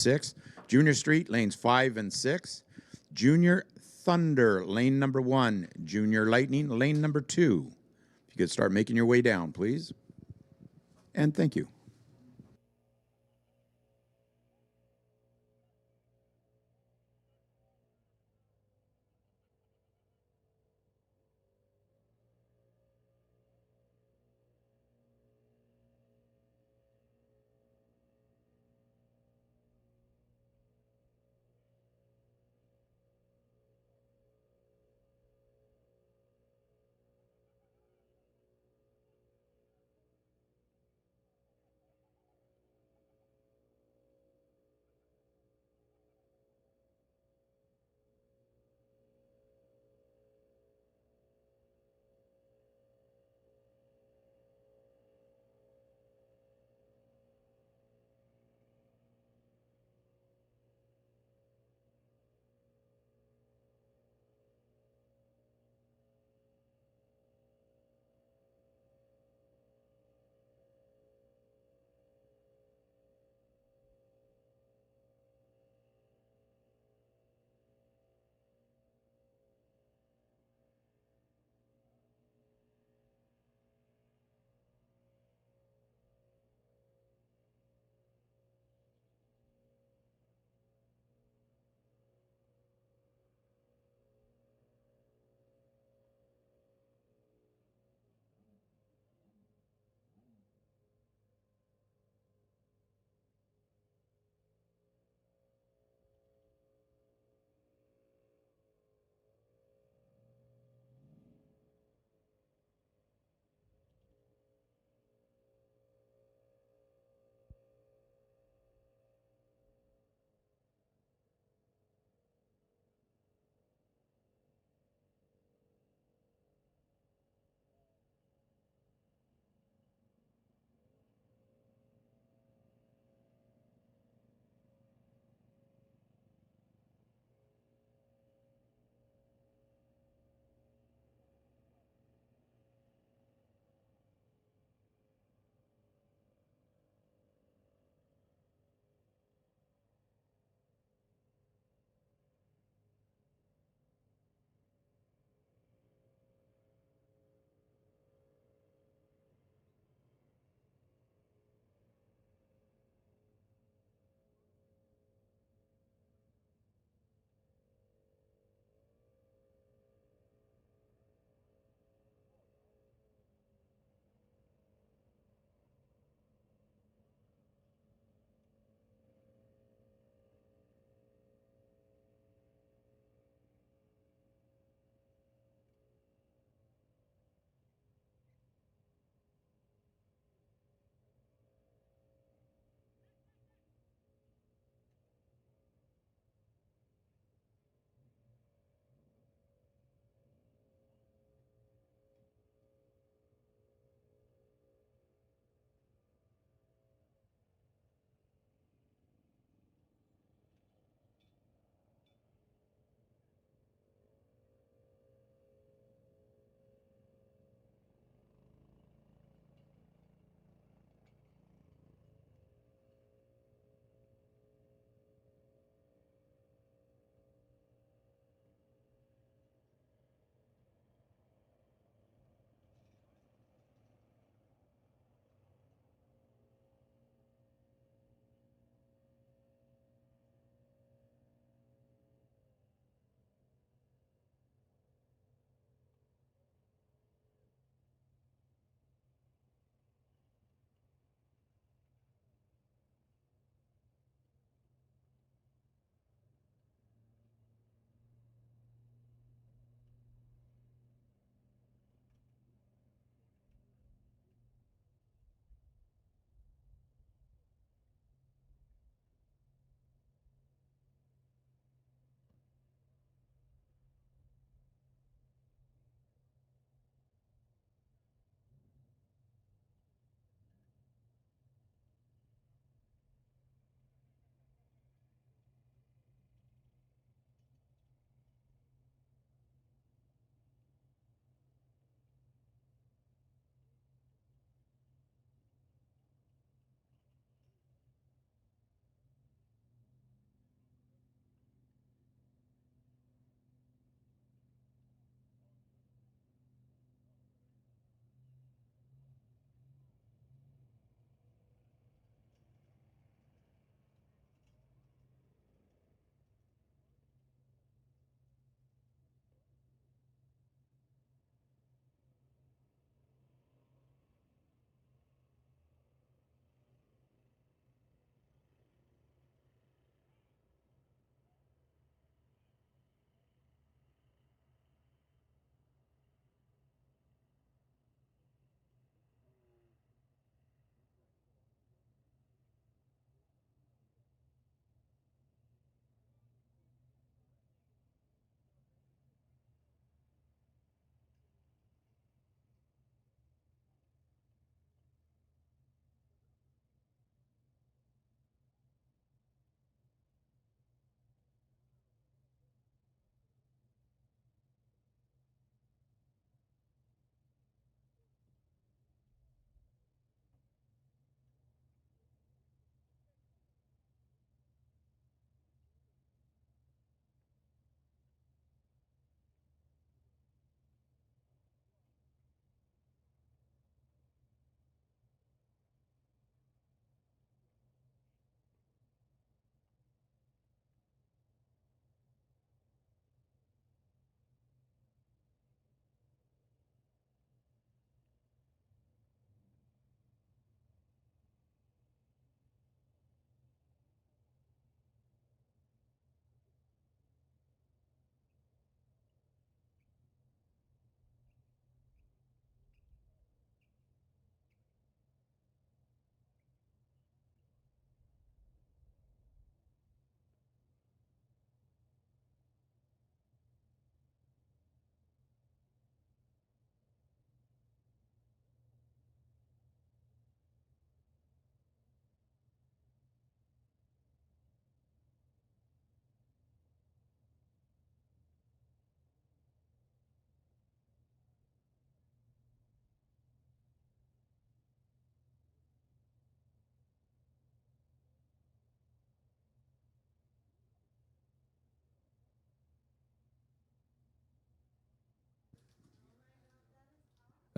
6. Junior Street, lanes 5 and 6. Junior Thunder, lane number 1. Junior Lightning, lane number 2. If you could start making your way down, please. And thank you.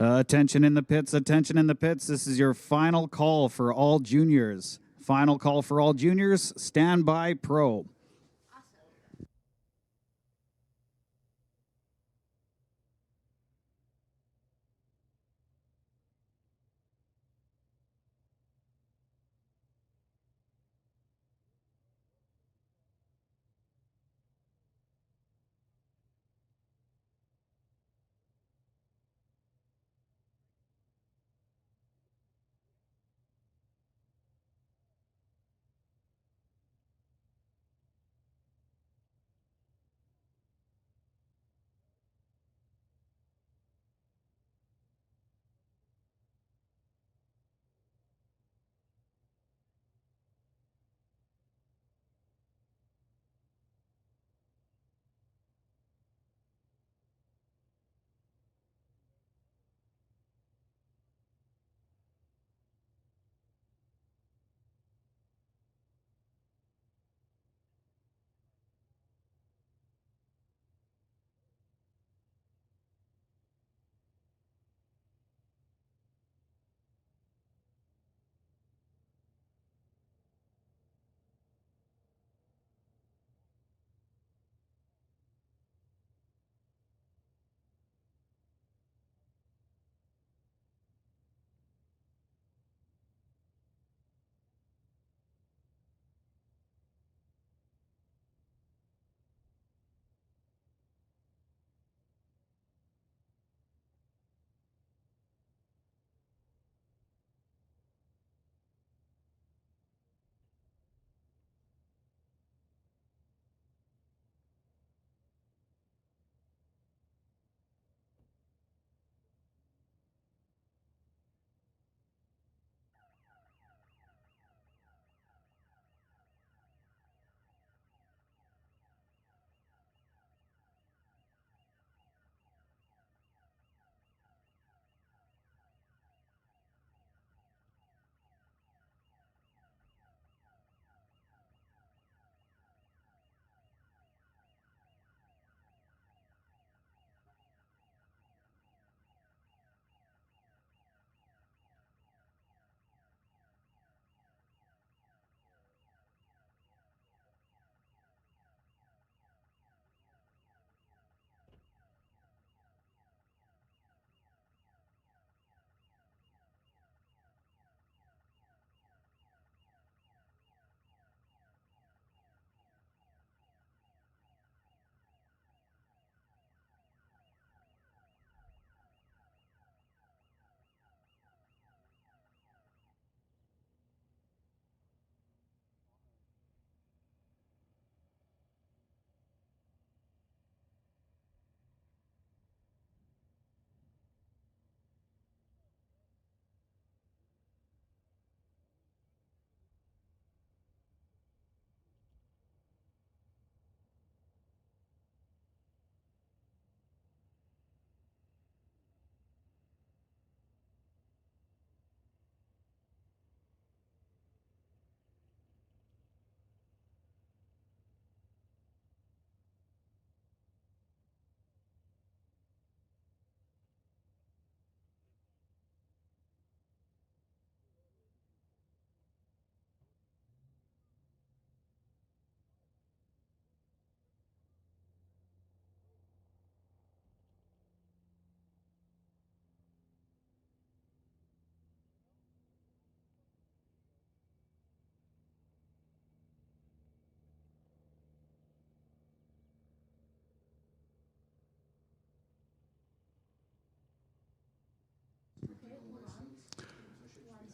Attention in the pits, attention in the pits. This is your final call for all juniors. Final call for all juniors. Stand by, pro.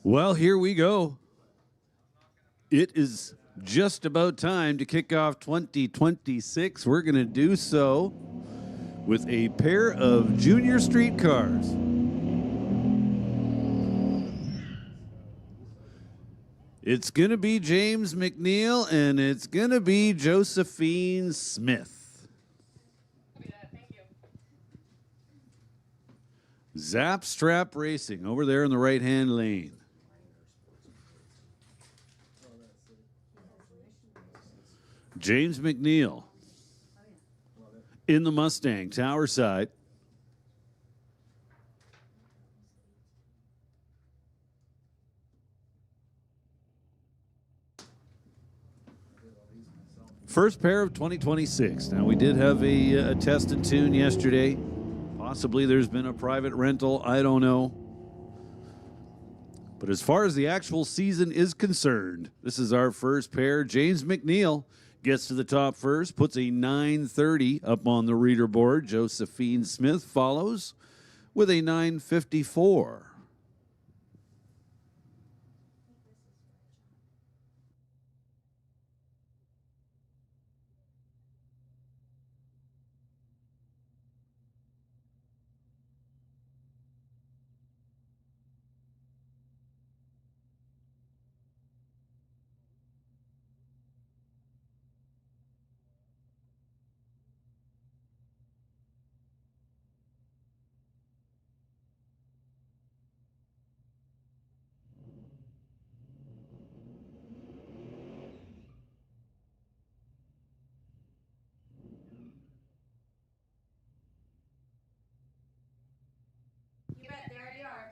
Well, here we go. It is just about time to kick off 2026. We're going to do so with a pair of junior street cars. It's going to be James McNeil and it's going to be Josephine Smith. Zap Strap Racing over there in the right-hand lane. James McNeil in the Mustang, tower side. First pair of 2026. Now, we did have a test and tune yesterday. Possibly there's been a private rental. I don't know. But as far as the actual season is concerned, this is our first pair. James McNeil gets to the top first, puts a 9:30 up on the reader board. Josephine Smith follows with a 9:54.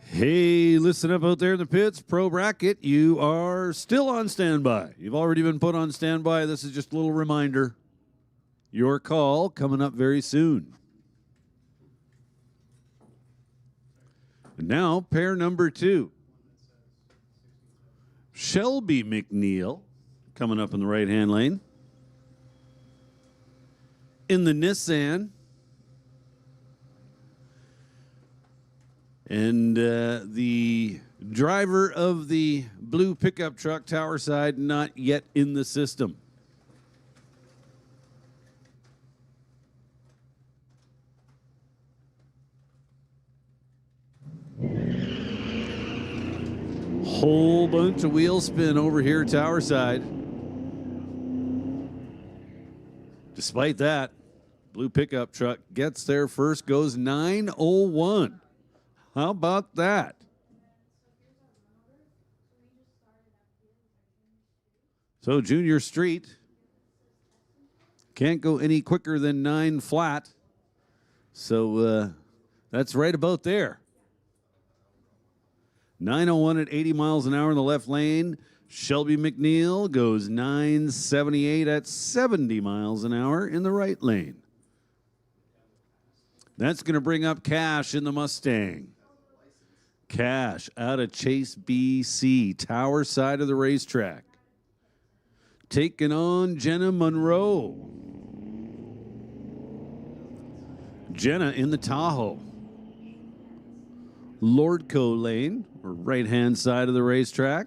Hey, listen up out there in the pits. Pro Bracket, you are still on standby. You've already been put on standby. This is just a little reminder. Your call coming up very soon. And now, pair number 2. Shelby McNeil coming up in the right-hand lane. In the Nissan. And the driver of the blue pickup truck, tower side, not yet in the system. Whole bunch of wheel spin over here, tower side. Despite that, blue pickup truck gets there first, goes 9:01. How about that? So Junior Street can't go any quicker than 9 flat. So that's right about there. 9:01 at 80 miles an hour in the left lane. Shelby McNeil goes 9:78 at 70 miles an hour in the right lane. That's going to bring up Cash in the Mustang. Cash out of Chase, BC, tower side of the racetrack. Taking on Jenna Monroe. Jenna in the Tahoe. Lordco lane, or right-hand side of the racetrack.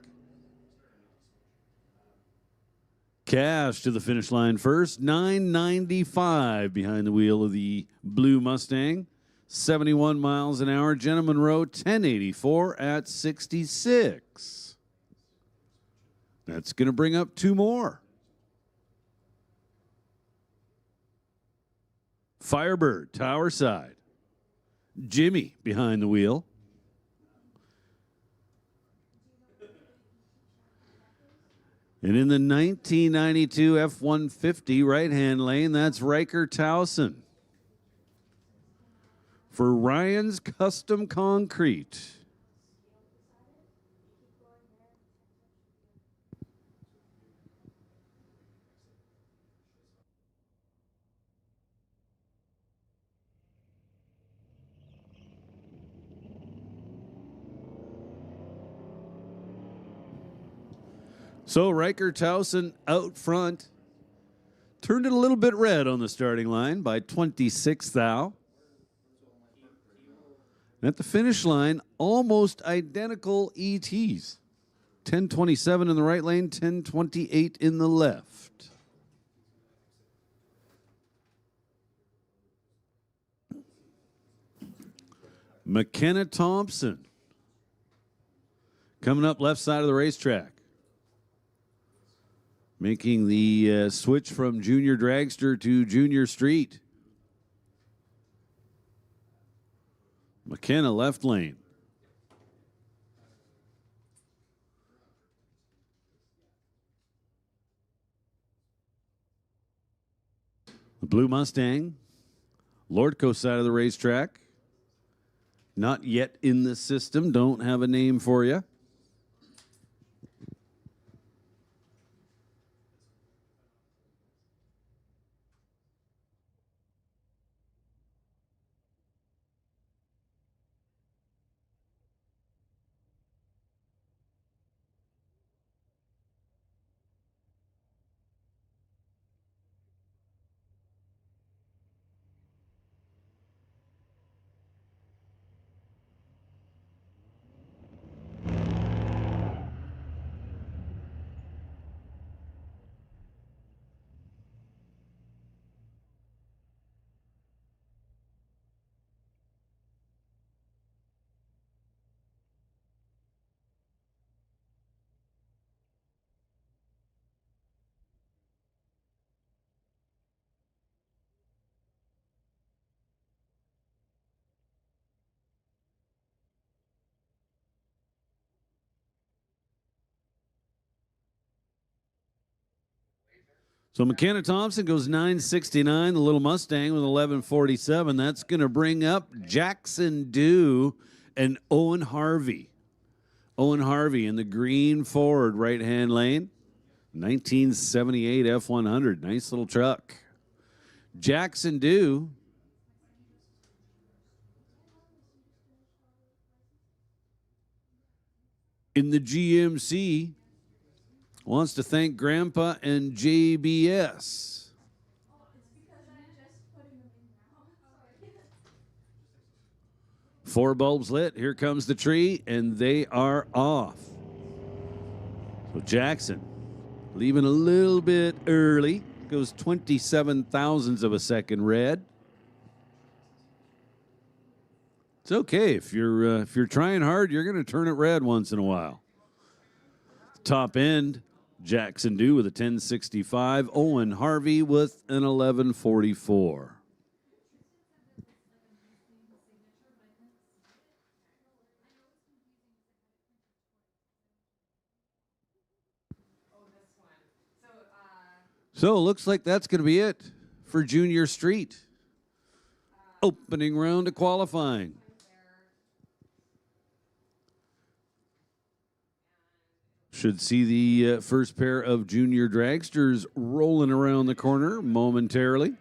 Cash to the finish line first, 9:95 behind the wheel of the blue Mustang. 71 miles an hour. Jenna Monroe, 10:84 at 66. That's going to bring up 2 more. Firebird, tower side. Jimmy behind the wheel. And in the 1992 F-150 right-hand lane, that's Riker Towson. For Ryan's Custom Concrete. So Riker Towson out front. Turned it a little bit red on the starting line by 26 thou. At the finish line, almost identical ETs. 10:27 in the right lane, 10:28 in the left. McKenna Thompson coming up left side of the racetrack. Making the switch from junior dragster to junior street. McKenna left lane. The blue Mustang, Lordco side of the racetrack. Not yet in the system, don't have a name for you. So McKenna Thompson goes 969, the little Mustang with 1147. That's going to bring up Jackson Dew and Owen Harvey. Owen Harvey in the green Ford right-hand lane. 1978 F100. Nice little truck. Jackson Dew in the GMC wants to thank Grandpa and JBS. Four bulbs lit. Here comes the tree, and they are off. So Jackson leaving a little bit early. Goes 27 thousandths of a second red. It's okay if you're trying hard. You're going to turn it red once in a while. Top end, Jackson Dew with a 1065. Owen Harvey with an 1144. So it looks like that's going to be it for Junior Street. Opening round of qualifying. Should see the first pair of junior dragsters rolling around the corner momentarily.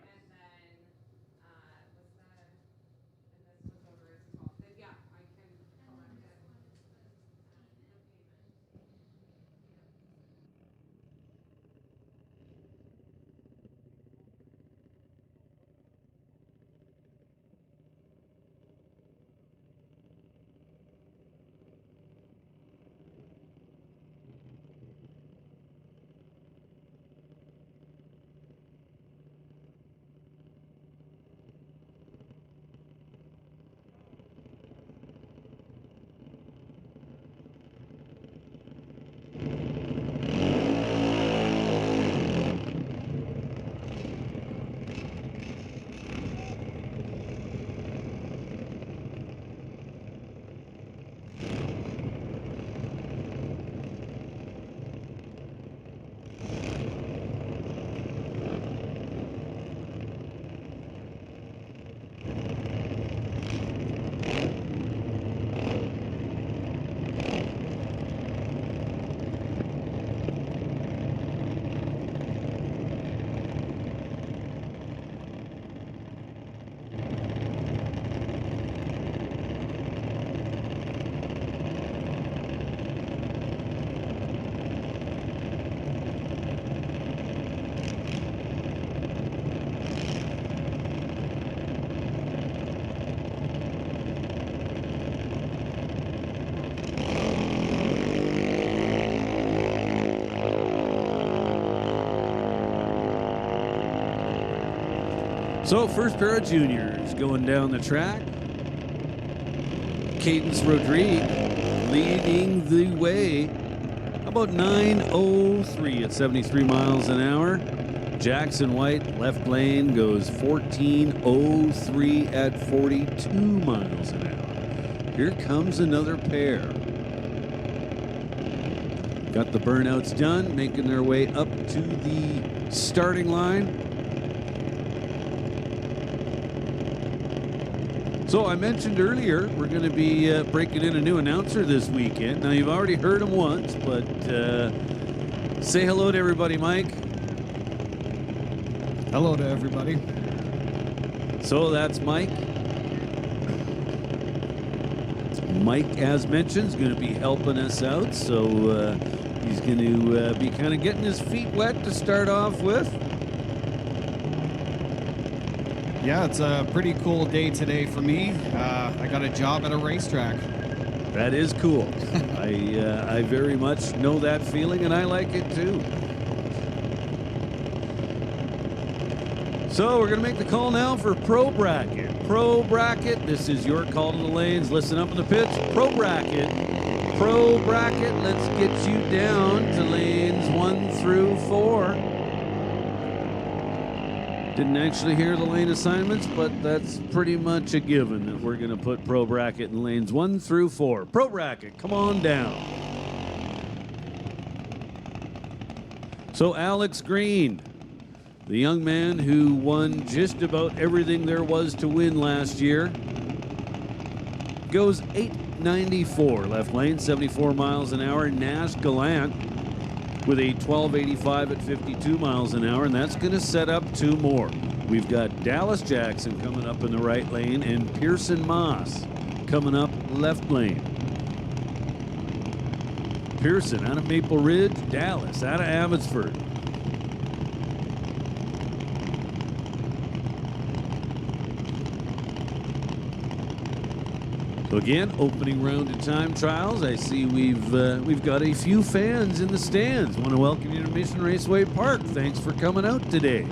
So first pair of juniors going down the track. Cadence Rodriguez leading the way. About 9:03 at 73 miles an hour. Jackson White, left lane, goes 14:03 at 42 miles an hour. Here comes another pair. Got the burnouts done, making their way up to the starting line. So I mentioned earlier, we're going to be breaking in a new announcer this weekend. Now, you've already heard him once, but say hello to everybody, Mike. Hello to everybody. So that's Mike. Mike, as mentioned, is going to be helping us out. So he's going to be kind of getting his feet wet to start off with. Yeah, it's a pretty cool day today for me. I got a job at a racetrack. That is cool. I very much know that feeling, and I like it too. So we're going to make the call now for Pro Bracket. Pro Bracket, this is your call to the lanes. Listen up in the pits. Pro Bracket. Pro Bracket, let's get you down to lanes 1 through 4. Didn't actually hear the lane assignments, but that's pretty much a given that we're going to put Pro Bracket in lanes 1 through 4. Pro Bracket, come on down. So Alex Green The young man who won just about everything there was to win last year goes 894 left lane, 74 miles an hour. Nash Gallant with a 1285 at 52 miles an hour, and that's going to set up two more. We've got Dallas Jackson coming up in the right lane and Pearson Moss coming up left lane. Pearson out of Maple Ridge, Dallas out of Abbotsford. So again, opening round of time trials. I see we've got a few fans in the stands. Want to welcome you to Mission Raceway Park. Thanks for coming out today.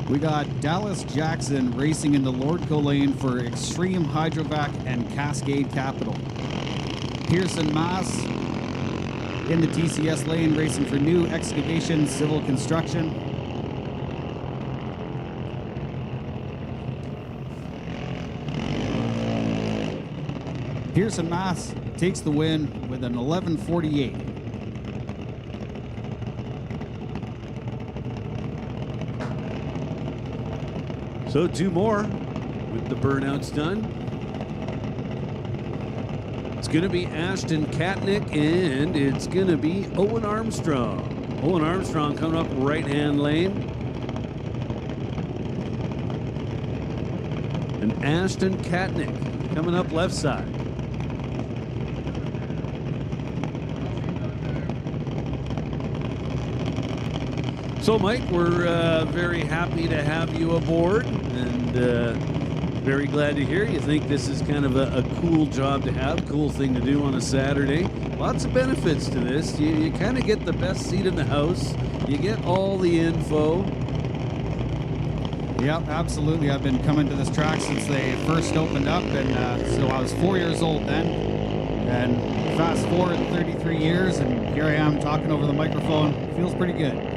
We got Dallas Jackson racing in the Lordco lane for Extreme Hydrovac and Cascade Capital. Pearson Moss in the TCS lane racing for New Excavation Civil Construction. Pearson Moss takes the win with an 11:48. So two more with the burnouts done. It's going to be Ashton Katnick and it's going to be Owen Armstrong. Owen Armstrong coming up right-hand lane. And Ashton Katnick coming up left side. So, Mike, we're very happy to have you aboard and very glad to hear you think this is kind of a cool job to have, cool thing to do on a Saturday. Lots of benefits to this. You kind of get the best seat in the house. You get all the info. Yep, absolutely. I've been coming to this track since they first opened up, and so I was 4 years old then. And fast forward 33 years, and here I am talking over the microphone. Feels pretty good.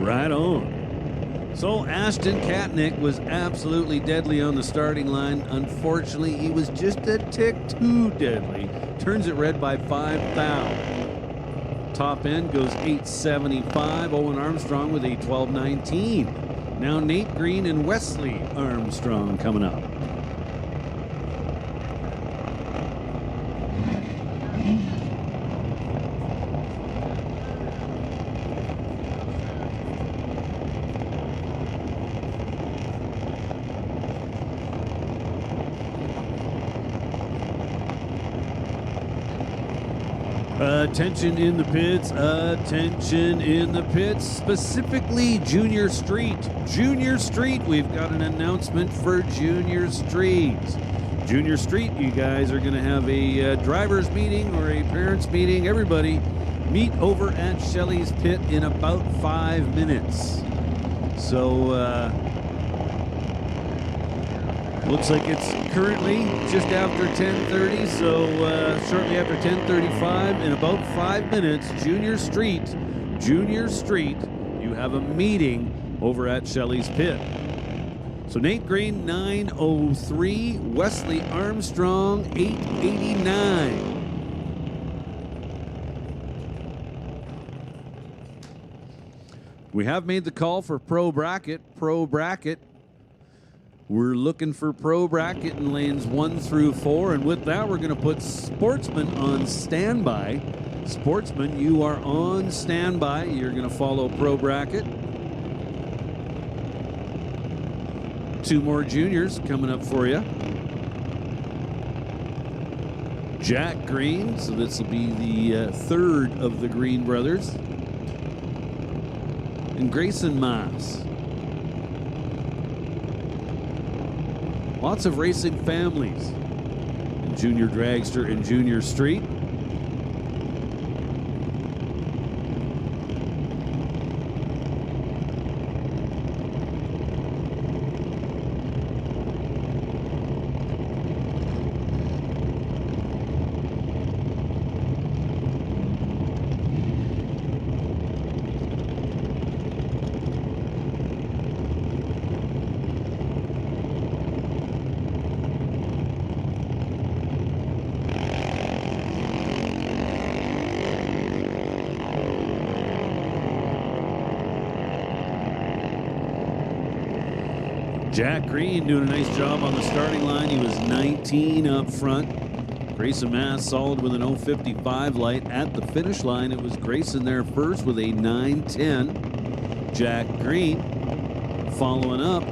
Right on. So Ashton Katnick was absolutely deadly on the starting line. Unfortunately, he was just a tick too deadly. Turns it red by 5 thou. Top end goes 875. Owen Armstrong with a 1219. Now Nate Green and Wesley Armstrong coming up. Attention in the pits, attention in the pits, specifically Junior Street. Junior Street, we've got an announcement for Junior Street. Junior Street, you guys are going to have a driver's meeting or a parents meeting. Everybody meet over at Shelley's pit in about 5 minutes. So, looks like it's currently just after 10:30, so shortly after 10:35, in about 5 minutes, Junior Street, you have a meeting over at Shelley's pit. So Nate Green, 903, Wesley Armstrong, 889. We have made the call for Pro Bracket. We're looking for Pro Bracket in lanes 1 through 4, and with that, we're going to put Sportsman on standby. Sportsman, you are on standby. You're going to follow Pro Bracket. 2 more juniors coming up for you. Jack Green, so this will be the third of the Green brothers. And Grayson Moss. Lots of racing families in Junior Dragster and Junior Street. Jack Green doing a nice job on the starting line. He was 19 up front. Grayson Mass solid with an 0.55 light. At the finish line, it was Grayson there first with a 9.10. Jack Green following up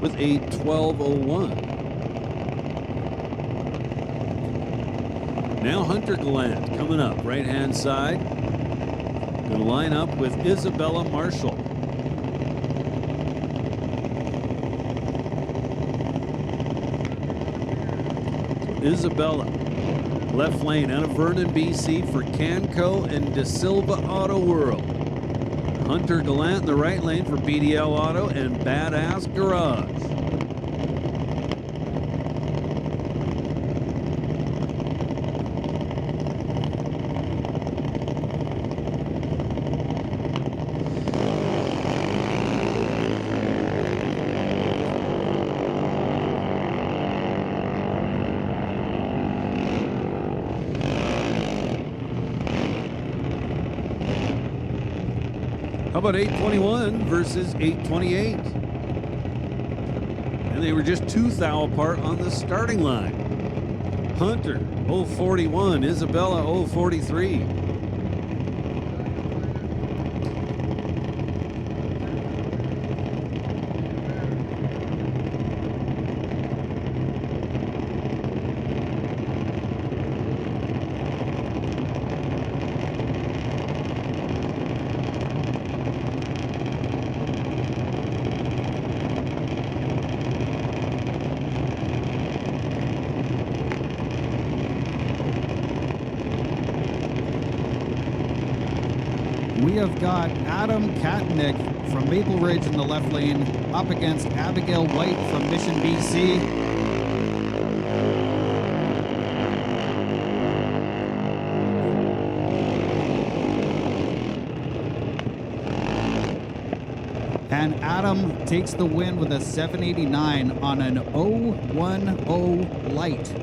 with a 12.01. Now Hunter Gallant coming up, right-hand side. Going to line up with Isabella Marshall. Isabella, left lane out of Vernon, BC for Canco and De Silva Auto World. Hunter Gallant in the right lane for BDL Auto and Badass Garage. How about 821 versus 828? And they were just 2 thou apart on the starting line. Hunter, 041. Isabella, 043. We have got Adam Katnick from Maple Ridge in the left lane up against Abigail White from Mission, BC. And Adam takes the win with a 789 on an 010 light.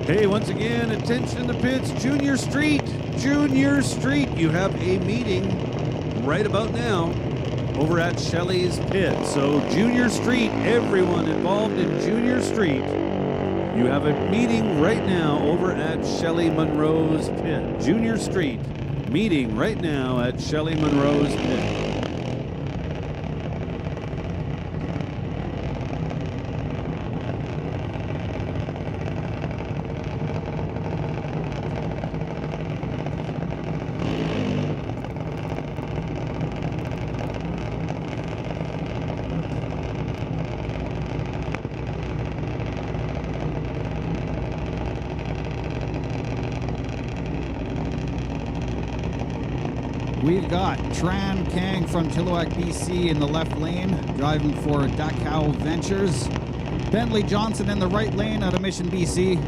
Hey, once again, attention in the pits, Junior Street, you have a meeting right about now over at Shelley's Pit. So Junior Street, everyone involved in Junior Street, you have a meeting right now over at Shelley Monroe's Pit. Junior Street, meeting right now at Shelley Monroe's Pit. We've got Tran Kang from Chilliwack, BC in the left lane, driving for Dachau Ventures. Bentley Johnson in the right lane out of Mission, BC.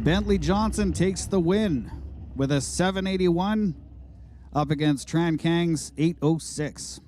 Bentley Johnson takes the win with a 781 up against Tran Kang's 806.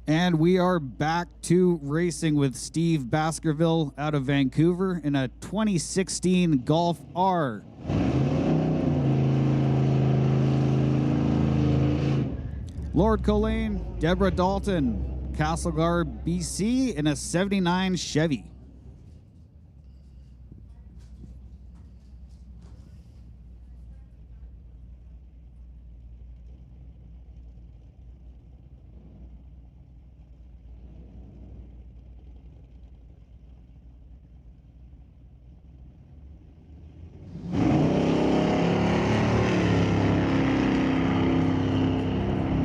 And we are back to racing with Steve Baskerville out of Vancouver in a 2016 Golf R. Lord Colleen, Deborah Dalton, Castlegar, BC in a 79 Chevy.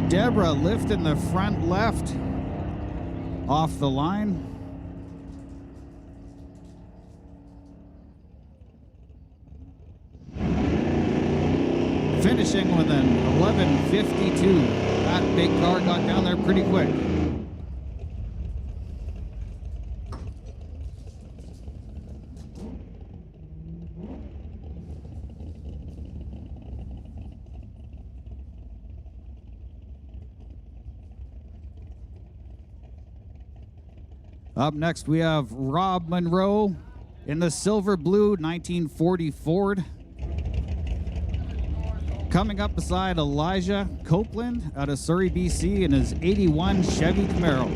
Deborah lifting the front left off the line. Finishing with an 11:52. That big car got down there pretty quick. Up next, we have Rob Monroe in the silver blue 1940 Ford. Coming up beside Elijah Copeland out of Surrey, BC in his 81 Chevy Camaro.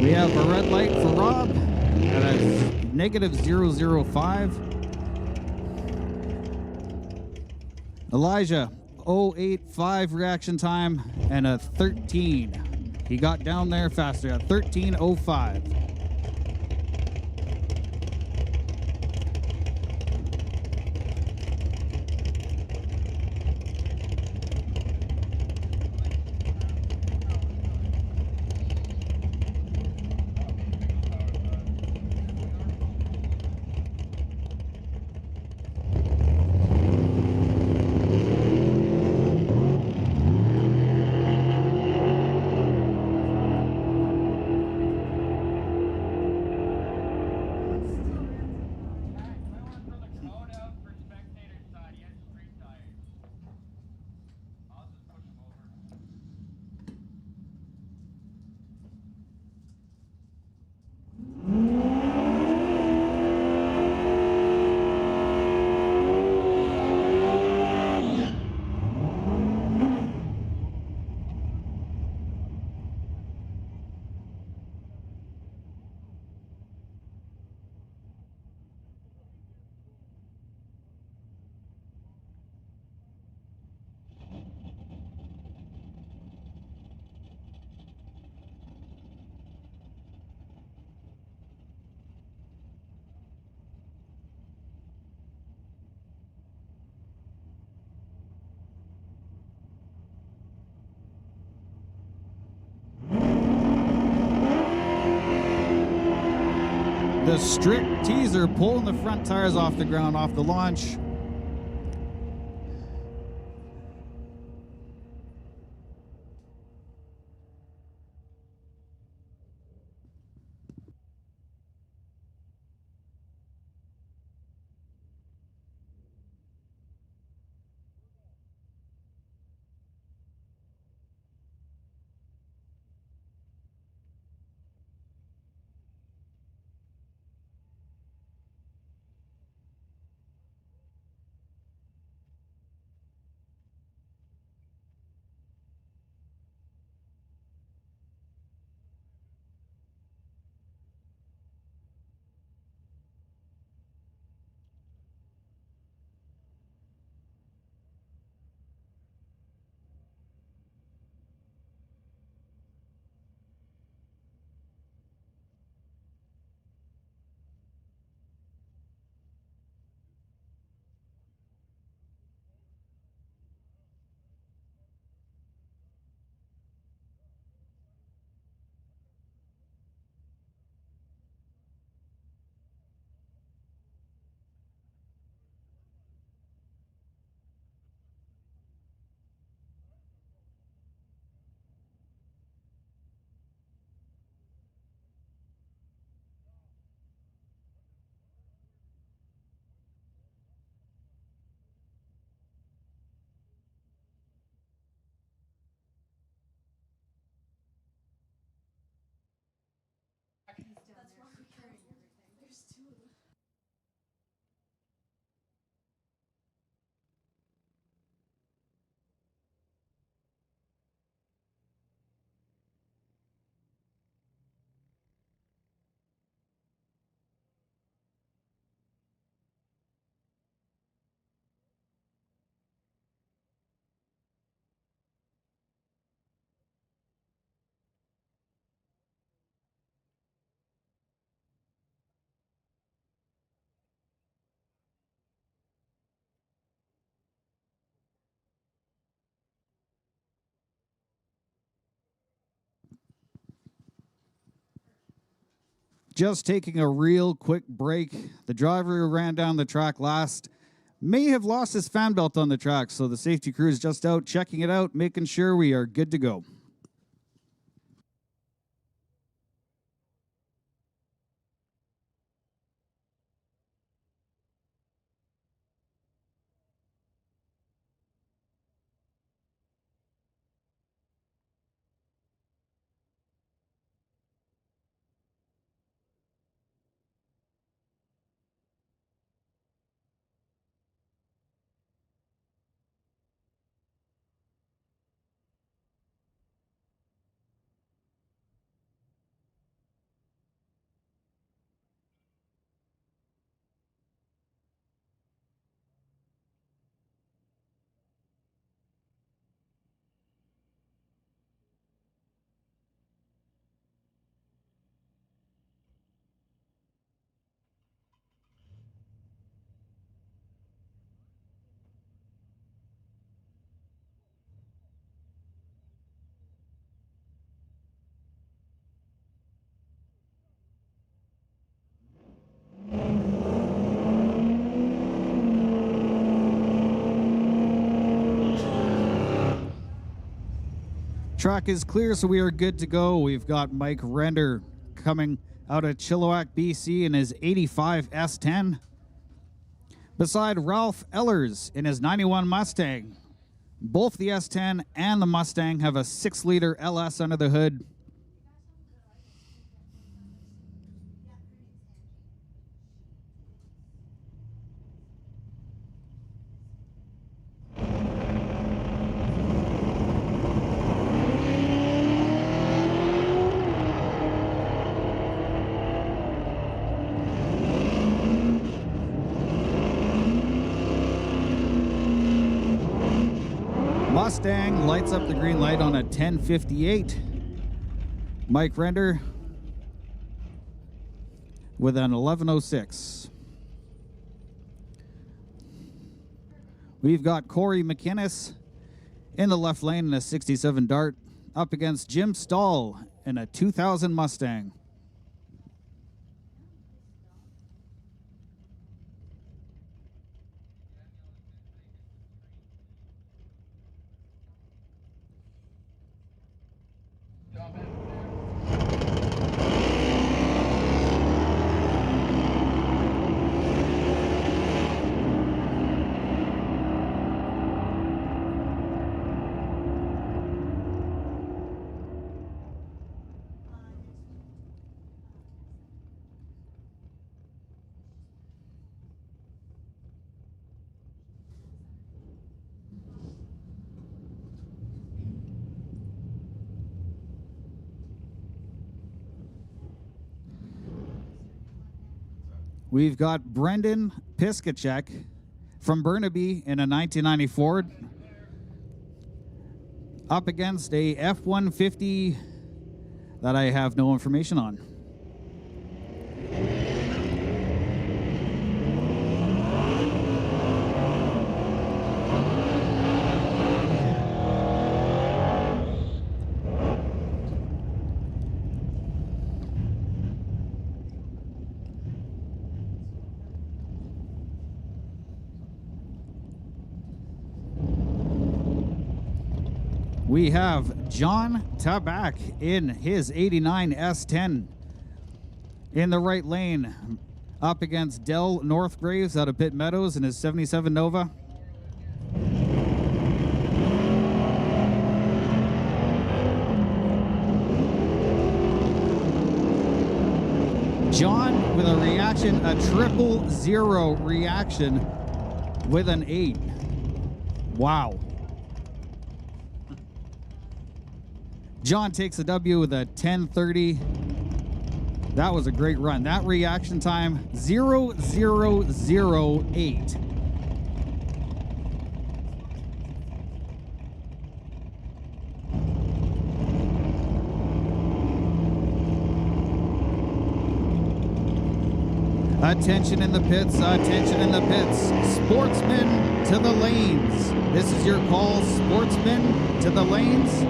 We have a red light for Rob at a -005. Elijah, 085 reaction time and a 13. He got down there faster at 13:05. The strict teaser pulling the front tires off the ground off the launch. Just taking a real quick break. The driver who ran down the track last may have lost his fan belt on the track, so the safety crew is just out checking it out, making sure we are good to go. Track is clear, so we are good to go. We've got Mike Render coming out of Chilliwack, BC in his 85 S10. Beside Ralph Ellers in his 91 Mustang. Both the S10 and the Mustang have a 6-liter LS under the hood. Mustang lights up the green light on a 1058. Mike Render with an 1106. We've got Corey McInnes in the left lane in a 67 Dart up against Jim Stahl in a 2000 Mustang. We've got Brendan Piskacek from Burnaby in a 1990 Ford up against a F-150 that I have no information on. We have John Tabak in his 89 S10 in the right lane up against Del Northgraves out of Pitt Meadows in his 77 Nova. John with a reaction, a 000 reaction with an 8. Wow. John takes a W with a 1030. That was a great run. That reaction time, 0008. Attention in the pits, attention in the pits. Sportsman to the lanes. This is your call, sportsman to the lanes.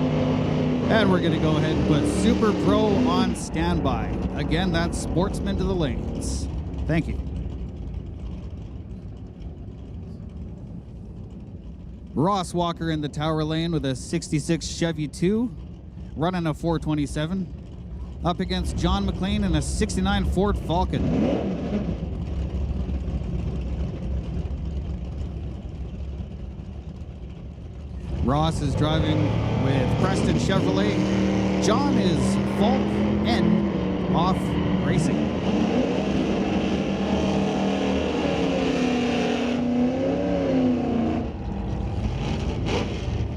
And we're going to go ahead and put Super Pro on standby. Again, that's Sportsman to the lanes. Thank you. Ross Walker in the tower lane with a 66 Chevy 2, running a 427. Up against John McLean in a 69 Ford Falcon. Ross is driving with Preston Chevrolet. John is Falk N off racing.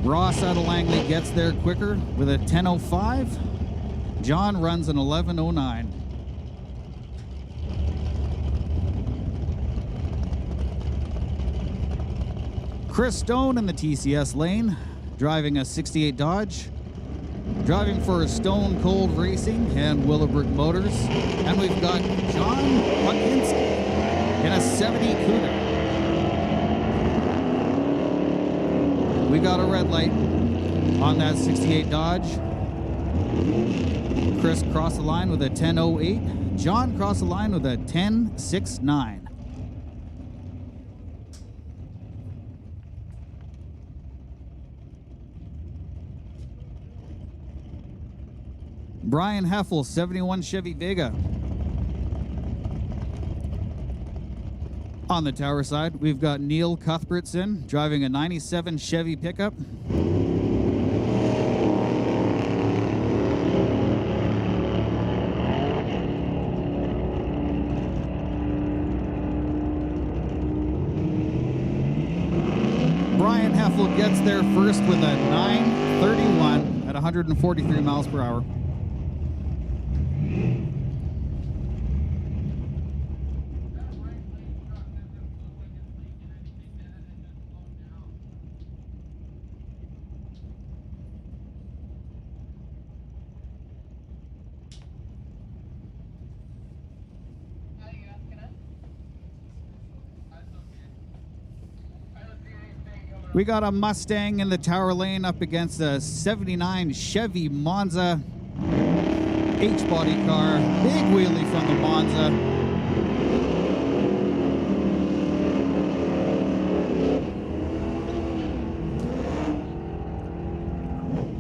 Ross out of Langley gets there quicker with a 10:05. John runs an 11:09. Chris Stone in the TCS lane, driving a 68 Dodge, driving for Stone Cold Racing and Willowbrook Motors. And we've got John Buckinski in a 70 Cougar. We got a red light on that 68 Dodge. Chris crossed the line with a 10:08. John crossed the line with a 10:69. Brian Heffel, 71 Chevy Vega. On the tower side, we've got Neil Cuthbertson driving a 97 Chevy pickup. Brian Heffel gets there first with a 931 at 143 miles per hour. We got a Mustang in the tower lane up against a 79 Chevy Monza H-body car. Big wheelie from the Monza.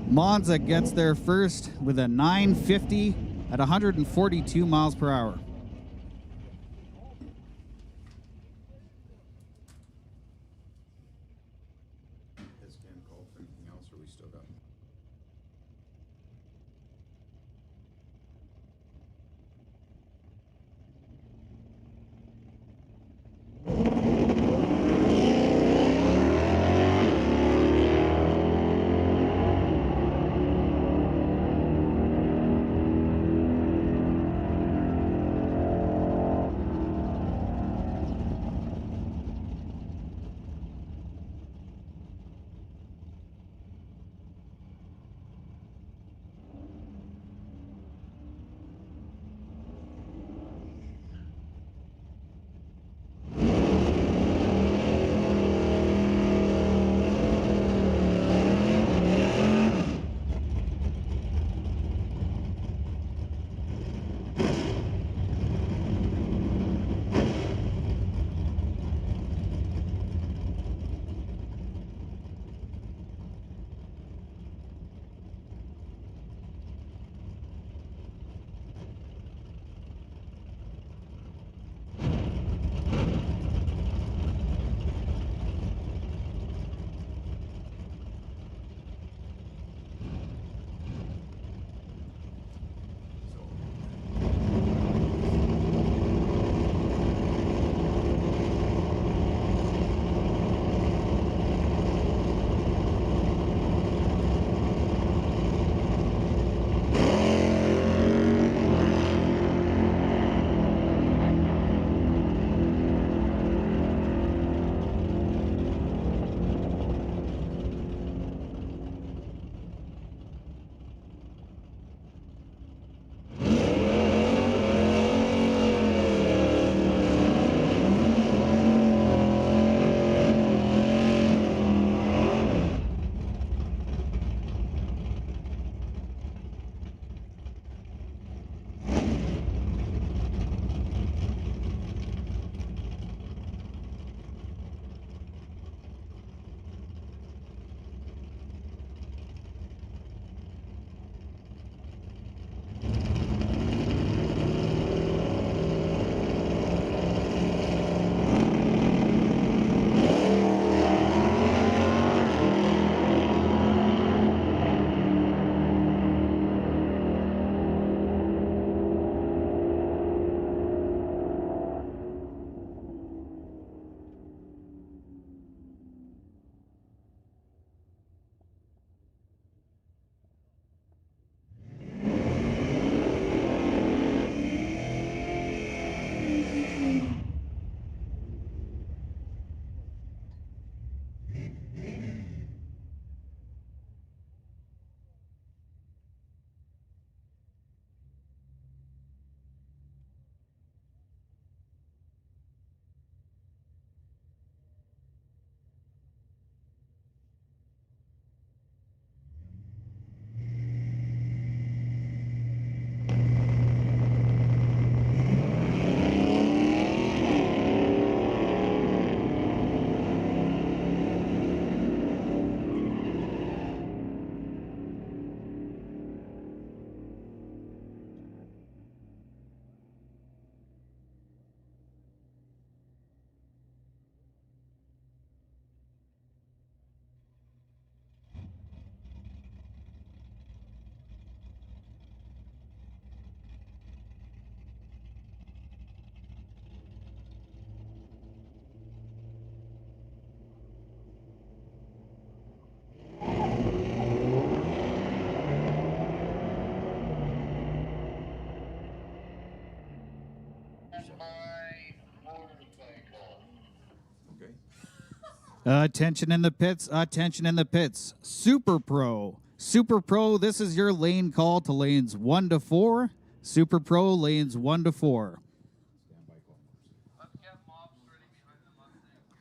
Monza gets there first with a 950 at 142 miles per hour. Attention in the pits, attention in the pits. Super Pro. Super Pro, this is your lane call to lanes 1 to 4. Super Pro, lanes 1 to 4.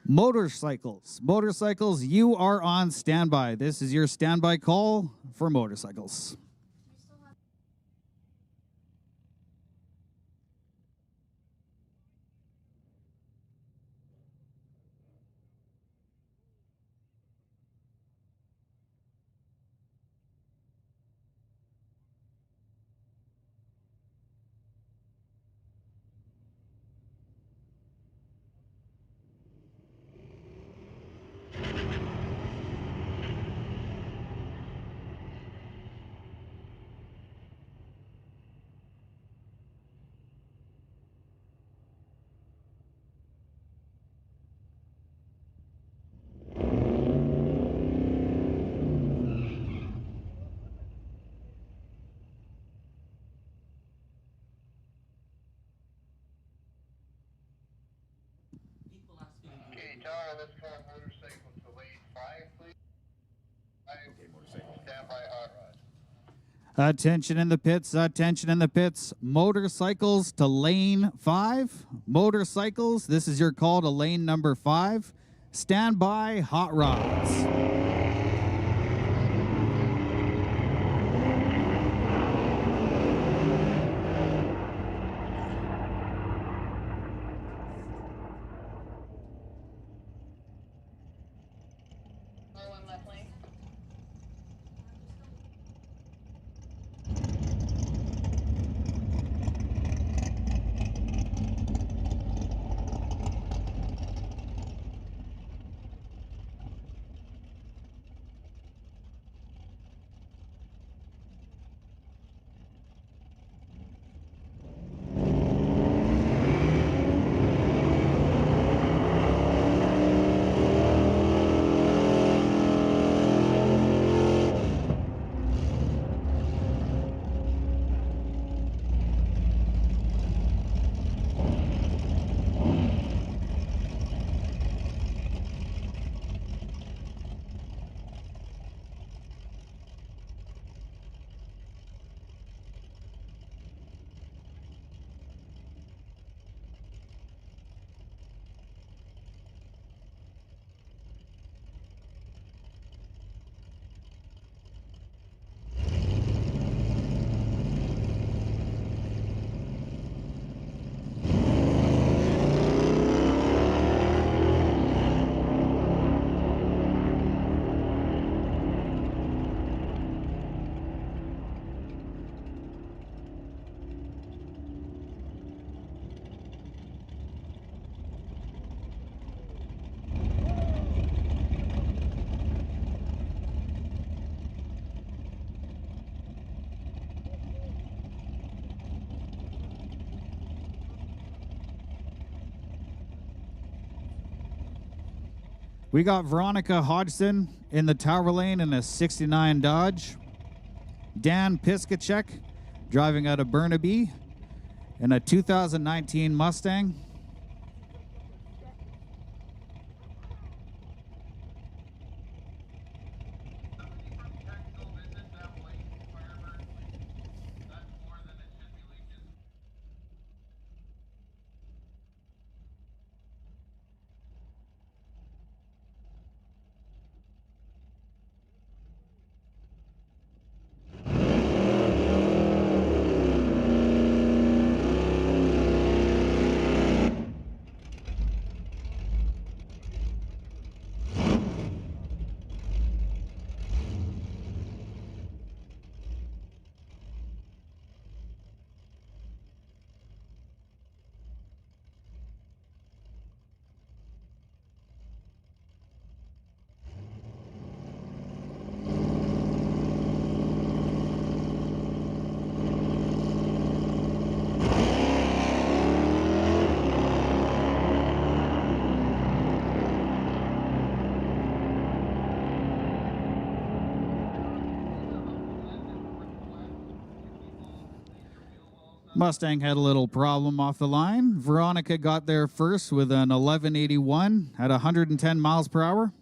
Motorcycles. Motorcycles, you are on standby. This is your standby call for motorcycles. Okay, Tower, let's call motorcycle to lane 5, please. Stand by hot rod. Attention in the pits, attention in the pits. Motorcycles to lane 5. Motorcycles, this is your call to lane number 5. Stand by, hot rods. Left lane. We got Veronica Hodgson in the tower lane in a 69 Dodge. Dan Piskacek driving out of Burnaby in a 2019 Mustang. Mustang had a little problem off the line. Veronica got there first with an 1181 at 110 miles per hour.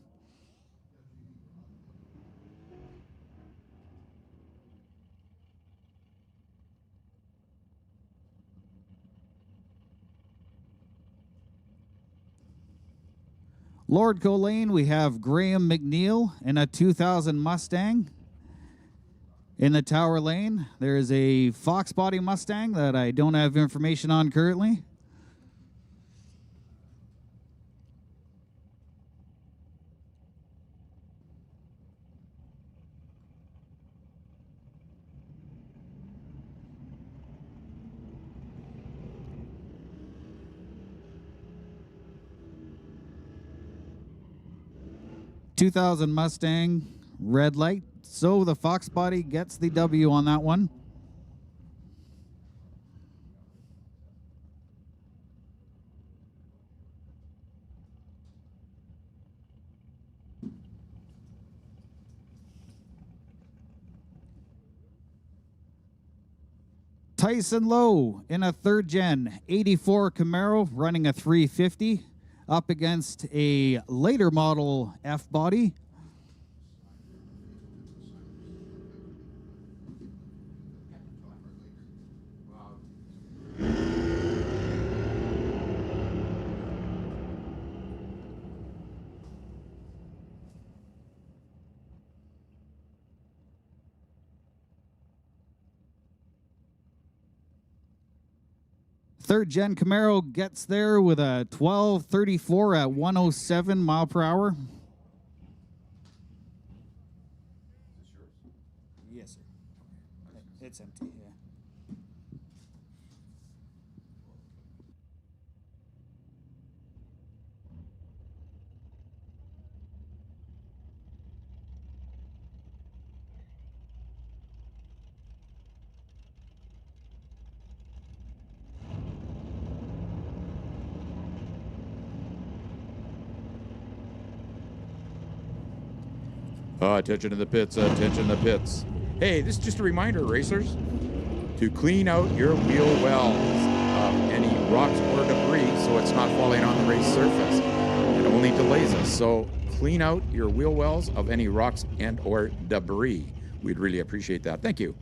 Lordco Lane, we have Graham McNeil in a 2000 Mustang. In the Tower Lane, there is a Fox body Mustang that I don't have information on currently. .2000 Mustang, red light. So the Fox body gets the W on that one. Tyson Lowe in a third gen 84 Camaro running a 350 up against a later model F body. Third gen Camaro gets there with a 1234 at 107 mile per hour. Yes, sir. It's empty, yeah. Attention to the pits, attention to the pits. Hey, this is just a reminder, racers, to clean out your wheel wells of any rocks or debris so it's not falling on the race surface. It only delays us. So clean out your wheel wells of any rocks and or debris. We'd really appreciate that. Thank you.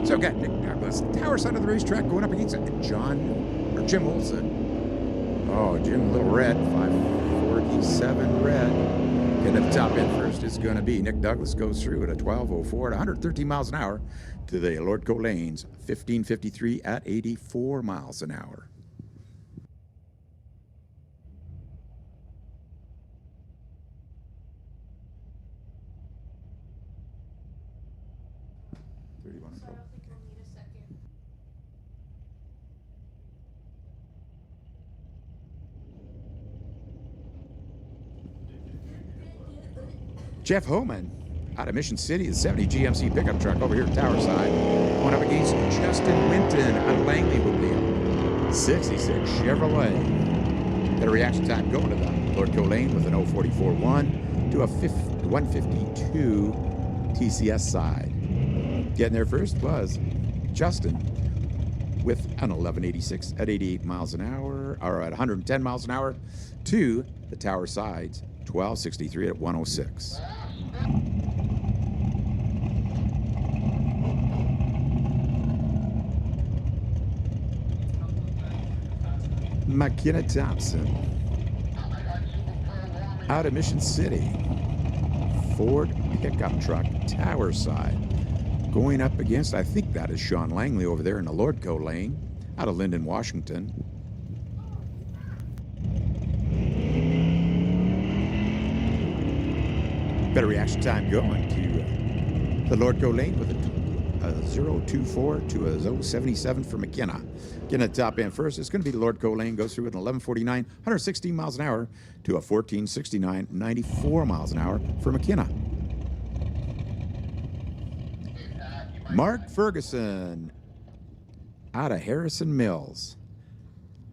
So we've got Nick Douglas, tower side of the racetrack, going up against Jim Olson. Oh, Jim, a little red, 547 red. Getting at the top end first is going to be Nick Douglas. Goes through at a 1204 at 113 miles an hour to the Lordco lanes, 1553 at 84 miles an hour. Jeff Homan out of Mission City, the 70 GMC pickup truck over here at Tower Side, going up against Justin Winton out of Langley with the 66 Chevrolet. Got a reaction time going to the Lordco lane with an 044-1 to a 152 TCS side. Getting there first was Justin with an 1186 at 88 miles an hour, or at 110 miles an hour, to the tower sides, 1263 at 106. McKenna Thompson out of Mission City. Ford pickup truck, tower side. Going up against, I think that is Sean Langley over there in the Lordco lane, out of Linden, Washington. Better reaction time going to the Lordco lane with a 024 to a 077 for McKenna. Getting at the top end first, it's going to be the Lordco lane, goes through with an 1149, 116 miles an hour to a 1469, 94 miles an hour for McKenna. Mark Ferguson out of Harrison Mills,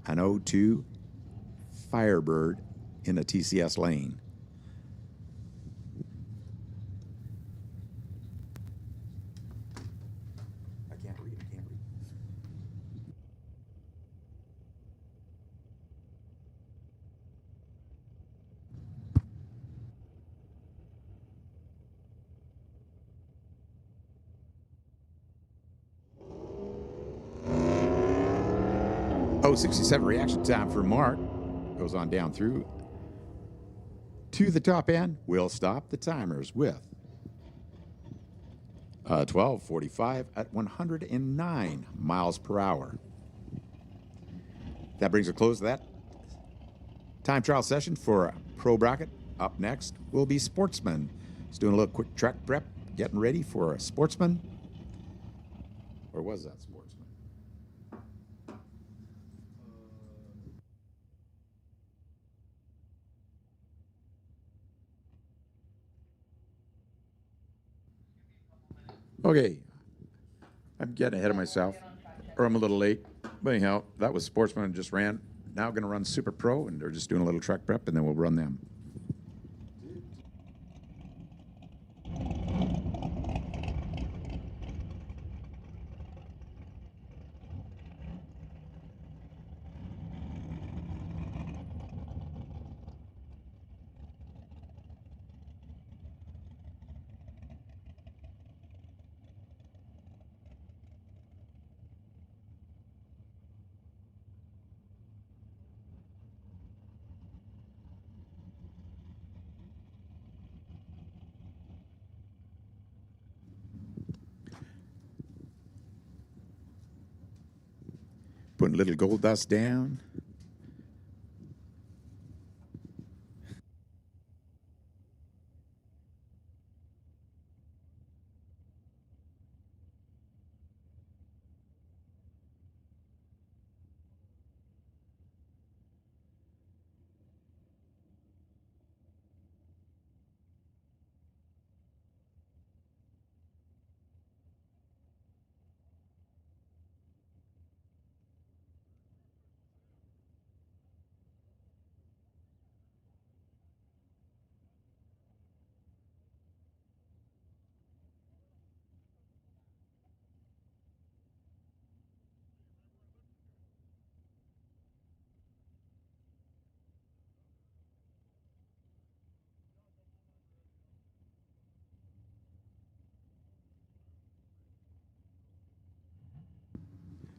an 02 Firebird in the TCS lane. I can't read. Oh, 67 reaction time for Mark. Goes on down through to the top end. We'll stop the timers with 1245 at 109 miles per hour. That brings a close to that time trial session for Pro Bracket. Up next will be Sportsman. He's doing a little quick track prep, getting ready for a Sportsman. Or was that Sportsman? Okay, I'm getting ahead of myself, or I'm a little late. But anyhow, that was Sportsman just ran. Now going to run Super Pro, and they're just doing a little track prep, and then we'll run them. Putting a little gold dust down.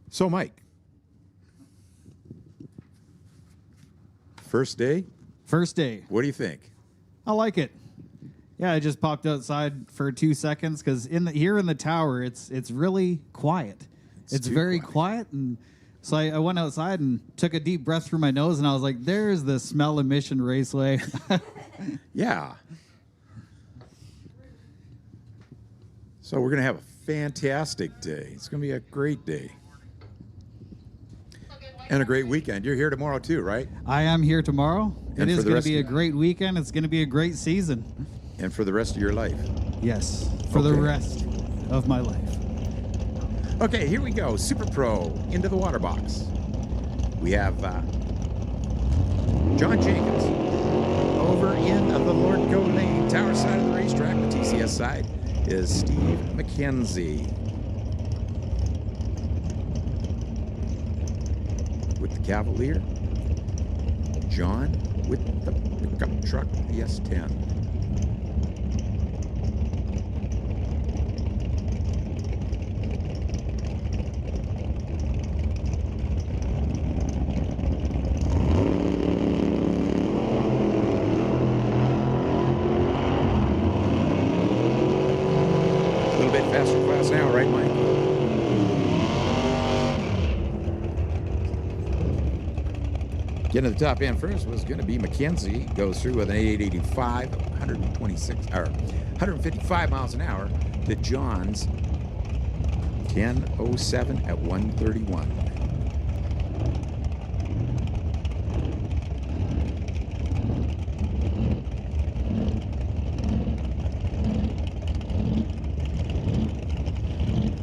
So, Mike, first day, First day. what do you think? I like it. Yeah, I just popped outside for 2 seconds because here in the tower, it's really quiet. It's too very quiet. quiet, and so I went outside and took a deep breath through my nose, and I was like, "There's the smell of Mission Raceway." Yeah. So we're going to have a fantastic day. It's going to be a great day. And a great weekend. You're here tomorrow too, right? I am here tomorrow. And It for is the going to rest be a of- great weekend. It's going to be a great season. And for the rest of your life. Yes, for the Okay. rest of my life. Okay, here we go. Super Pro into the water box. We have John Jenkins over in the Lordco lane, tower side of the racetrack, the TCS side. is Steve McKenzie. With the Cavalier. John with the pickup truck, the S10. A little bit faster class now, right, Mike? Getting to the top end first was going to be McKenzie. Goes through with an 885, 155 miles an hour to John's 1007 at 131.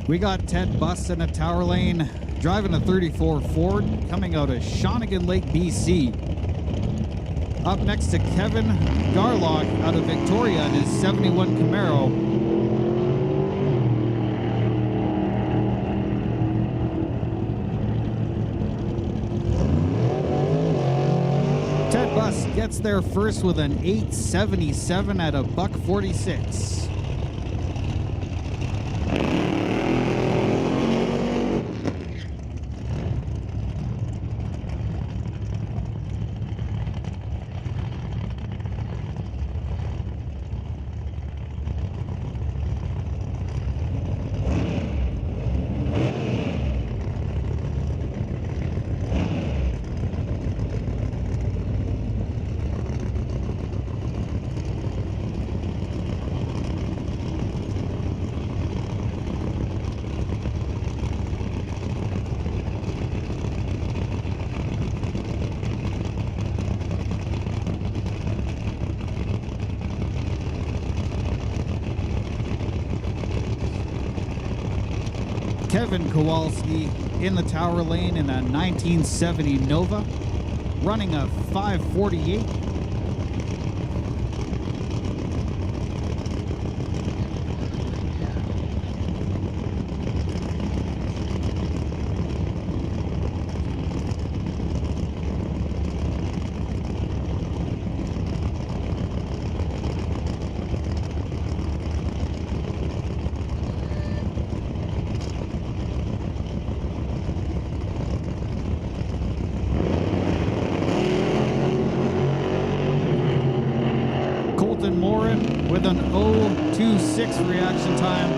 We got Ted Buss in a tower lane, driving a 34 Ford, coming out of Shawnigan Lake, BC. Up next to Kevin Garlock out of Victoria in his 71 Camaro. Ted Buss gets there first with an 877 at $146. Kevin Kowalski in the tower lane in a 1970 Nova, running a 548. Morin with an 026 reaction time,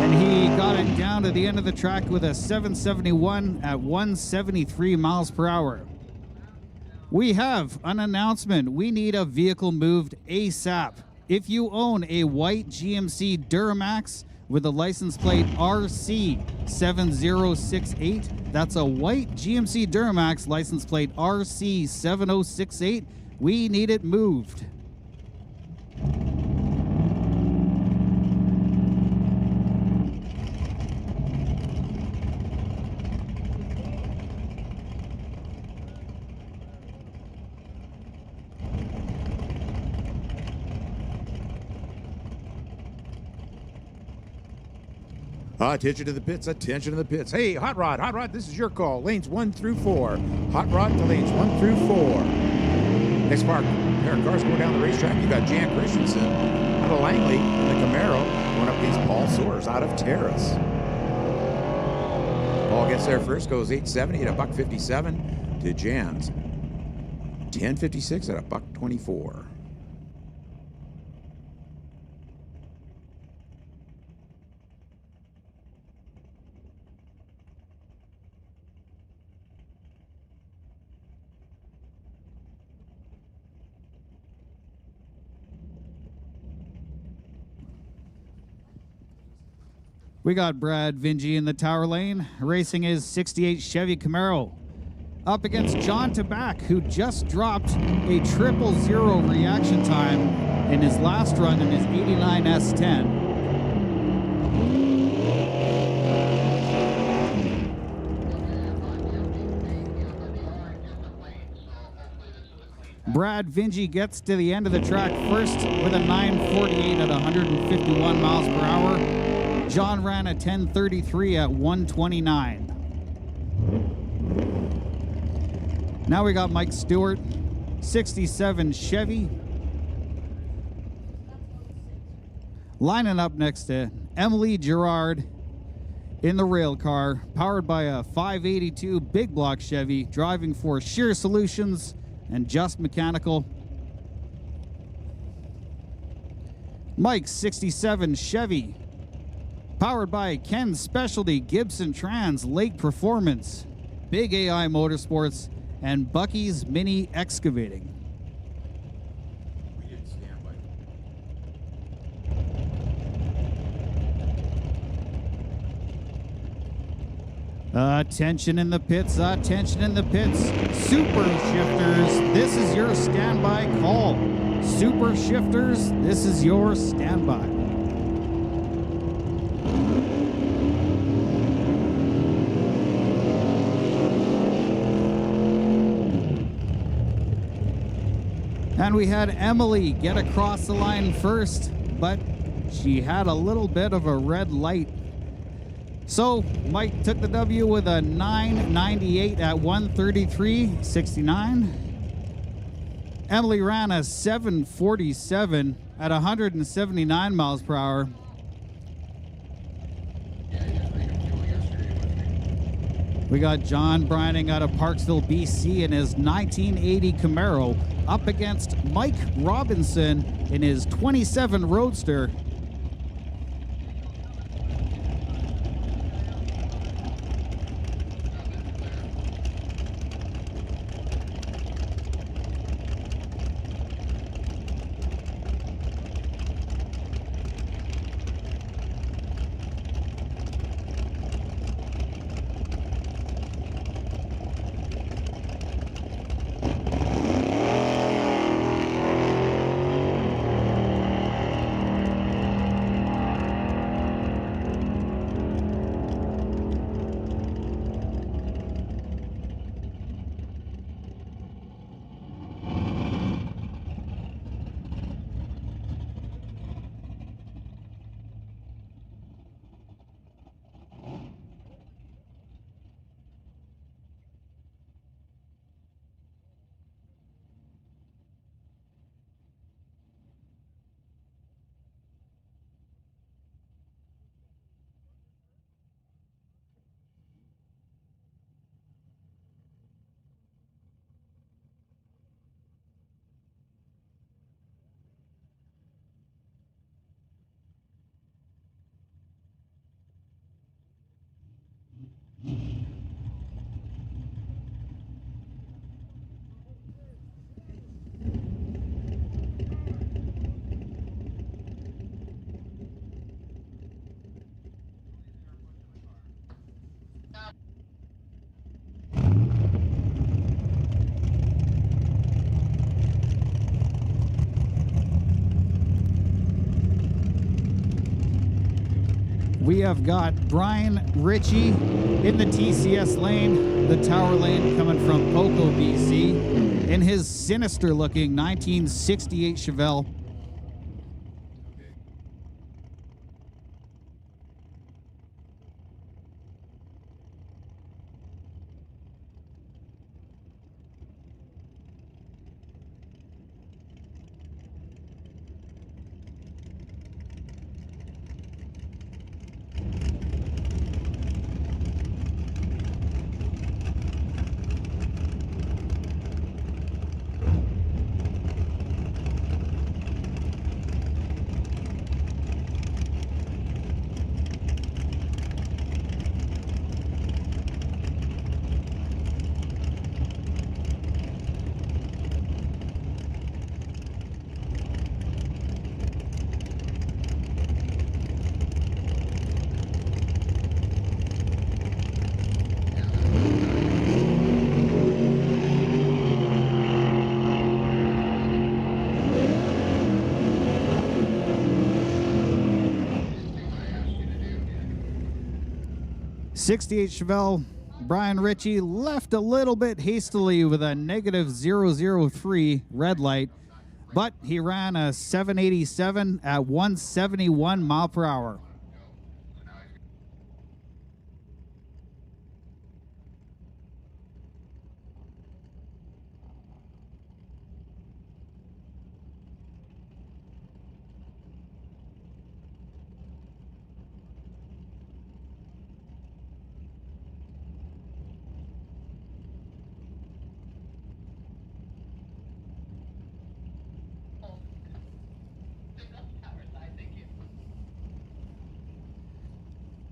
and he got it down to the end of the track with a 771 at 173 miles per hour. We have an announcement. We need a vehicle moved ASAP. If you own a white GMC Duramax with a license plate RC7068, that's a white GMC Duramax license plate RC7068, we need it moved. Attention to the pits, attention to the pits. Hey, Hot Rod, this is your call. Lanes 1 through 4. Hot Rod to lanes 1 through 4. Next pair of cars going down the racetrack. You got Jan Christensen out of Langley in the Camaro going up against Paul Soares out of Terrace. Paul gets there first, goes 870 at $157 to Jan's 1056 at $124. We got Brad Vingy in the tower lane, racing his 68 Chevy Camaro. Up against John Tabak, who just dropped a 000 reaction time in his last run in his 89 S10. Brad Vingy gets to the end of the track first with a 9:48 at 151 miles per hour. John ran a 10:33 at 129. Now we got Mike Stewart, 67 Chevy. Lining up next to Emily Gerard in the rail car, powered by a 582 big block Chevy, driving for Shear Solutions and Just Mechanical. Mike's 67 Chevy, powered by Ken's Specialty, Gibson Trans, Lake Performance, Big AI Motorsports, and Bucky's Mini Excavating. We did standby. Attention in the pits, attention in the pits. Super Shifters, this is your standby call. Super Shifters, this is your standby. And we had Emily get across the line first, but she had a little bit of a red light. So Mike took the W with a 9:98 at 1:33.69. Emily ran a 7:47 at 179 miles per hour. We got John Brining out of Parksville, BC in his 1980 Camaro up against Mike Robinson in his 27 Roadster. We have got Brian Ritchie in the TCS lane, the tower lane coming from Poco, BC, in his sinister looking 1968 Chevelle. '68 Chevelle Brian Ritchie left a little bit hastily with a negative 003 red light, but he ran a 787 at 171 mile per hour.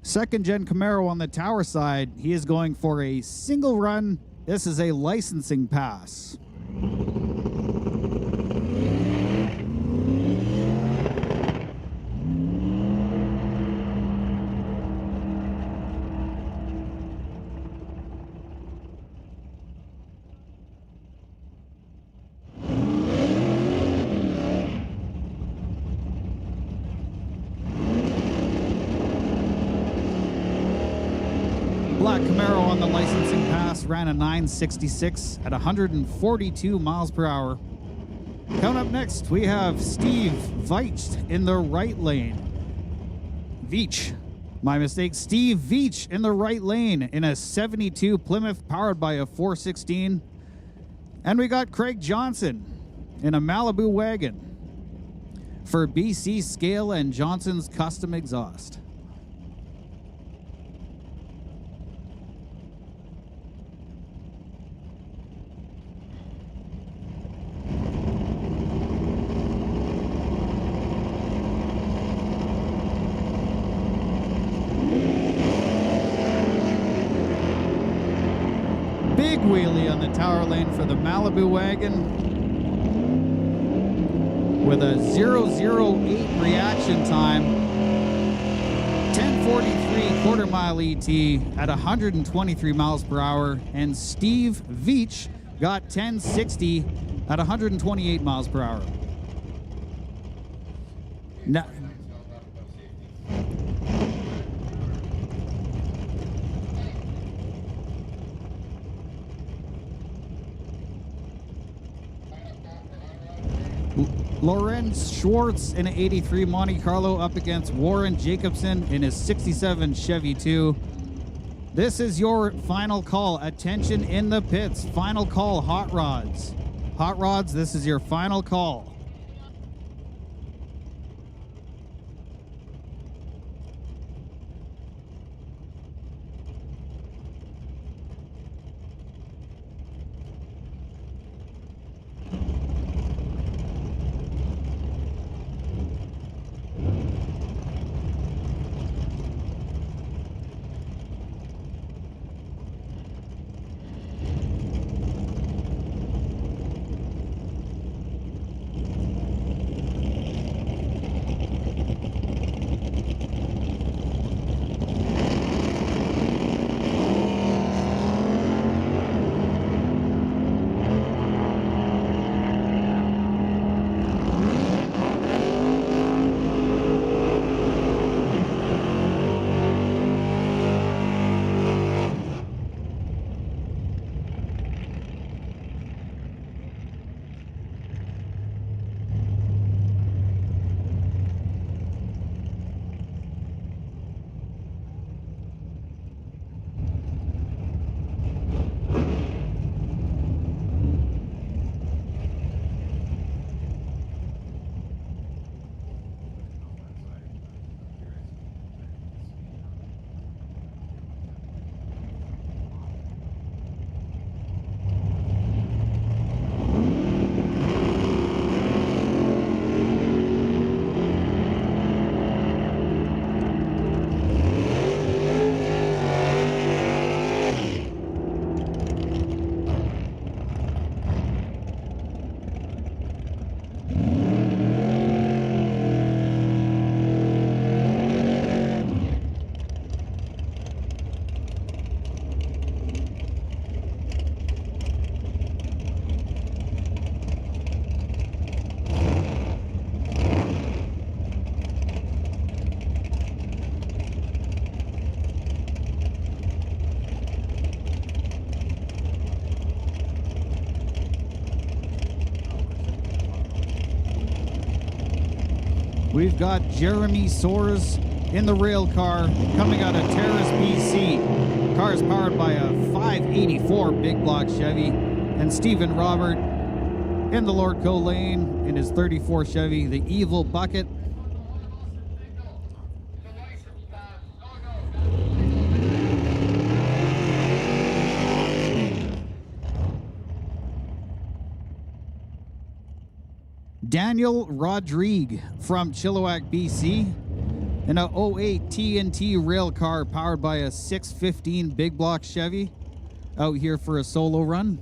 Second gen Camaro on the tower side, he is going for a single run. This is a licensing pass. Black Camaro on the licensing pass ran a 966 at 142 miles per hour. Coming up next, we have Steve Veach in the right lane. Steve Veach in the right lane in a 72 Plymouth powered by a 416. And we got Craig Johnson in a Malibu wagon for BC Scale and Johnson's Custom Exhaust. Big wheelie on the tower lane for the Malibu wagon with a 008 reaction time. 1043 quarter mile ET at 123 miles per hour, and Steve Veach got 1060 at 128 miles per hour. Now, Lorenz Schwartz in an 83 Monte Carlo up against Warren Jacobson in his 67 Chevy 2. This is your final call. Attention in the pits. Final call, Hot Rods. Hot Rods, this is your final call. we've got Jeremy Soares in the rail car coming out of Terrace, BC. Car is powered by a 584 big block Chevy. And Stephen Robert in the Lord Co lane in his 34 Chevy, the Evil Bucket. Daniel Rodrigue from Chilliwack, BC, in a 08 TNT rail car powered by a 615 big block Chevy, out here for a solo run.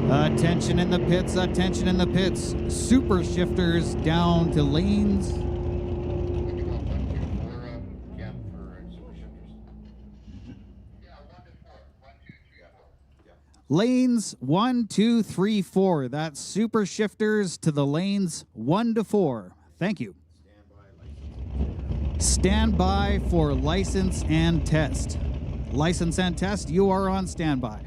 Attention in the pits, attention in the pits. Super shifters down to lanes. Lanes 1, 2, 3, 4. That's super shifters to the lanes 1 to 4. Thank you. Stand by for license and test. License and test, you are on standby.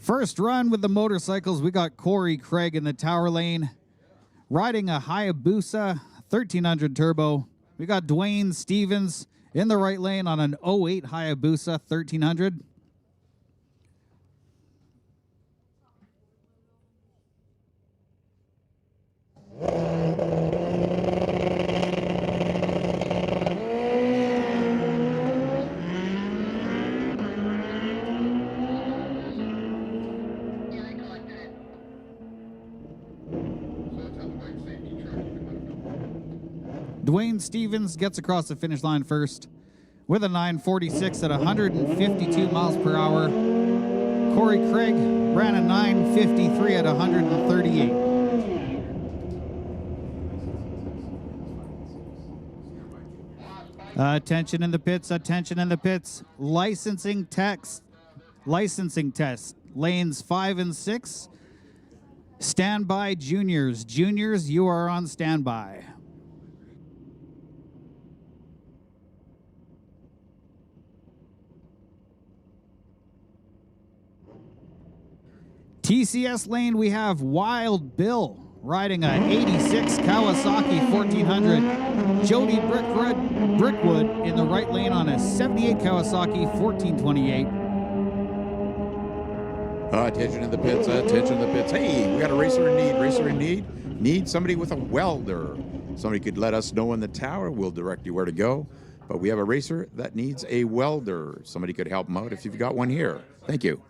First run with the motorcycles, we got Corey Craig in the tower lane, riding a Hayabusa 1300 turbo. We got Dwayne Stevens in the right lane on an 08 Hayabusa 1300. Dwayne Stevens gets across the finish line first with a 946 at 152 miles per hour. Corey Craig ran a 953 at 138. Attention in the pits, attention in the pits. Licensing test. Lanes 5 and 6. Standby juniors. Juniors, you are on standby. TCS lane, we have Wild Bill riding a 86 Kawasaki 1400. Jody Brickwood in the right lane on a 78 Kawasaki 1428. Attention in the pits, attention in the pits. Hey, we got a racer in need, racer in need. Need somebody with a welder. Somebody could let us know in the tower. We'll direct you where to go. But we have a racer that needs a welder. Somebody could help them out if you've got one here. Thank you.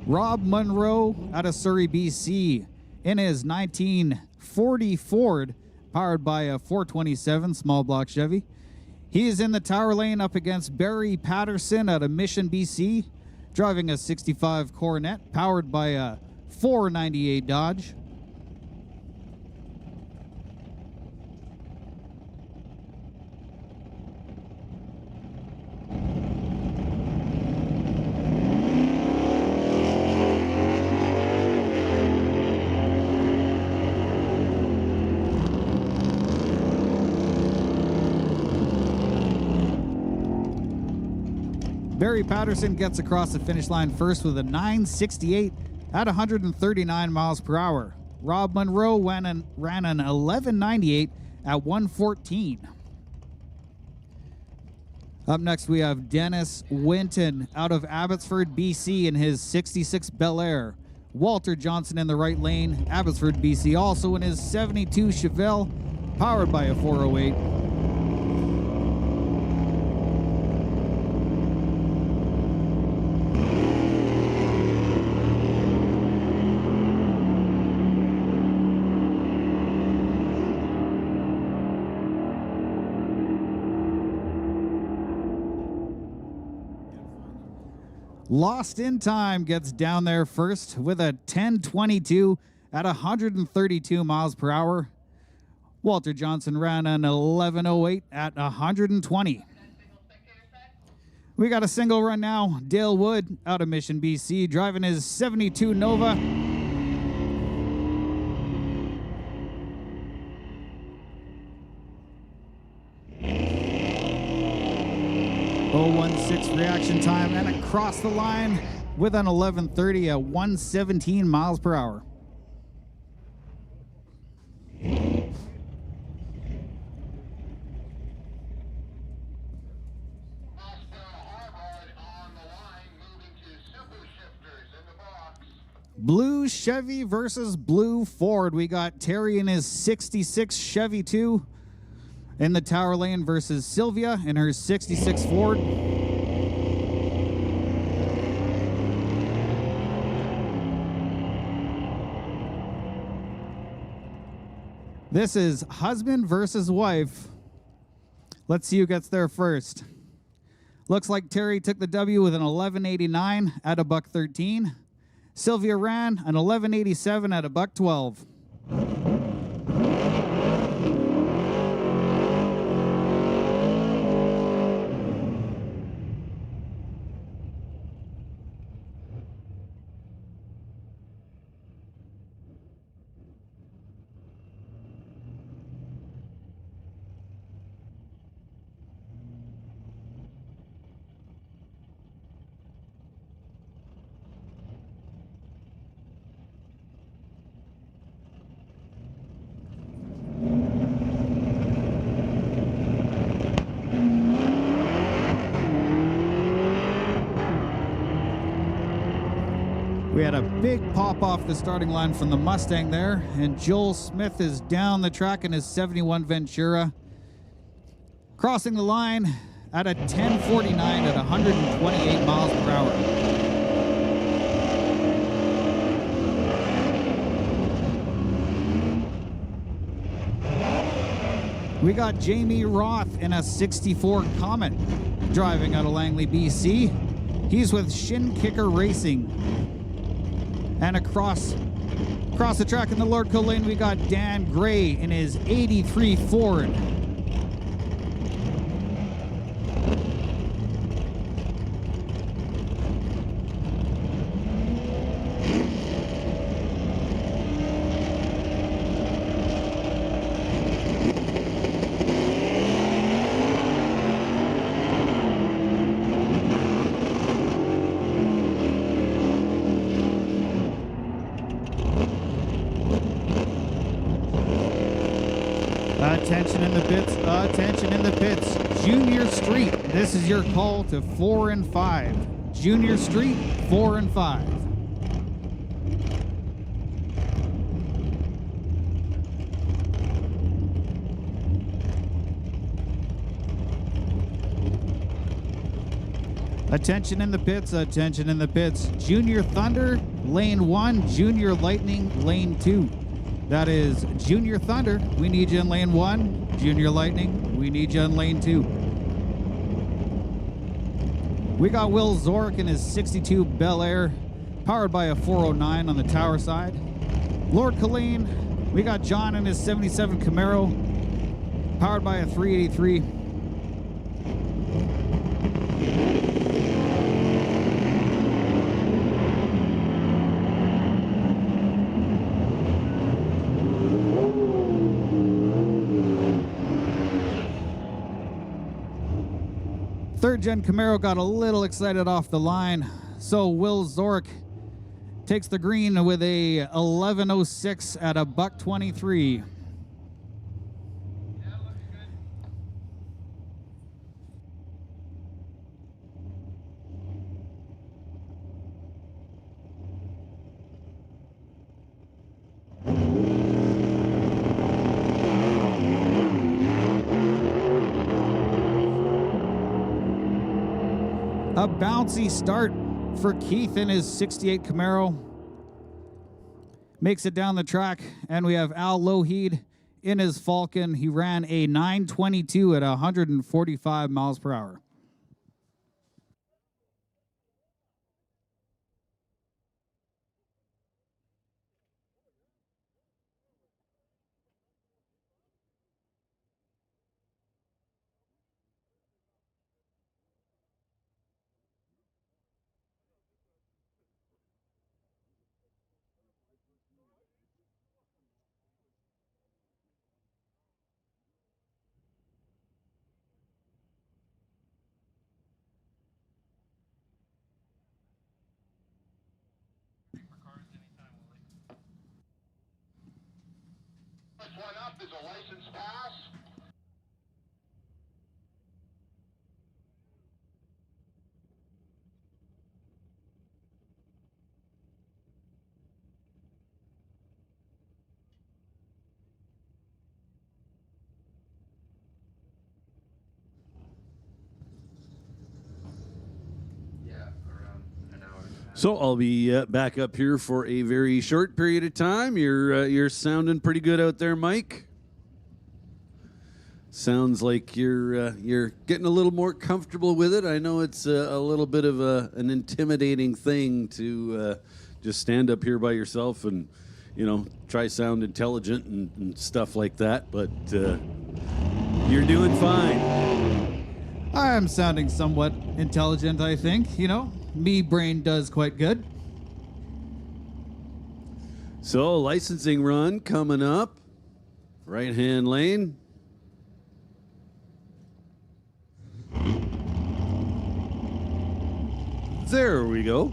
Rob Monroe out of Surrey, BC, in his 1940 Ford, powered by a 427 small block Chevy. He is in the tower lane up against Barry Patterson out of Mission, BC, driving a 65 Coronet, powered by a 498 Dodge. Barry Patterson gets across the finish line first with a 968 at 139 miles per hour. Rob Monroe ran an 1198 at 114. Up next, we have Dennis Winton out of Abbotsford, BC, in his 66 Bel Air. Walter Johnson in the right lane, Abbotsford, BC, also in his 72 Chevelle, powered by a 408. Lost in Time gets down there first with a 1022 at 132 miles per hour. Walter Johnson ran an 1108 at 120. We got a single run now. Dale Wood out of Mission, BC, driving his 72 Nova. .016 reaction time and across the line with an 1130 at 117 miles per hour. Blue Chevy versus blue Ford. We got Terry in his 66 Chevy 2 in the tower lane versus Sylvia in her 66 Ford. This is husband versus wife. Let's see who gets there first. Looks like Terry took the W with an 1189 at $113. Sylvia ran an 1187 at $112. We had a big pop off the starting line from the Mustang there, and Joel Smith is down the track in his 71 Ventura, crossing the line at a 1049 at 128 miles per hour. We got Jamie Roth in a 64 Comet, driving out of Langley, BC. He's with Shin Kicker Racing. And across the track in the Lordco lane, we got Dan Gray in his 83 Ford. Attention in the pits, attention in the pits. Junior Street, this is your call to 4 and 5. Junior Street, 4 and 5. Attention in the pits, attention in the pits. Junior Thunder, lane 1. Junior Lightning, lane 2. That is Junior Thunder, we need you in lane 1. Junior Lightning, we need you in lane 2. We got Will Zork in his 62 Bel Air, powered by a 409 on the tower side. Lord Colleen, we got John in his 77 Camaro, powered by a 383. Third gen Camaro got a little excited off the line, so Will Zork takes the green with a 1106 at a $123. A bouncy start for Keith in his 68 Camaro. Makes it down the track, and we have Al Lougheed in his Falcon. He ran a 922 at 145 miles per hour. First one up is a license pass. So I'll be back up here for a very short period of time. You're sounding pretty good out there, Mike. Sounds like you're getting a little more comfortable with it. I know it's a little bit of an intimidating thing to just stand up here by yourself and try sound intelligent and stuff like that. But you're doing fine. I am sounding somewhat intelligent, I think. Me brain does quite good. So licensing run coming up. Right-hand lane. There we go.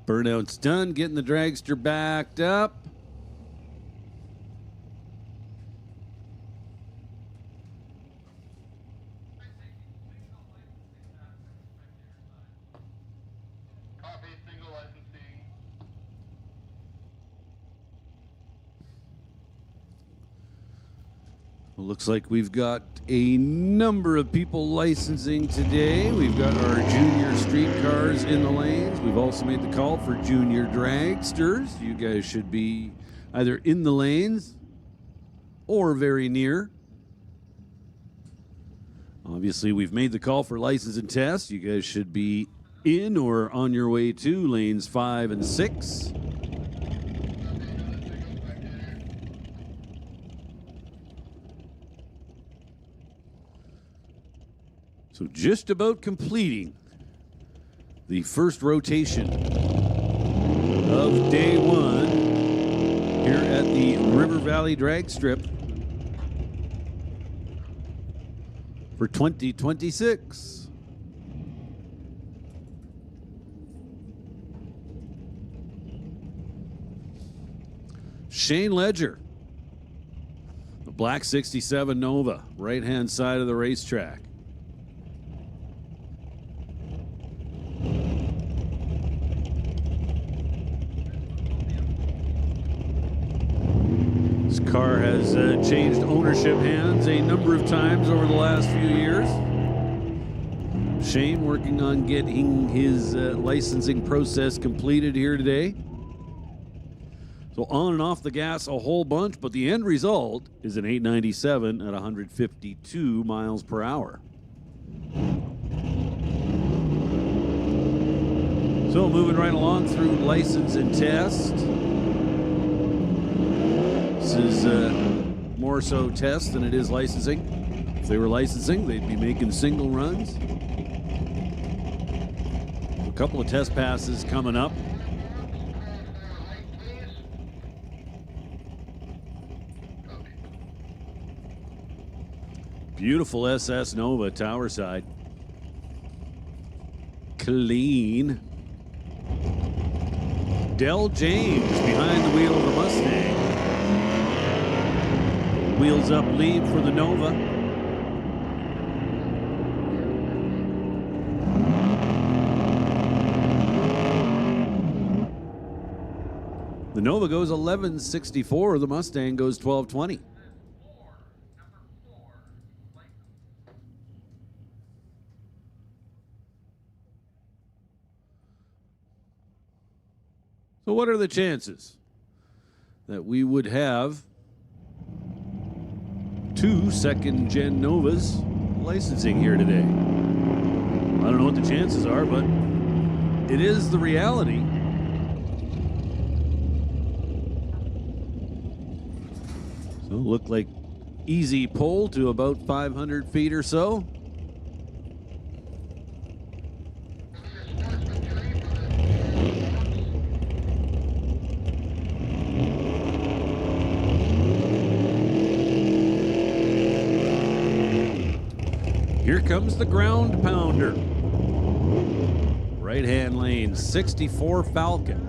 Burnout's done. Getting the dragster backed up. Copy, single licensing. Well, looks like we've got a number of people licensing today. We've got our junior street cars in the lanes. We've also made the call for junior dragsters. You guys should be either in the lanes or very near. Obviously, we've made the call for license and test. You guys should be in or on your way to lanes 5 and 6. So just about completing the first rotation of day 1 here at the River Valley Drag Strip for 2026. Shane Ledger, the black 67 Nova, right-hand side of the racetrack. Car has changed ownership hands a number of times over the last few years. Shane working on getting his licensing process completed here today. So on and off the gas a whole bunch, but the end result is an 897 at 152 miles per hour. So moving right along through license and test. This is more so test than it is licensing. If they were licensing, they'd be making single runs. A couple of test passes coming up. Beautiful SS Nova tower side. Clean. Del James behind the wheel of the Mustang. Wheels up lead for the Nova. The Nova goes 1164. The Mustang goes 1220. So what are the chances that we would have two second-gen Novas licensing here today? I don't know what the chances are, but it is the reality. So look like easy pull to about 500 feet or so. Here comes the ground pounder. Right-hand lane, 64 Falcon.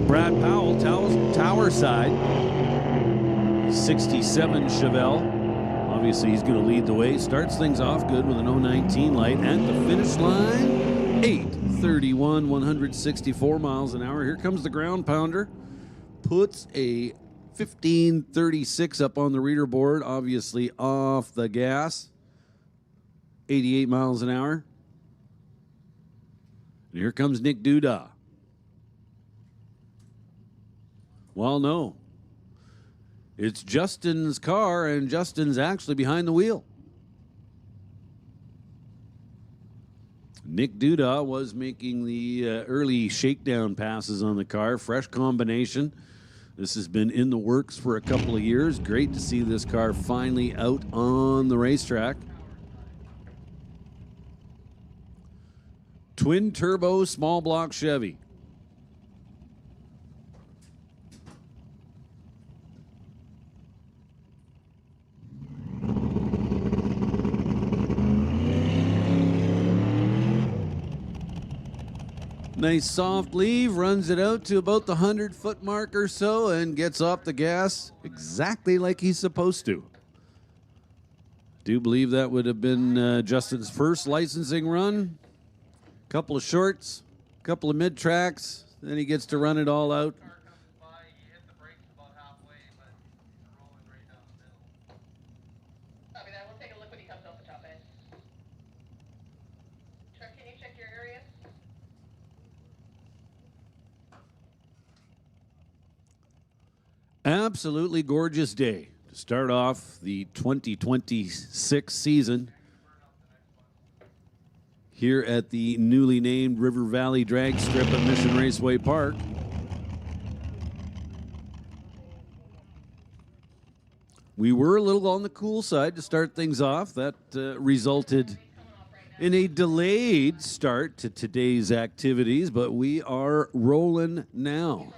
Brad Powell, tower side, 67 Chevelle. Obviously, he's going to lead the way. Starts things off good with an 019 light. At the finish line, 8:31, 164 miles an hour. Here comes the ground pounder. Puts a 15:36 up on the reader board, obviously off the gas. 88 miles an hour. And here comes Nick Duda. Well, no. It's Justin's car, and Justin's actually behind the wheel. Nick Duda was making the early shakedown passes on the car. Fresh combination. This has been in the works for a couple of years. Great to see this car finally out on the racetrack. Twin turbo small block Chevy. Nice soft leave, runs it out to about the 100-foot mark or so and gets off the gas exactly like he's supposed to. Do believe that would have been Justin's first licensing run. Couple of shorts, couple of mid-tracks, then he gets to run it all out. Absolutely gorgeous day to start off the 2026 season here at the newly named River Valley Drag Strip at Mission Raceway Park. We were a little on the cool side to start things off. That resulted in a delayed start to today's activities, but we are rolling now.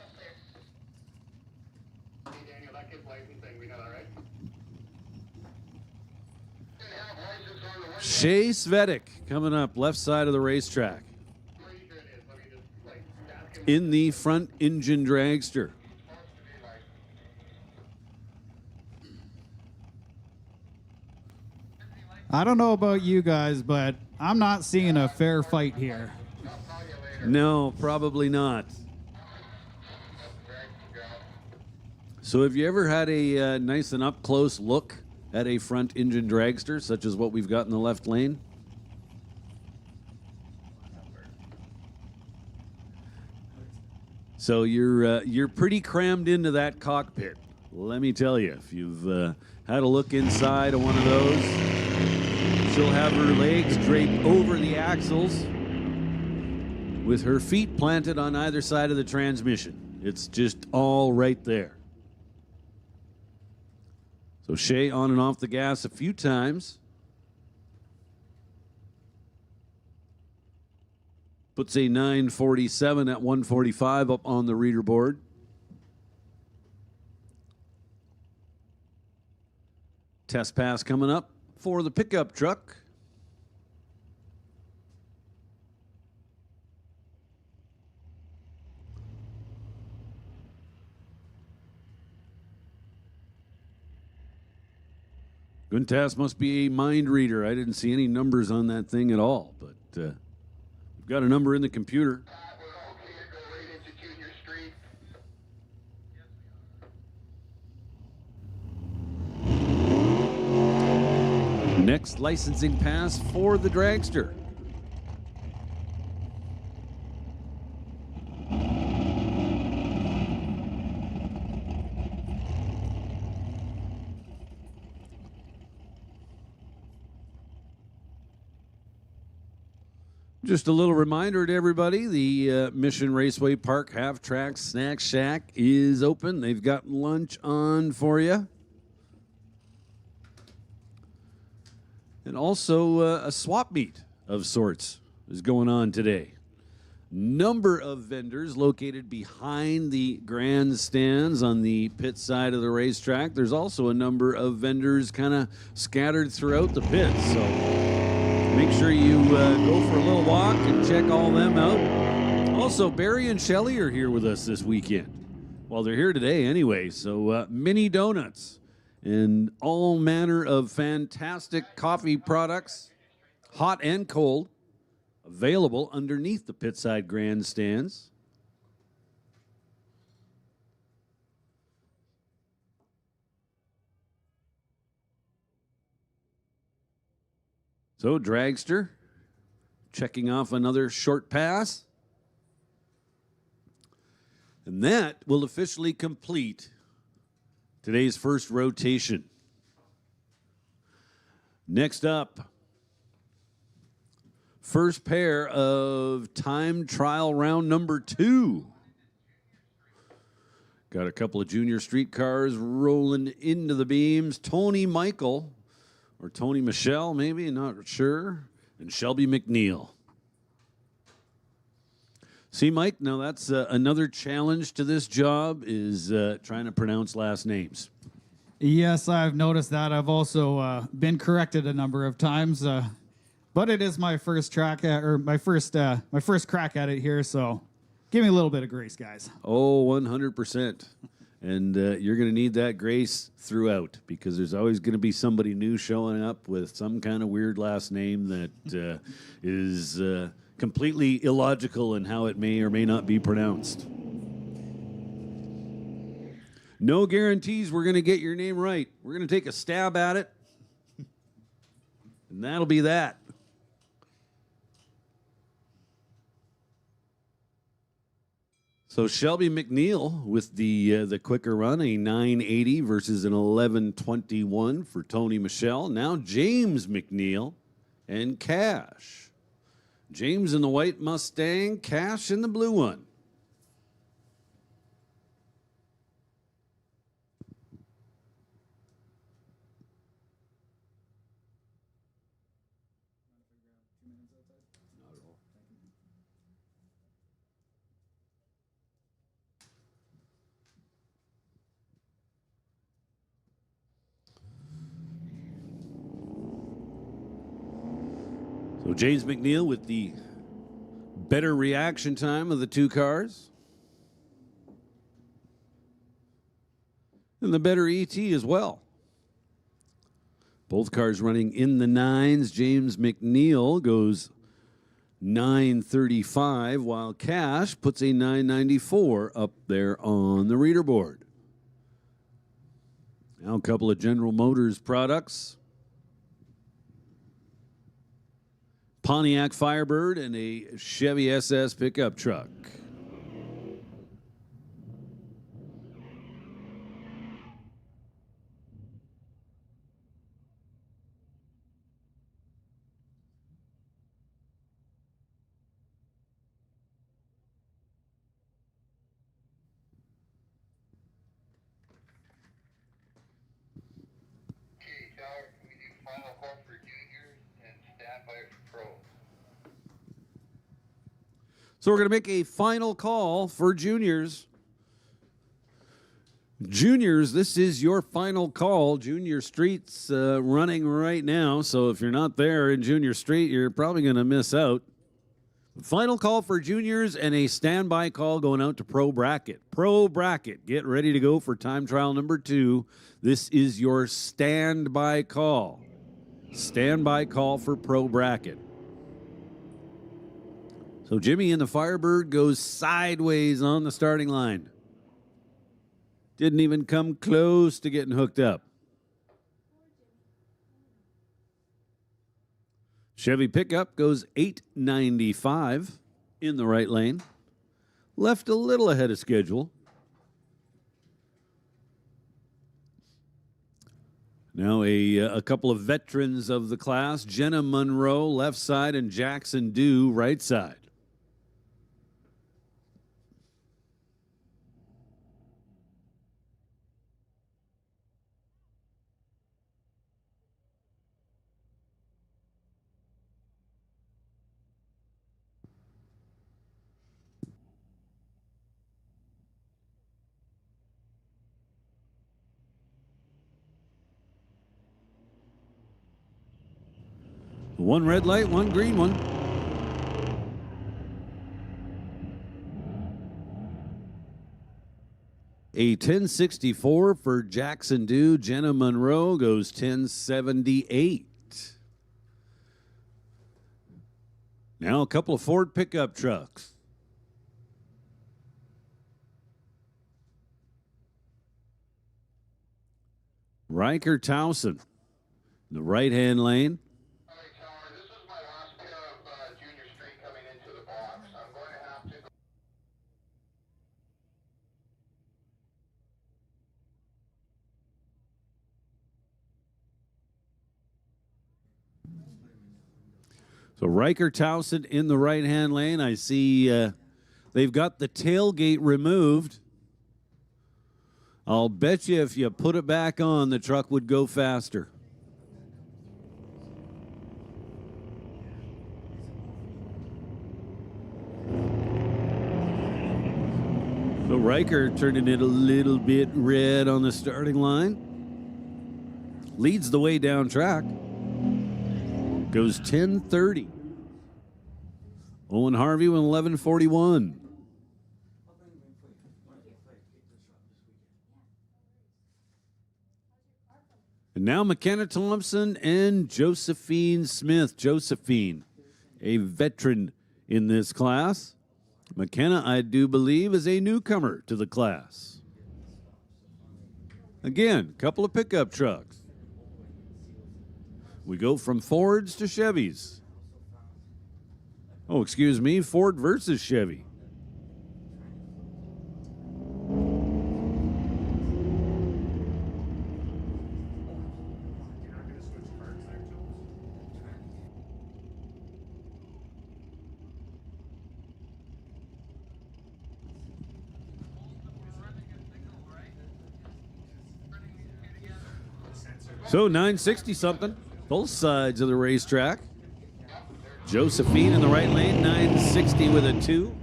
Hey, Daniel, that kid's licensing. We know that, right? Shea Svetic coming up left side of the racetrack Pretty sure it is. Let me just, like, ask him. in the front engine dragster. Supposed to be licensed. I don't know about you guys, but I'm not seeing a fair fight here. I'll call you later. No, probably not. Very good. So have you ever had a nice and up close look at a front engine dragster, such as what we've got in the left lane? So you're pretty crammed into that cockpit. Let me tell you, if you've had a look inside of one of those, she'll have her legs draped over the axles with her feet planted on either side of the transmission. It's just all right there. So Shea on and off the gas a few times. Puts a 9:47 at 1:45 up on the reader board. Test pass coming up for the pickup truck. Guntas must be a mind reader. I didn't see any numbers on that thing at all, but we've got a number in the computer. We're okay to go right into Junior Street. Next licensing pass for the dragster. Just a little reminder to everybody, the Mission Raceway Park Half Track Snack Shack is open. They've got lunch on for you. And also a swap meet of sorts is going on today. Number of vendors located behind the grandstands on the pit side of the racetrack. There's also a number of vendors kind of scattered throughout the pits. So make sure you go for a little walk and check all them out. Also, Barry and Shelley are here with us this weekend. Well, they're here today anyway. So mini donuts and all manner of fantastic coffee products, hot and cold, available underneath the pit side grandstands. So, dragster, checking off another short pass. And that will officially complete today's first rotation. Next up, first pair of time trial round number 2. Got a couple of junior street cars rolling into the beams. Tony Michael, or Tony Michelle, maybe, not sure, and Shelby McNeil. See, Mike, now that's another challenge to this job is trying to pronounce last names. Yes, I've noticed that. I've also been corrected a number of times, but it is my first track my first crack at it here. So, give me a little bit of grace, guys. Oh, 100%. And you're going to need that grace throughout because there's always going to be somebody new showing up with some kind of weird last name that is completely illogical in how it may or may not be pronounced. No guarantees we're going to get your name right. We're going to take a stab at it, and that'll be that. So Shelby McNeil with the quicker run, a 980 versus an 1121 for Tony Michelle. Now James McNeil and Cash. James in the white Mustang, Cash in the blue one. So James McNeil with the better reaction time of the two cars. And the better ET as well. Both cars running in the 9s. James McNeil goes 935, while Cash puts a 994 up there on the reader board. Now a couple of General Motors products. Pontiac Firebird and a Chevy SS pickup truck. Okay, Tyler, we do final call for juniors and standby for pros. So we're going to make a final call for juniors. Juniors, this is your final call. Junior Street's running right now, so if you're not there in Junior Street, you're probably going to miss out. Final call for juniors and a standby call going out to Pro Bracket. Pro Bracket, get ready to go for time trial number 2. This is your standby call. Standby call for Pro Bracket. So Jimmy in the Firebird goes sideways on the starting line. Didn't even come close to getting hooked up. Chevy pickup goes 895 in the right lane. Left a little ahead of schedule. Now a couple of veterans of the class. Jenna Monroe, left side, and Jackson Dew, right side. One red light, one green one. A 1064 for Jackson Dew. Jenna Monroe goes 1078. Now a couple of Ford pickup trucks. Riker Towson, the right-hand lane. All right, Tyler, this is my last pair of Junior Street coming into the box. I'm going to have to go. So Riker Towson in the right-hand lane. I see they've got the tailgate removed. I'll bet you if you put it back on, the truck would go faster. So Riker turning it a little bit red on the starting line. Leads the way down track. Goes 1030. Owen Harvey with 1141. And now McKenna Thompson and Josephine Smith. Josephine, a veteran in this class. McKenna, I do believe, is a newcomer to the class. Again, a couple of pickup trucks. We go from Fords to Chevys. Oh, excuse me, Ford versus Chevy. So 960 something, both sides of the racetrack. Josephine in the right lane, 960 with a 2.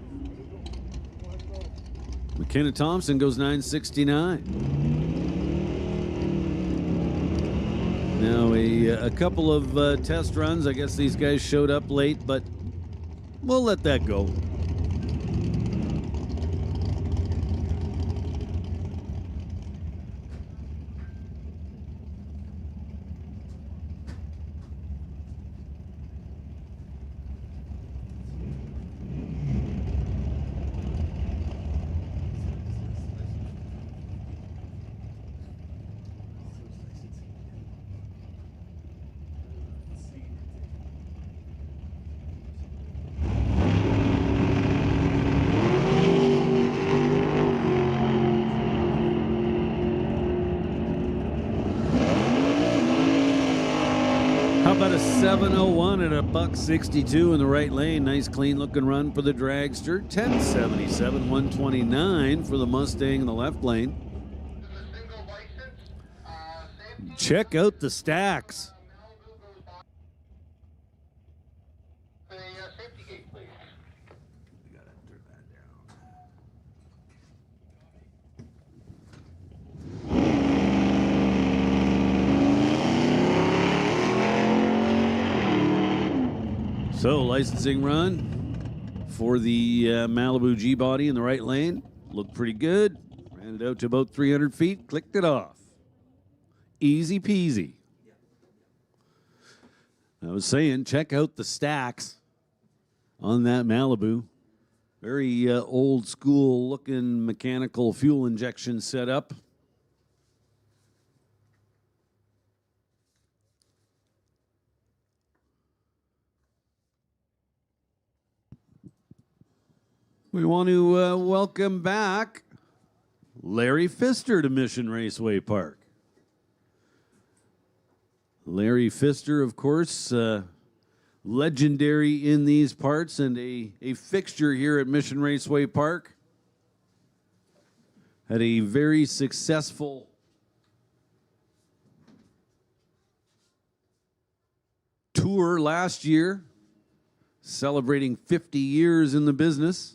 McKenna Thompson goes 969. Now, a couple of test runs. I guess these guys showed up late, but we'll let that go. How about a 7:01 at a $1.62 in the right lane? Nice clean looking run for the dragster. 10:77, 129 for the Mustang in the left lane. Check out the stacks. The safety gate, please. We gotta turn that down. So, licensing run for the Malibu G-body in the right lane. Looked pretty good. Ran it out to about 300 feet. Clicked it off. Easy peasy. I was saying, check out the stacks on that Malibu. Very old school looking mechanical fuel injection setup. We want to welcome back Larry Pfister to Mission Raceway Park. Larry Pfister, of course, legendary in these parts and a fixture here at Mission Raceway Park. Had a very successful tour last year, celebrating 50 years in the business.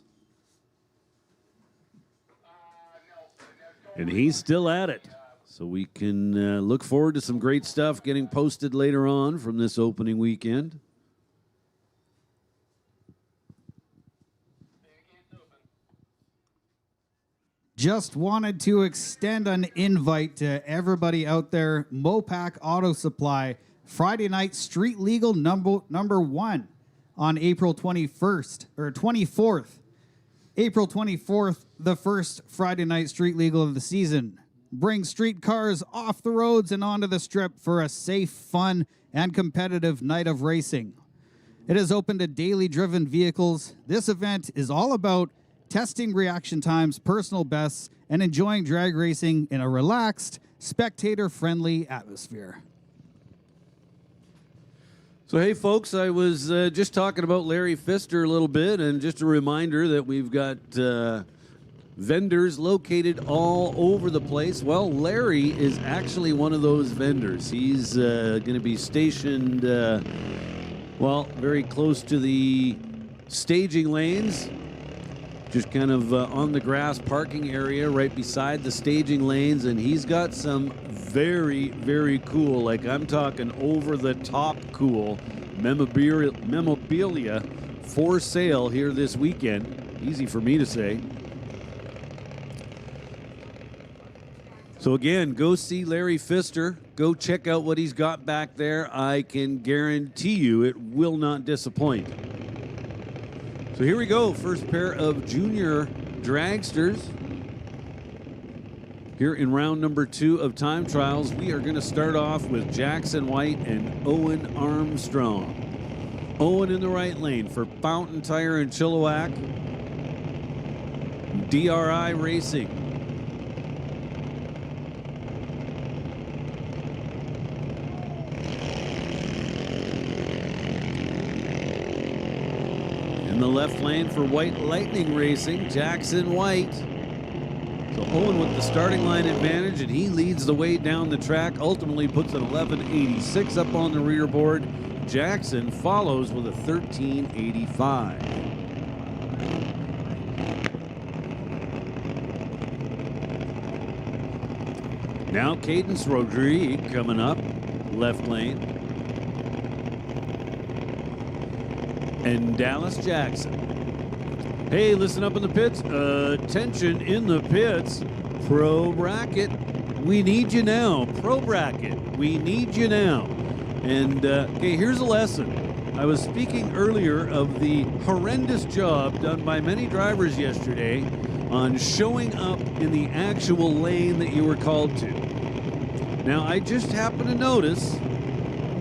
And he's still at it. So we can look forward to some great stuff getting posted later on from this opening weekend. Just wanted to extend an invite to everybody out there. Mopac Auto Supply, Friday night street legal number 1 on April 21st or 24th. April 24th, the first Friday night street legal of the season. Bring street cars off the roads and onto the strip for a safe, fun, and competitive night of racing. It is open to daily driven vehicles. This event is all about testing reaction times, personal bests, and enjoying drag racing in a relaxed, spectator-friendly atmosphere. So, hey, folks, I was just talking about Larry Pfister a little bit, and just a reminder that we've got vendors located all over the place. Well, Larry is actually one of those vendors. He's going to be stationed, well, very close to the staging lanes, just kind of on the grass parking area right beside the staging lanes, and he's got some very, very cool, like I'm talking over-the-top cool memorabilia for sale here this weekend. Easy for me to say. So again, go see Larry Pfister. Go check out what he's got back there. I can guarantee you it will not disappoint. So here we go. First pair of junior dragsters. Here in round number 2 of time trials, we are going to start off with Jackson White and Owen Armstrong. Owen in the right lane for Fountain Tire and Chilliwack. DRI Racing. In the left lane for White Lightning Racing, Jackson White. So Owen with the starting line advantage, and he leads the way down the track, ultimately puts an 11.86 up on the rear board. Jackson follows with a 13.85. Now Cadence Rodriguez coming up. left lane. And Dallas Jackson. Hey, listen up in the pits. Attention in the pits. Pro Bracket, we need you now. Pro Bracket, we need you now. And, okay, here's a lesson. I was speaking earlier of the horrendous job done by many drivers yesterday on showing up in the actual lane that you were called to. Now, I just happened to notice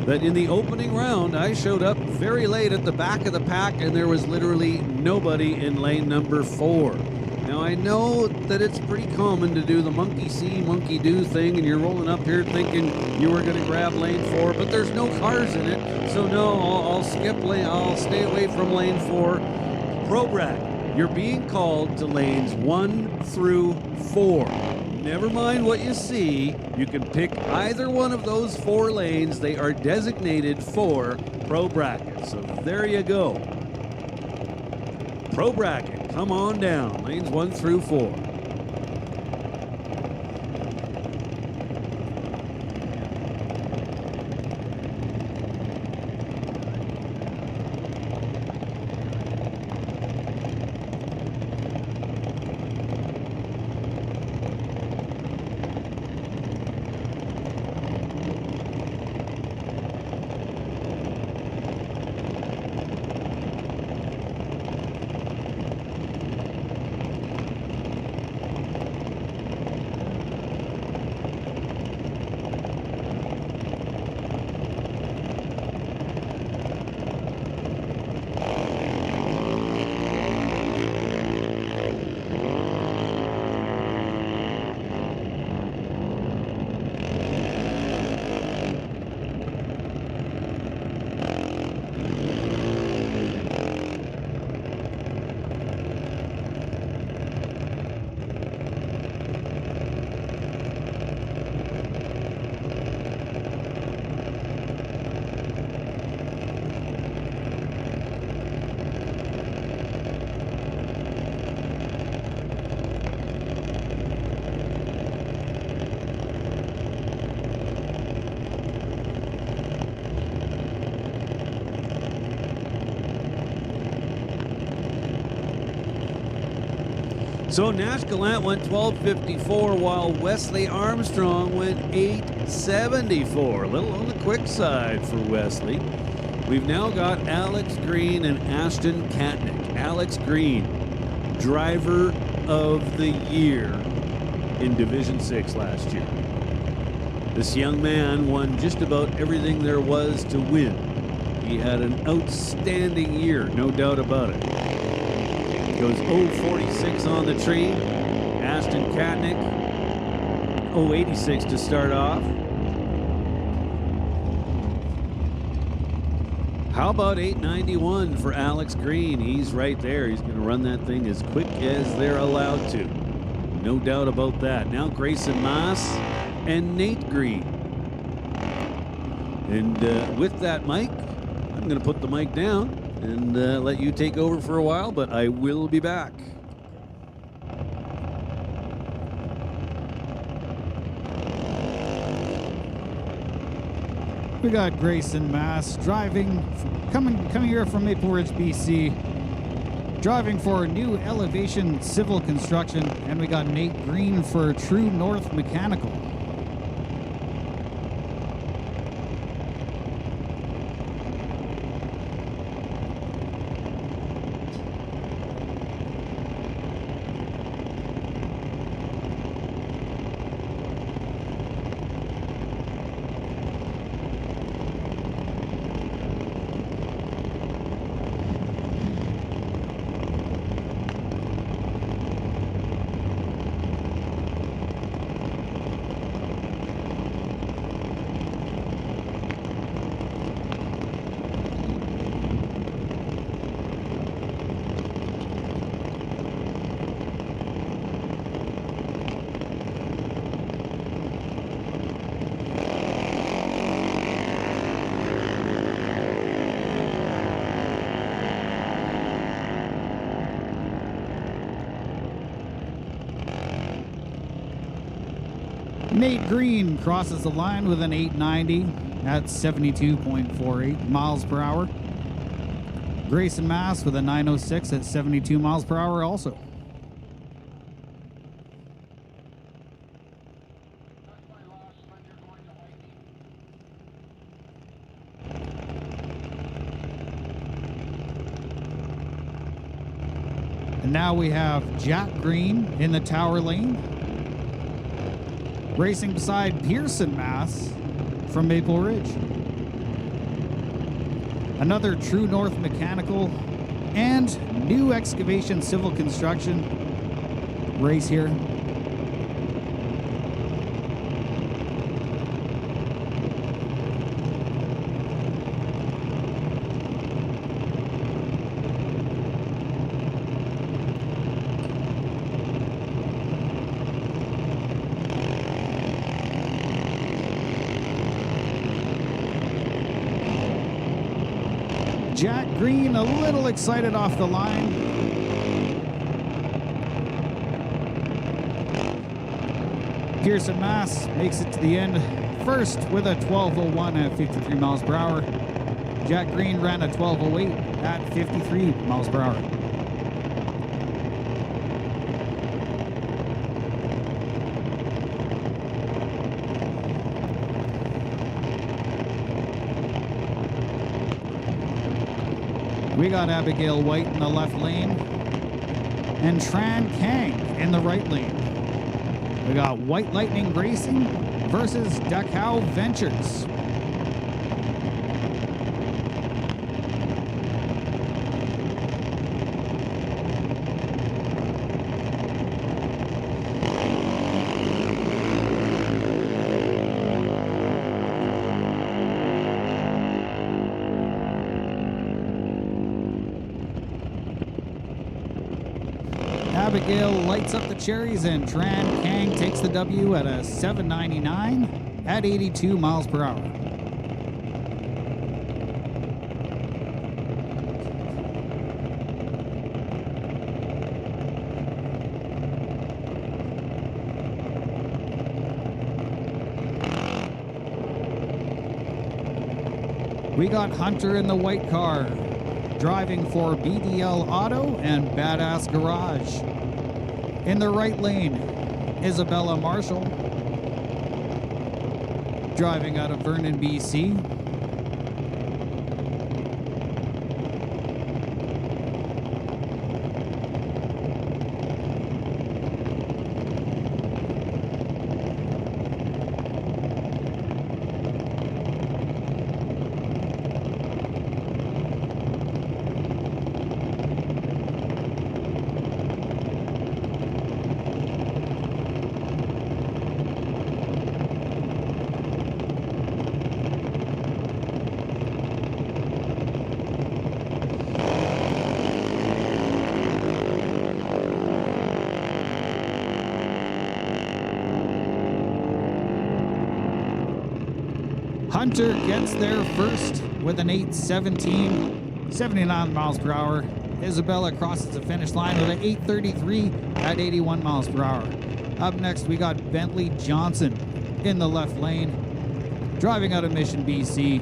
that in the opening round, I showed up very late at the back of the pack, and there was literally nobody in lane number 4. Now, I know that it's pretty common to do the monkey see, monkey do thing, and you're rolling up here thinking you were going to grab lane 4, but there's no cars in it, so no, I'll skip lane, I'll stay away from lane 4. Pro Bracket, you're being called to lanes 1 through 4. Never mind what you see, you can pick either one of those 4 lanes. They are designated for Pro Bracket, so there you go. Pro Bracket, come on down, lanes 1 through 4. So Nash Gallant went 12:54 while Wesley Armstrong went 8:74. A little on the quick side for Wesley. We've now got Alex Green and Ashton Katnick. Alex Green, Driver of the Year in Division 6 last year. This young man won just about everything there was to win. He had an outstanding year, no doubt about it. Goes 0.46 on the tree. Ashton Katnick, 0.86 to start off. How about 8.91 for Alex Green? He's right there. He's going to run that thing as quick as they're allowed to. No doubt about that. Now Grayson Maas and Nate Green. And with that, Mike, I'm going to put the mic down and let you take over for a while, but I will be back. We got Grayson Maas driving, coming here from Maple Ridge, BC, driving for New Elevation Civil Construction, and we got Nate Green for True North Mechanical. Nate Green crosses the line with an 890. at 72.48 miles per hour. Grayson Mass with a 906 at 72 miles per hour also. And now we have Jack Green in the Tower Lane, racing beside Pearson Mass from Maple Ridge. Another True North Mechanical and New Excavation Civil Construction race here. Jack Green a little excited off the line. Pearson Mass makes it to the end first with a 12:01 at 53 miles per hour. Jack Green ran a 12:08 at 53 miles per hour. We got Abigail White in the left lane and Tran Kang in the right lane. We got White Lightning Racing versus Dachau Ventures. Abigail lights up the cherries and Tran Kang takes the W at a 7.99 at 82 miles per hour. We got Hunter in the white car, driving for BDL Auto and Badass Garage. In the right lane, Isabella Marshall, driving out of Vernon, BC. Hunter gets there first with an 8:17, 79 miles per hour. Isabella crosses the finish line with an 8:33 at 81 miles per hour. Up next, we got Bentley Johnson in the left lane, driving out of Mission, BC.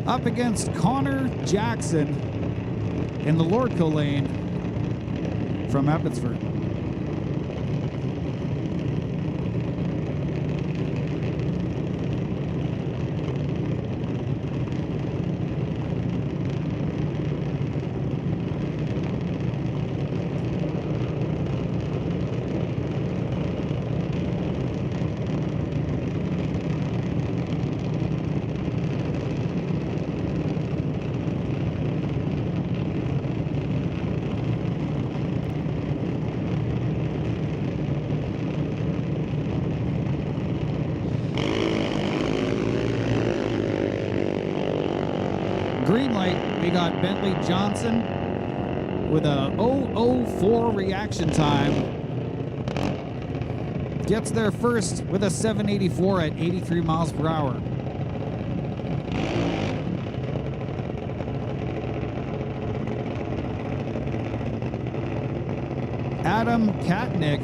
Up against Connor Jackson in the Lordco lane from Abbotsford. Green light, we got Bentley Johnson with a 0:04 reaction time. Gets there first with a 7:84 at 83 miles per hour. Adam Katnick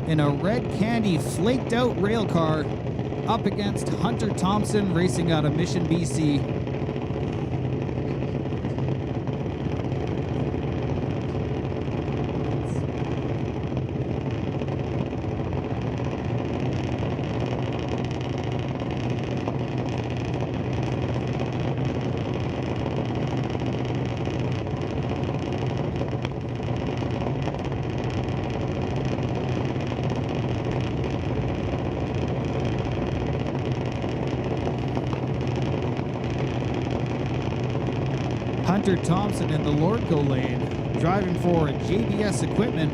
in a red candy flaked out rail car up against Hunter Thompson, racing out of Mission, BC. Hunter Thompson in the Lordco lane, driving for JBS Equipment.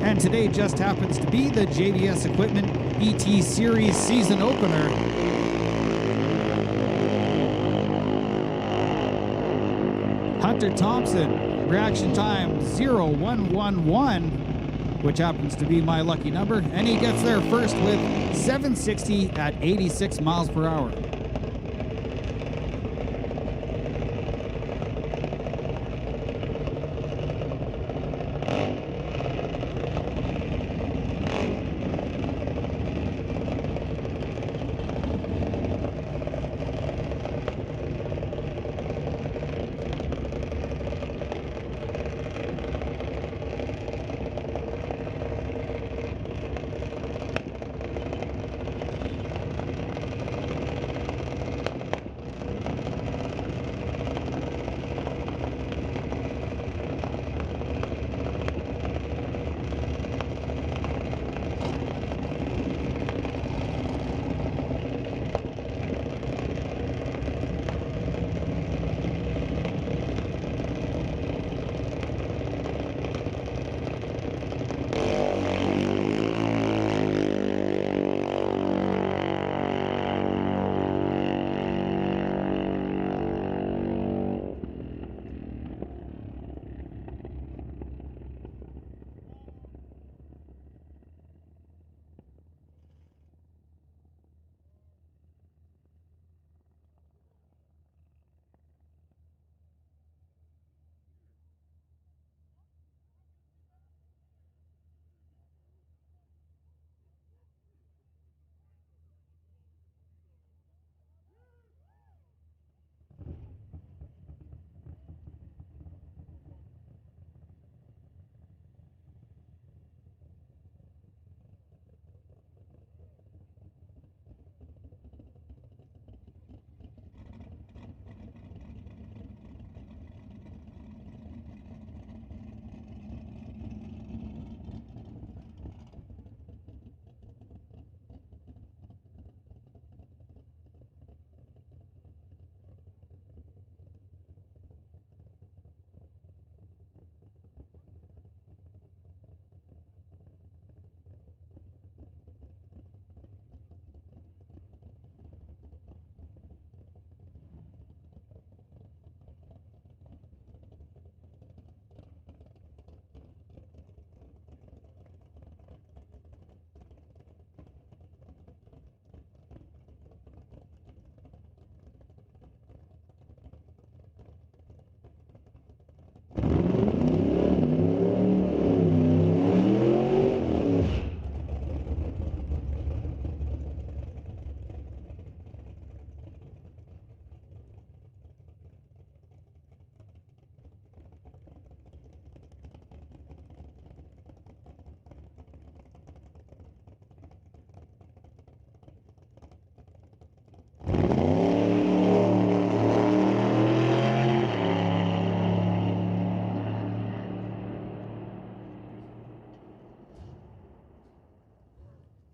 And today just happens to be the JBS Equipment ET Series season opener. Hunter Thompson, reaction time 0111, which happens to be my lucky number, and he gets there first with 760 at 86 miles per hour.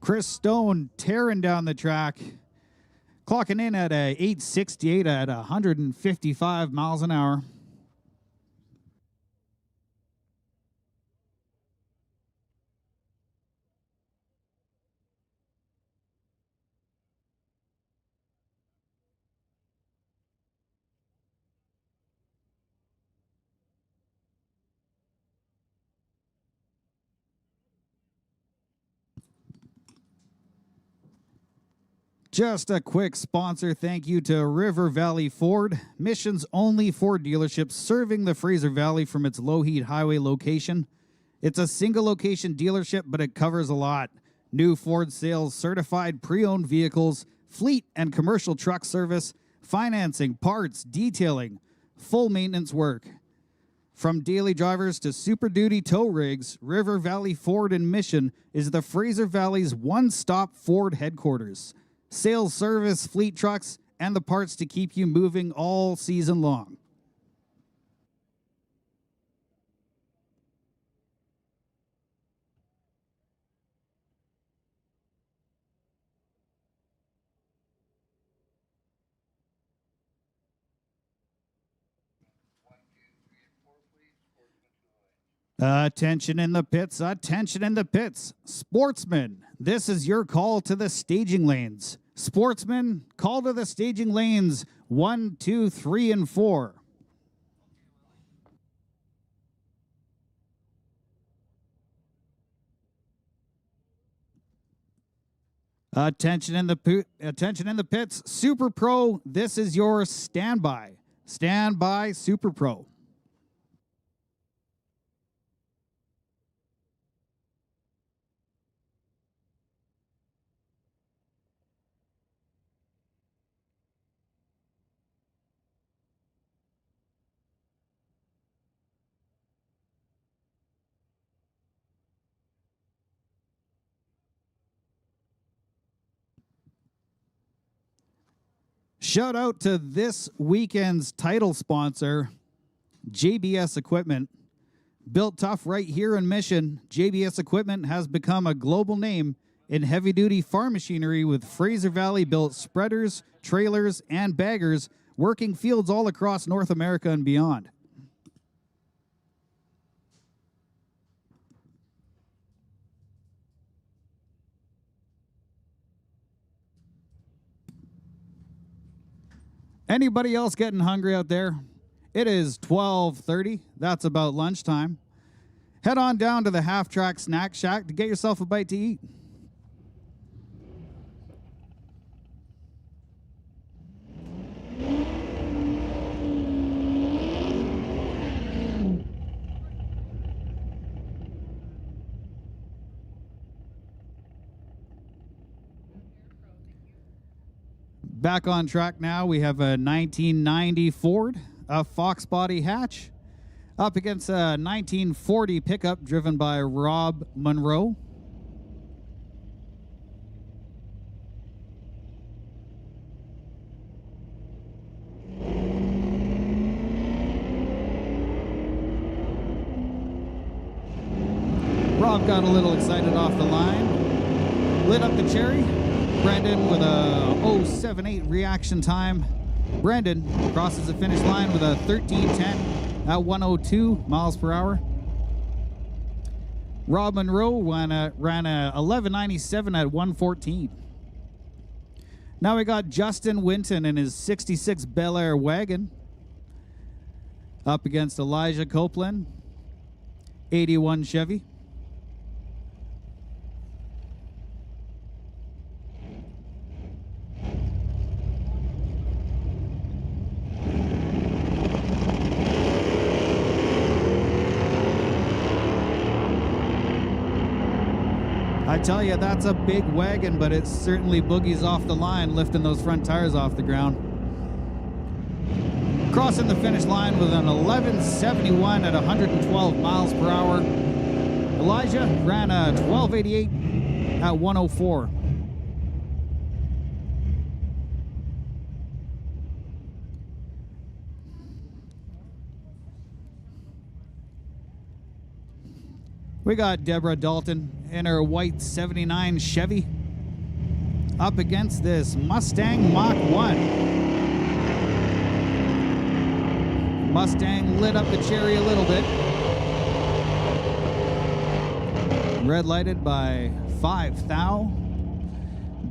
Chris Stone tearing down the track, clocking in at a 868 at 155 miles an hour. Just a quick sponsor thank you to River Valley Ford, Mission's only Ford dealership serving the Fraser Valley from its Lougheed Highway location. It's a single location dealership, but it covers a lot. New Ford sales, certified pre-owned vehicles, fleet and commercial truck service, financing, parts, detailing, full maintenance work. From daily drivers to Super Duty tow rigs, River Valley Ford in Mission is the Fraser Valley's one-stop Ford headquarters. Sales, service, fleet trucks, and the parts to keep you moving all season long. Attention in the pits, attention in the pits. Sportsman, this is your call to the staging lanes. Sportsman, call to the staging lanes 1, 2, 3, and 4. Attention in the pits. Super Pro, this is your standby. Standby Super Pro. Shout out to this weekend's title sponsor, JBS Equipment. Built tough right here in Mission, JBS Equipment has become a global name in heavy-duty farm machinery with Fraser Valley-built spreaders, trailers, and baggers working fields all across North America and beyond. Anybody else getting hungry out there? It is 12:30. That's about lunchtime. Head on down to the Half Track Snack Shack to get yourself a bite to eat. Back on track now, we have a 1990 Ford, a Fox body hatch, up against a 1940 pickup driven by Rob Monroe. Rob got a little excited off the line, lit up the cherry. Brandon with a 0.78 reaction time. Brandon crosses the finish line with a 13:10 at 102 miles per hour. Rob Monroe ran a 11:97 at 114. Now we got Justin Winton in his 66 Bel Air wagon up against Elijah Copeland, 81 Chevy. I tell you, that's a big wagon, but it certainly boogies off the line, lifting those front tires off the ground. Crossing the finish line with an 11:71 at 112 miles per hour. Elijah ran a 12:88 at 104. We got Deborah Dalton in her white 79 Chevy up against this Mustang Mach 1. Mustang lit up the cherry a little bit. Red lighted by 5 thou.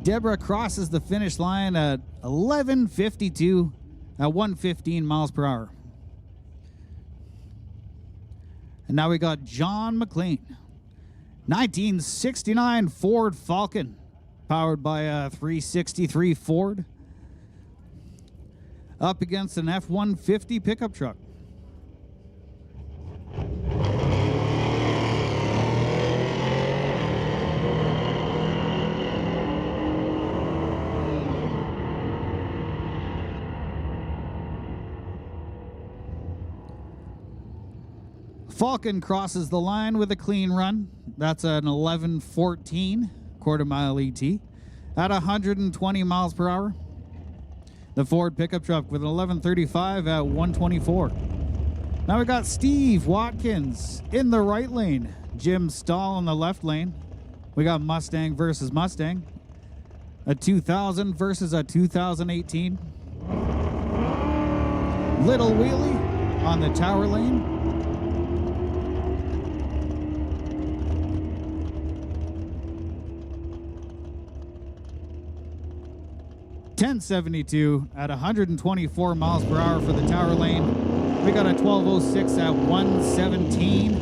Deborah crosses the finish line at 11:52 at 115 miles per hour. And now we got John McLean, 1969 Ford Falcon, powered by a 363 Ford, up against an F-150 pickup truck. Falcon crosses the line with a clean run. That's an 11:14 quarter mile ET at 120 miles per hour. The Ford pickup truck with an 11:35 at 124. Now we got Steve Watkins in the right lane, Jim Stahl in the left lane. We got Mustang versus Mustang, a 2000 versus a 2018. Little wheelie on the tower lane. .1072 at 124 miles per hour for the tower lane. We got a 1206 at 117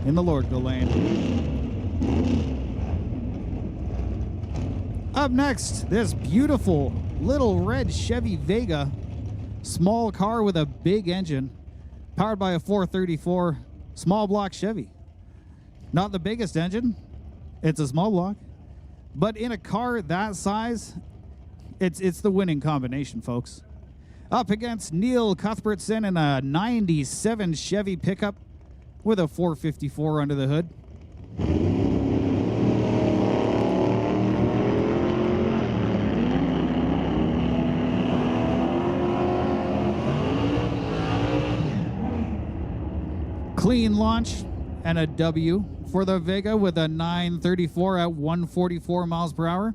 in the Lordville lane. Up next, this beautiful little red Chevy Vega, small car with a big engine, powered by a 434 small block Chevy. Not the biggest engine, it's a small block, but in a car that size, it's the winning combination, folks. Up against Neil Cuthbertson in a 97 Chevy pickup with a 454 under the hood. Clean launch and a W for the Vega with a 934 at 144 miles per hour.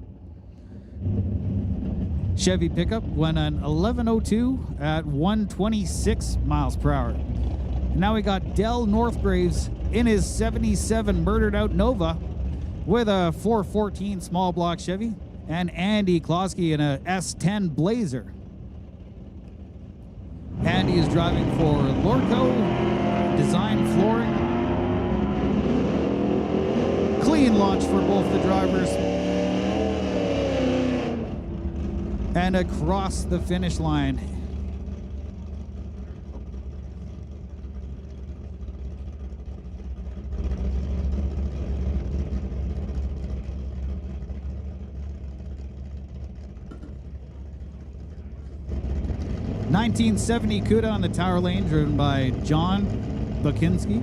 Chevy pickup went an 1102 at 126 miles per hour. And now we got Del Northgraves in his 77 Murdered Out Nova with a 414 small block Chevy, and Andy Klosky in a S10 Blazer. Andy is driving for Lordco Design Flooring. Clean launch for both the drivers. And across the finish line. .1970 CUDA on the tower lane, driven by John Bakinski.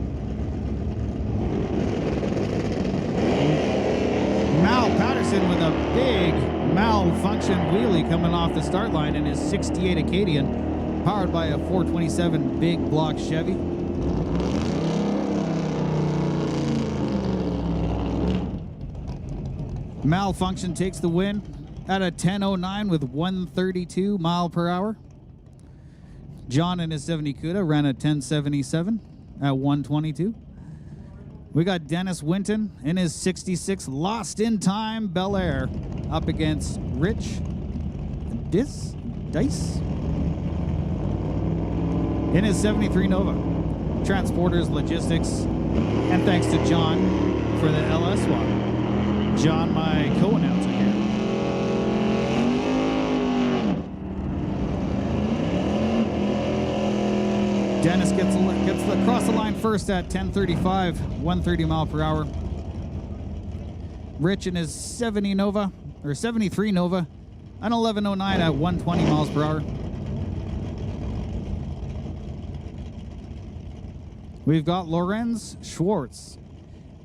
Mal Patterson with a big malfunction wheelie coming off the start line in his 68 Acadian, powered by a 427 big block Chevy. Malfunction takes the win at a 1009 with 132 mile per hour. John in his 70 CUDA ran a 1077 at 122. We got Dennis Winton in his 66 Lost in Time Bel Air up against Rich Dice in his 73 Nova. Transporters, logistics, and thanks to John for the LS swap. John, my co-announcer here. Dennis gets across the line first at 1035, 130 mile per hour. Rich in his 73 Nova, an 1109 at 120 miles per hour. We've got Lorenz Schwartz,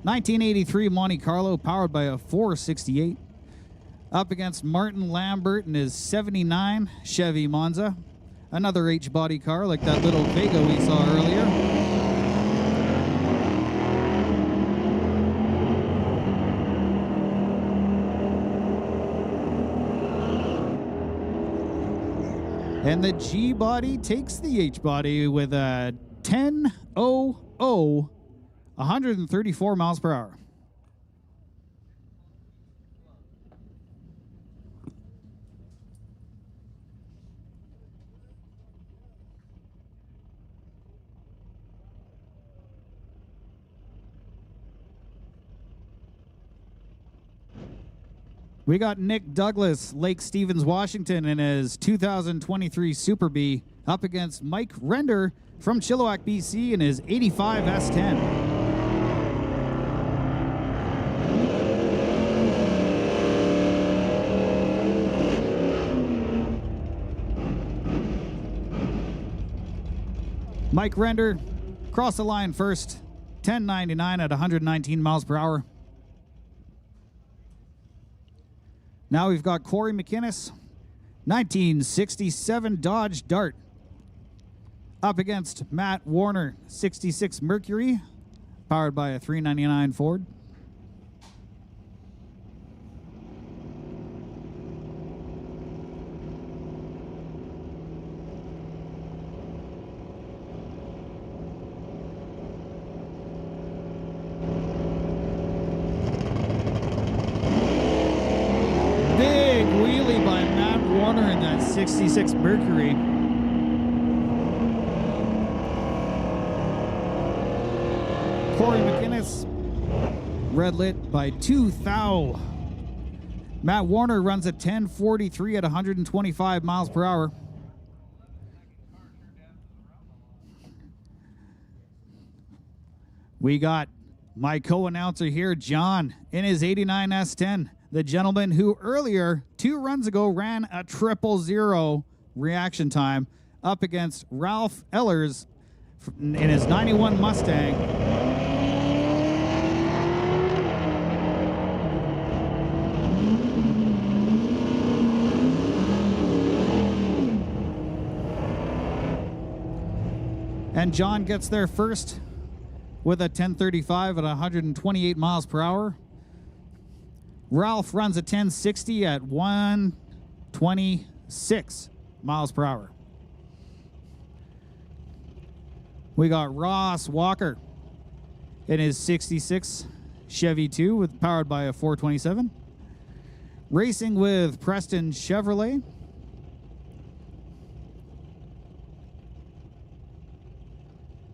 1983 Monte Carlo, powered by a 468, up against Martin Lambert in his 79 Chevy Monza. Another H-body car like that little Vega we saw earlier. And the G-body takes the H-body with a 10.00, 134 miles per hour. We got Nick Douglas, Lake Stevens, Washington, in his 2023 Super B, up against Mike Render from Chilliwack, BC, in his 85 S10. Mike Render Cross the line first, 1099 at 119 miles per hour. Now we've got Corey McInnes, 1967 Dodge Dart, up against Matt Warner, 66 Mercury, powered by a 399 Ford. Big wheelie by Matt Warner in that 66 Mercury. Corey McInnes, red lit by 2 thou. Matt Warner runs a 1043 at 125 miles per hour. We got my co-announcer here, John, in his 89 S10. The gentleman who earlier, 2 runs ago, ran a 000 reaction time up against Ralph Ellers in his 91 Mustang. And John gets there first with a 1035 at 128 miles per hour. Ralph runs a 1060 at 126 miles per hour. We got Ross Walker in his 66 Chevy 2 powered by a 427. Racing with Preston Chevrolet.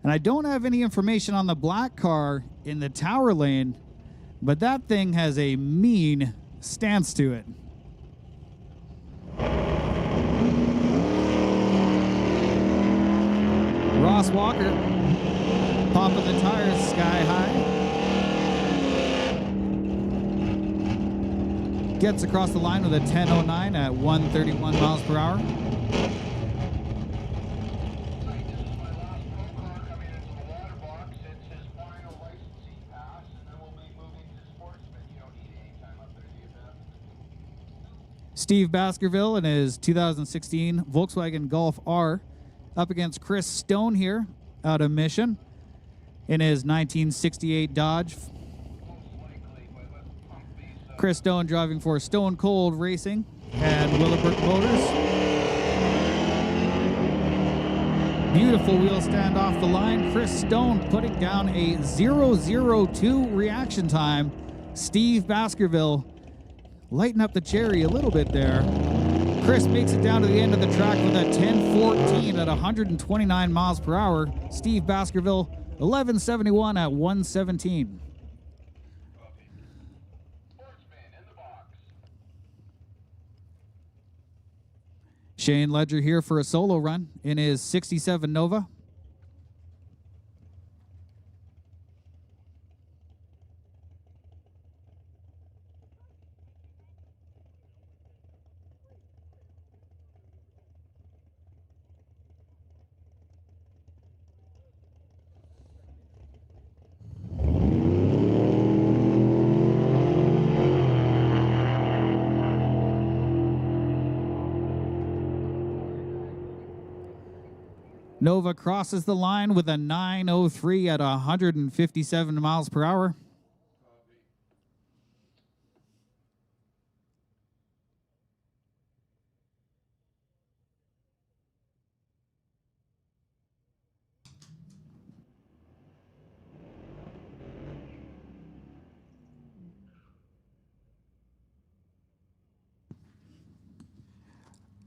And I don't have any information on the black car in the tower lane, but that thing has a mean stance to it. Ross Walker popping the tires sky high. Gets across the line with a 1009 at 131 miles per hour. Steve Baskerville in his 2016 Volkswagen Golf R up against Chris Stone here out of Mission in his 1968 Dodge. Chris Stone driving for Stone Cold Racing and Willowbrook Motors. Beautiful wheel stand off the line. Chris Stone putting down a 002 reaction time. Steve Baskerville lighten up the cherry a little bit there. Chris makes it down to the end of the track with a 1014 at 129 miles per hour. Steve Baskerville, 1171 at 117. Shane Ledger here for a solo run in his 67 Nova. Nova crosses the line with a 903 at 157 miles per hour.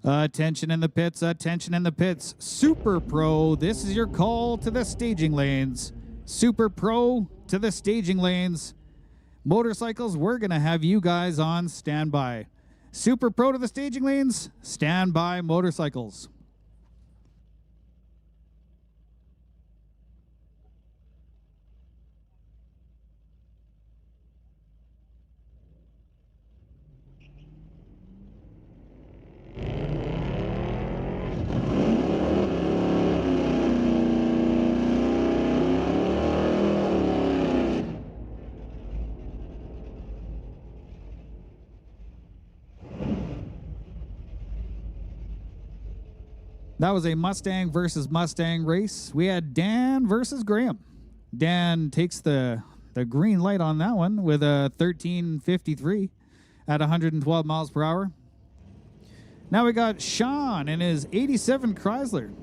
Attention in the pits, attention in the pits. Super Pro, this is your call to the staging lanes. Super Pro to the staging lanes. Motorcycles, we're going to have you guys on standby. Super Pro to the staging lanes, standby motorcycles. That was a Mustang versus Mustang race. We had Dan versus Graham. Dan takes the green light on that one with a 13.53 at 112 miles per hour. Now we got Sean in his 87 Chrysler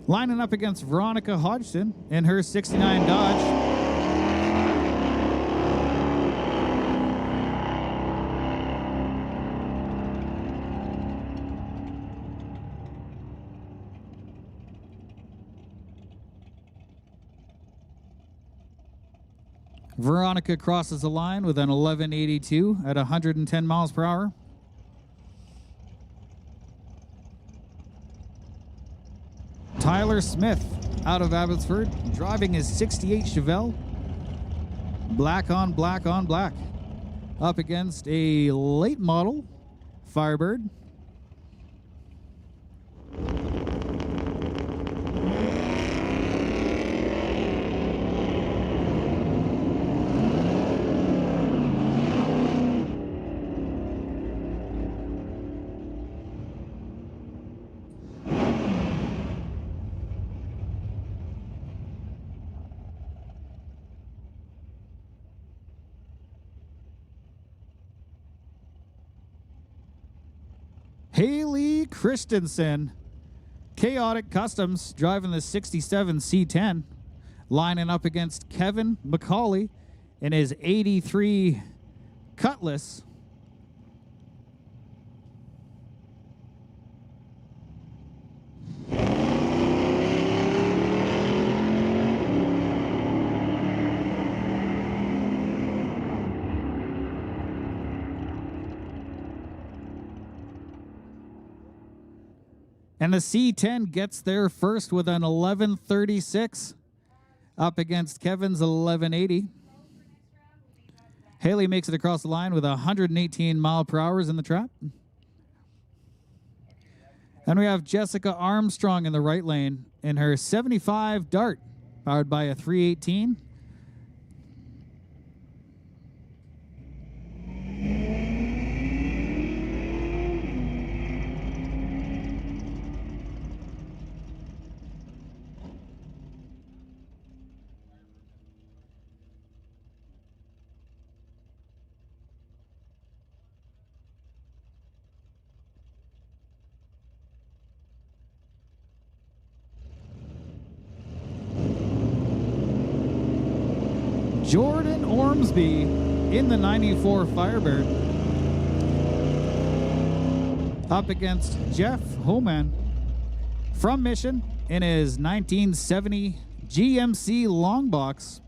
lining up against Veronica Hodgson in her 69 Dodge. Veronica crosses the line with an 11.82 at 110 miles per hour. Tyler Smith out of Abbotsford driving his 68 Chevelle. Black on black on black. Up against a late model Firebird. Haley Christensen, Chaotic Customs, driving the 67 C10, lining up against Kevin McCauley in his 83 Cutlass. And the C10 gets there first with an 11.36 up against Kevin's 11.80. Haley makes it across the line with 118 mile per hour in the trap. And we have Jessica Armstrong in the right lane in her 75 Dart, powered by a 318. Jordan Ormsby in the 94 Firebird up against Jeff Homan from Mission in his 1970 GMC long box.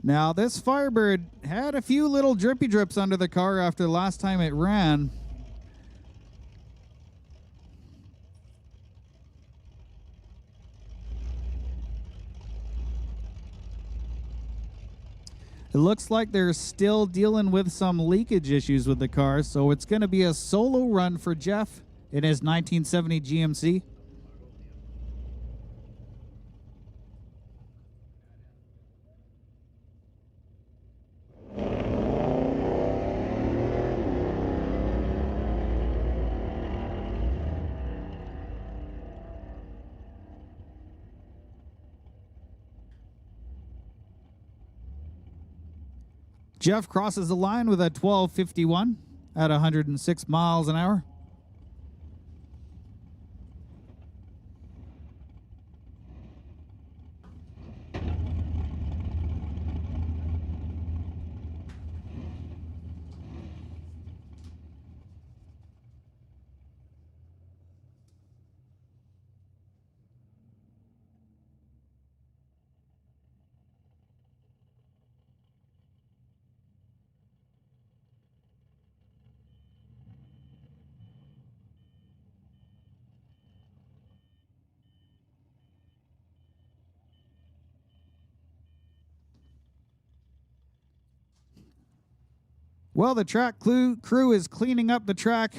Now, this Firebird had a few little drippy drips under the car after the last time it ran. It looks like they're still dealing with some leakage issues with the car, so it's going to be a solo run for Jeff in his 1970 GMC. Jeff crosses the line with a 12.51 at 106 miles an hour. Well, the track crew is cleaning up the track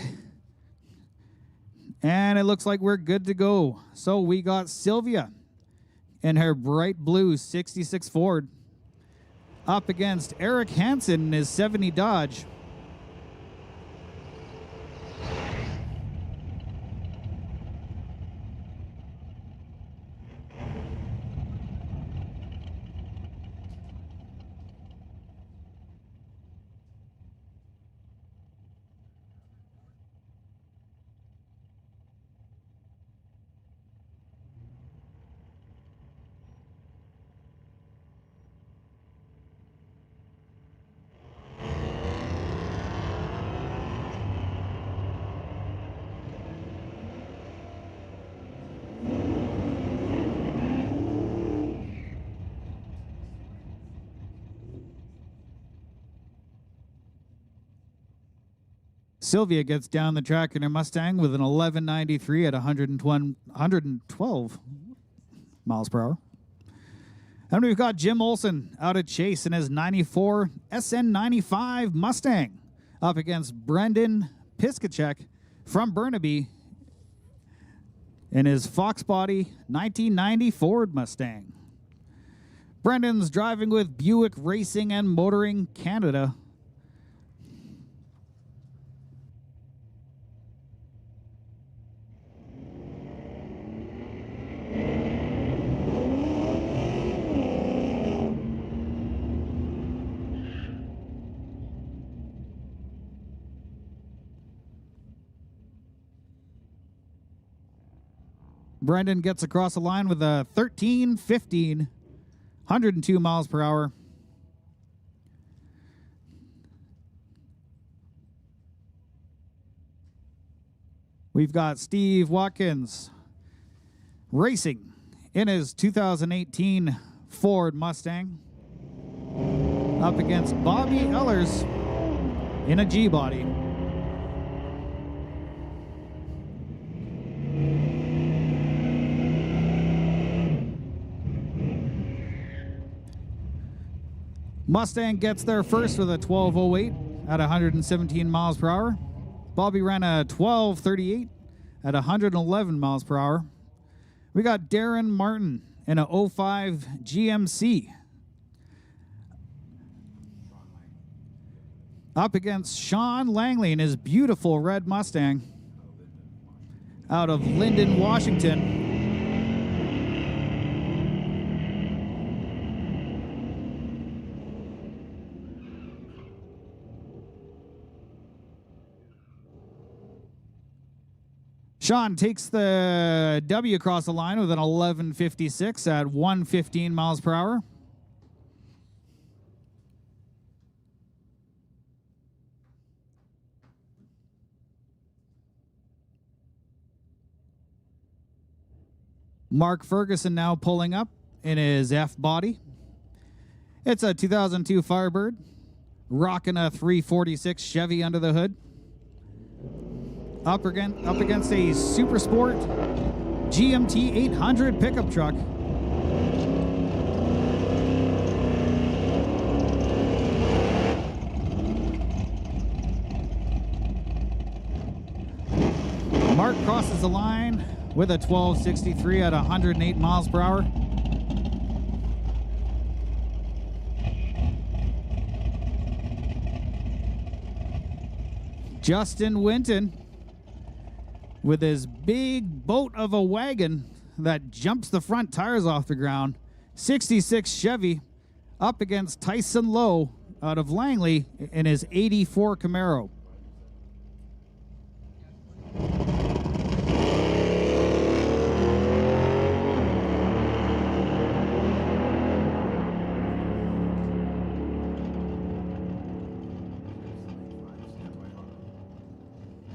And it looks like we're good to go. So we got Sylvia in her bright blue 66 Ford up against Eric Hansen in his 70 Dodge. Sylvia gets down the track in her Mustang with an 1193 at 112 miles per hour. And we've got Jim Olson out of Chase in his 94 SN95 Mustang up against Brendan Piskacek from Burnaby in his Fox Body 1990 Ford Mustang. Brendan's driving with Buick Racing and Motoring Canada. Brendan gets across the line with a 13-15, 102 miles per hour. We've got Steve Watkins racing in his 2018 Ford Mustang up against Bobby Ellers in a G-Body. Mustang gets there first with a 1208 at 117 miles per hour. Bobby ran a 1238 at 111 miles per hour. We got Darren Martin in a 05 GMC up against Sean Langley in his beautiful red Mustang out of Linden, Washington. Sean takes the W across the line with an 1156 at 115 miles per hour. Mark Ferguson now pulling up in his F body. It's a 2002 Firebird, rocking a 346 Chevy under the hood. Up against a Super Sport GMT 800 pickup truck. Mark crosses the line with a 1263 at 108 miles per hour. Justin Winton with his big boat of a wagon that jumps the front tires off the ground. 66 Chevy up against Tyson Lowe out of Langley in his 84 Camaro.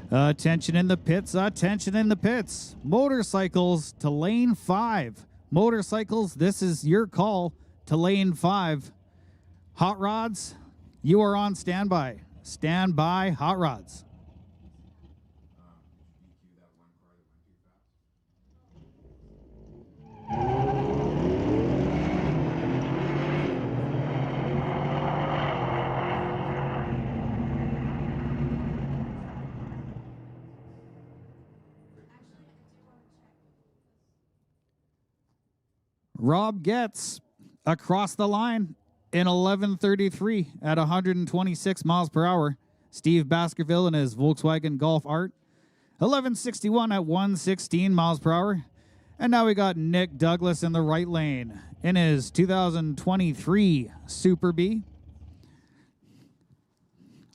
Attention in the pits, attention in the pits. Motorcycles to lane 5. Motorcycles, this is your call to lane 5. Hot rods, you are on standby. Stand by, hot rods. Rob gets across the line in 11:33 at 126 miles per hour. Steve Baskerville in his Volkswagen Golf Art. 11:61 at 116 miles per hour. And now we got Nick Douglas in the right lane in his 2023 Super B.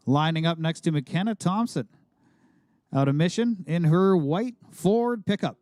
Lining up next to McKenna Thompson out of Mission in her white Ford pickup.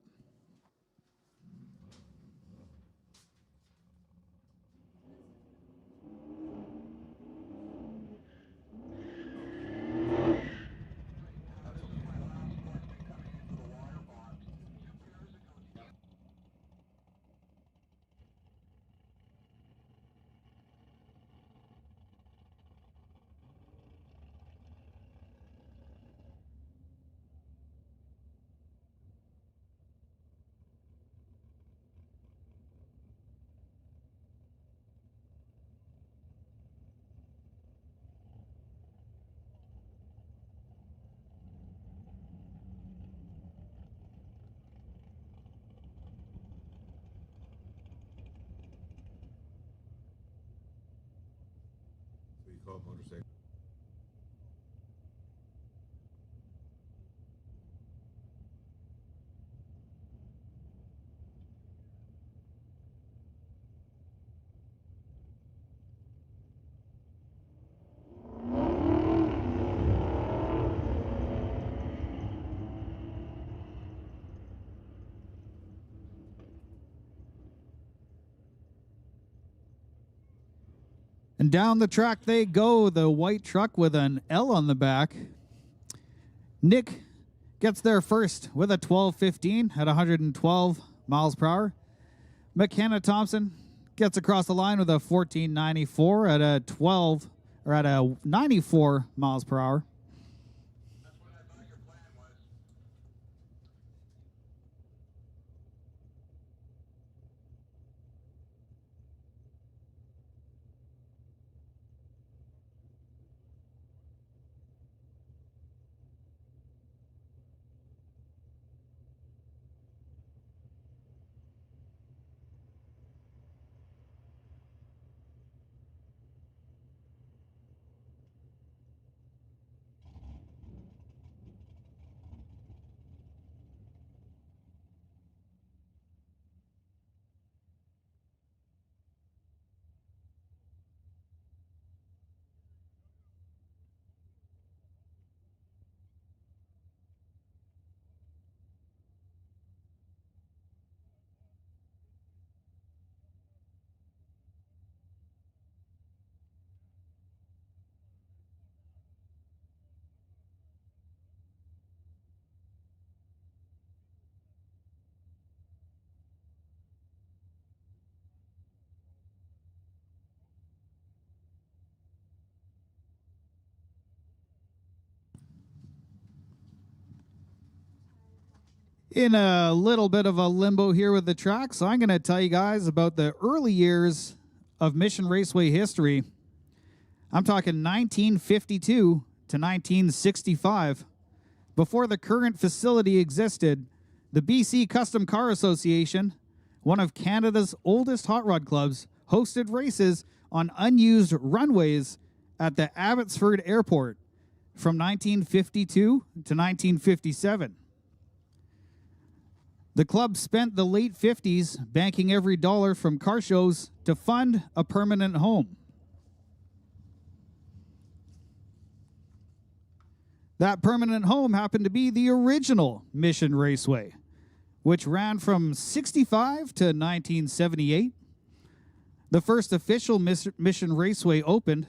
And down the track they go, the white truck with an L on the back. Nick gets there first with a 12:15 at 112 miles per hour. McKenna Thompson gets across the line with a 14:94 at a 94 miles per hour. That's what I thought your plan was. In a little bit of a limbo here with the track, so I'm going to tell you guys about the early years of Mission Raceway history. I'm talking 1952 to 1965. Before the current facility existed, the BC Custom Car Association, one of Canada's oldest hot rod clubs, hosted races on unused runways at the Abbotsford Airport from 1952 to 1957. The club spent the late 50s banking every dollar from car shows to fund a permanent home. That permanent home happened to be the original Mission Raceway, which ran from 65 to 1978. The first official Mission Raceway opened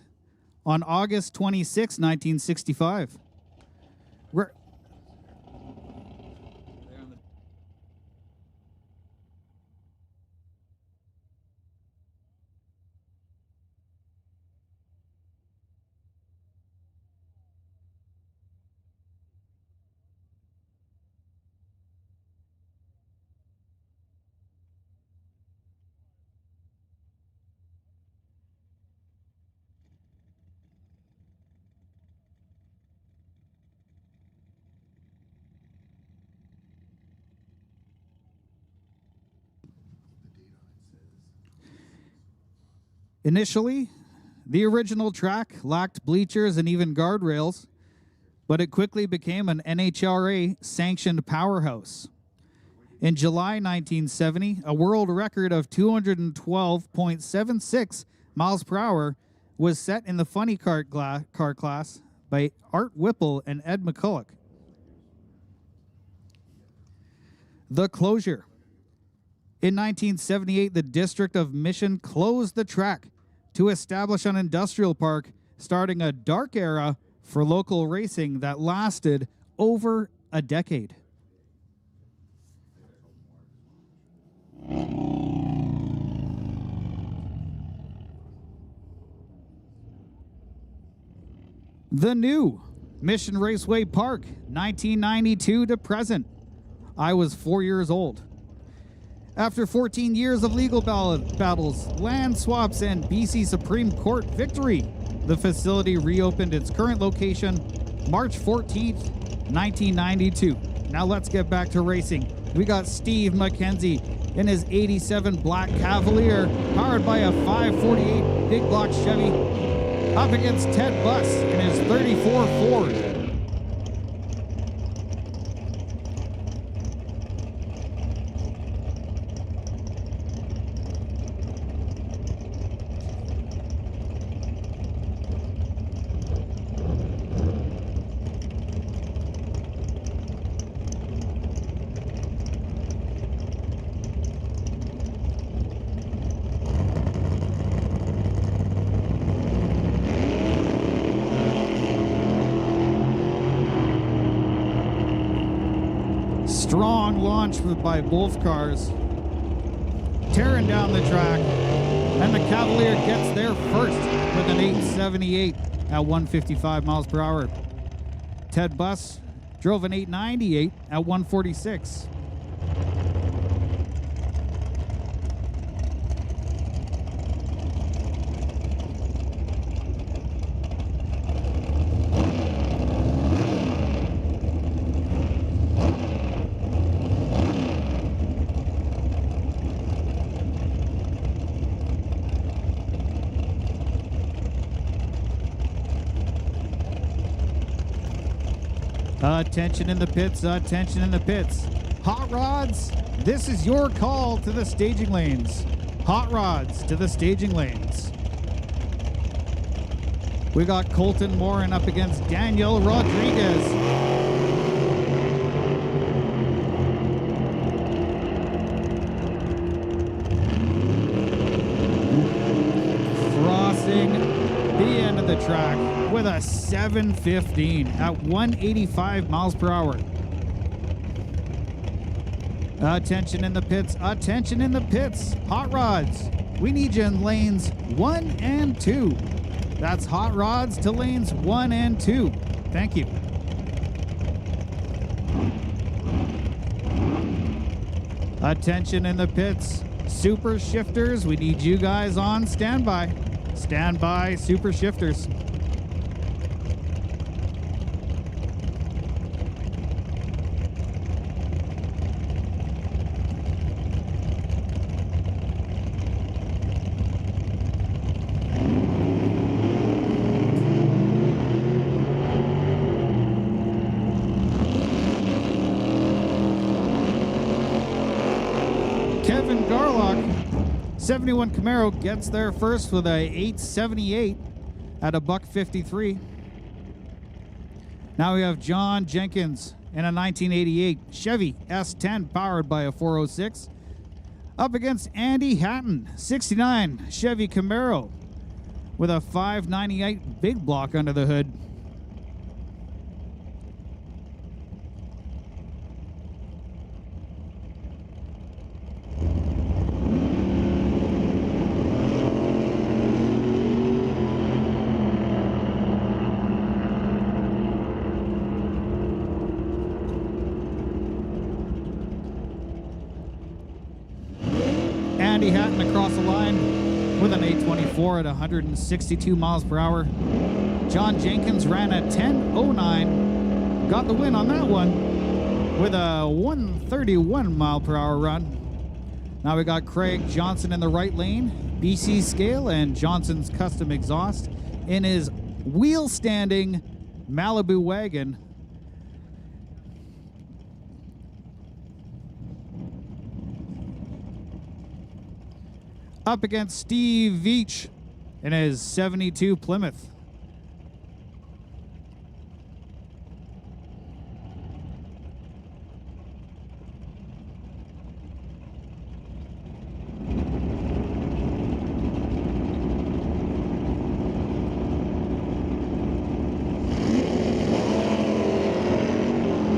on August 26, 1965. Initially, the original track lacked bleachers and even guardrails, but it quickly became an NHRA-sanctioned powerhouse. In July 1970, a world record of 212.76 miles per hour was set in the funny car class by Art Whipple and Ed McCulloch. The closure. In 1978, the District of Mission closed the track to establish an industrial park, starting a dark era for local racing that lasted over a decade. The new Mission Raceway Park, 1992 to present. I was 4 years old. After 14 years of legal battles, land swaps, and BC Supreme Court victory, the facility reopened its current location March 14th, 1992. Now let's get back to racing. We got Steve McKenzie in his 87 Black Cavalier, powered by a 548 big block Chevy, up against Ted Buss in his 34 Ford. Strong launch by both cars, tearing down the track, and the Cavalier gets there first with an 878 at 155 miles per hour. Ted Buss drove an 898 at 146. Attention in the pits, attention in the pits. Hot rods, this is your call to the staging lanes. Hot rods to the staging lanes. We got Colton Morin up against Daniel Rodriguez. Crossing the end of the track with a 715 at 185 miles per hour. Attention in the pits, attention in the pits. Hot rods, we need you in lanes 1 and 2. That's hot rods to lanes 1 and 2. Thank you. Attention in the pits. Super shifters, we need you guys on standby. Standby, super shifters. Kevin Garlock, 71 Camaro, gets there first with a 878 at a $153. Now we have John Jenkins in a 1988 Chevy S10 powered by a 406 up against Andy Hatton, 69 Chevy Camaro with a 598 big block under the hood. Andy Hatton across the line with an 824 at 162 miles per hour. John Jenkins ran a 1009, got the win on that one with a 131 mile per hour run. Now we got Craig Johnson in the right lane, BC Scale and Johnson's Custom Exhaust in his wheel-standing Malibu wagon. Up against Steve Veach in his 72 Plymouth.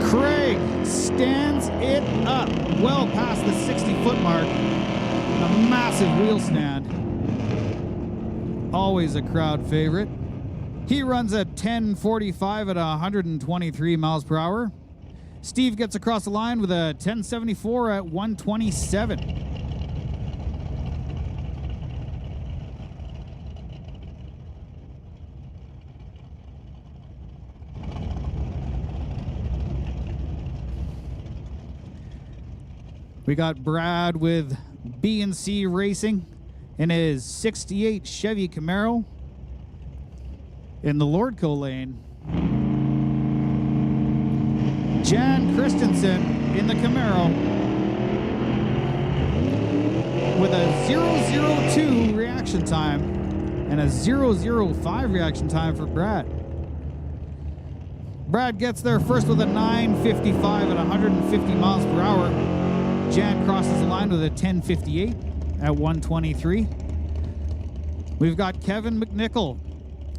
Craig stands it up well past the 60-foot mark. A massive wheel stand. Always a crowd favorite. He runs at 10:45 at 123 miles per hour. Steve gets across the line with a 10:74 at 127. We got Brad with B&C Racing in his 68 Chevy Camaro in the Lordco lane. Jan Christensen in the Camaro with a 002 reaction time and a 005 reaction time for Brad. Brad gets there first with a 9:55 at 150 miles per hour. Jan crosses the line with a 10:58 at 123. We've got Kevin McNichol,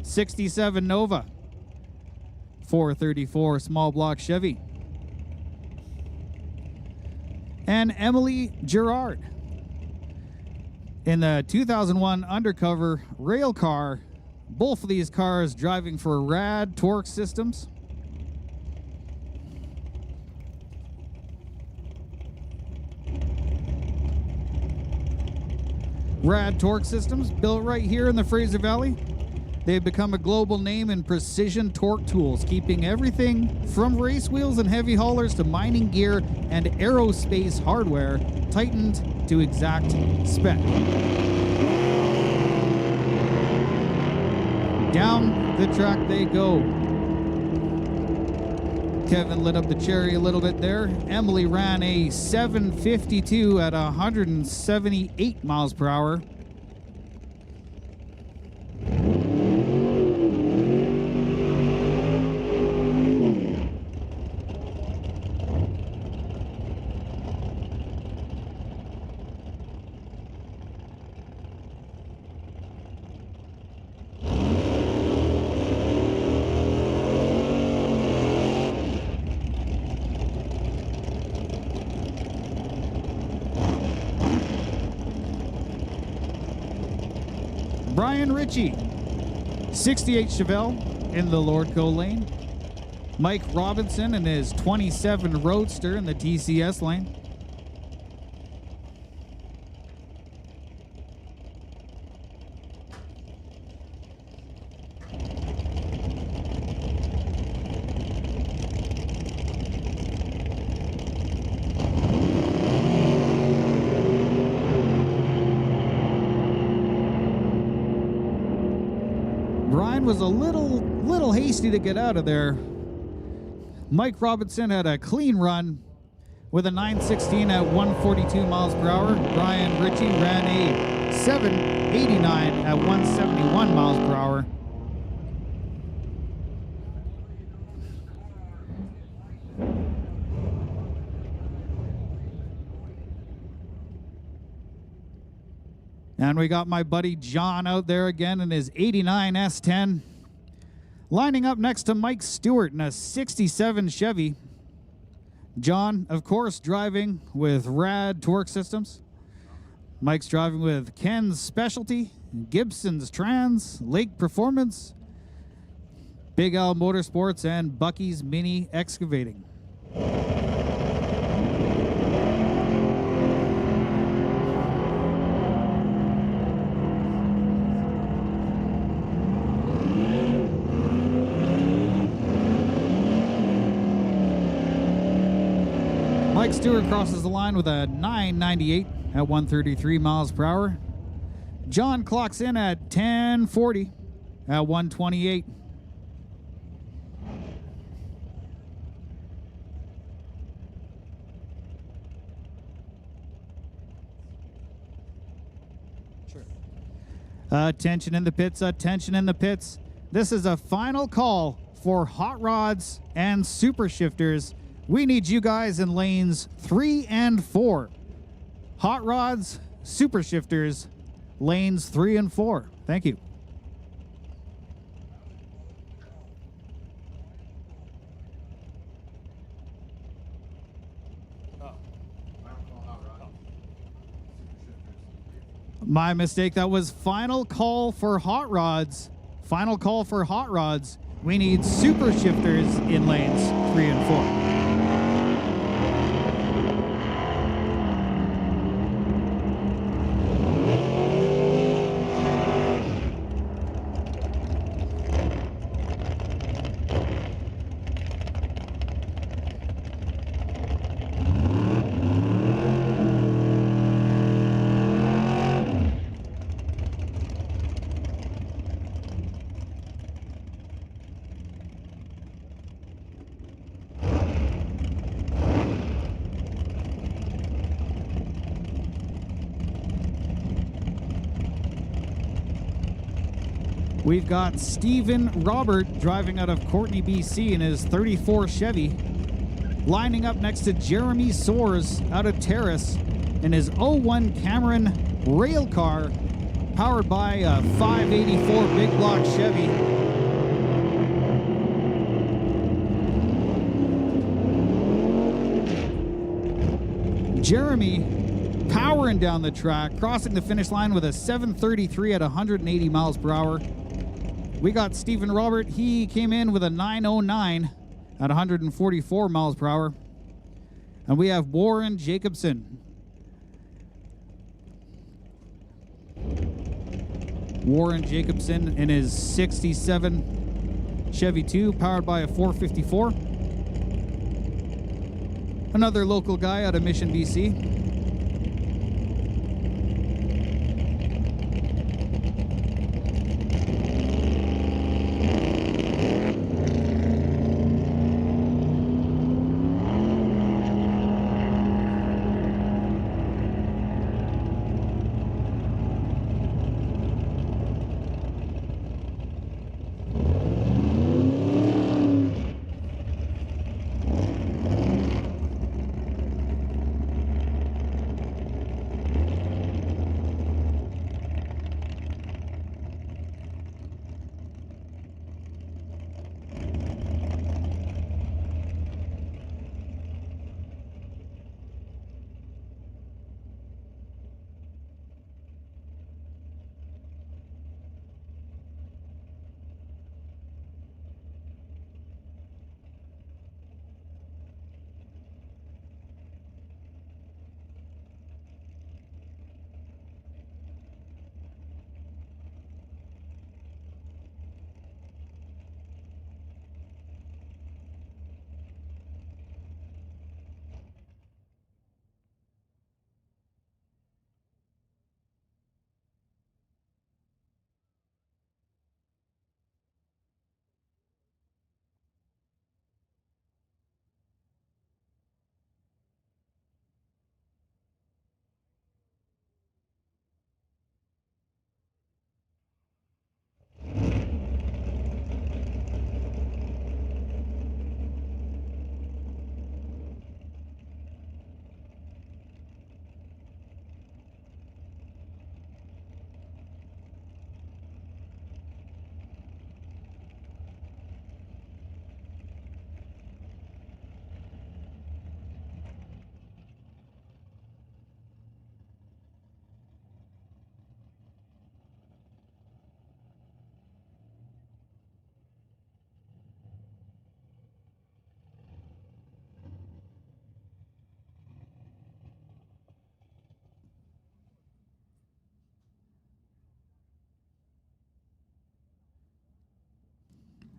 67 Nova, 434 small block Chevy. And Emily Gerard in the 2001 undercover rail car. Both of these cars driving for Rad Torque Systems. Rad Torque Systems, built right here in the Fraser Valley. They've become a global name in precision torque tools, keeping everything from race wheels and heavy haulers to mining gear and aerospace hardware tightened to exact spec. Down the track they go. Kevin lit up the cherry a little bit there. Emily ran a 7:52 at 178 miles per hour. Brian Ritchie, 68 Chevelle in the Lordco lane. Mike Robinson in his 27 Roadster in the TCS lane. Brian was a little hasty to get out of there. Mike Robinson had a clean run with a 9:16 at 142 miles per hour. Brian Ritchie ran a 7:89 at 171 miles per hour. And we got my buddy John out there again in his 89 S10. Lining up next to Mike Stewart in a 67 Chevy. John, of course, driving with Rad Torque Systems. Mike's driving with Ken's Specialty, Gibson's Trans, Lake Performance, Big Al Motorsports, and Bucky's Mini Excavating. Mike Stewart crosses the line with a 9:98 at 133 miles per hour. John clocks in at 1040 at 128. Attention in the pits, attention in the pits. This is a final call for hot rods and super shifters. We need you guys in lanes 3 and 4. Hot rods, super shifters, lanes 3 and 4. Thank you. My mistake. That was final call for hot rods. Final call for hot rods. We need super shifters in lanes 3 and 4. We've got Stephen Robert driving out of Courtney, BC in his 34 Chevy, lining up next to Jeremy Soares out of Terrace in his 01 Cameron rail car, powered by a 584 big block Chevy. Jeremy powering down the track, crossing the finish line with a 733 at 180 miles per hour. We got Stephen Robert. He came in with a 909 at 144 miles per hour. And we have Warren Jacobson. Warren Jacobson in his 67 Chevy 2, powered by a 454. Another local guy out of Mission, BC.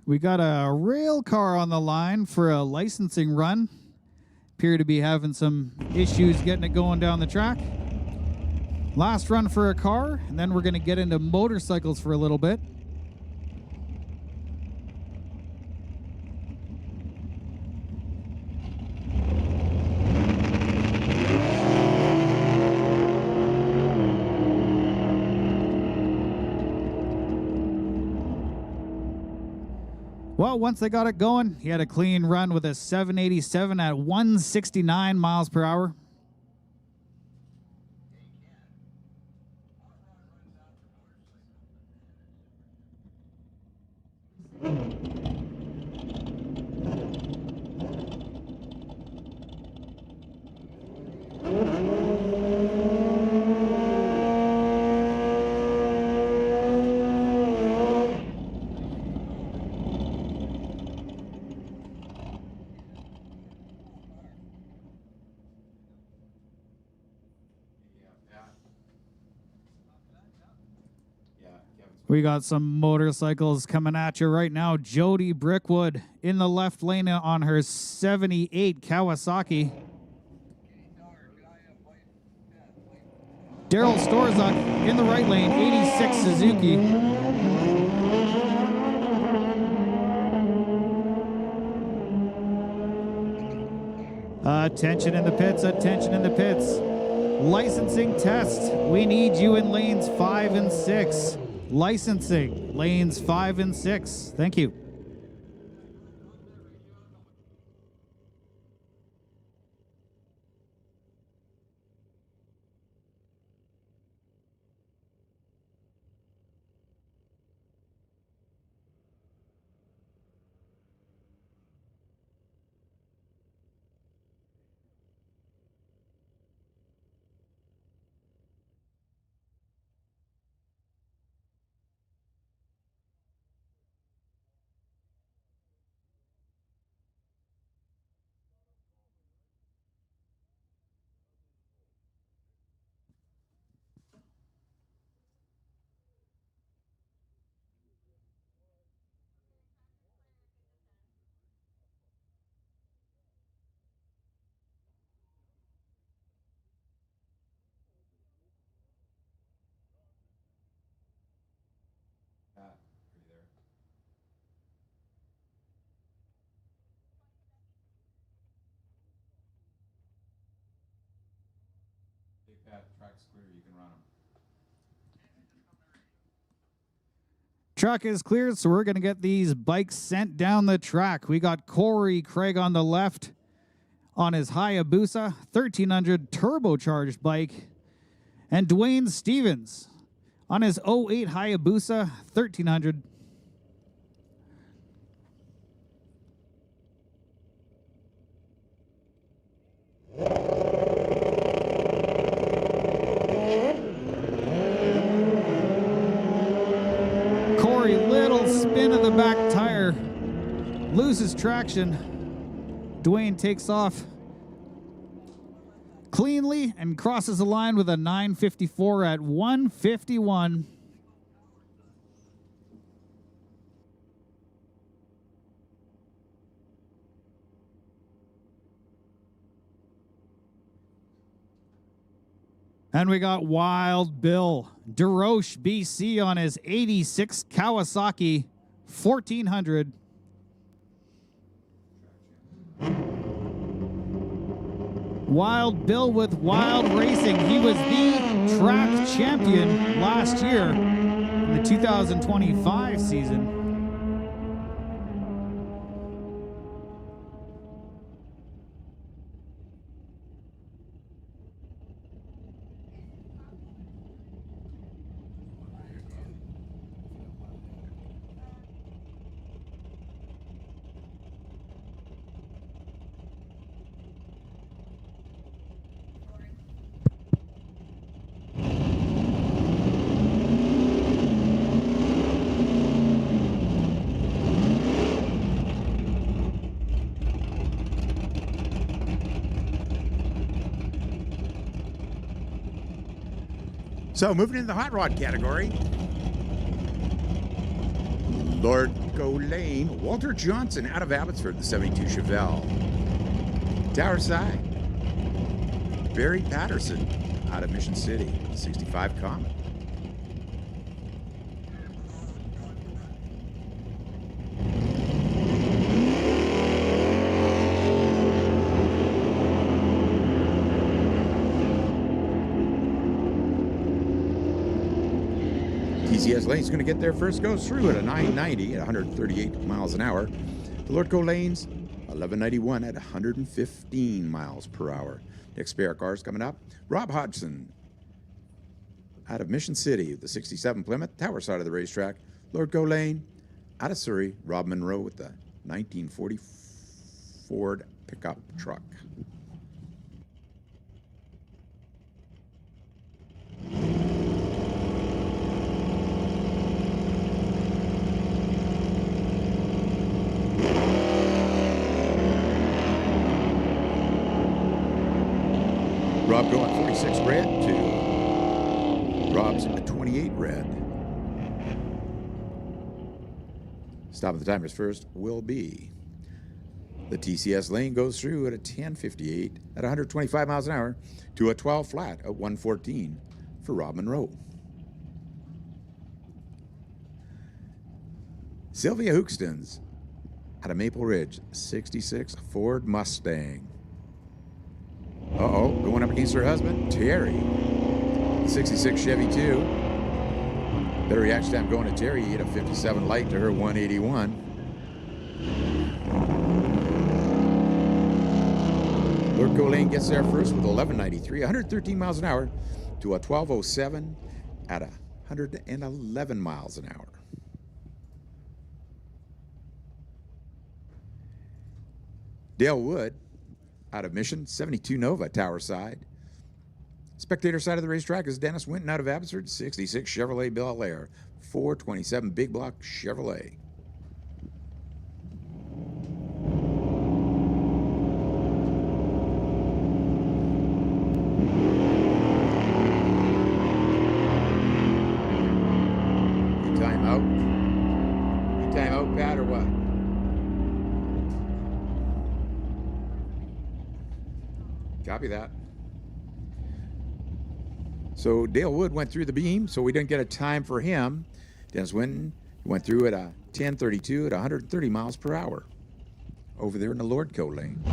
We got a rail car on the line for a licensing run. Appear to be having some issues getting it going down the track. Last run for a car, and then we're going to get into motorcycles for a little bit. Well, once they got it going, he had a clean run with a 787 at 169 miles per hour. We got some motorcycles coming at you right now. Jody Brickwood in the left lane on her 78 Kawasaki. Daryl Storzak in the right lane, 86 Suzuki. Attention in the pits, attention in the pits. Licensing test. We need you in lanes 5 and 6. Licensing, lanes 5 and 6. Thank you. Truck is cleared, so we're going to get these bikes sent down the track. We got Corey Craig on the left on his Hayabusa 1300 turbocharged bike, and Dwayne Stevens on his 08 Hayabusa 1300. Corey, little spin of the back tire, loses traction. Dwayne takes off cleanly and crosses the line with a 954 at 151. And we got Wild Bill DeRoche, BC on his 86 Kawasaki 1400. Wild Bill with Wild Racing. He was the track champion last year in the 2025 season. So moving into the hot rod category, Lordco Lane, Walter Johnson out of Abbotsford, the 72 Chevelle. Tower side, Barry Patterson, out of Mission City, 65 Comet. TCS Lane's going to get there first, goes through at a 990 at 138 miles an hour. The Lordco Lane's 1191 at 115 miles per hour. Next pair of cars coming up. Rob Hodgson out of Mission City, the 67 Plymouth, tower side of the racetrack. Lordco Lane out of Surrey, Rob Monroe with the 1940 Ford pickup truck. Rob going 46 red to Rob's 28 red. Stopping the timers first will be the TCS Lane goes through at a 10:58 at 125 miles an hour to a 12 flat at 114 for Rob Monroe. Sylvia Hookstons out of Maple Ridge, 66 Ford Mustang. Uh-oh, going up against her husband, Terry. 66 Chevy 2. Better reaction time going to Terry. He hit a 57 light to her 181. Lordco Lane gets there first with 1193, 113 miles an hour to a 1207 at 111 miles an hour. Dale Wood out of Mission, 72 Nova, tower side. Spectator side of the racetrack is Dennis Winton out of Abbotsford, 66 Chevrolet Bel Air, 427 Big Block Chevrolet. Time out, Pat, or what? Copy that. So Dale Wood went through the beam, so we didn't get a time for him. Dennis Winton went through at a 10:32 at 130 miles per hour over there in the Lordco Lane.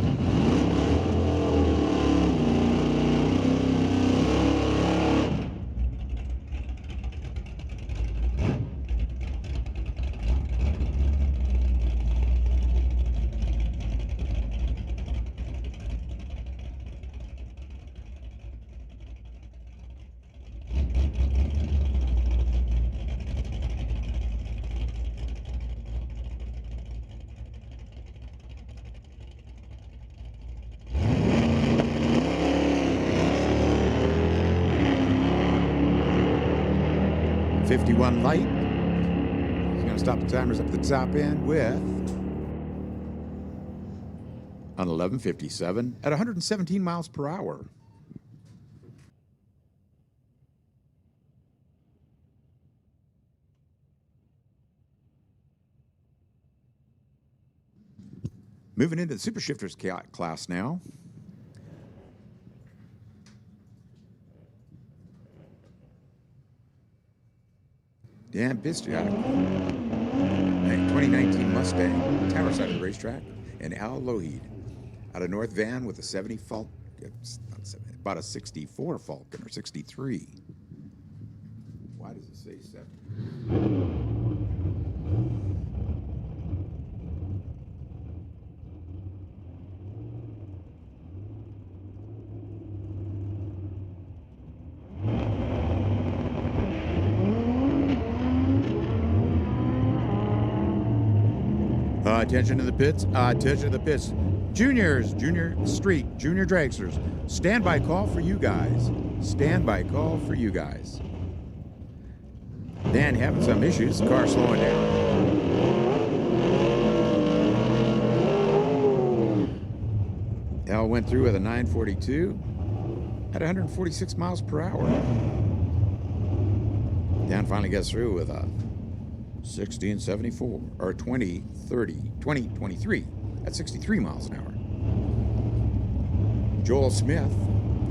'51 light. He's going to stop the timers up at the top end with an 11:57 at 117 miles per hour. Moving into the Super Shifters class now. Dan Bistiak, 2019 Mustang, tower side of the racetrack, and Al Loheed out of North Van with a 70 Falcon, about a 64 Falcon or 63. Why does it say 70? Attention to the pits, attention to the pits. Juniors, junior street, junior dragsters, standby call for you guys. Standby call for you guys. Dan having some issues, car slowing down. Al went through with a 942 at 146 miles per hour. Dan finally gets through with a 1674 or 2023 at 63 miles an hour. Joel Smith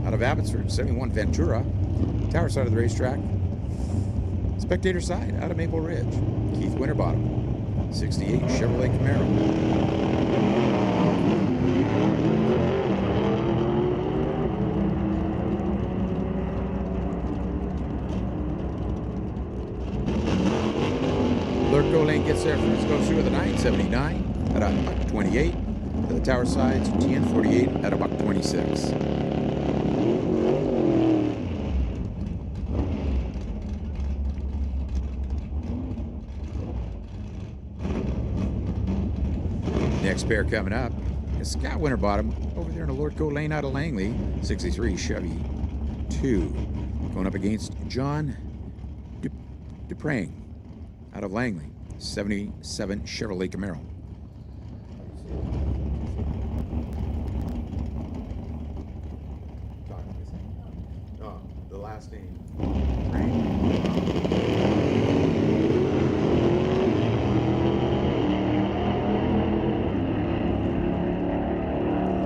out of Abbotsford, 71 Ventura. Tower side of the racetrack. Spectator side out of Maple Ridge, Keith Winterbottom, 68 Chevrolet Camaro. Lurko Lane gets there first, goes through with a 979 at a buck 28. To the tower sides, TN48 at a buck 26. Next pair coming up is Scott Winterbottom over there in the Lordco Lane out of Langley, 63 Chevy 2. Going up against John Duprang out of Langley, 77 Chevrolet Camaro. The last name.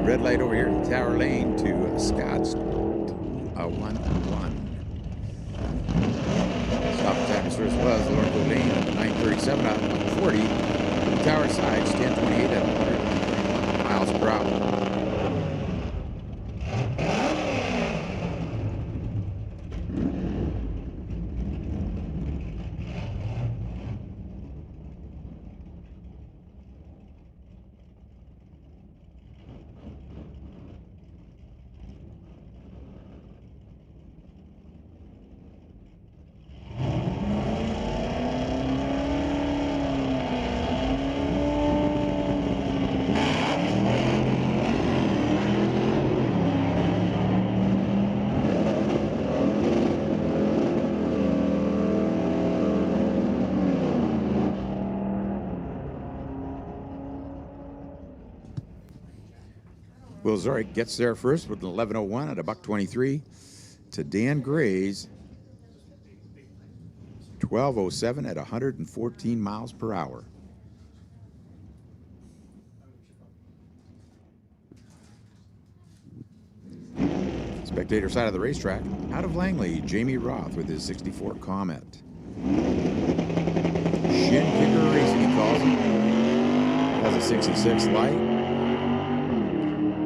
Red light over here, Tower Lane to Scott's 1-1. Stop time as first was Lorco Lane at 937 out of 40. Tower sides 1028 at 100 miles per hour. Will Zorick gets there first with an 11:01 at a buck 23 to Dan Gray's 12:07 at 114 miles per hour. Spectator side of the racetrack, out of Langley, Jamie Roth with his 64 Comet. Shin Kicker Racing, he calls it. Has a 66 light.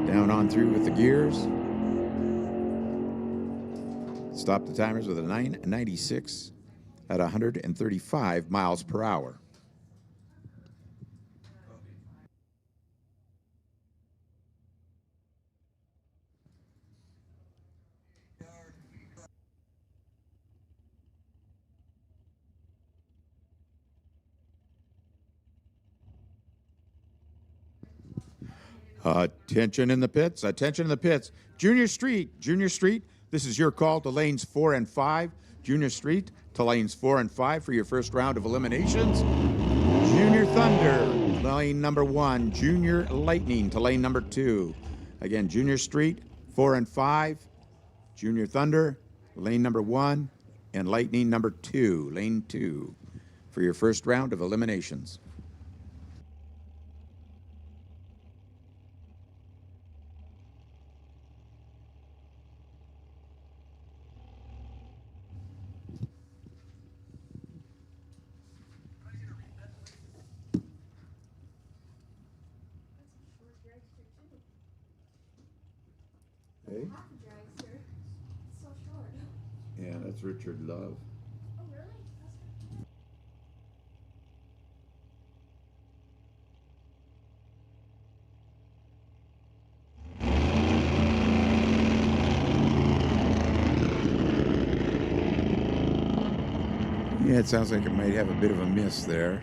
Down on through with the gears. Stop the timers with a 996 at 135 miles per hour. Attention in the pits, attention in the pits. Junior Street, this is your call to lanes 4 and 5. Junior Street to lanes 4 and 5 for your first round of eliminations. Junior Thunder, lane number 1. Junior Lightning to lane number 2. Again, Junior Street, 4 and 5. Junior Thunder, lane number 1. And Lightning number 2, lane 2 for your first round of eliminations. Hey? So short. Yeah, that's Richard Love. Oh, really? Yeah, it sounds like it might have a bit of a miss there.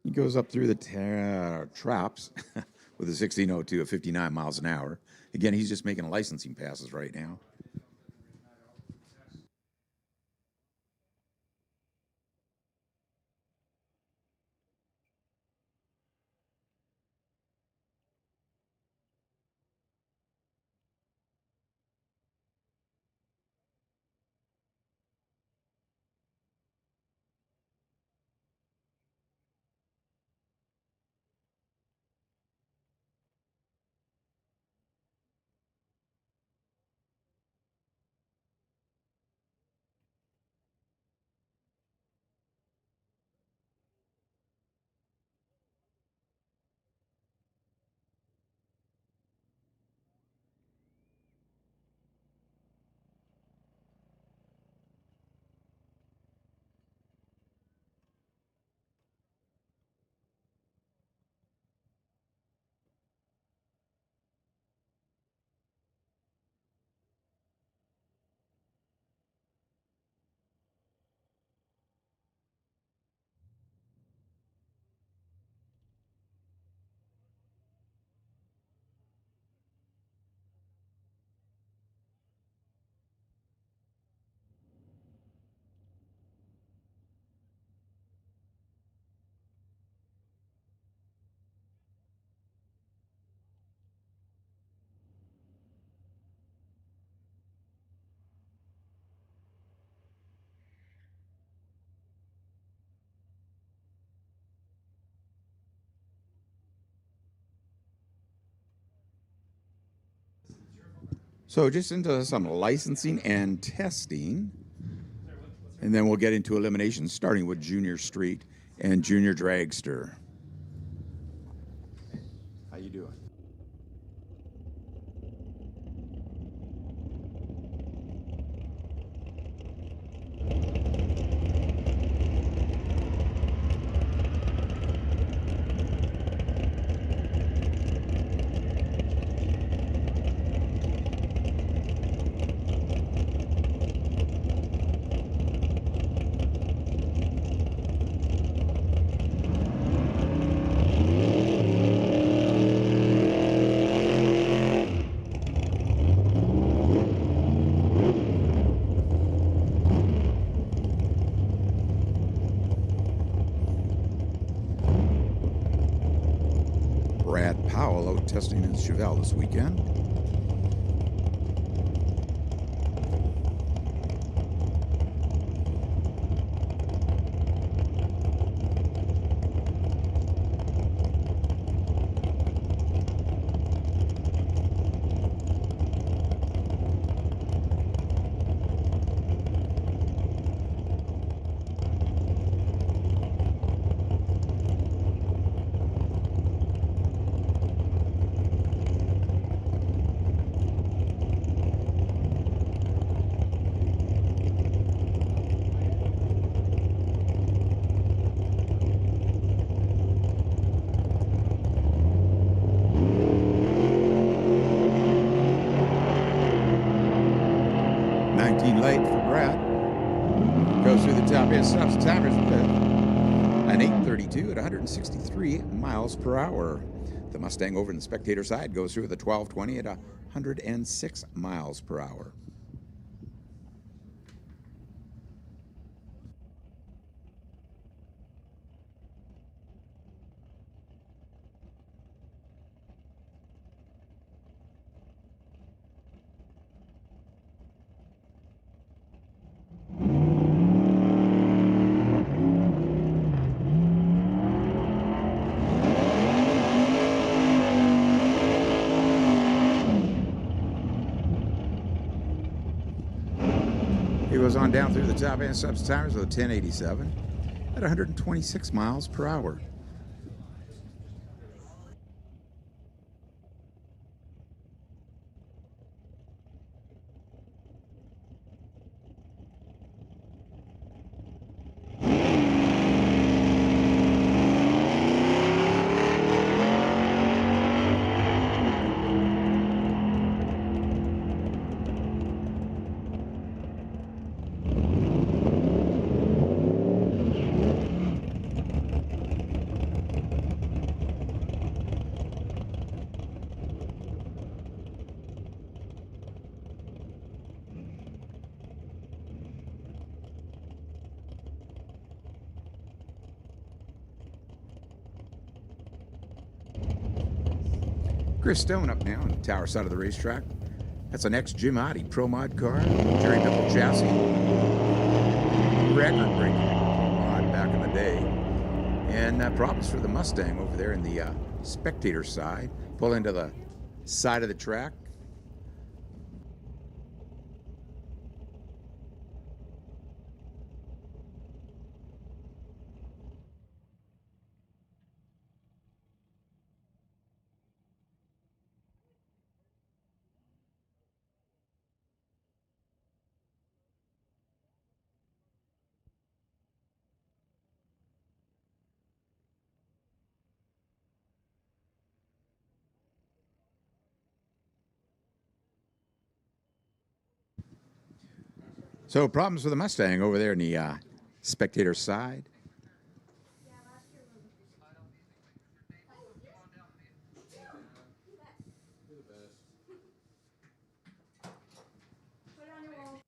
He goes up through the traps with a 1602 at 59 miles an hour. Again, he's just making licensing passes right now. So just into some licensing and testing. And then we'll get into eliminations, starting with Junior Street and Junior Dragster. How you doing? Brad Powell out testing his Chevelle this weekend. Late for Brad. Goes through the top end, stops the timers with an 832 at 163 miles per hour. The Mustang over in the spectator side goes through with a 1220 at 106 miles per hour. He goes on down through the top end, stops the timers with a 1087 at 126 miles per hour. Chris Stone up now on the tower side of the racetrack. That's an ex-Jim Oddie Pro Mod car, Jerry Mickle chassis, record-breaking mod back in the day. And problems for the Mustang over there in the spectator side. Pull into the side of the track. So problems with the Mustang over there in the spectator side. Put it on your wall.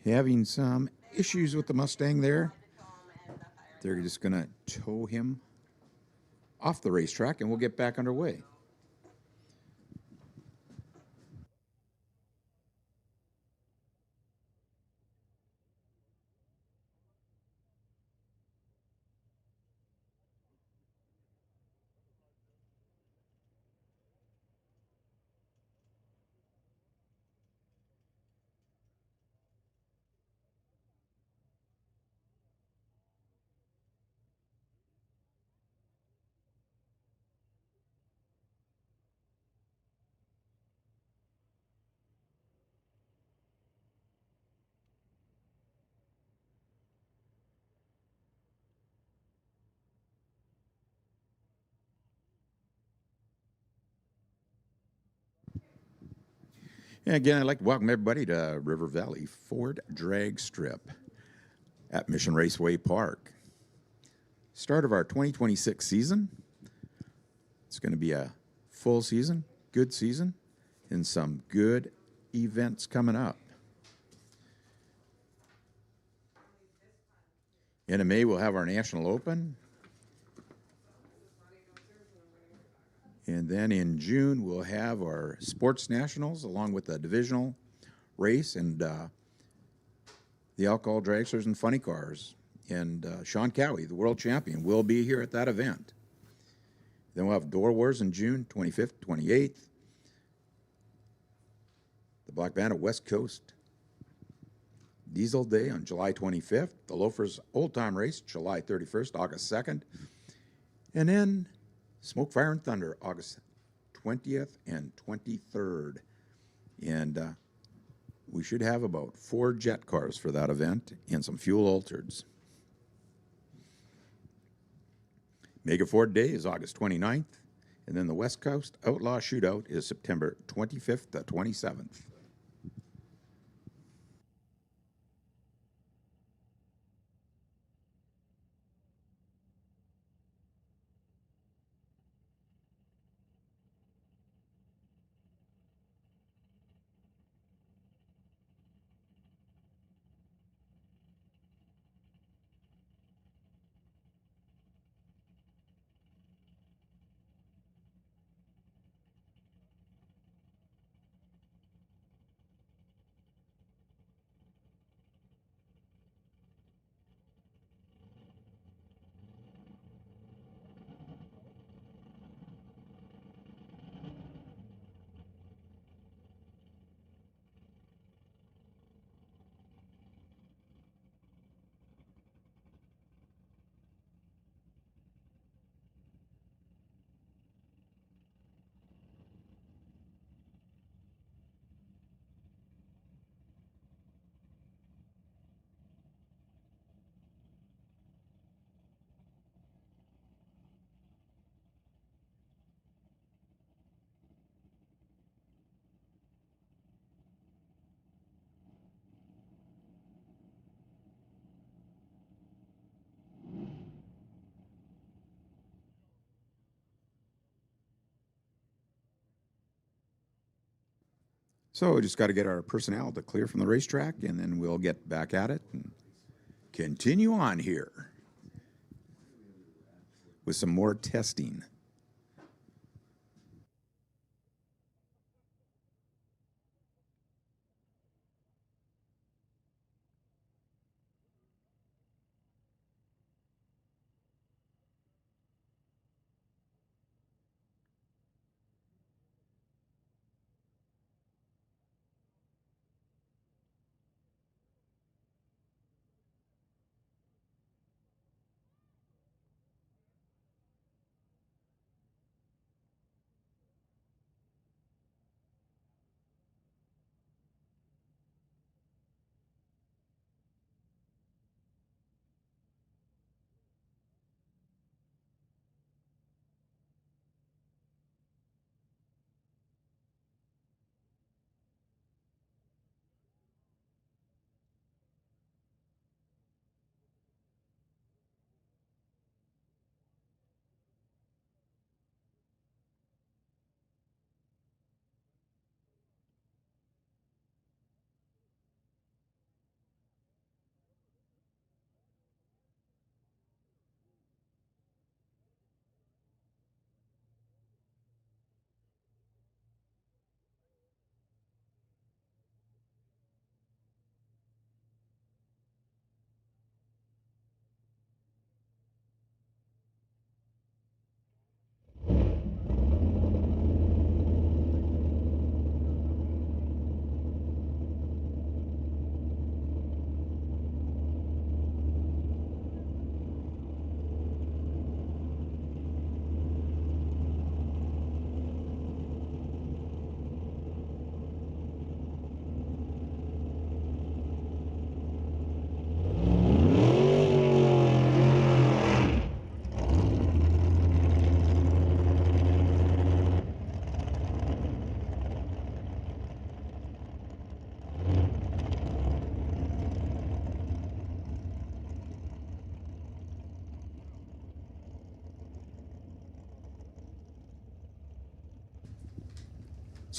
having some issues with the Mustang there. They're just going to tow him off the racetrack and we'll get back underway. And again, I'd like to welcome everybody to River Valley Ford Drag Strip at Mission Raceway Park. Start of our 2026 season. It's going to be a full season, good season, and some good events coming up. In May, we'll have our National Open. And then in June, we'll have our Sports Nationals along with the divisional race and the alcohol dragsters and funny cars. And Sean Cowie, the world champion, will be here at that event. Then we'll have Door Wars in June 25th, 28th. The Black Band of West Coast Diesel Day on July 25th. The Loafers Old Time Race, July 31st, August 2nd. And then Smoke, Fire, and Thunder, August 20th and 23rd. And we should have about 4 jet cars for that event and some fuel altereds. Mega Ford Day is August 29th. And then the West Coast Outlaw Shootout is September 25th to 27th. So we just got to get our personnel to clear from the racetrack, and then we'll get back at it and continue on here with some more testing.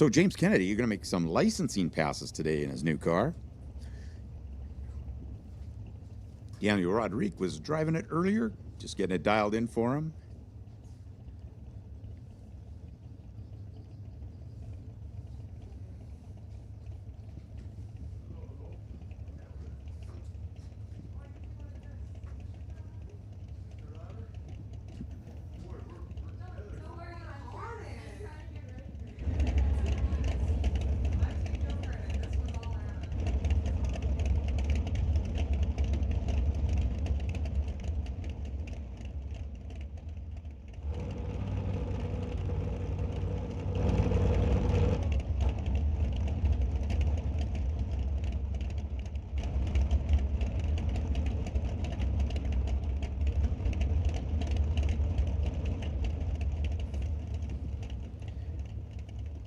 So James Kennedy, you're going to make some licensing passes today in his new car. Daniel Rodriguez was driving it earlier, just getting it dialed in for him.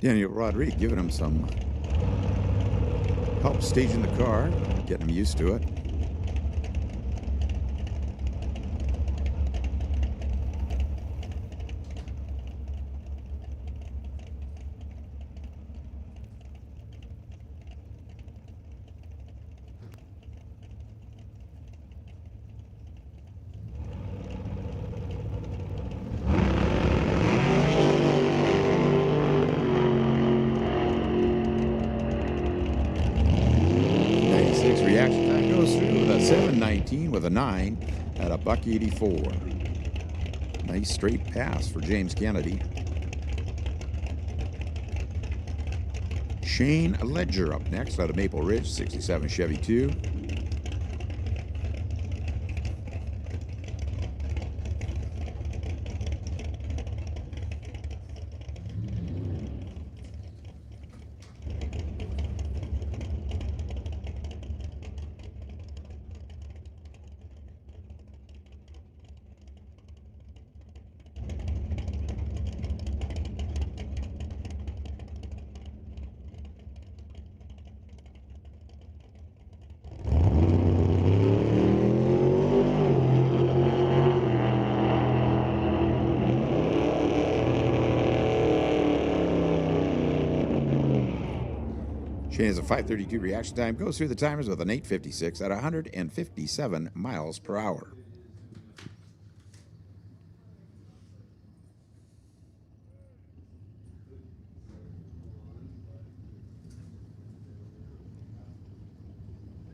Daniel Rodriguez giving him some help staging the car, getting him used to it. Reaction time goes through with a 7:19 with a 9 at a $1.84. Nice straight pass for James Kennedy. Shane Ledger up next out of Maple Ridge, 67 Chevy 2. Shane has a 5:32 reaction time, goes through the timers with an 8:56 at 157 miles per hour.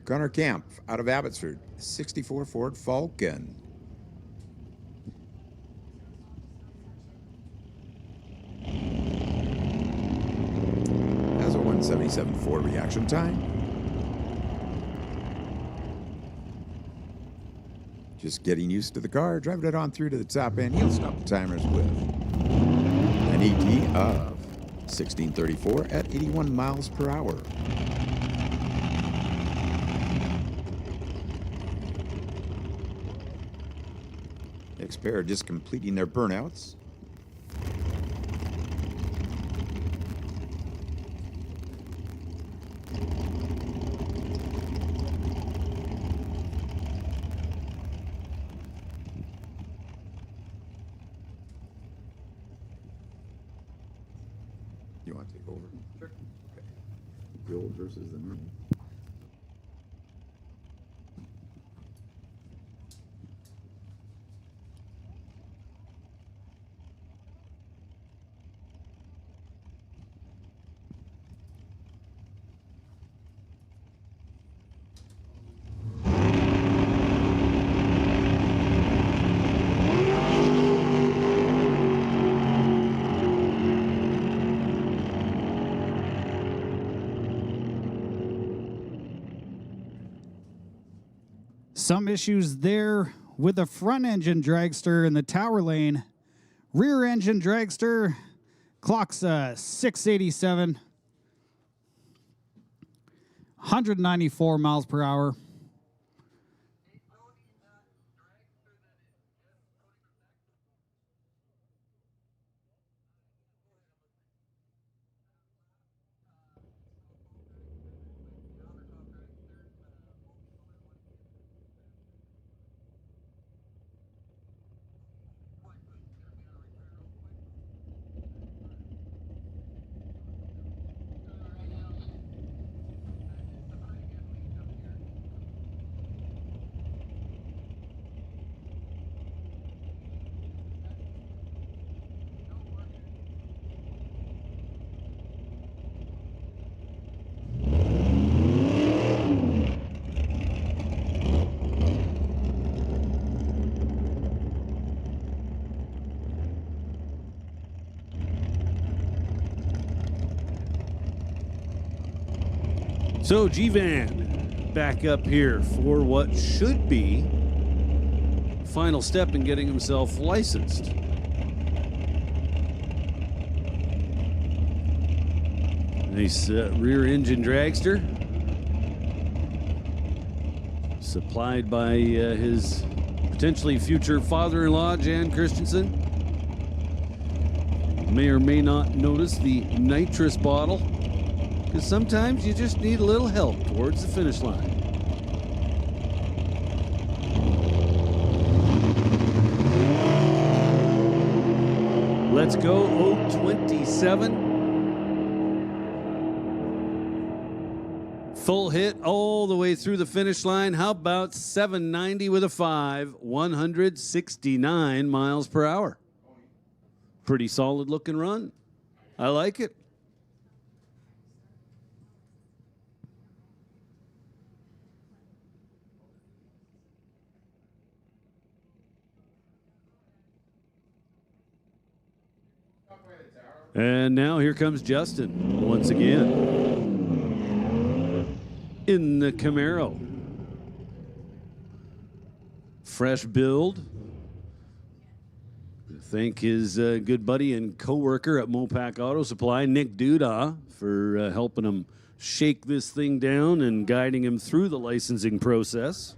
Gunnar Camp out of Abbotsford, 64 Ford Falcon. Has a 177 Ford reaction time. Just getting used to the car, driving it on through to the top end. He'll stop the timers with an ET of 1634 at 81 miles per hour. Next pair just completing their burnouts. You want to take over? Sure. Okay. The old versus the new. Some issues there with the front engine dragster in the tower lane. Rear engine dragster clocks 687, 194 miles per hour. So G-Van back up here for what should be final step in getting himself licensed. Nice rear engine dragster, supplied by his potentially future father-in-law, Jan Christensen. May or may not notice the nitrous bottle, because sometimes you just need a little help towards the finish line. Let's go 027. Full hit all the way through the finish line. How about 790 with a 5, 169 miles per hour. Pretty solid looking run. I like it. And now here comes Justin once again in the Camaro. Fresh build. Thank his good buddy and co-worker at Mopac Auto Supply, Nick Duda, for helping him shake this thing down and guiding him through the licensing process.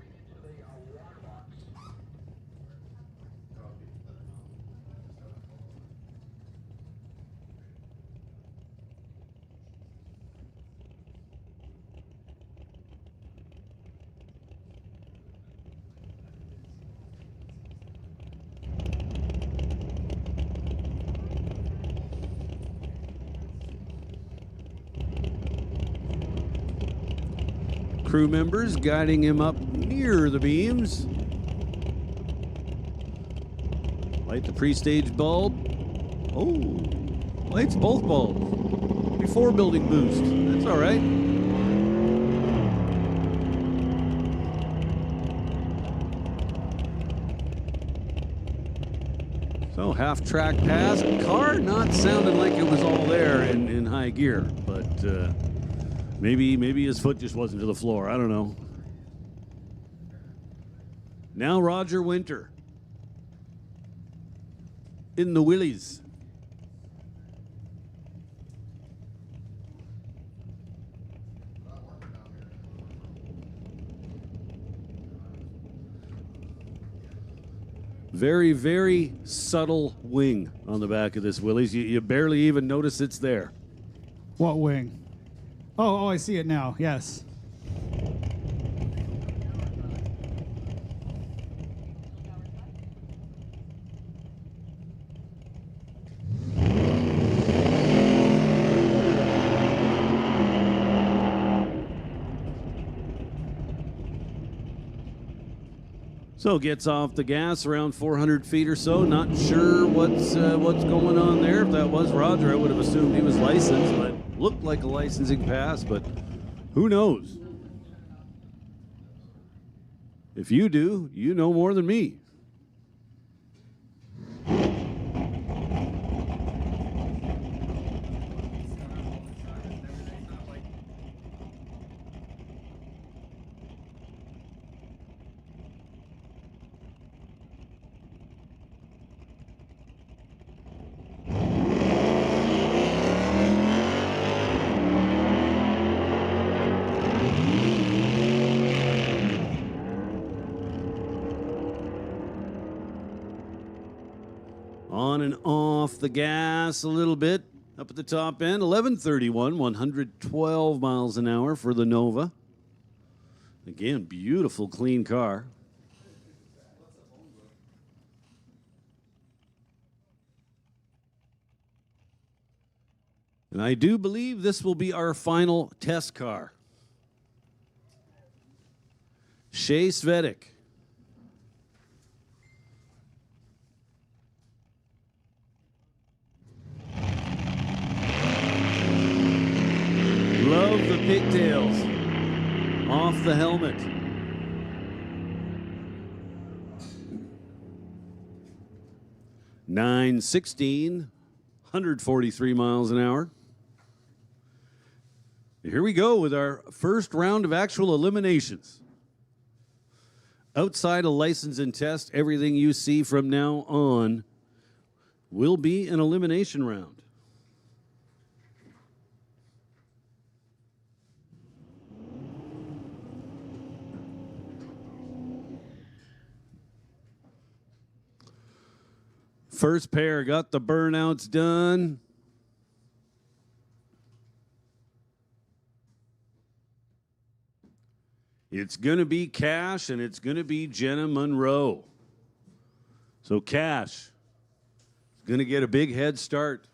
Crew members guiding him up near the beams. Light the pre-stage bulb. Oh, lights both bulbs before building boost. That's all right. So half track pass. Car not sounding like it was all there in high gear, but Maybe his foot just wasn't to the floor. I don't know. Now Roger Winter in the Willies. Very, very subtle wing on the back of this Willys. You barely even notice it's there. What wing? Oh, I see it now. Yes. So gets off the gas around 400 feet or so. Not sure what's going on there. If that was Roger, I would have assumed he was licensed, but looked like a licensing pass, but who knows? If you do, you know more than me. On and off the gas a little bit up at the top end. 1131, 112 miles an hour for the Nova. Again, beautiful, clean car. And I do believe this will be our final test car. Shea Svedik. Love the pigtails off the helmet. (916), 143 miles an hour. Here we go with our first round of actual eliminations. Outside a license and test, everything you see from now on will be an elimination round. First pair got the burnouts done. It's going to be Cash and it's going to be Jenna Monroe. So Cash is going to get a big head start.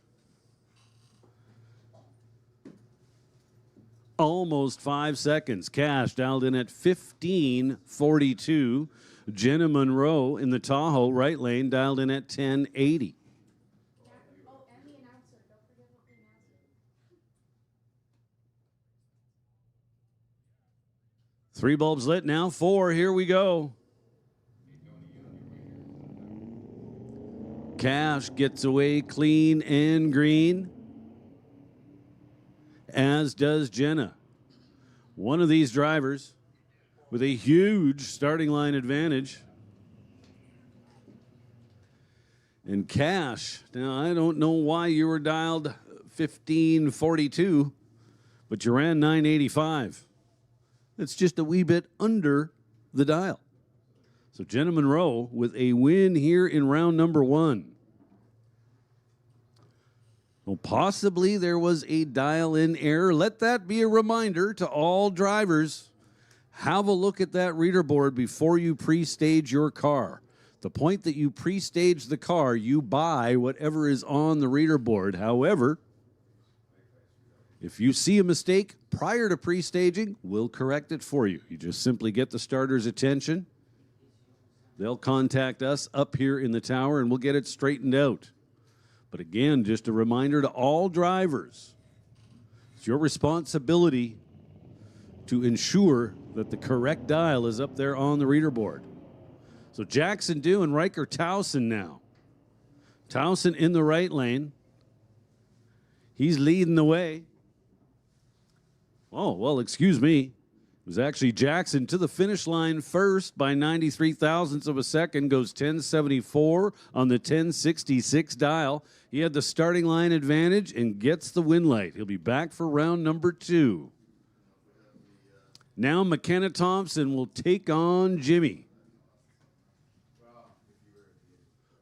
Almost 5 seconds. Cash dialed in at 15:42. Jenna Monroe in the Tahoe right lane dialed in at 10:80. Oh, and the announcer. Don't forget about the announcer. 3 bulbs lit now. 4. Here we go. Cash gets away clean and green, as does Jenna. One of these drivers with a huge starting line advantage. And Cash, now I don't know why you were dialed 15:42, but you ran 9:85. That's just a wee bit under the dial. So Jenna Monroe with a win here in round number 1. Well, possibly there was a dial-in error. Let that be a reminder to all drivers. Have a look at that reader board before you pre-stage your car. The point that you pre-stage the car, you buy whatever is on the reader board. However, if you see a mistake prior to pre-staging, we'll correct it for you. You just simply get the starter's attention. They'll contact us up here in the tower and we'll get it straightened out. But again, just a reminder to all drivers, it's your responsibility to ensure that the correct dial is up there on the reader board. So Jackson Dew and Riker Towson now. Towson in the right lane. He's leading the way. Oh, well, excuse me. It was actually Jackson to the finish line first by 93 thousandths of a second, goes 1074 on the 1066 dial. He had the starting line advantage and gets the win light. He'll be back for round number 2. Now McKenna Thompson will take on Jimmy.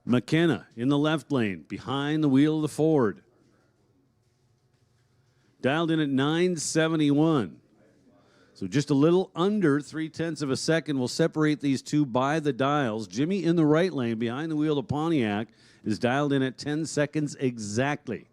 McKenna in the left lane, behind the wheel of the Ford. Dialed in at 971. So just a little under 0.3 of a second will separate these two by the dials. Jimmy in the right lane, behind the wheel of Pontiac, is dialed in at 10 seconds exactly.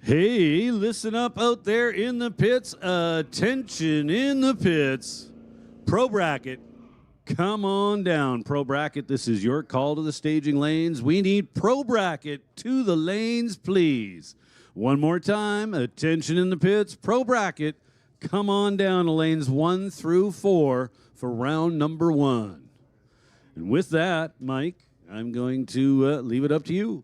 Hey, listen up out there in the pits. Attention in the pits. Pro Bracket, come on down. Pro Bracket, this is your call to the staging lanes. We need Pro Bracket to the lanes, please. One more time. Attention in the pits. Pro Bracket, come on down to lanes 1 through 4 for round number 1. And with that, Mike, I'm going to leave it up to you.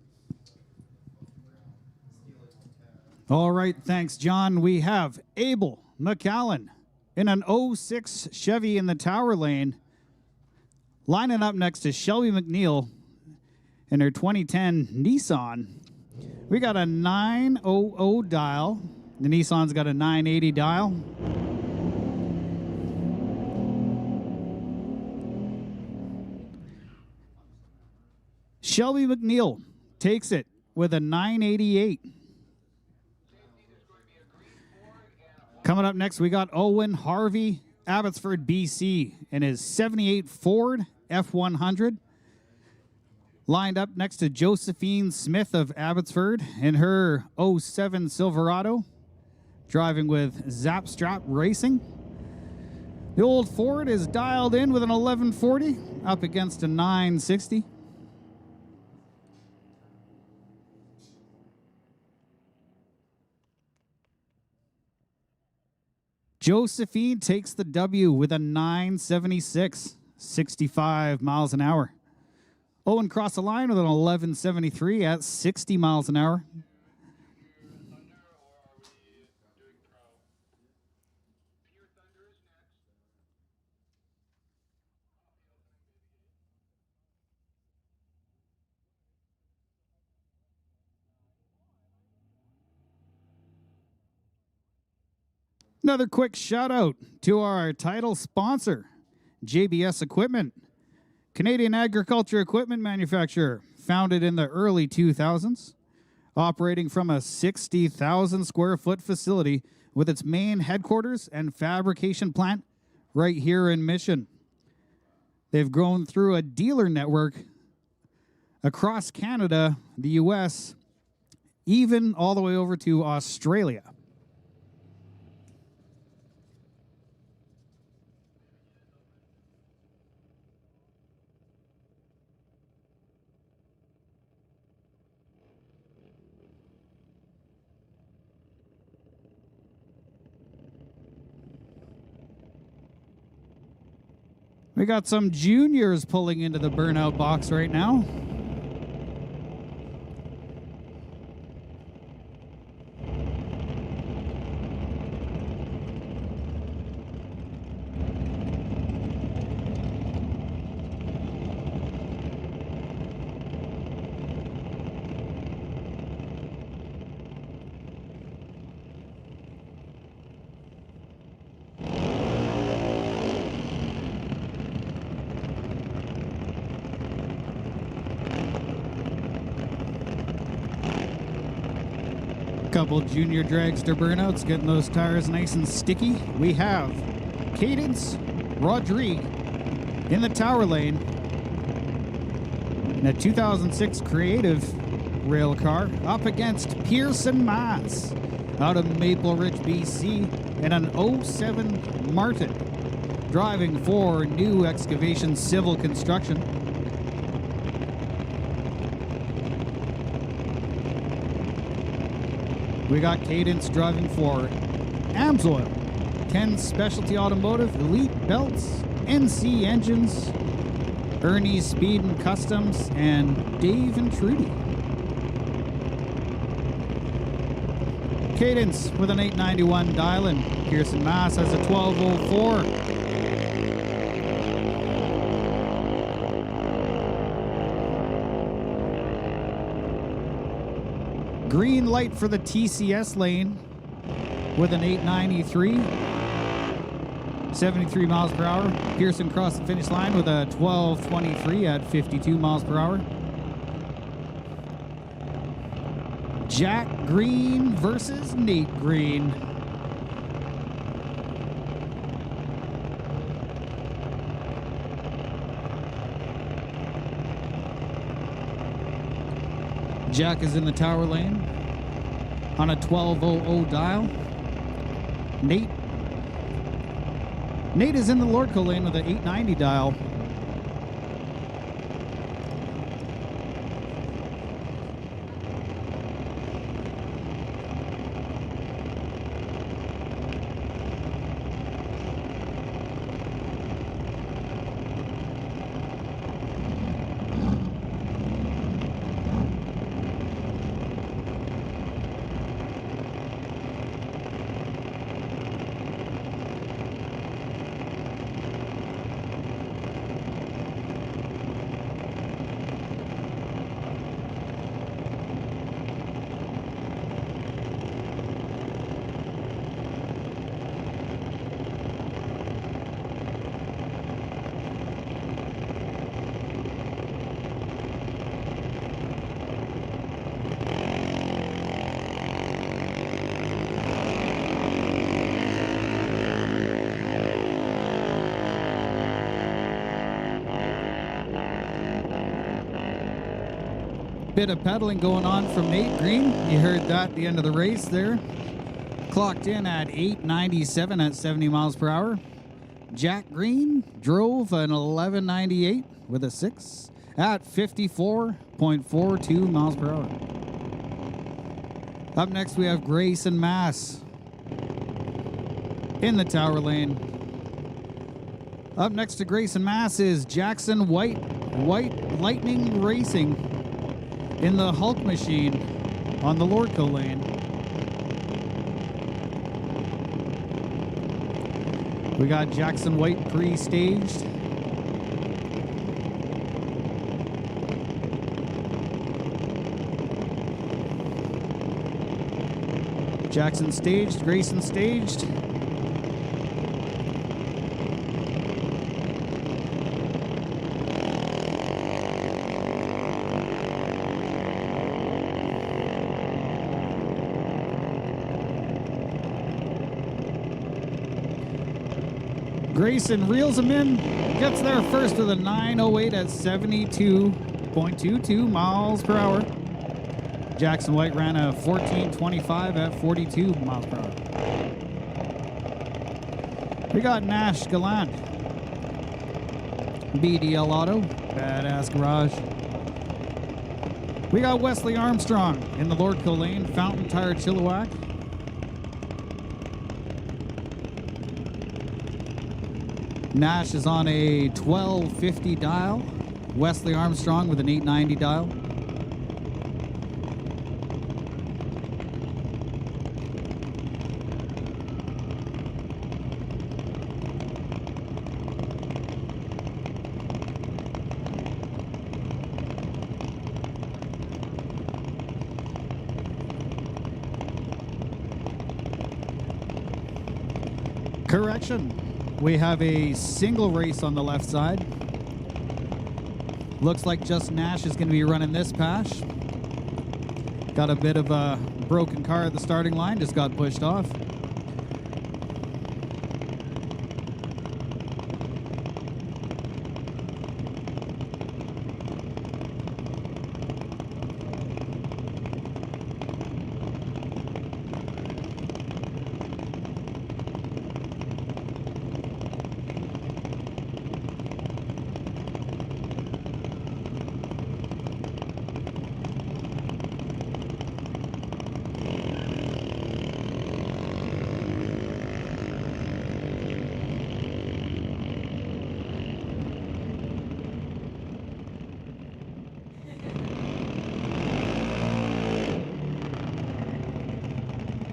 All right, thanks, John. We have Abel McAllen in an 06 Chevy in the tower lane, lining up next to Shelby McNeil in her 2010 Nissan. We got a 900 dial The Nissan's got a 980 dial. Shelby McNeil takes it with a 988. Coming up next, we got Owen Harvey, Abbotsford, BC, in his 78 Ford F100. Lined up next to Josephine Smith of Abbotsford in her 07 Silverado, driving with Zapstrap Racing. The old Ford is dialed in with an 1140 up against a 960. Josephine takes the W with a 976, 65 miles an hour. Owen crossed the line with an 1173 at 60 miles an hour. Another quick shout out to our title sponsor, JBS Equipment, Canadian agriculture equipment manufacturer, founded in the early 2000s, operating from a 60,000 square foot facility with its main headquarters and fabrication plant right here in Mission. They've grown through a dealer network across Canada, the US, even all the way over to Australia. We got some juniors pulling into the burnout box right now. Couple junior dragster burnouts, getting those tires nice and sticky. We have Cadence Rodrigue in the tower lane in a 2006 Creative rail car up against Pearson Mass out of Maple Ridge, BC, in an 07 Martin, driving for New Excavation Civil Construction. We got Cadence driving for Amsoil, 10 Specialty Automotive, Elite Belts, NC Engines, Ernie Speed and Customs, and Dave and Trudy. Cadence with an 891 dial-in. Pearson Mass has a 1204. Green light for the TCS lane with an 893, 73 miles per hour. Pearson crossed the finish line with a 1223 at 52 miles per hour. Jack Green versus Nate Green. Jack is in the tower lane on a 1200 dial. Nate is in the Lordco lane with an 890 dial. Bit of pedaling going on from Nate Green. You heard that at the end of the race there. Clocked in at 8:97 at 70 miles per hour. Jack Green drove an 11:98 with a 6 at 54.42 miles per hour. Up next, we have Grayson Mass in the Tower Lane. Up next to Grayson Mass is Jackson White Lightning Racing in the Hulk machine on the Lordco lane. We got Jackson White pre-staged. Jackson staged, Grayson staged. Grayson reels him in, gets there first with a 9:08 at 72.22 miles per hour. Jackson White ran a 14:25 at 42 miles per hour. We got Nash Gallant, BDL Auto, Badass Garage. We got Wesley Armstrong in the Lordco lane, Fountain Tire Chilliwack. Nash is on a 1250 dial. Wesley Armstrong with an 890 dial. Correction. We have a single race on the left side. Looks like just Nash is going to be running this pass. Got a bit of a broken car at the starting line, just got pushed off.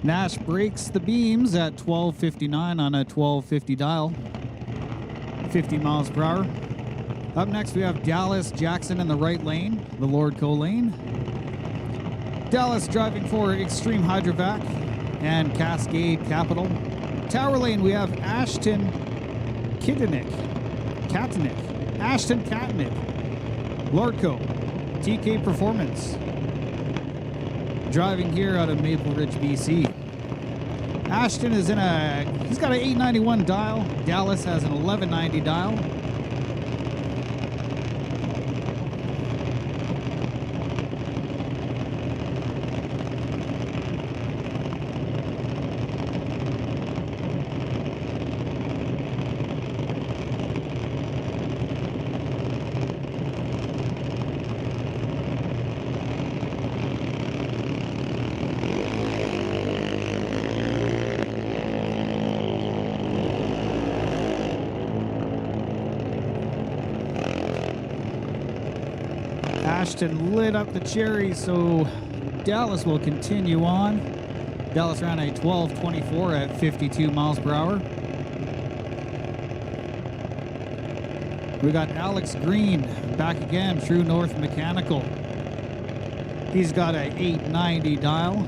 Nash breaks the beams at 1259 on a 1250 dial, 50 miles per hour. Up next, we have Dallas Jackson in the right lane, the Lordco lane. Dallas driving for Extreme Hydrovac and Cascade Capital. Tower lane, we have Ashton Katnick, Lordco, TK Performance. Driving here out of Maple Ridge, BC. Ashton is he's got an 891 dial. Dallas has an 1190 dial. Ashton lit up the cherry, so Dallas will continue on. Dallas ran a 1224 at 52 miles per hour. We got Alex Green back again, True North Mechanical. He's got a 890 dial.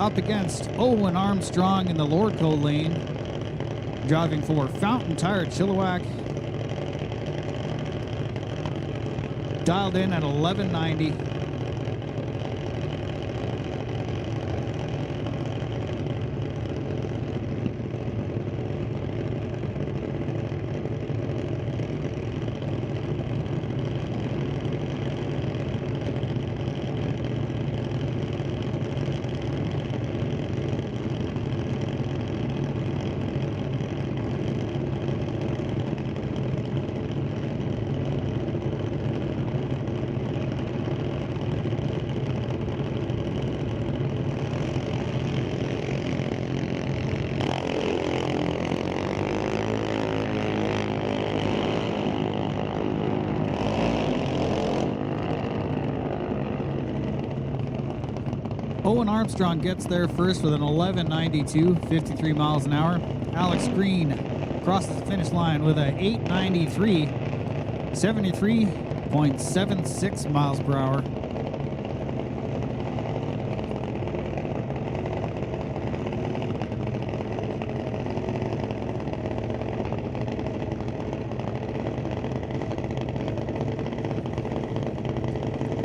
Up against Owen Armstrong in the Lordco lane, driving for Fountain Tire Chilliwack. Dialed in at 1190. Owen Armstrong gets there first with an 11.92, 53 miles an hour. Alex Green crosses the finish line with a 8.93, 73.76 miles per hour.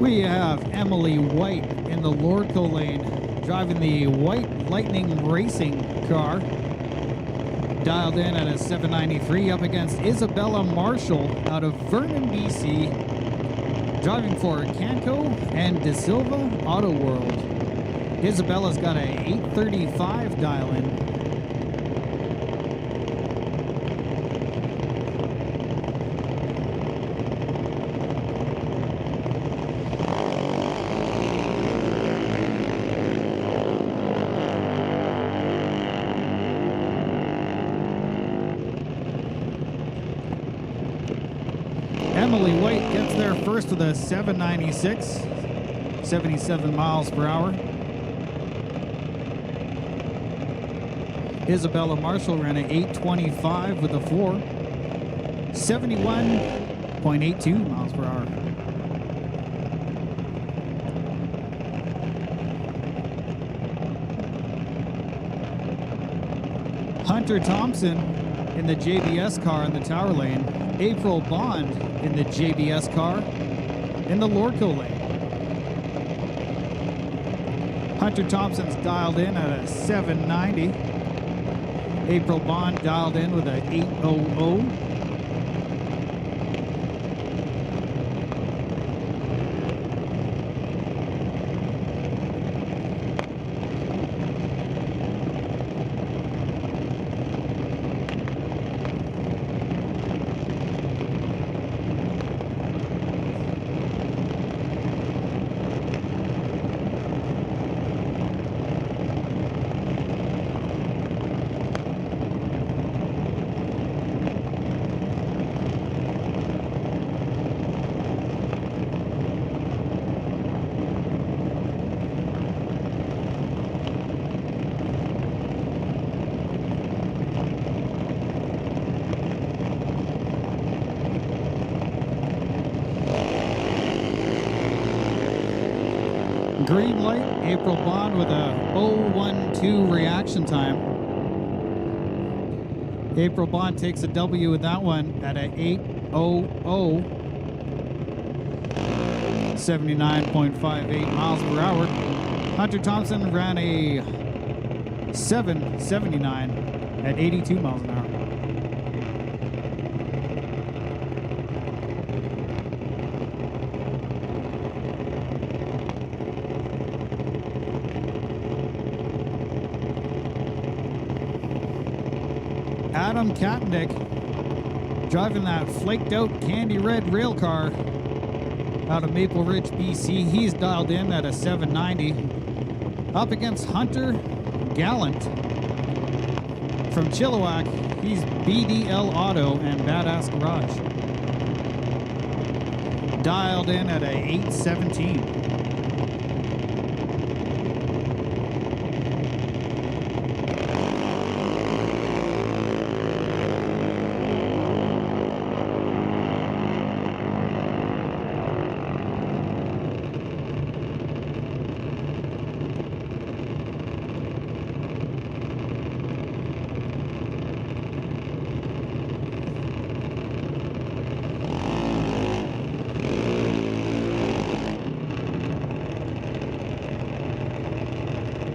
We have Emily White in the Lordco lane, driving the White Lightning Racing car. Dialed in at a 793, up against Isabella Marshall out of Vernon, BC, driving for Canco and De Silva Auto World. Isabella's got a 835 dial in. Emily White gets there first with a 796, 77 miles per hour. Isabella Marshall ran an 825 with a 4, 71.82 miles per hour. Hunter Thompson in the JBS car in the Tower lane. April Bond in the JBS car in the Lordco lane. Hunter Thompson's dialed in at a 790. April Bond dialed in with a 800. Green light, April Bond with a 012 reaction time. April Bond takes a W with that one at a 800, 79.58 miles per hour. Hunter Thompson ran a 779 at 82 miles an hour. Adam Katnick driving that flaked out candy red rail car out of Maple Ridge, BC. He's dialed in at a 790. Up against Hunter Gallant from Chilliwack. He's BDL Auto and Badass Garage. Dialed in at a 817.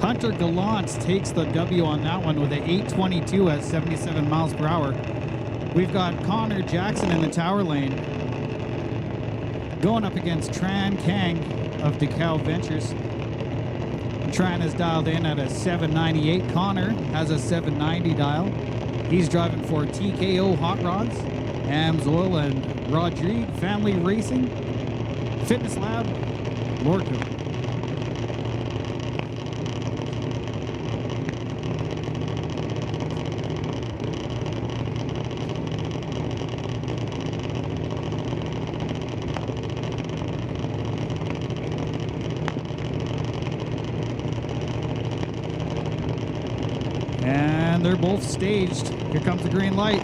Hunter Gallant takes the W on that one with an 822 at 77 miles per hour. We've got Connor Jackson in the Tower lane going up against Tran Kang of DeKalb Ventures. Tran is dialed in at a 798. Connor has a 790 dial. He's driving for TKO Hot Rods, Amsoil and Rodrigue Family Racing, Fitness Lab, Lordco. And they're both staged. Here comes the green light.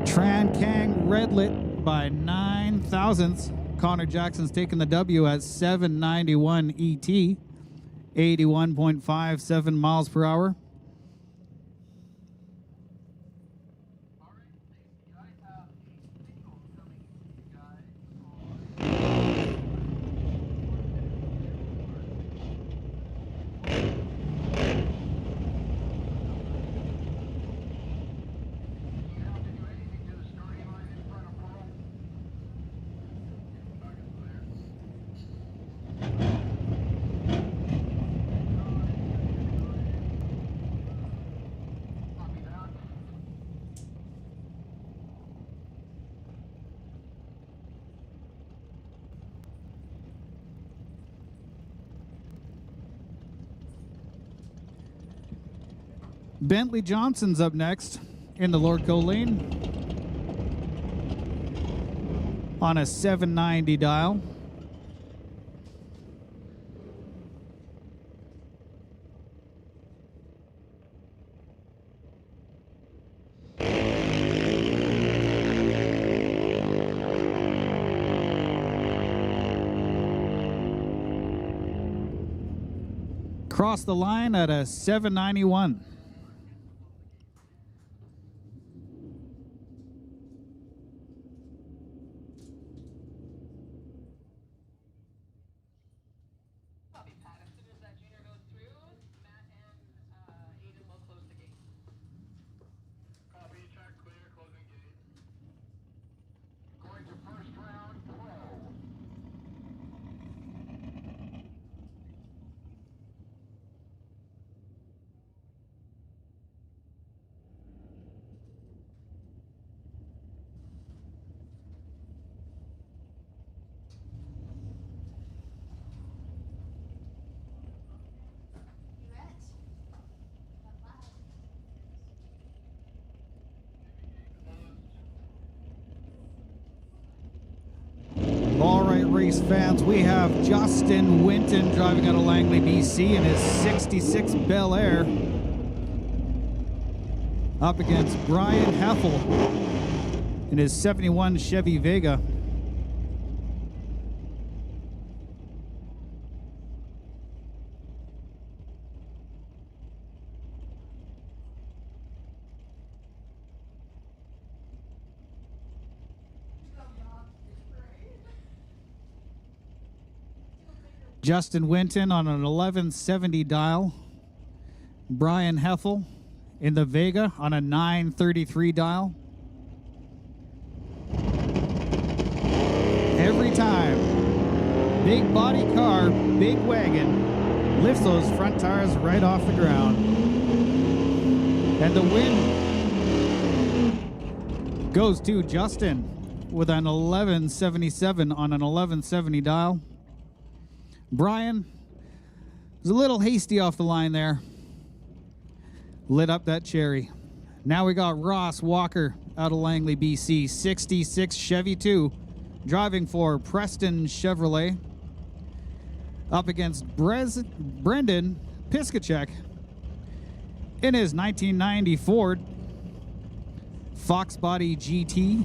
Tran-Kang red-lit by 9 thousandths. Connor Jackson's taking the W at 791 ET, 81.57 miles per hour. Bentley Johnson's up next in the Lordco lane on a 790 dial. Cross the line at a 791. All right, race fans, we have Justin Winton driving out of Langley, BC in his 66 Bel Air up against Brian Heffel in his 71 Chevy Vega. Justin Winton on an 1170 dial. Brian Heffel in the Vega on a 933 dial. Every time, big body car, big wagon, lifts those front tires right off the ground. And the win goes to Justin with an 1177 on an 1170 dial. Brian was a little hasty off the line there. Lit up that cherry. Now we got Ross Walker out of Langley, BC, 66 Chevy 2, driving for Preston Chevrolet, up against Brendan Piskacek in his 1990 Ford Fox Body GT.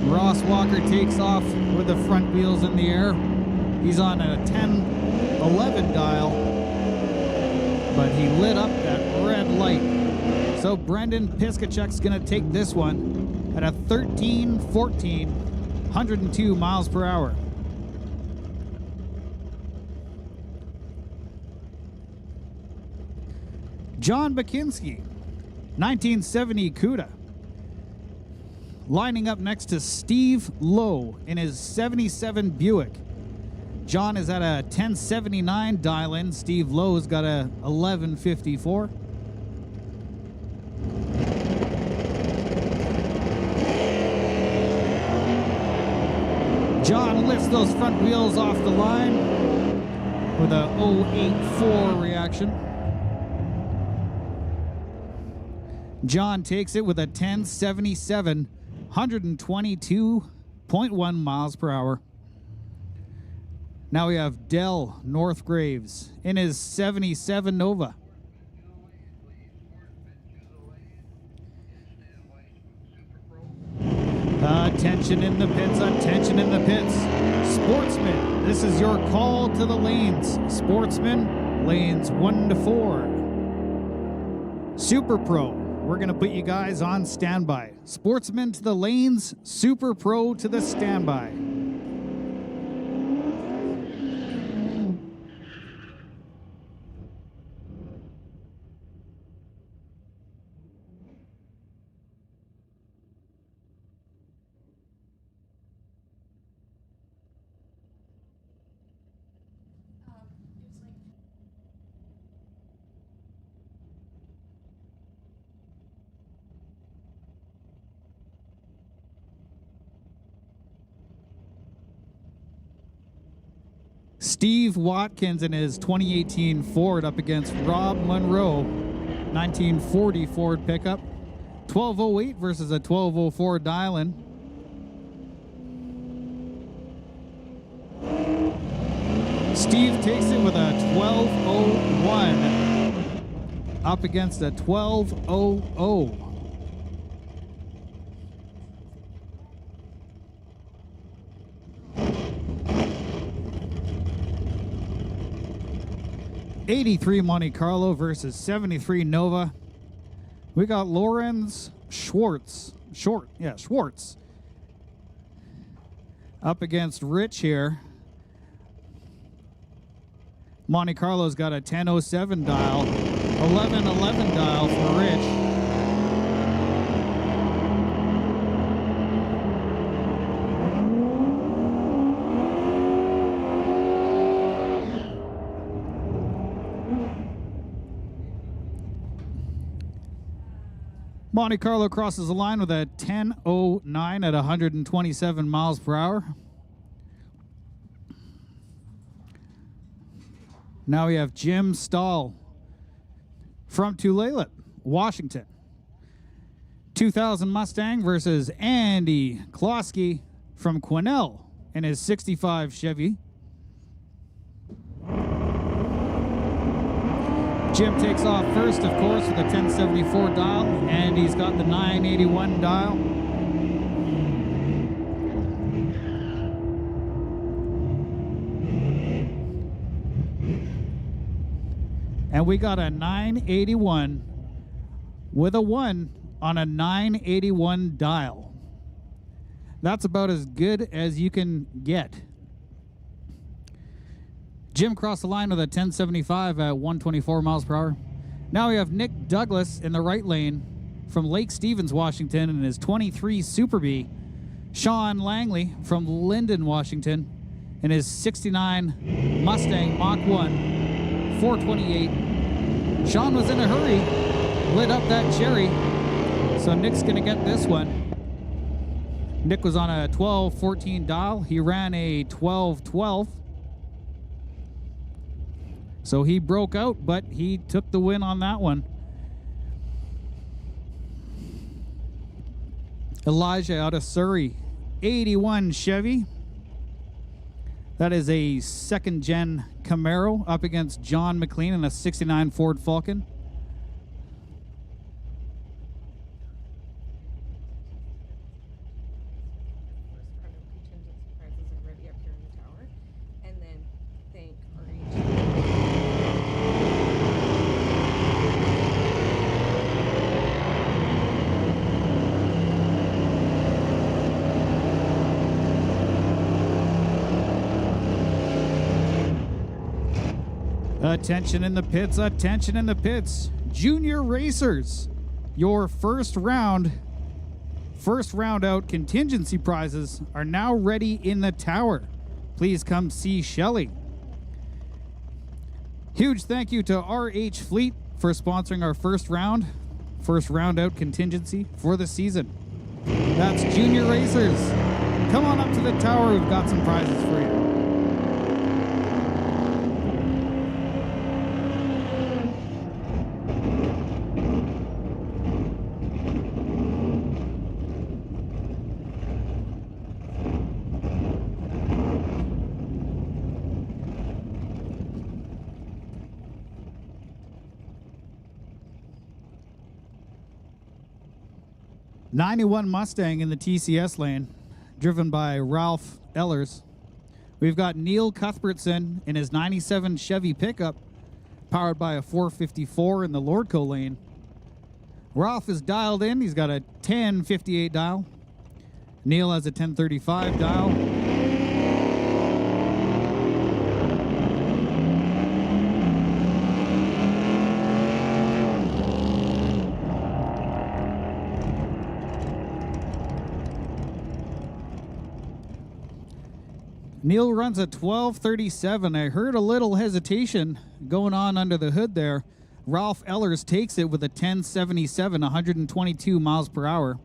Ross Walker takes off with the front wheels in the air. He's on a 1011 dial, but he lit up that red light. So Brendan Piskacek's gonna take this one at a 1314, 102 miles per hour. John Bakinski, 1970 Cuda, lining up next to Steve Lowe in his 77 Buick. John is at a 1079 dial-in. Steve Lowe's got a 1154. John lifts those front wheels off the line with a 084 reaction. John takes it with a 1077, 122.1 miles per hour. Now we have Dell Northgraves in his 77 Nova. Attention in the pits, attention in the pits. Sportsman, this is your call to the lanes. Sportsman, lanes 1 to 4. Super Pro, we're going to put you guys on standby. Sportsman to the lanes, Super Pro to the standby. Steve Watkins in his 2018 Ford up against Rob Monroe, 1940 Ford pickup. 1208 versus a 1204 dial-in. Steve takes it with a 1201 up against a 1200. '83 Monte Carlo versus '73 Nova. We got Lorenz Schwartz up against Rich here. Monte Carlo's got a 1007 dial, 1111 dial for Rich. Monte Carlo crosses the line with a 1009 at 127 miles per hour. Now we have Jim Stahl from Tulalip, Washington. 2000 Mustang versus Andy Klosky from Quesnel in his 65 Chevy. Jim takes off first, of course, with a 1074 dial, and he's got the 981 dial. And we got a 981 with a 1 on a 981 dial. That's about as good as you can get. Jim crossed the line with a 1075 at 124 miles per hour. Now we have Nick Douglas in the right lane from Lake Stevens, Washington, in his 23 Super B. Sean Langley from Linden, Washington, in his 69 Mustang Mach 1, 428. Sean was in a hurry, lit up that cherry, so Nick's going to get this one. Nick was on a 1214 dial. He ran a 1212. So he broke out, but he took the win on that one. Elijah out of Surrey, 81 Chevy. That is a second-gen Camaro up against John McLean in a 69 Ford Falcon. Attention in the pits, attention in the pits. Junior Racers, your first round out contingency prizes are now ready in the tower. Please come see Shelly. Huge thank you to RH Fleet for sponsoring our first round out contingency for the season. That's Junior Racers. Come on up to the tower, we've got some prizes for you. 91 Mustang in the TCS lane, driven by Ralph Ellers. We've got Neil Cuthbertson in his 97 Chevy pickup, powered by a 454 in the Lordco lane. Ralph is dialed in. He's got a 1058 dial. Neil has a 1035 dial. Neil runs a 1237. I heard a little hesitation going on under the hood there. Ralph Ellers takes it with a 1077, 122 miles per hour.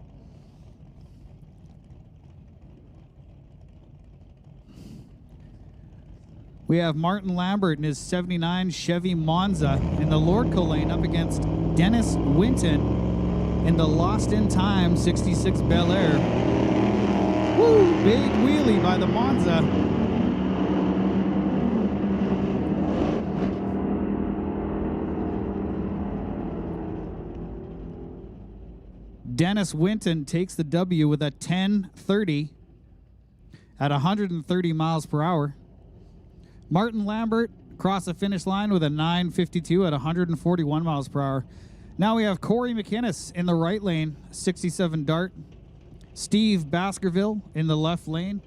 We have Martin Lambert in his 79 Chevy Monza in the Lordco lane up against Dennis Winton in the Lost in Time 66 Bel Air. Woo! Big wheelie by the Monza. Dennis Winton takes the W with a 1030 at 130 miles per hour. Martin Lambert crossed the finish line with a 952 at 141 miles per hour. Now we have Corey McInnes in the right lane, 67 Dart. Steve Baskerville in the left lane,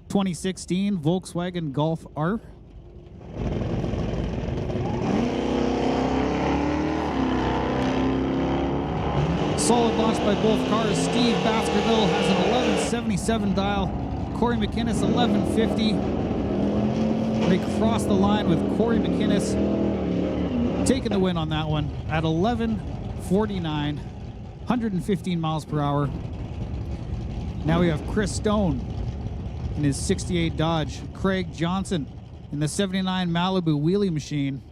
2016 Volkswagen Golf R. Solid launch by both cars. Steve Baskerville has an 1177 dial. Corey McInnes 1150. They cross the line with Corey McInnes taking the win on that one at 1149, 115 miles per hour. Now we have Chris Stone in his 68 Dodge. Craig Johnson in the 79 Malibu wheelie machine.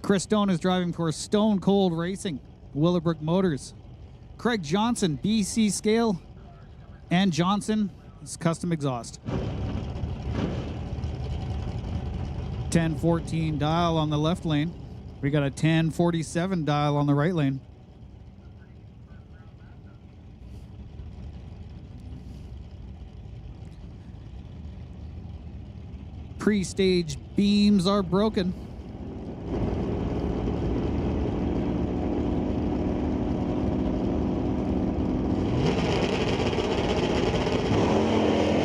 Chris Stone is driving for Stone Cold Racing, Willowbrook Motors. Craig Johnson, BC scale, and Johnson is custom exhaust. 1014 dial on the left lane. We got a 1047 dial on the right lane. Pre-stage beams are broken.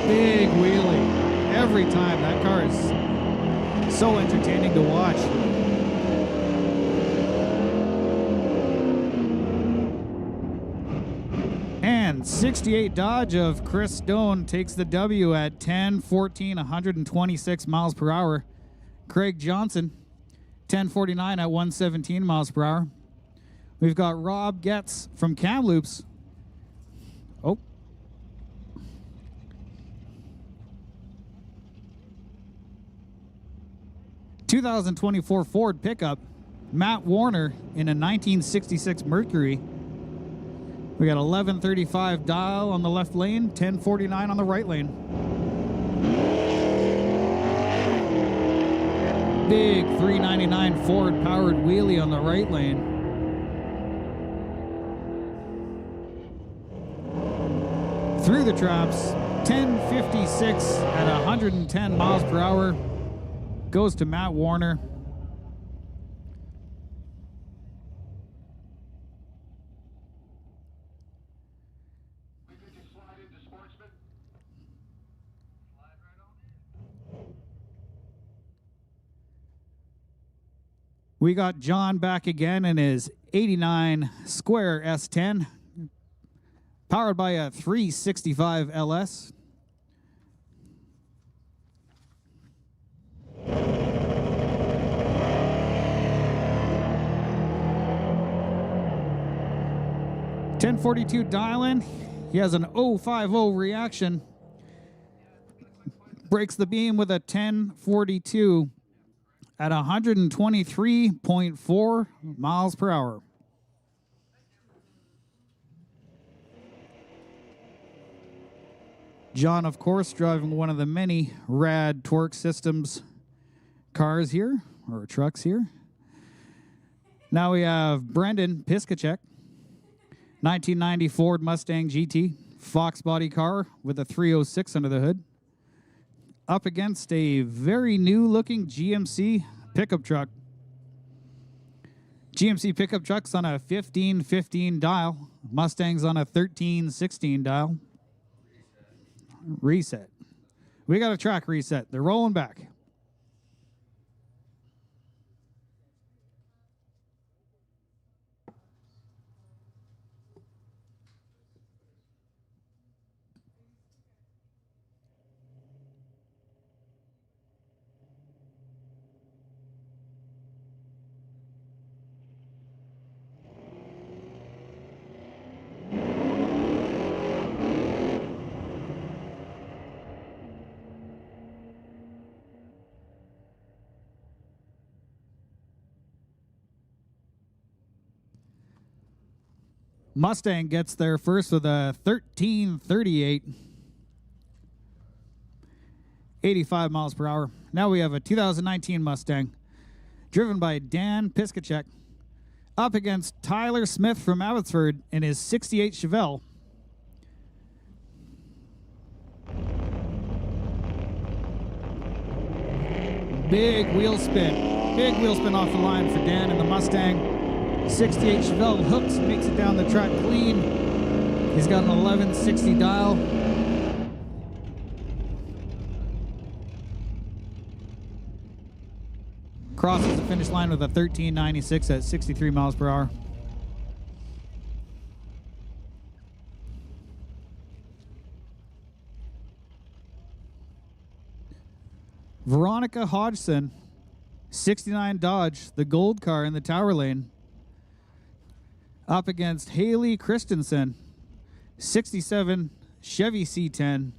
Big wheelie every time. That car is so entertaining to watch. And 68 Dodge of Chris Stone takes the W at 1014, 126 miles per hour. Craig Johnson, 1049 at 117 miles per hour. We've got Rob Getz from Kamloops. Oh. '24 Ford pickup, Matt Warner in a 1966 Mercury. We got 1135 dial on the left lane, 1049 on the right lane. Big 399 Ford powered wheelie on the right lane. Through the traps, 1056 at 110 miles per hour. Goes to Matt Warner. We could just slide into Sportsman. Slide right on in. We got John back again in his 89 Square S10, powered by a 365 LS. .1042 dial-in. He has an 050 reaction. Breaks the beam with a 1042 at 123.4 miles per hour. John, of course, driving one of the many rad Torque Systems cars here, or trucks here. Now we have Brendan Piskacek 1990 Ford Mustang GT, Fox body car with a 306 under the hood. Up against a very new looking GMC pickup truck. GMC pickup truck's on a 15-15 dial. Mustang's on a 13-16 dial. Reset. We got a track reset. They're rolling back. Mustang gets there first with a 1338, 85 miles per hour. Now we have a 2019 Mustang driven by Dan Piskacek up against Tyler Smith from Abbotsford in his 68 Chevelle. Big wheel spin off the line for Dan in the Mustang. 68 Chevelle hooks, makes it down the track clean. He's got an 1160 dial. Crosses the finish line with a 1396 at 63 miles per hour. Veronica Hodgson, 69 Dodge, the gold car in the tower lane. Up against Haley Christensen, 67 Chevy C10.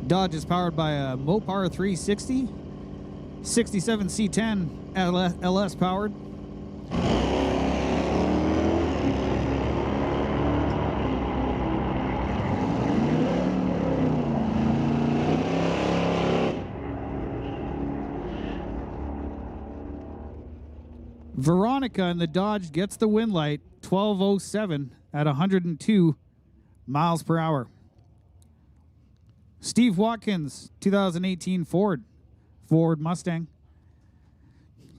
Dodge is powered by a Mopar 360, 67 C10 LS powered. Veronica in the Dodge gets the win light, 1207 at 102 miles per hour. Steve Watkins, 2018 Ford Mustang.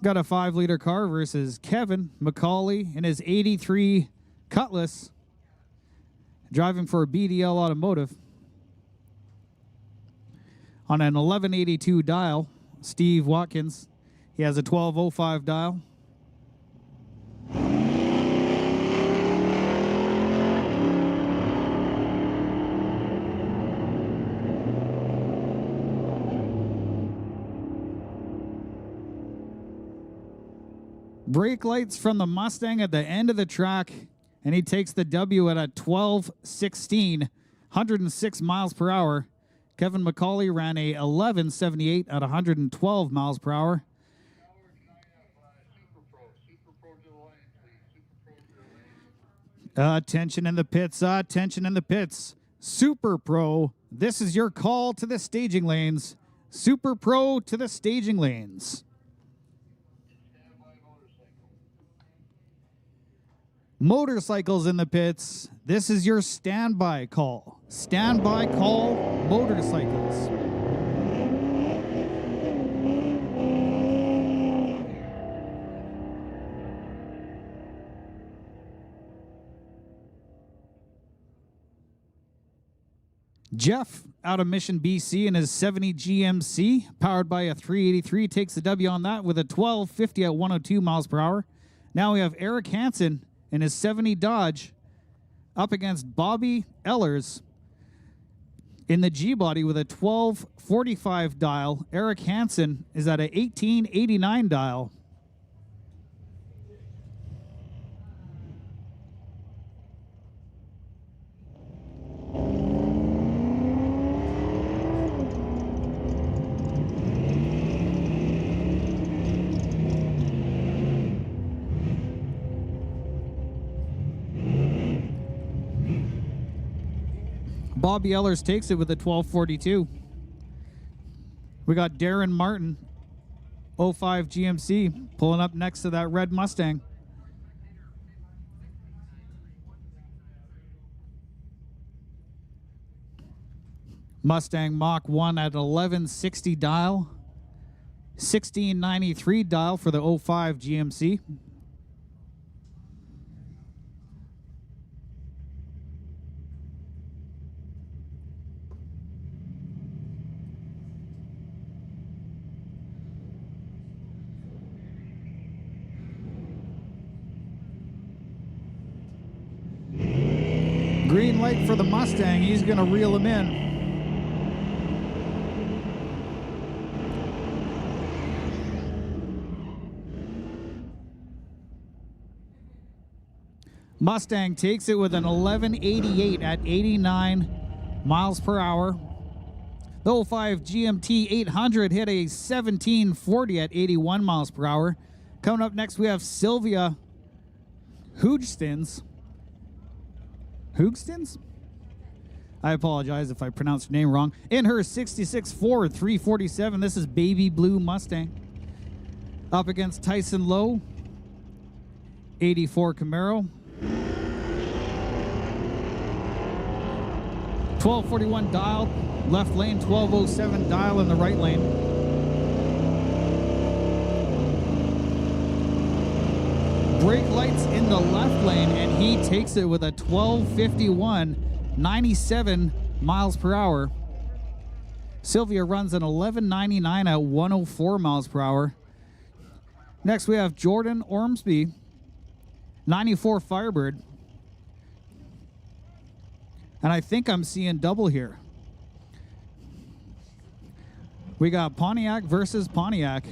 Got a 5-liter car versus Kevin McCauley in his 83 Cutlass, driving for BDL Automotive. On an 1182 dial, Steve Watkins, he has a 1205 dial. Brake lights from the Mustang at the end of the track, and he takes the W at a 1216, 106 miles per hour. Kevin McCauley ran a 1178 at 112 miles per hour. Attention in the pits, attention in the pits. Super Pro, this is your call to the staging lanes. Super Pro to the staging lanes. Motorcycles in the pits, this is your standby call. Standby call, motorcycles. Jeff out of Mission, BC in his 70 GMC, powered by a 383, takes the W on that with a 1250 at 102 miles per hour. Now we have Eric Hansen in his 70 Dodge up against Bobby Ehlers in the G-body with a 1245 dial. Eric Hansen is at a 1889 dial. Bobby Ehlers takes it with a 1242. We got Darren Martin 05 GMC pulling up next to that red Mustang. Mustang Mach 1 at 1160 dial. 1693 dial for the 05 GMC. Green light for the Mustang. He's going to reel him in. Mustang takes it with an 1188 at 89 miles per hour. The 05 GMT 800 hit a 1740 at 81 miles per hour. Coming up next, we have Sylvia Hoogstens. Hoogstens? I apologize if I pronounced her name wrong. In her 66 Ford 347, this is Baby Blue Mustang. Up against Tyson Lowe, 84 Camaro. 1241 dial, left lane, 1207 dial in the right lane. Brake lights in the left lane, and he takes it with a 1251, 97 miles per hour. Sylvia runs an 1199 at 104 miles per hour. Next, we have Jordan Ormsby, 94 Firebird. And I think I'm seeing double here. We got Pontiac versus Pontiac.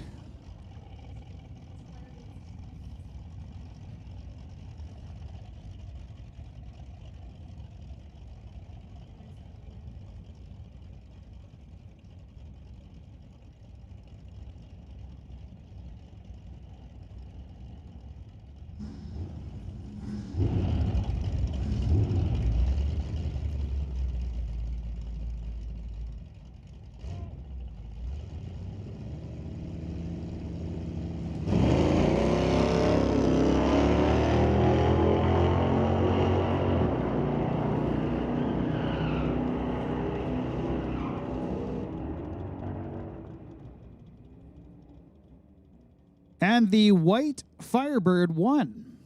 And the white Firebird won.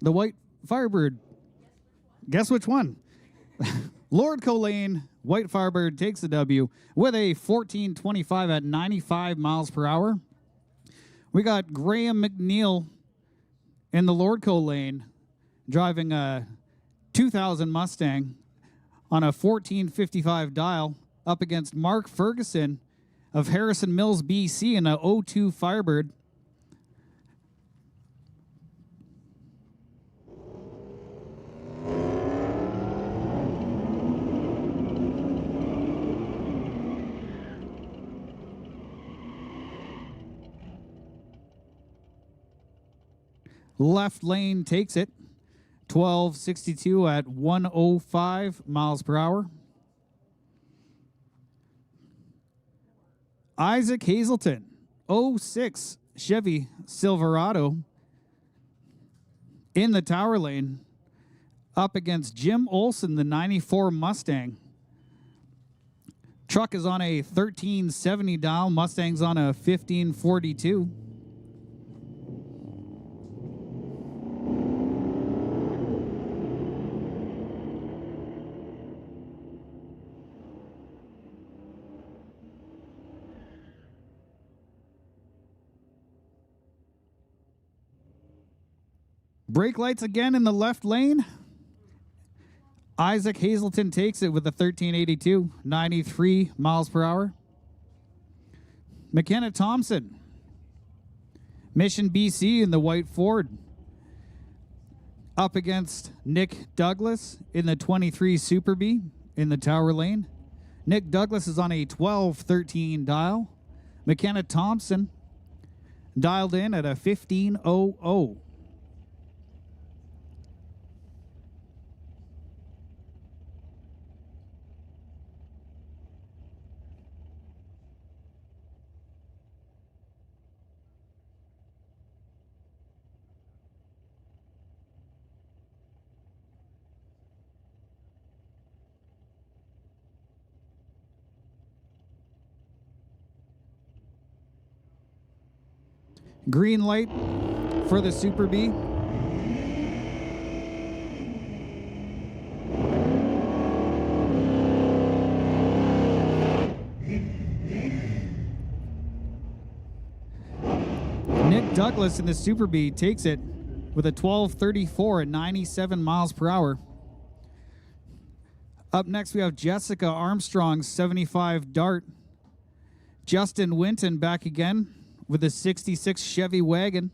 The white Firebird. Guess which one? Lord Colane, white Firebird takes the W with a 1425 at 95 miles per hour. We got Graham McNeil in the Lord Colane driving a 2000 Mustang on a 1455 dial up against Mark Ferguson of Harrison Mills, BC in a 02 Firebird. Left lane takes it. 1262 at 105 miles per hour. Isaac Hazelton, 06 Chevy Silverado in the tower lane up against Jim Olson, the 94 Mustang. Truck is on a 1370 dial. Mustang's on a 1542. Brake lights again in the left lane. Isaac Hazelton takes it with a 1382, 93 miles per hour. McKenna Thompson, Mission BC in the white Ford. Up against Nick Douglas in the 23 Super B in the tower lane. Nick Douglas is on a 1213 dial. McKenna Thompson dialed in at a 1500. Green light for the Super B. Nick Douglas in the Super B takes it with a 12:34 at 97 miles per hour. Up next, we have Jessica Armstrong's 75 Dart. Justin Winton back again with a 66 Chevy wagon.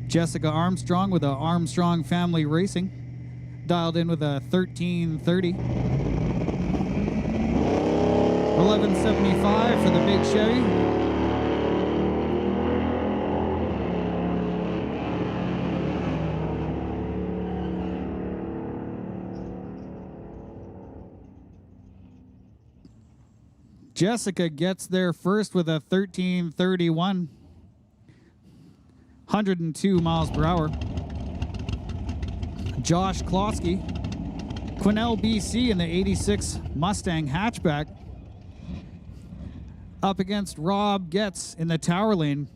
Jessica Armstrong with the Armstrong Family Racing. Dialed in with a 1330. 1175 for the big Chevy. Jessica gets there first with a 1331. 102 miles per hour. Josh Klosky, Quinnell, BC in the 86 Mustang hatchback. Up against Rob Getz in the Tower Lane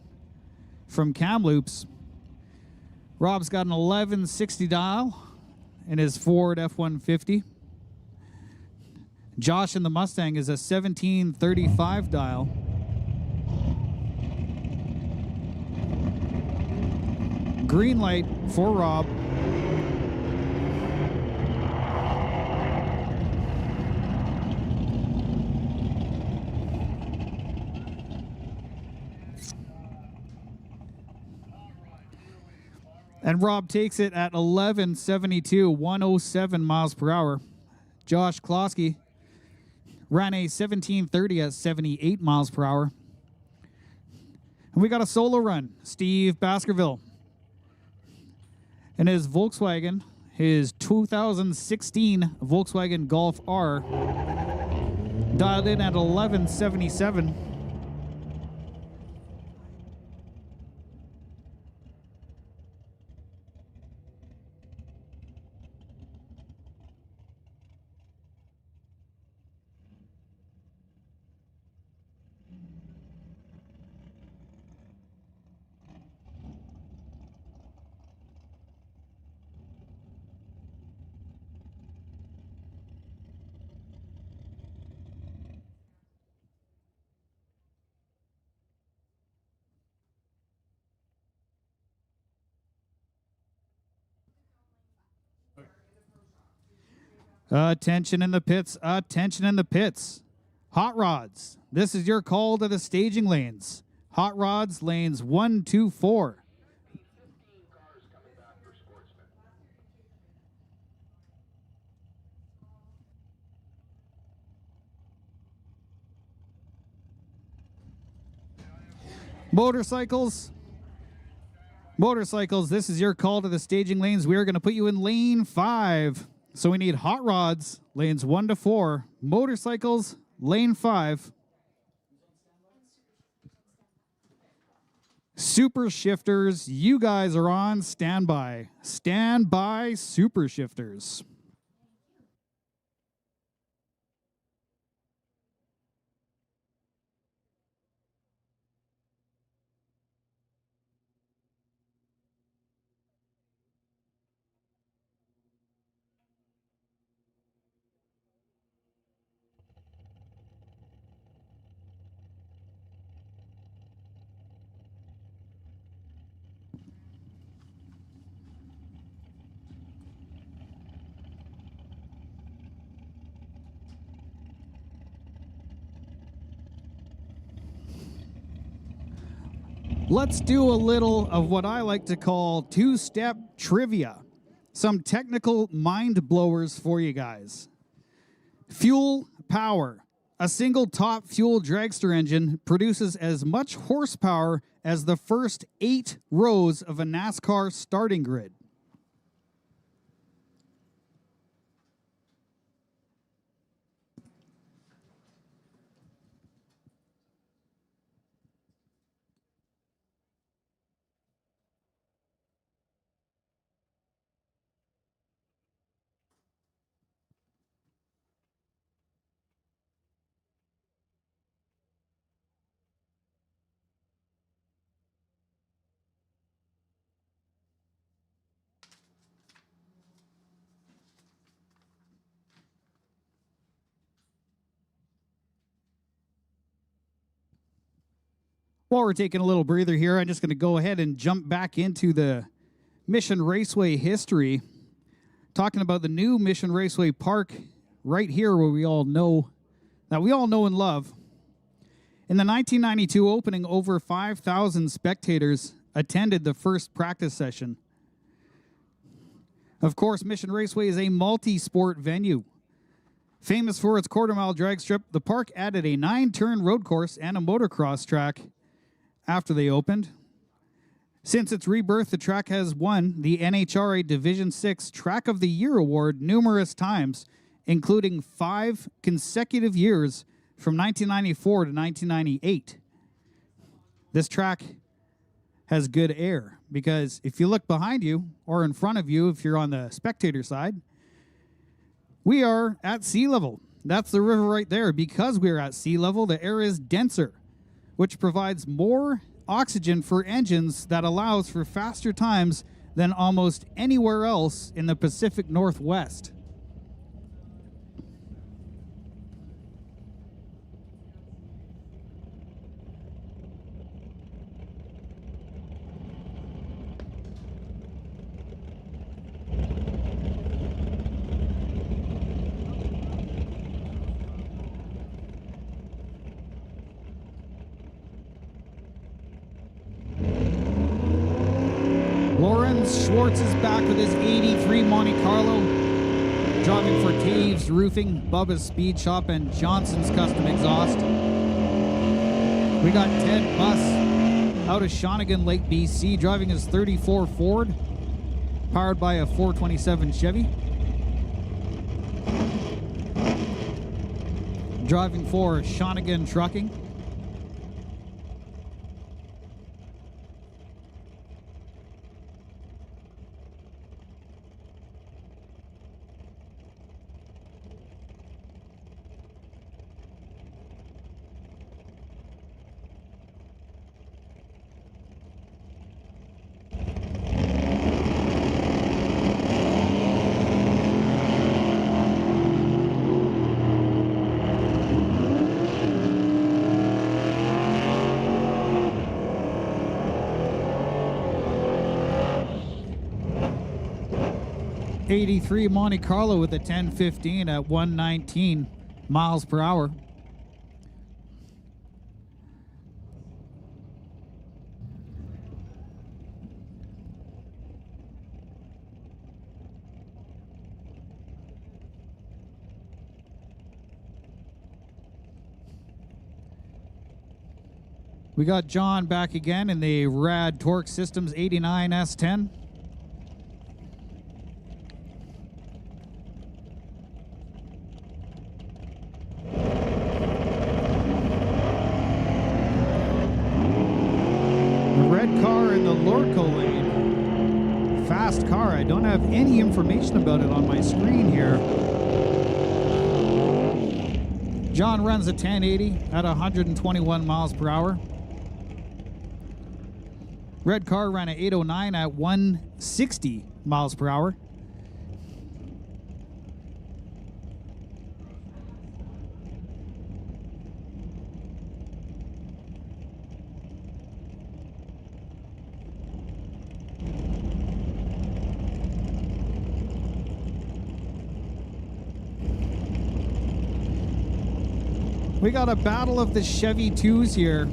from Kamloops. Rob's got an 1160 dial in his Ford F-150. Josh in the Mustang is a 1735 dial. Green light for Rob. And Rob takes it at 1172, 107 miles per hour. Josh Klosky ran a 1730 at 78 miles per hour. And we got a solo run. Steve Baskerville in his Volkswagen, his 2016 Volkswagen Golf R, dialed in at 1177. Attention in the pits, attention in the pits. Hot rods, this is your call to the staging lanes. Hot rods, lanes 1, 2, 4. 15 cars coming back for Sportsman. Motorcycles, this is your call to the staging lanes. We are going to put you in lane 5. So we need hot rods, lanes 1 to 4. Motorcycles, lane 5. Super shifters, you guys are on standby. Standby, super shifters. Let's do a little of what I like to call two-step trivia. Some technical mind blowers for you guys. Fuel power. A single top fuel dragster engine produces as much horsepower as the first 8 rows of a NASCAR starting grid. While we're taking a little breather here, I'm just going to go ahead and jump back into the Mission Raceway history, talking about the new Mission Raceway Park right here where we all know and love. In the 1992 opening, over 5,000 spectators attended the first practice session. Of course, Mission Raceway is a multi-sport venue. Famous for its quarter-mile drag strip, the park added a 9-turn road course and a motocross track after they opened. Since its rebirth, the track has won the NHRA Division 6 Track of the Year award numerous times, including 5 consecutive years from 1994 to 1998. This track has good air because if you look behind you or in front of you, if you're on the spectator side, we are at sea level. That's the river right there. Because we're at sea level, the air is denser, which provides more oxygen for engines that allows for faster times than almost anywhere else in the Pacific Northwest. Schwartz is back with his 83 Monte Carlo, driving for Taves Roofing, Bubba's Speed Shop, and Johnson's Custom Exhaust. We got Ted Buss out of Shawnigan Lake, BC, driving his 34 Ford, powered by a 427 Chevy. Driving for Shawnigan Trucking. '83 Monte Carlo with a 1015 at 119 miles per hour. We got John back again in the Rad Torque Systems 89 S10. Fast car. I don't have any information about it on my screen here. John runs a 1080 at 121 miles per hour. Red car ran a 809 at 160 miles per hour. We got a battle of the Chevy 2s here.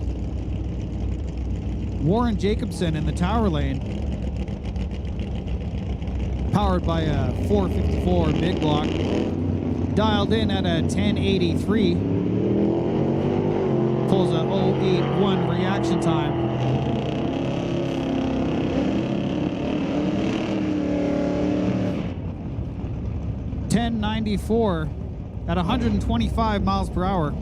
Warren Jacobson in the tower lane. Powered by a 454 big block. Dialed in at a 1083. Pulls a 081 reaction time. .1094 at 125 miles per hour.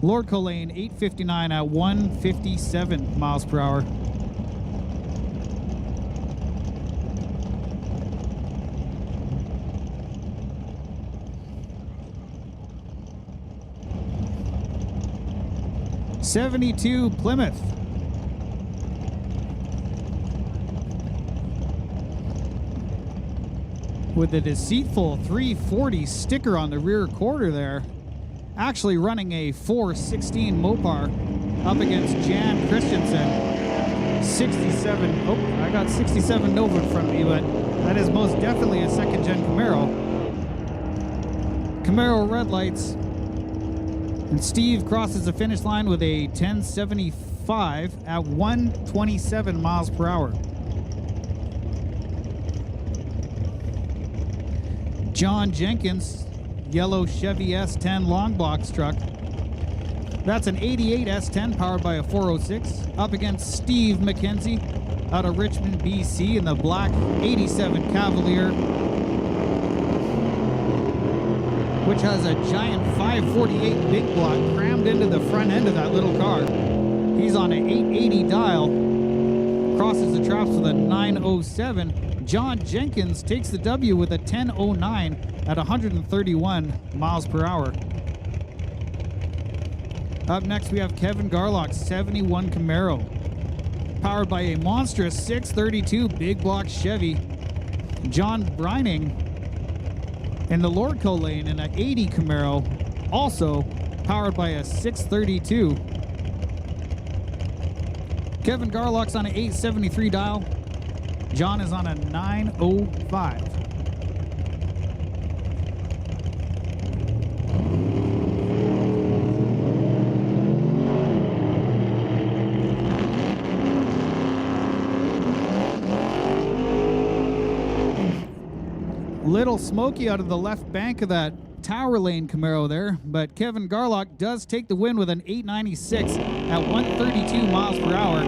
Lordco lane 859 at 157 miles per hour. '72 Plymouth. With a deceitful 340 sticker on the rear quarter there. actually running a 4:16 Mopar up against Jan Christensen. 67. Oh, I got 67 Nova in front of me, but that is most definitely a second-gen Camaro. Camaro red lights. And Steve crosses the finish line with a 1075 at 127 miles per hour. John Jenkins, yellow Chevy S10 long box truck. That's an 88 S10 powered by a 406 up against Steve McKenzie out of Richmond, BC in the black 87 Cavalier, which has a giant 548 big block crammed into the front end of that little car. He's on an 880 dial, crosses the traps with a 907. John Jenkins takes the W with a 1009 at 131 miles per hour. Up next, we have Kevin Garlock's 71 Camaro, powered by a monstrous 632 big block Chevy. John Brining in the Lordco lane in an 80 Camaro, also powered by a 632. Kevin Garlock's on an 873 dial. John is on a 905. Little smoky out of the left bank of that Tower Lane Camaro there, but Kevin Garlock does take the win with an 896 at 132 miles per hour.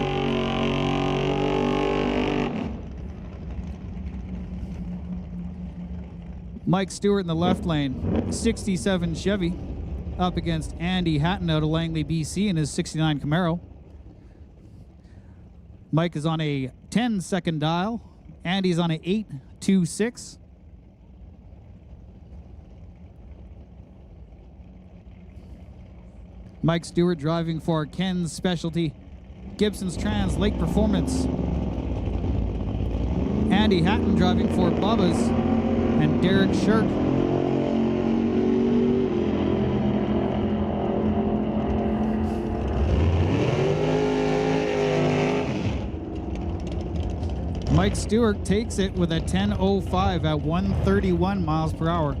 Mike Stewart in the left lane, 67 Chevy, up against Andy Hatton out of Langley, BC in his 69 Camaro. Mike is on a 10-second dial. Andy's on an 826. Mike Stewart driving for Ken's Specialty, Gibson's Trans Lake Performance. Andy Hatton driving for Bubba's and Derek Shirk. Mike Stewart takes it with a 10.05 at 131 miles per hour.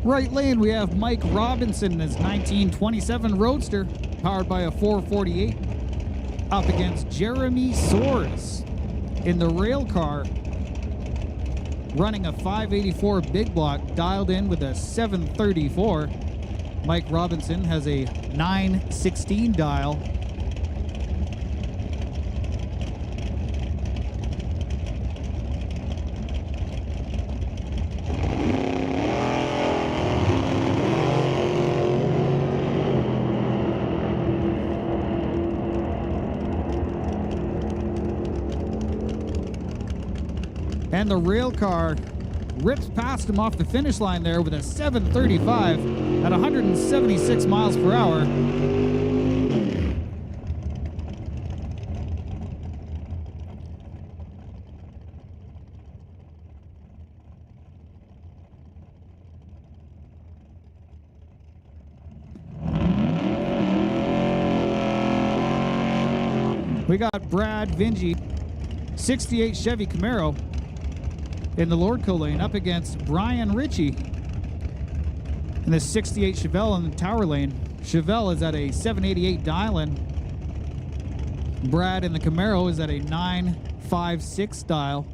Right lane, we have Mike Robinson in his 1927 Roadster, powered by a 448, up against Jeremy Soares in the rail car, running a 584 big block, dialed in with a 734. Mike Robinson has a 916 dial. And the rail car rips past him off the finish line there with a 735 at 176 miles per hour. We got Brad Vingy, 68 Chevy Camaro, in the Lordco lane up against Brian Ritchie in the 68 Chevelle in the Tower lane. Chevelle is at a 788 dial-in. Brad in the Camaro is at a 956 dial.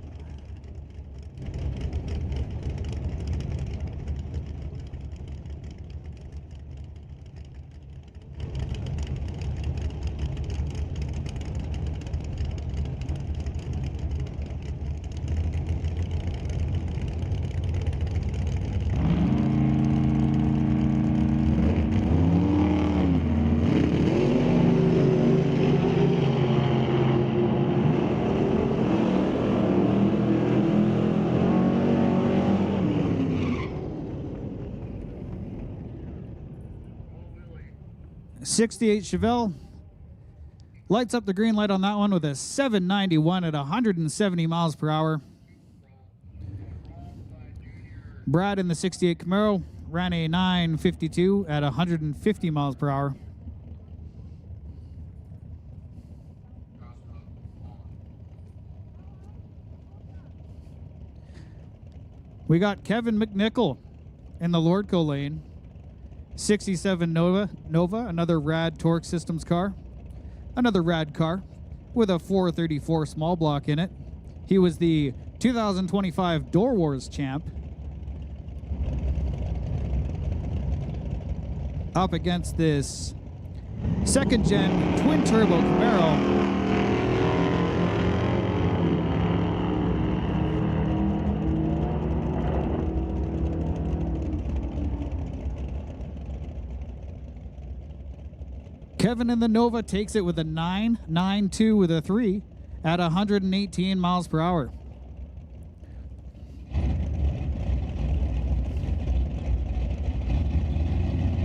'68 Chevelle Lights up the green light on that one with a 791 at 170 miles per hour. Brad in the 68 Camaro ran a 952 at 150 miles per hour. We got Kevin McNichol in the Lordco lane. 67 Nova, another rad Torque Systems car. Another rad car with a 434 small block in it. He was the 2025 Door Wars champ. Up against this second gen twin turbo Camaro. Kevin in the Nova takes it with a 992 with a 3 at 118 miles per hour.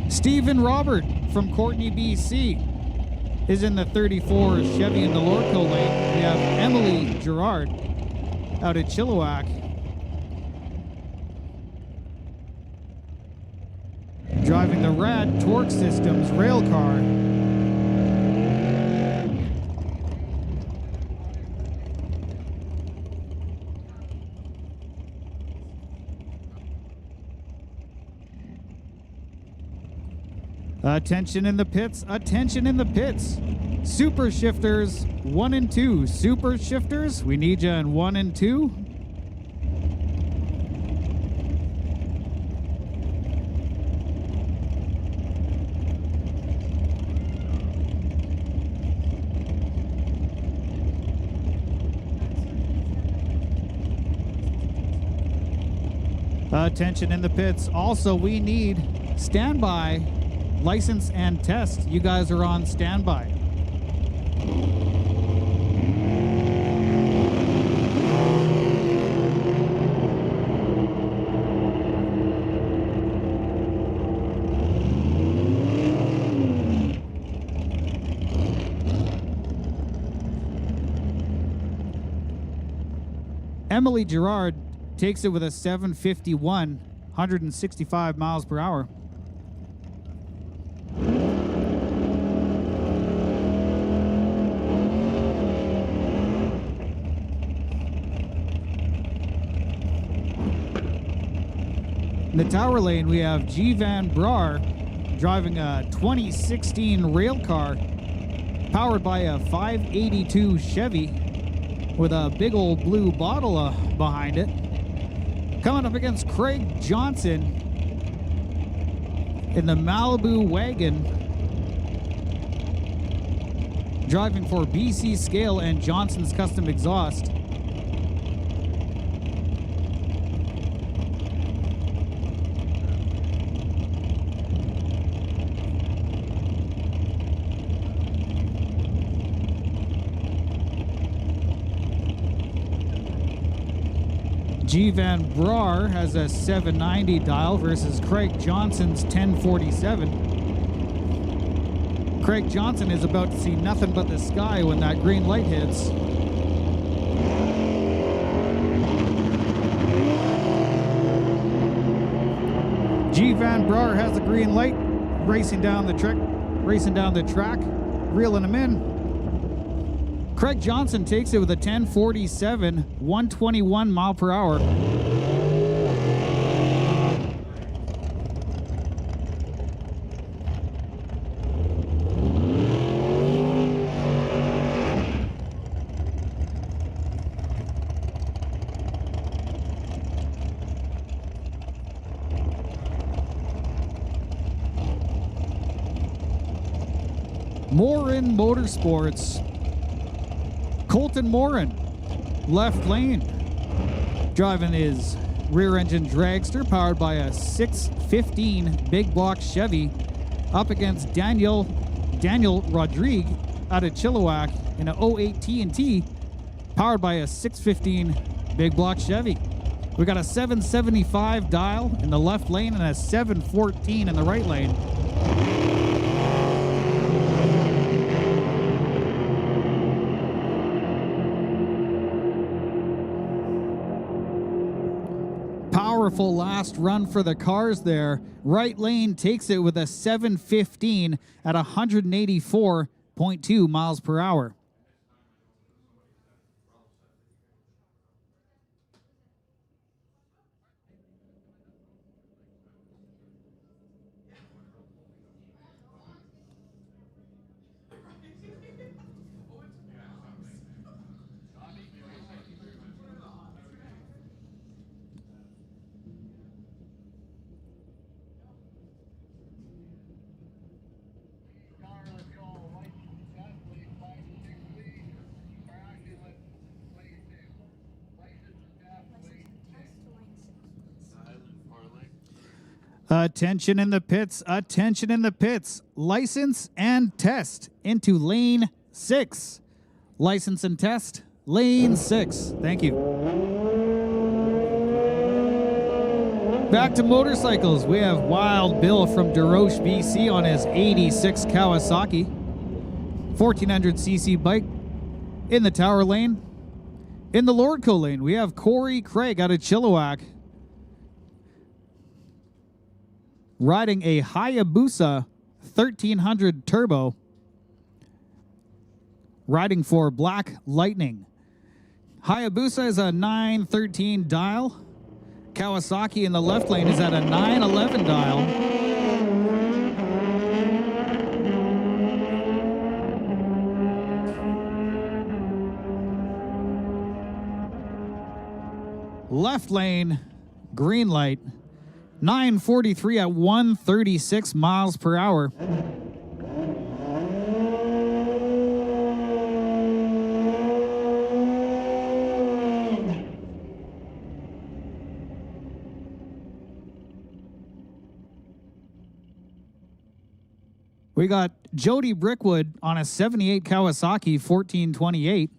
Stephen Robert from Courtney, BC is in the 34 Chevy in the Lordco lane. We have Emily Gerard out at Chilliwack. Driving the rad Torque Systems rail car. Attention in the pits, attention in the pits. Super shifters 1 and 2. Super shifters, we need you in 1 and 2. Attention in the pits. Also, we need standby, license and test. You guys are on standby. Emily Gerard takes it with a 751, 165 miles per hour. In the tower lane, we have G. Van Brar driving a 2016 rail car powered by a 582 Chevy with a big old blue bottle behind it. Coming up against Craig Johnson in the Malibu wagon, driving for BC Scale and Johnson's Custom Exhaust. G. Van Brar has a 790 dial versus Craig Johnson's 1047. Craig Johnson is about to see nothing but the sky when that green light hits. G. Van Brar has the green light, racing down the track, reeling him in. Craig Johnson takes it with a 1047, 121 mile per hour. Morin Motorsports. Colton Morin, left lane, driving his rear engine dragster powered by a 615 big block Chevy up against Daniel Rodrigue out of Chilliwack in an 08 T&T powered by a 615 big block Chevy. We got a 775 dial in the left lane and a 714 in the right lane. powerful last run for the cars there. Right lane takes it with a 7:15 at 184.2 miles per hour. Attention in the pits, attention in the pits. License and test into lane 6. License and test, lane 6. Thank you. Back to motorcycles. We have Wild Bill from DeRoche, BC on his 86 Kawasaki 1400cc bike in the Tower lane. In the Lordco lane, we have Corey Craig out of Chilliwack riding a Hayabusa 1300 Turbo, riding for Black Lightning. Hayabusa is a 913 dial. Kawasaki in the left lane is at a 911 dial. Left lane, green light, 943 at 136 miles per hour. We got Jody Brickwood on a 78 Kawasaki 1428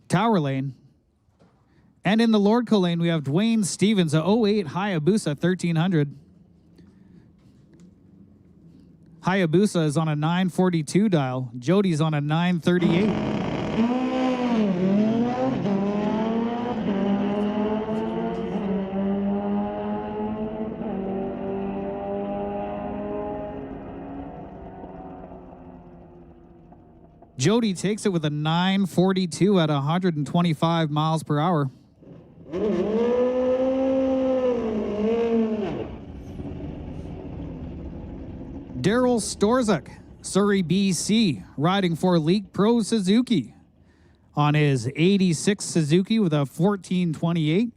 Tower lane. And in the Lordco lane, we have Dwayne Stevens, a 08 Hayabusa 1300. Hayabusa is on a 942 dial. Jody's on a 938. Jody takes it with a 942 at 125 miles per hour. Daryl Storzak, Surrey, BC, riding for League Pro Suzuki on his 86 Suzuki with a 1428.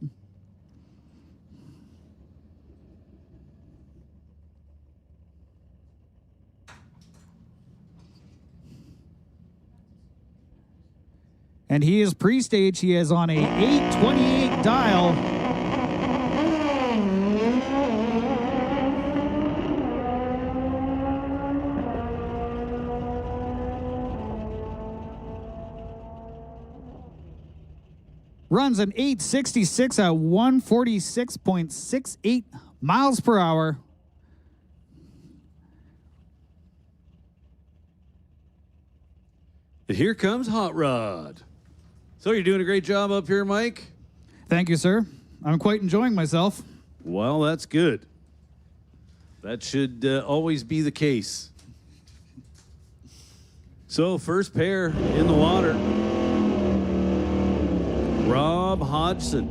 And he is pre-stage. He is on a 828 dial. Runs an 866 at 146.68 miles per hour. Here comes Hot Rod. So you're doing a great job up here, Mike. Thank you, sir. I'm quite enjoying myself. Well, that's good. That should always be the case. So first pair in the water. Rob Hodgson.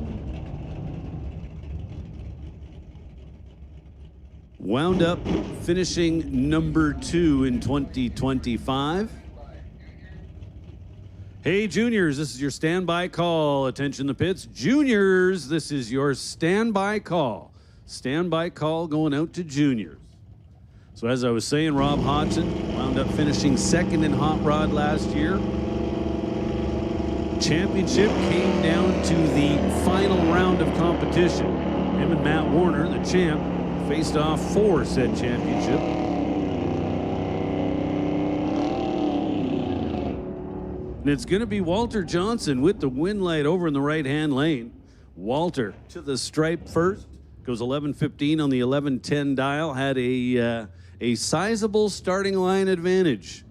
Wound up finishing number 2 in 2025. Hey, juniors, this is your standby call. Attention the pits. Juniors, this is your standby call. Standby call going out to juniors. So as I was saying, Rob Hodgson wound up finishing 2nd in Hot Rod last year. Championship came down to the final round of competition. Him and Matt Warner, the champ, faced off for said championship. And it's going to be Walter Johnson with the win light over in the right-hand lane. Walter to the stripe first. Goes 11:15 on the 11:10 dial. Had a sizable starting line advantage.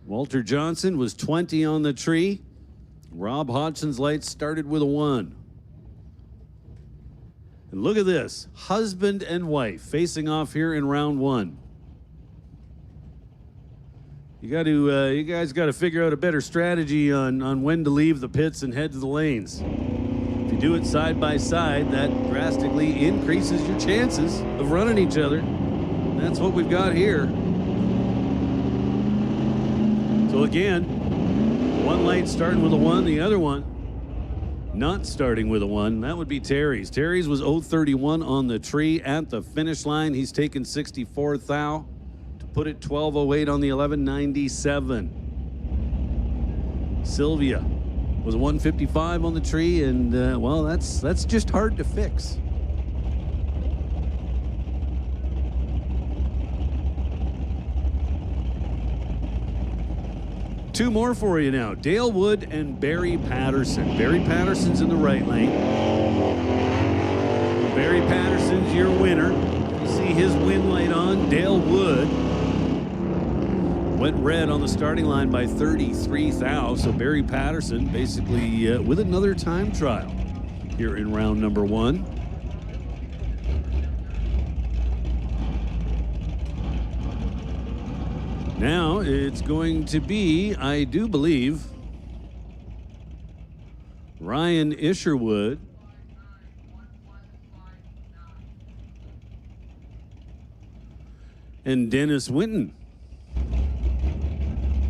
Walter Johnson was 20 on the tree. Rob Hodgson's lights started with a 1. And look at this, husband and wife facing off here in round one. You guys got to figure out a better strategy on when to leave the pits and head to the lanes. If you do it side by side, that drastically increases your chances of running each other. And that's what we've got here. So again, one light starting with a 1, the other one not starting with a 1. That would be Terry's. Terry's was 031 on the tree at the finish line. He's taken 64 thou. Put it 12:08 on the 11:97. Sylvia was 155 on the tree, and well, that's just hard to fix. Two more for you now. Dale Wood and Barry Patterson. Barry Patterson's in the right lane. Barry Patterson's your winner. You see his win light on. Dale Wood went red on the starting line by 33 thou. So Barry Patterson basically with another time trial here in round number 1. Now it's going to be, I do believe, Ryan Isherwood and Dennis Winton.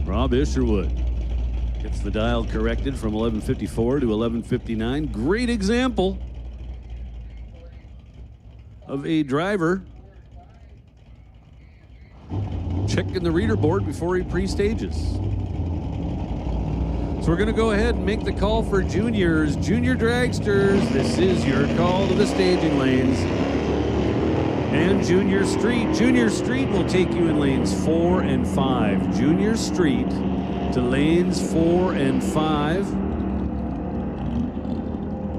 Rob Isherwood gets the dial corrected from 11:54 to 11:59. Great example of a driver checking the reader board before he pre-stages. So we're going to go ahead and make the call for juniors. Junior dragsters, this is your call to the staging lanes. And Junior Street. Junior Street will take you in lanes 4 and 5. Junior Street to lanes 4 and 5.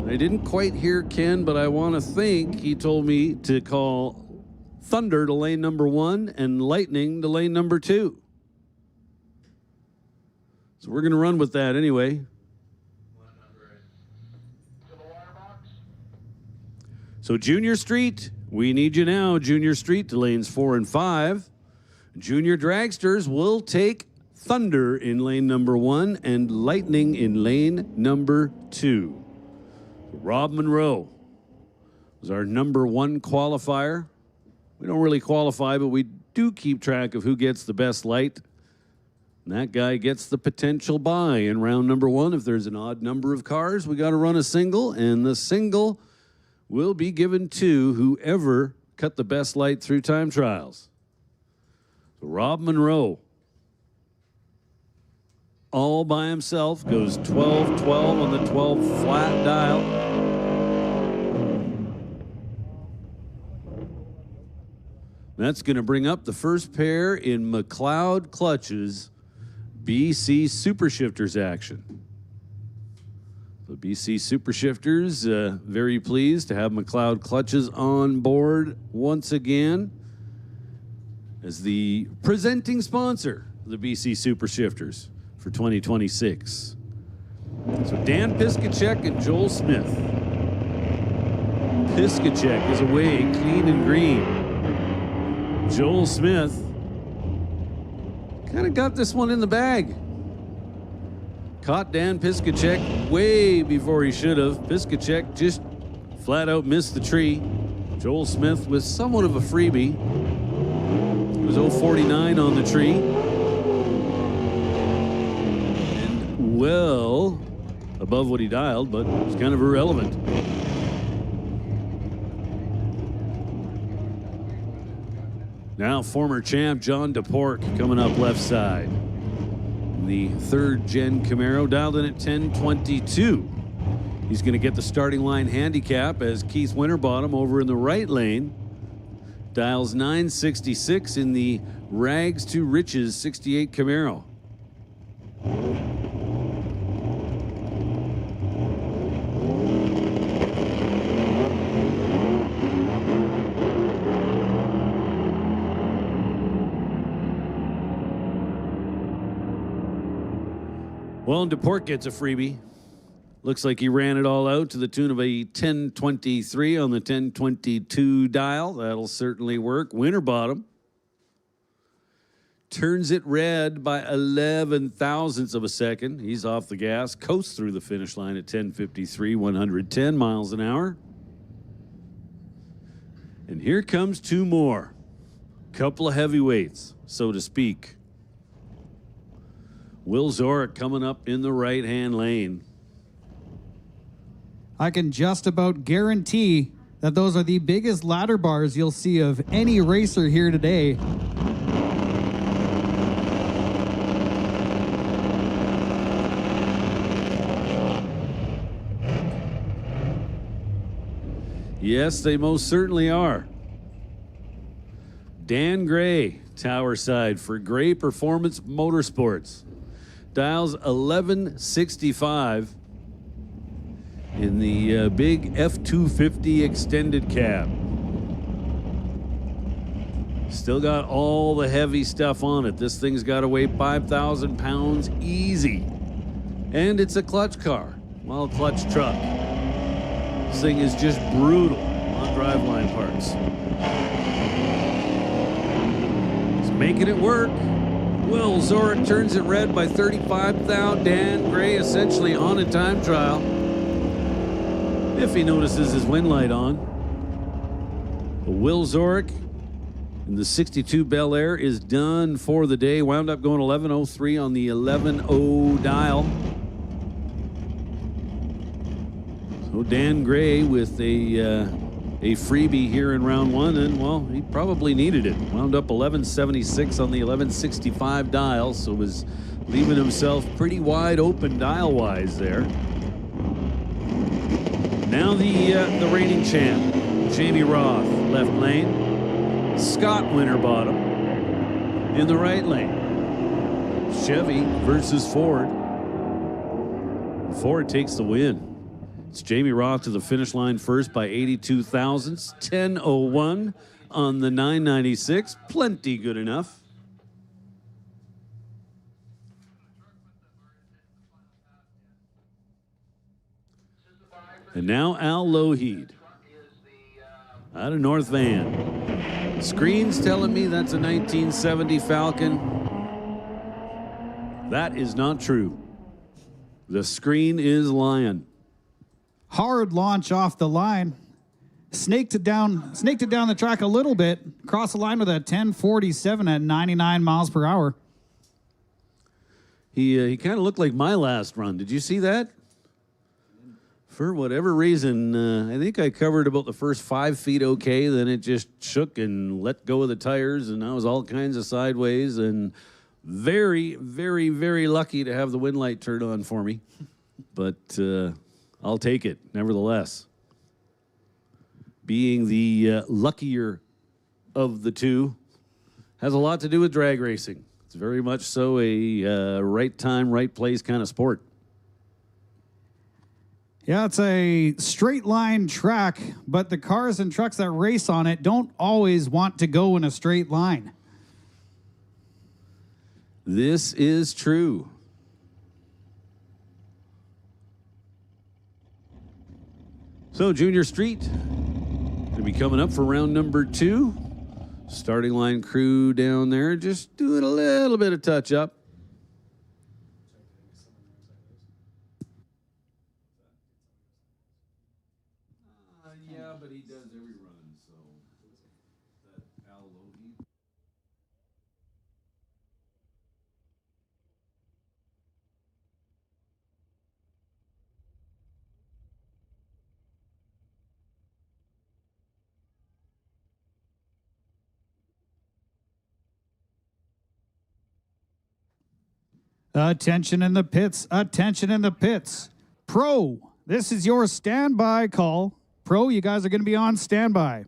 I didn't quite hear Ken, but I want to think he told me to call Thunder to lane number 1 and Lightning to lane number 2. So we're going to run with that anyway. So Junior Street, we need you now. Junior Street to lanes 4 and 5. Junior Dragsters will take Thunder in lane number 1 and Lightning in lane number 2. Rob Monroe was our number 1 qualifier. We don't really qualify, but we do keep track of who gets the best light. And that guy gets the potential bye in round number 1. If there's an odd number of cars, we got to run a single, and the single will be given to whoever cut the best light through time trials. So Rob Monroe, all by himself, goes 12-12 on the 12 flat dial. That's going to bring up the first pair in McLeod Clutches BC Super Shifters action. The BC Super Shifters, very pleased to have McLeod Clutches on board once again as the presenting sponsor of the BC Super Shifters for 2026. So Dan Piskacek and Joel Smith. Piskacek is away, clean and green. Joel Smith kind of got this one in the bag. Caught Dan Piskacek way before he should have. Piskacek just flat out missed the tree. Joel Smith with somewhat of a freebie. It was 049 on the tree. And well above what he dialed, but it was kind of irrelevant. Now former champ John DePork coming up left side. The 3rd gen Camaro dialed in at 10:22. He's going to get the starting line handicap as Keith Winterbottom over in the right lane dials 966 in the Rags to Riches 68 Camaro. Well, and DePort gets a freebie. Looks like he ran it all out to the tune of a 1023 on the 1022 dial. That'll certainly work. Winter bottom. Turns it red by 11 thousandths of a second. He's off the gas. Coasts through the finish line at 10:53, 110 miles an hour. And here comes two more. Couple of heavyweights, so to speak. Will Zorick coming up in the right-hand lane. I can just about guarantee that those are the biggest ladder bars you'll see of any racer here today. Yes, they most certainly are. Dan Gray, tower side for Gray Performance Motorsports. Dials 1165 in the big F250 extended cab. Still got all the heavy stuff on it. This thing's got to weigh 5,000 pounds easy. And it's a clutch car, well, clutch truck. This thing is just brutal on driveline parts. He's making it work. Will Zorick turns it red by 35,000. Dan Gray essentially on a time trial. If he notices his wind light on. Will Zorick in the 62 Bel Air is done for the day. Wound up going 11:03 on the 11:0 dial. So Dan Gray with a freebie here in round one, and well, he probably needed it. Wound up 11:76 on the 11:65 dial, so was leaving himself pretty wide open dial-wise there. Now the reigning champ, Jamie Roth, left lane. Scott Winterbottom in the right lane. Chevy versus Ford. Ford takes the win. It's Jamie Roth to the finish line first by 82 thousandths, 10:01 on the 996. Plenty good enough. And now Al Lougheed out of North Van. Screen's telling me that's a 1970 Falcon. That is not true. The screen is lying. Hard launch off the line. Snaked it down the track a little bit. Crossed the line with a 10:47 at 99 miles per hour. He kind of looked like my last run. Did you see that? For whatever reason, I think I covered about the first 5 feet okay. Then it just shook and let go of the tires, and I was all kinds of sideways. And very, very, very lucky to have the wind light turned on for me. But I'll take it, nevertheless. Being the luckier of the two has a lot to do with drag racing. It's very much so a right time, right place kind of sport. Yeah, it's a straight line track, but the cars and trucks that race on it don't always want to go in a straight line. This is true. So Junior Street going to be coming up for round number 2. Starting line crew down there just doing a little bit of touch up. Yeah, but he does every run, so that Al Lougheed. Attention in the pits. Attention in the pits. Pro, this is your standby call. Pro, you guys are going to be on standby.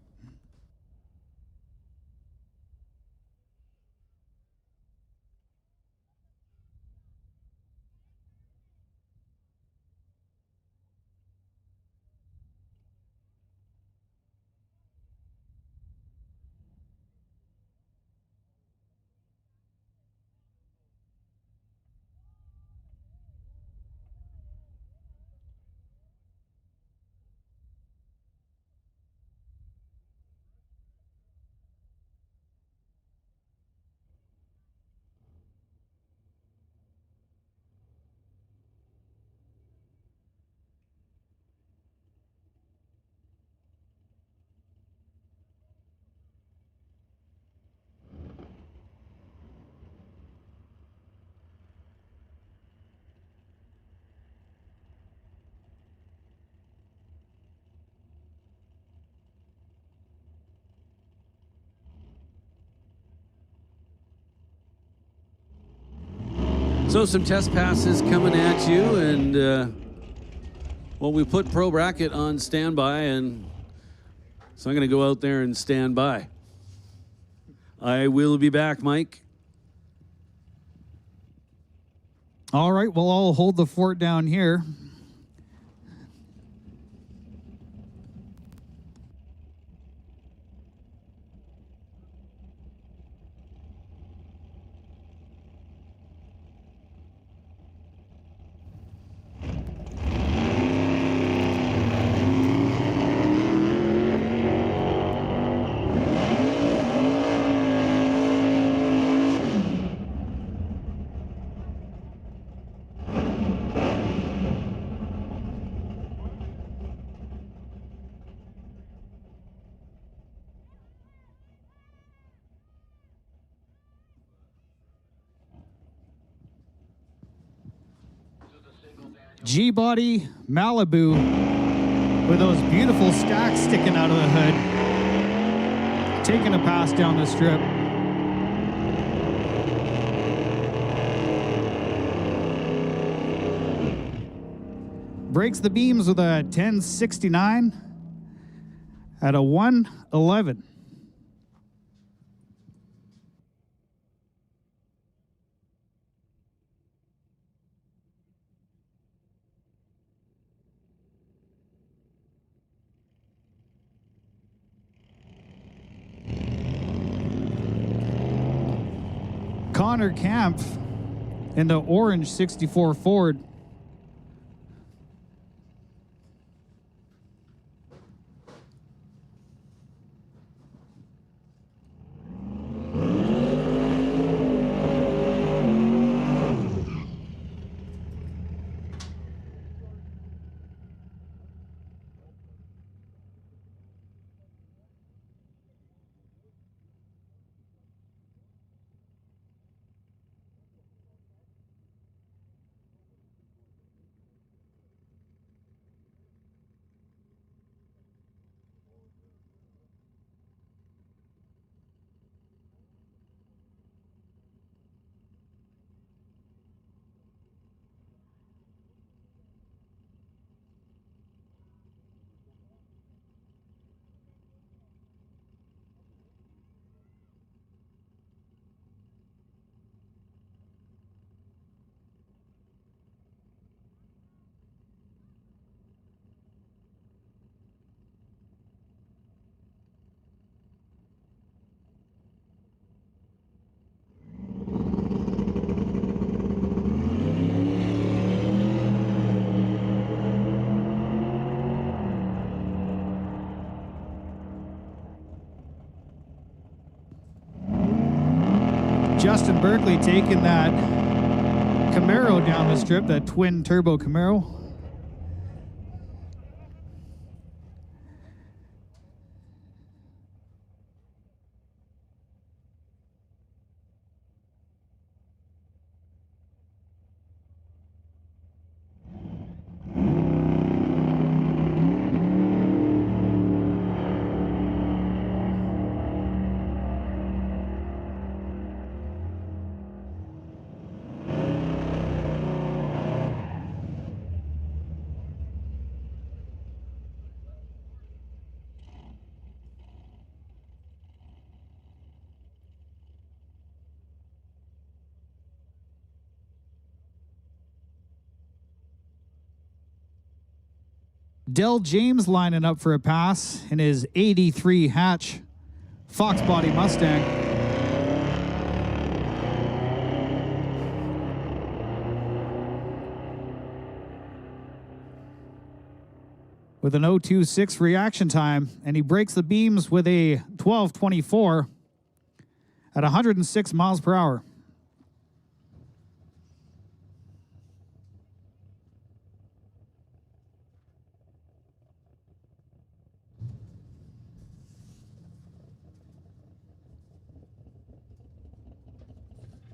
So some test passes coming at you, and well, we put Pro Bracket on standby, and so I'm going to go out there and stand by. I will be back, Mike. All right, well, I'll hold the fort down here. G-Body Malibu with those beautiful stacks sticking out of the hood. Taking a pass down the strip. Breaks the beams with a 1069 at a 111. Connor Kampf in the orange 64 Ford. Justin Berkeley taking that Camaro down the strip, that twin turbo Camaro. Del James lining up for a pass in his 83 hatch Fox body Mustang. With an 0.26 reaction time, and he breaks the beams with a 12.24 at 106 miles per hour.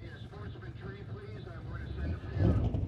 Yeah, Sportsman tree, please. I'm going to send a few.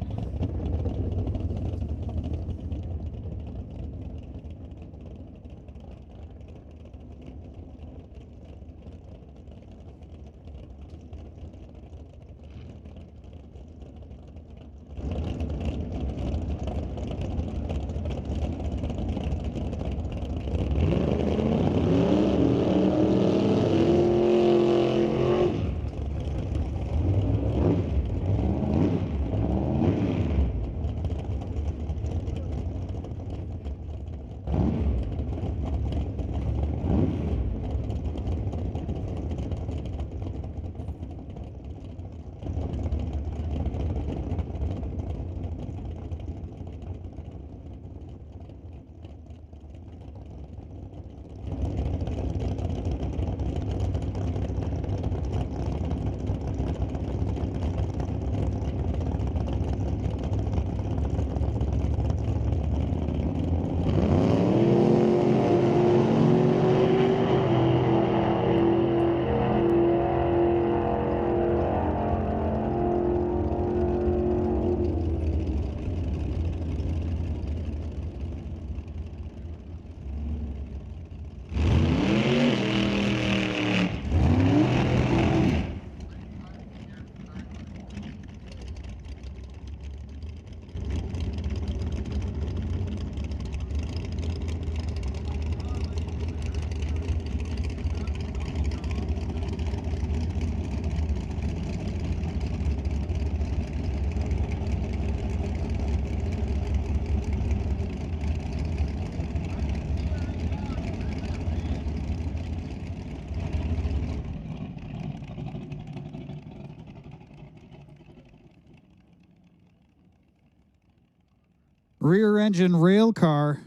Rear engine rail car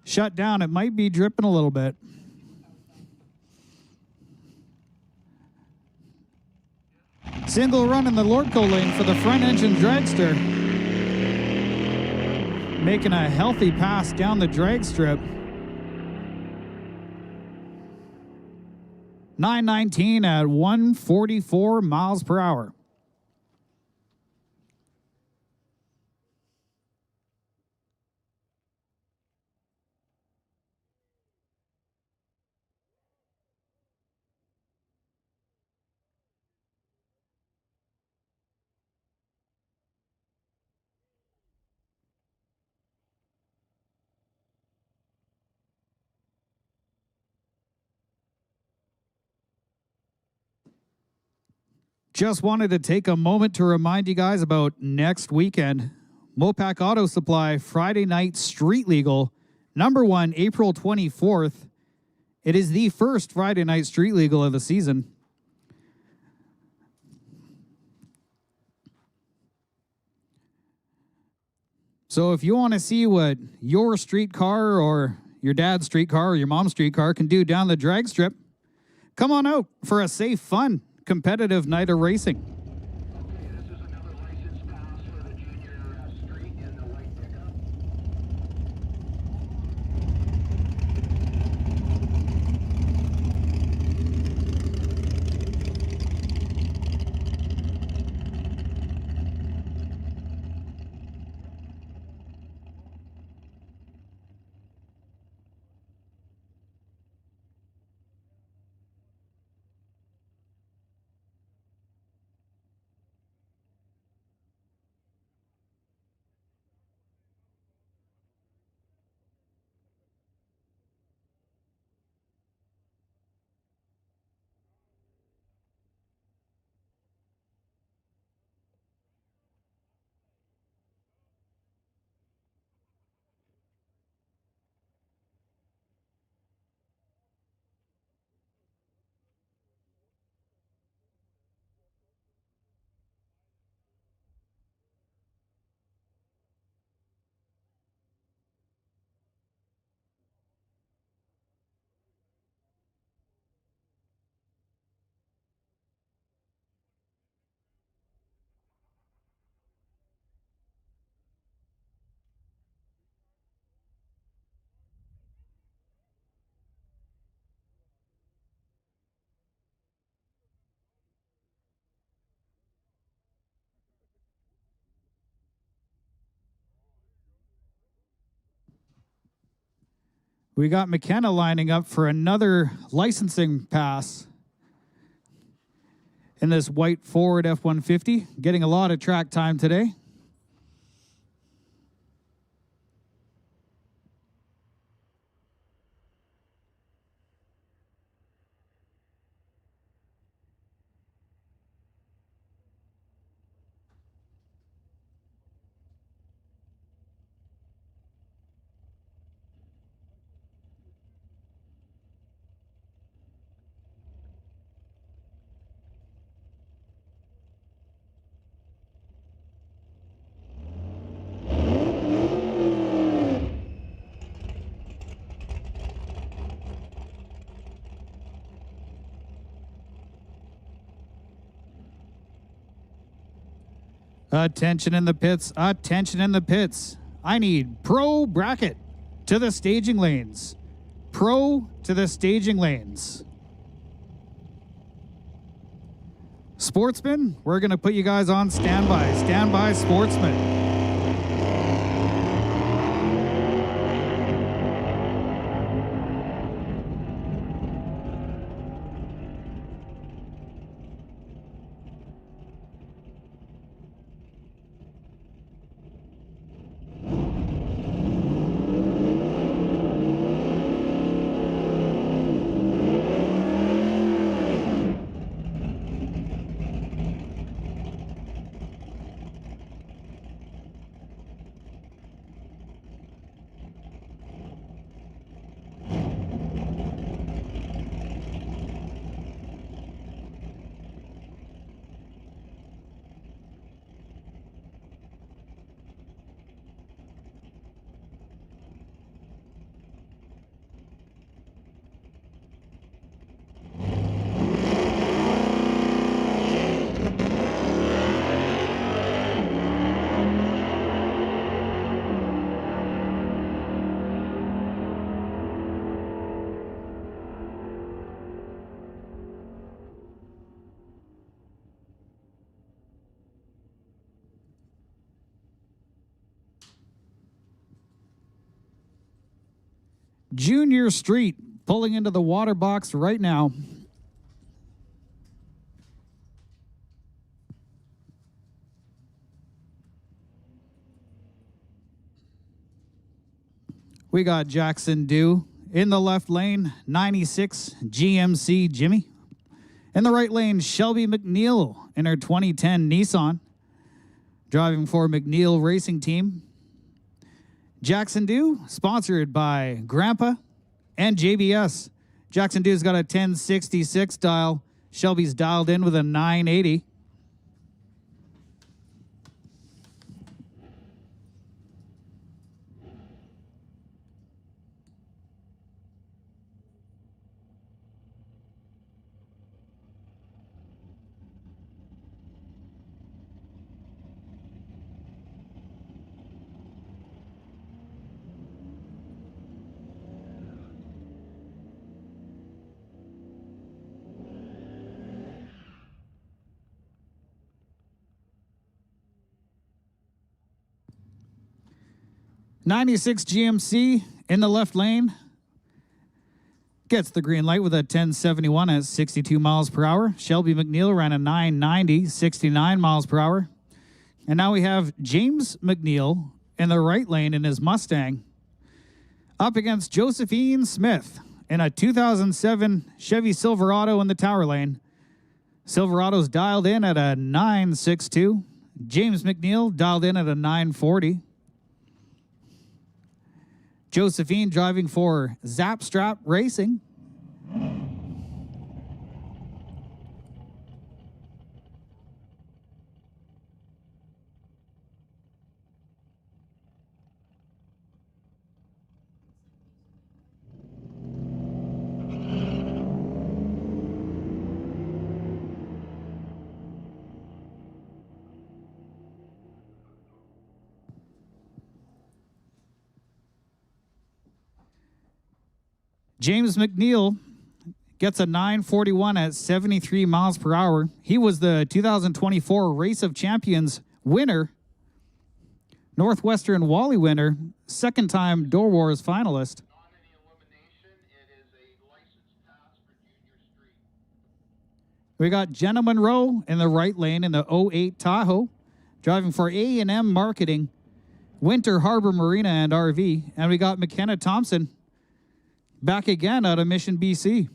shut down. It might be dripping a little bit. Single run in the Lordco lane for the front engine dragster. Making a healthy pass down the drag strip. 919 at 144 miles per hour. Just wanted to take a moment to remind you guys about next weekend. Mopac Auto Supply Friday Night Street Legal, number 1, April 24th. It is the first Friday Night Street Legal of the season. So if you want to see what your street car or your dad's street car or your mom's street car can do down the drag strip, come on out for a safe, fun, competitive night of racing. Okay, this is another license pass for the junior street in the white pickup. We got McKenna lining up for another licensing pass in this white Ford F-150, getting a lot of track time today. Attention in the pits. Attention in the pits. I need pro bracket to the staging lanes. Pro to the staging lanes. Sportsman, we're going to put you guys on standby. Standby, Sportsman. Junior Street pulling into the water box right now. We got Jackson Dew in the left lane, 96 GMC Jimmy. In the right lane, Shelby McNeil in her 2010 Nissan, driving for McNeil Racing Team. Jackson Dew, sponsored by Grandpa and JBS. Jackson Dew's got a 1066 dial. Shelby's dialed in with a 980. '96 GMC in the left lane. Gets the green light with a 1071 at 62 miles per hour. Shelby McNeil ran a 990, 69 miles per hour. And now we have James McNeil in the right lane in his Mustang up against Josephine Smith in a 2007 Chevy Silverado in the tower lane. Silverado's dialed in at a 962. James McNeil dialed in at a 940. Josephine driving for Zapstrap Racing. James McNeil gets a 941 at 73 miles per hour. He was the 2024 Race of Champions winner, Northwestern Wally winner, second-time Door Wars finalist. On any elimination, it is a license pass for Junior Street. We got Jenna Monroe in the right lane in the 08 Tahoe, driving for A&M Marketing, Winter Harbor Marina and RV. And we got McKenna Thompson back again out of Mission, BC.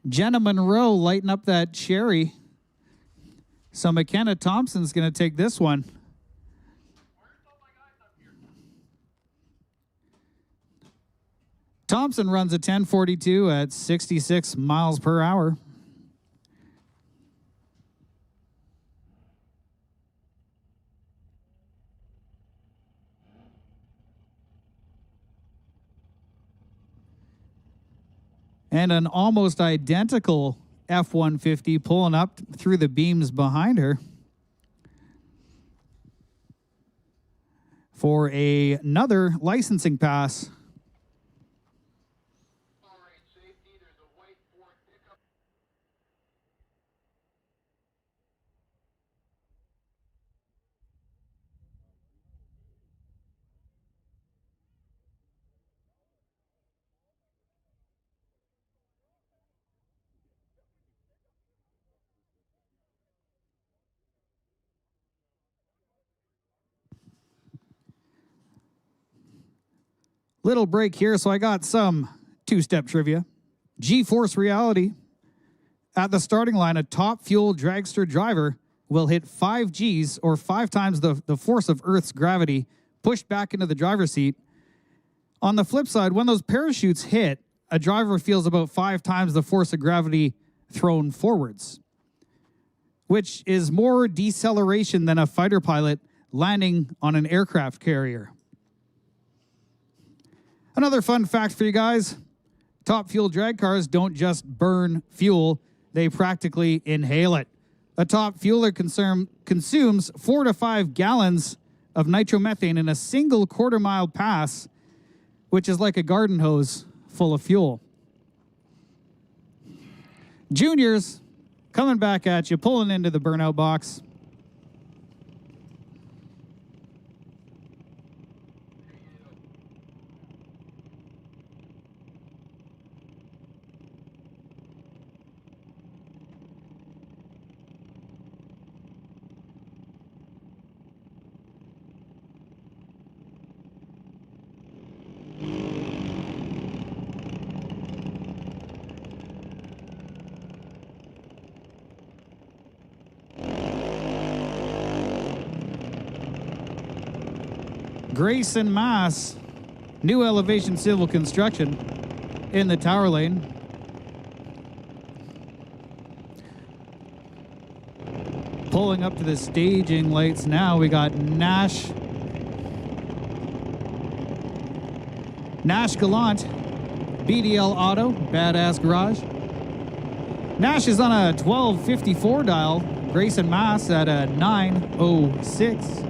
Jenna Monroe lighting up that cherry. So McKenna Thompson's going to take this one. Thompson runs a 1042 at 66 miles per hour. And an almost identical F-150 pulling up through the beams behind her for another licensing pass. All right, safety. There's a white Ford pickup. Little break here, so I got some two-step trivia. G-Force reality. At the starting line, a top fuel dragster driver will hit 5 Gs, or 5 times the force of Earth's gravity, pushed back into the driver's seat. On the flip side, when those parachutes hit, a driver feels about 5 times the force of gravity thrown forwards, which is more deceleration than a fighter pilot landing on an aircraft carrier. Another fun fact for you guys, top fuel drag cars don't just burn fuel, they practically inhale it. A top fueler consumes 4 to 5 gallons of nitromethane in a single quarter-mile pass, which is like a garden hose full of fuel. Juniors, coming back at you, pulling into the burnout box. Grayson Mass, new elevation civil construction in the tower lane. Pulling up to the staging lights now, we got Nash Gallant, BDL Auto, Badass Garage. Nash is on a 1254 dial, Grayson Mass at a 906.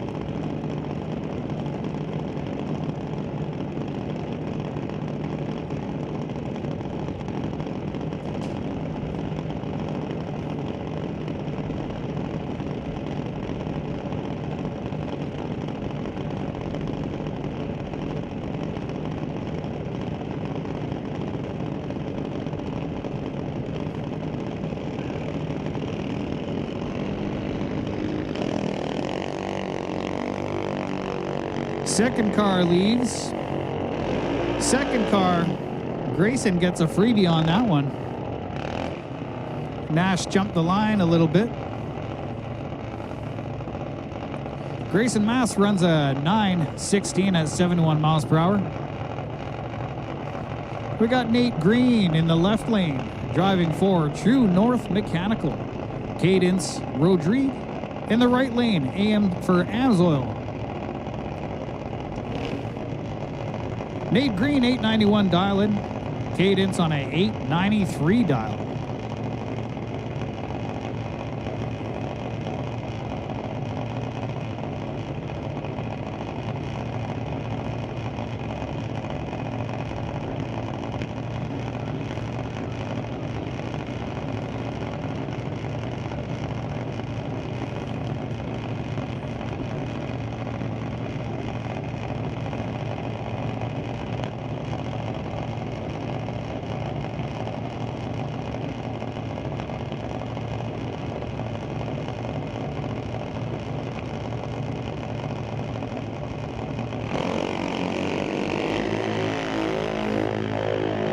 Second car leaves. Second car, Grayson gets a freebie on that one. Nash jumped the line a little bit. Grayson Mass runs a 916 at 71 miles per hour. We got Nate Green in the left lane, driving for True North Mechanical. Cadence Rodrigue in the right lane, AM for Amsoil. Nate Green, 891 dial-in. Cadence on a 893 dial.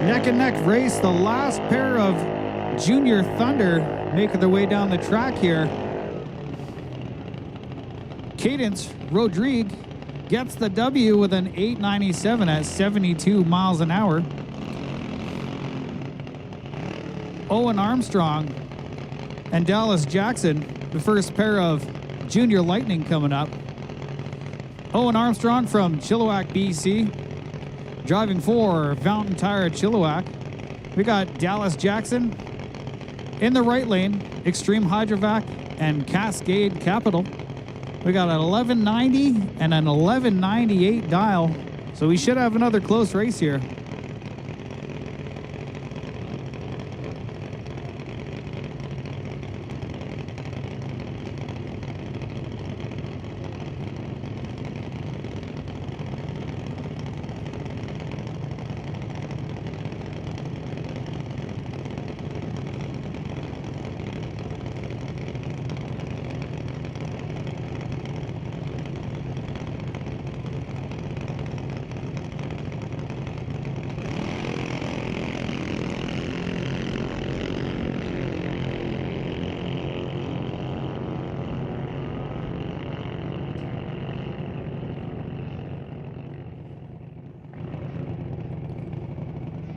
Neck and neck race, the last pair of Junior Thunder making their way down the track here. Cadence Rodrigue gets the W with an 897 at 72 miles an hour. Owen Armstrong and Dallas Jackson, the first pair of Junior Lightning coming up. Owen Armstrong from Chilliwack, BC, driving for Fountain Tire Chilliwack. We got Dallas Jackson in the right lane, Extreme Hydrovac and Cascade Capital. We got an 1190 and an 1198 dial, so we should have another close race here.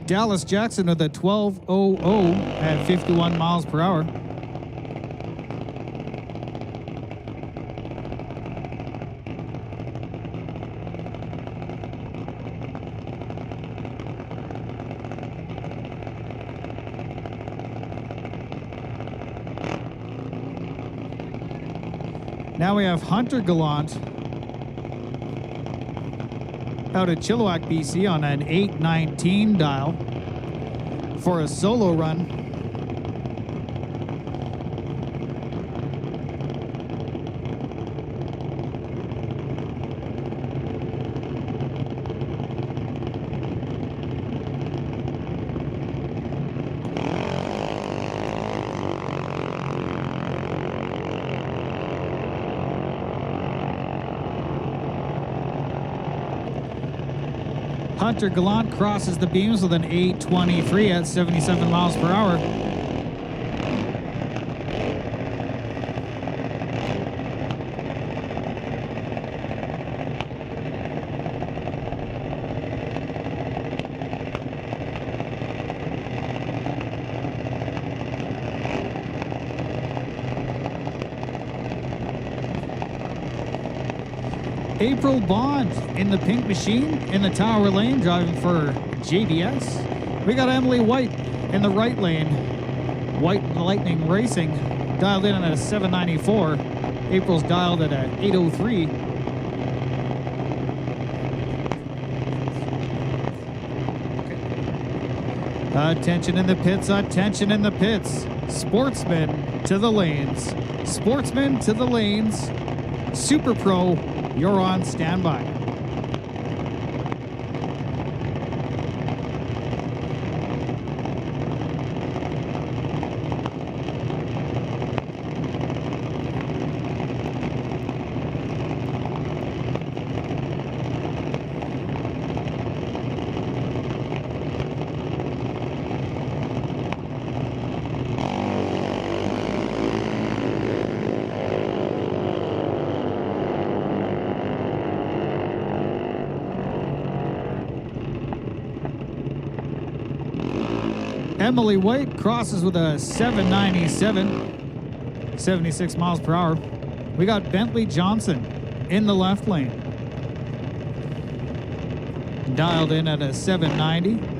Dallas Jackson with a 12.00 at 51 miles per hour. Now we have Hunter Gallant out at Chilliwack, BC on an 819 dial for a solo run. Hunter Gallant crosses the beams with an 823 at 77 miles per hour. April Bond in the pink machine in the tower lane, driving for JBS. We got Emily White in the right lane, White Lightning Racing, dialed in at a 794. April's dialed at a 803. Attention in the pits, attention in the pits. Sportsman to the lanes. Sportsman to the lanes. Super Pro, you're on standby. Emily White crosses with a 797, 76 miles per hour. We got Bentley Johnson in the left lane, dialed in at a 790.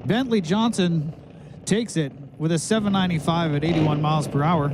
Bentley Johnson takes it with a 795 at 81 miles per hour.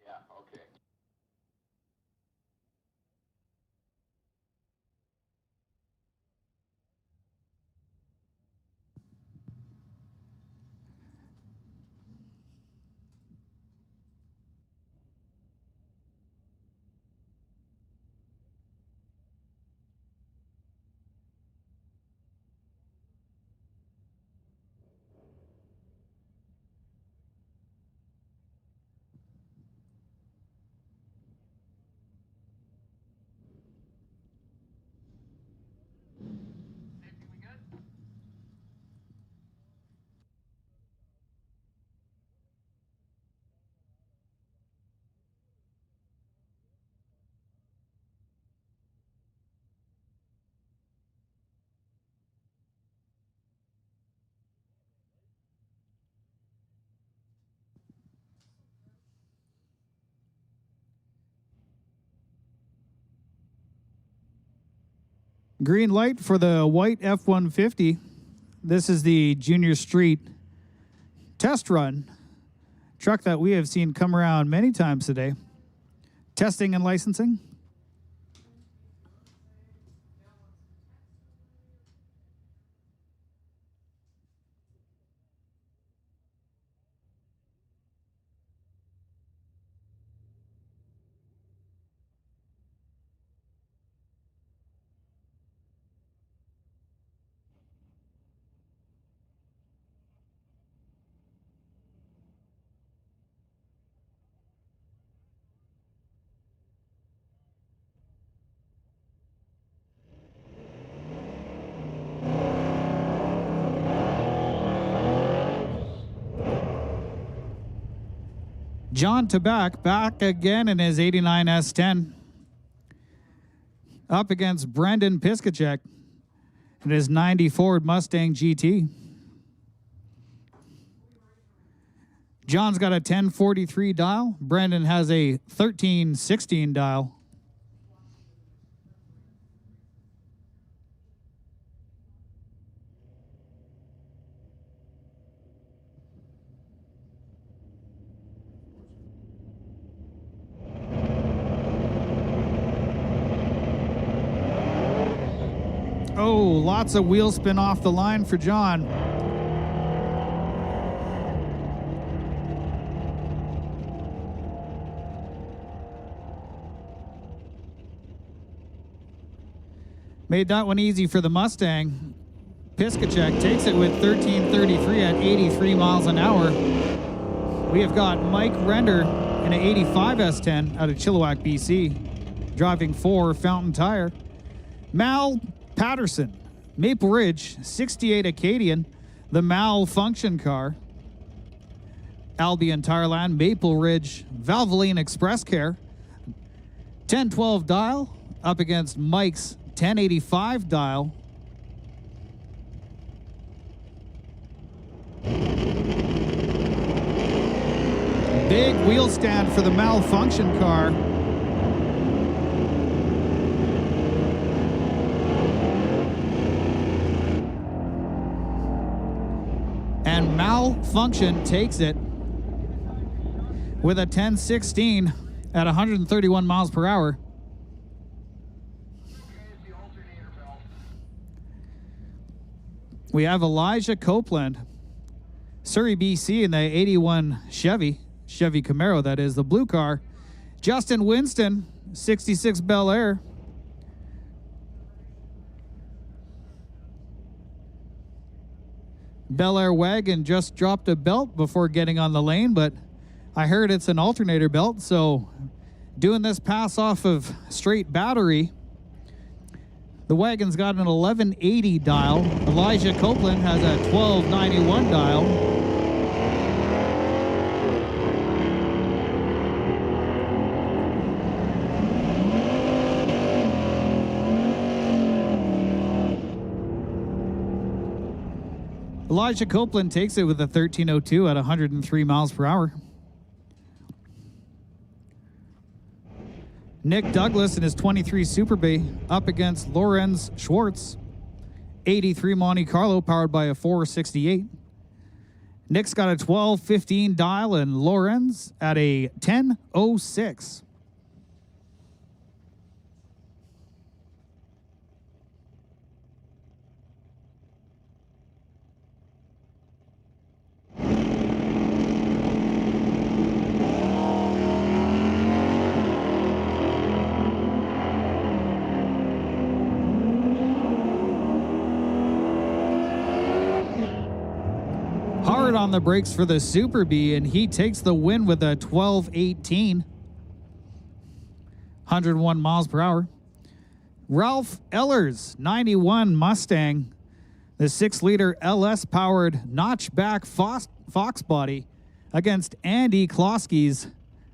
Yeah, okay. Safety, we good? Green light for the white F-150. This is the Junior Street test run. Truck that we have seen come around many times today. Testing and licensing. John Tabak back again in his 89 S10. Up against Brendan Piskacek in his 90 Ford Mustang GT. John's got a 1043 dial. Brendan has a 1316 dial. Oh, lots of wheel spin off the line for John. Made that one easy for the Mustang. Piskacek takes it with 1333 at 83 miles an hour. We have got Mike Render in an 85 S10 out of Chilliwack, BC, driving for Fountain Tire. Mal Patterson, Maple Ridge, 68 Acadian, the malfunction car. Albion Tireland, Maple Ridge, Valvoline Express Care. 1012 dial up against Mike's 1085 dial. Big wheel stand for the malfunction car. And Malfunction takes it with a 10.16 at 131 miles per hour. We have Elijah Copeland, Surrey, BC, in the 81 Chevy Camaro, that is, the blue car. Justin Winston, 66 Bel Air. Bel Air wagon just dropped a belt before getting on the lane, but I heard it's an alternator belt, so doing this pass off of straight battery. The wagon's got an 1180 dial. Elijah Copeland has a 1291 dial. Elijah Copeland takes it with a 1302 at 103 miles per hour. Nick Douglas in his 23 Super Bay up against Lorenz Schwartz, 83 Monte Carlo powered by a 468. Nick's got a 1215 dial and Lorenz at a 1006. Hard on the brakes for the Super B, and he takes the win with a 1218, 101 miles per hour. Ralph Ellers, 91 Mustang, the 6-liter LS-powered notchback Fox body against Andy Klosky's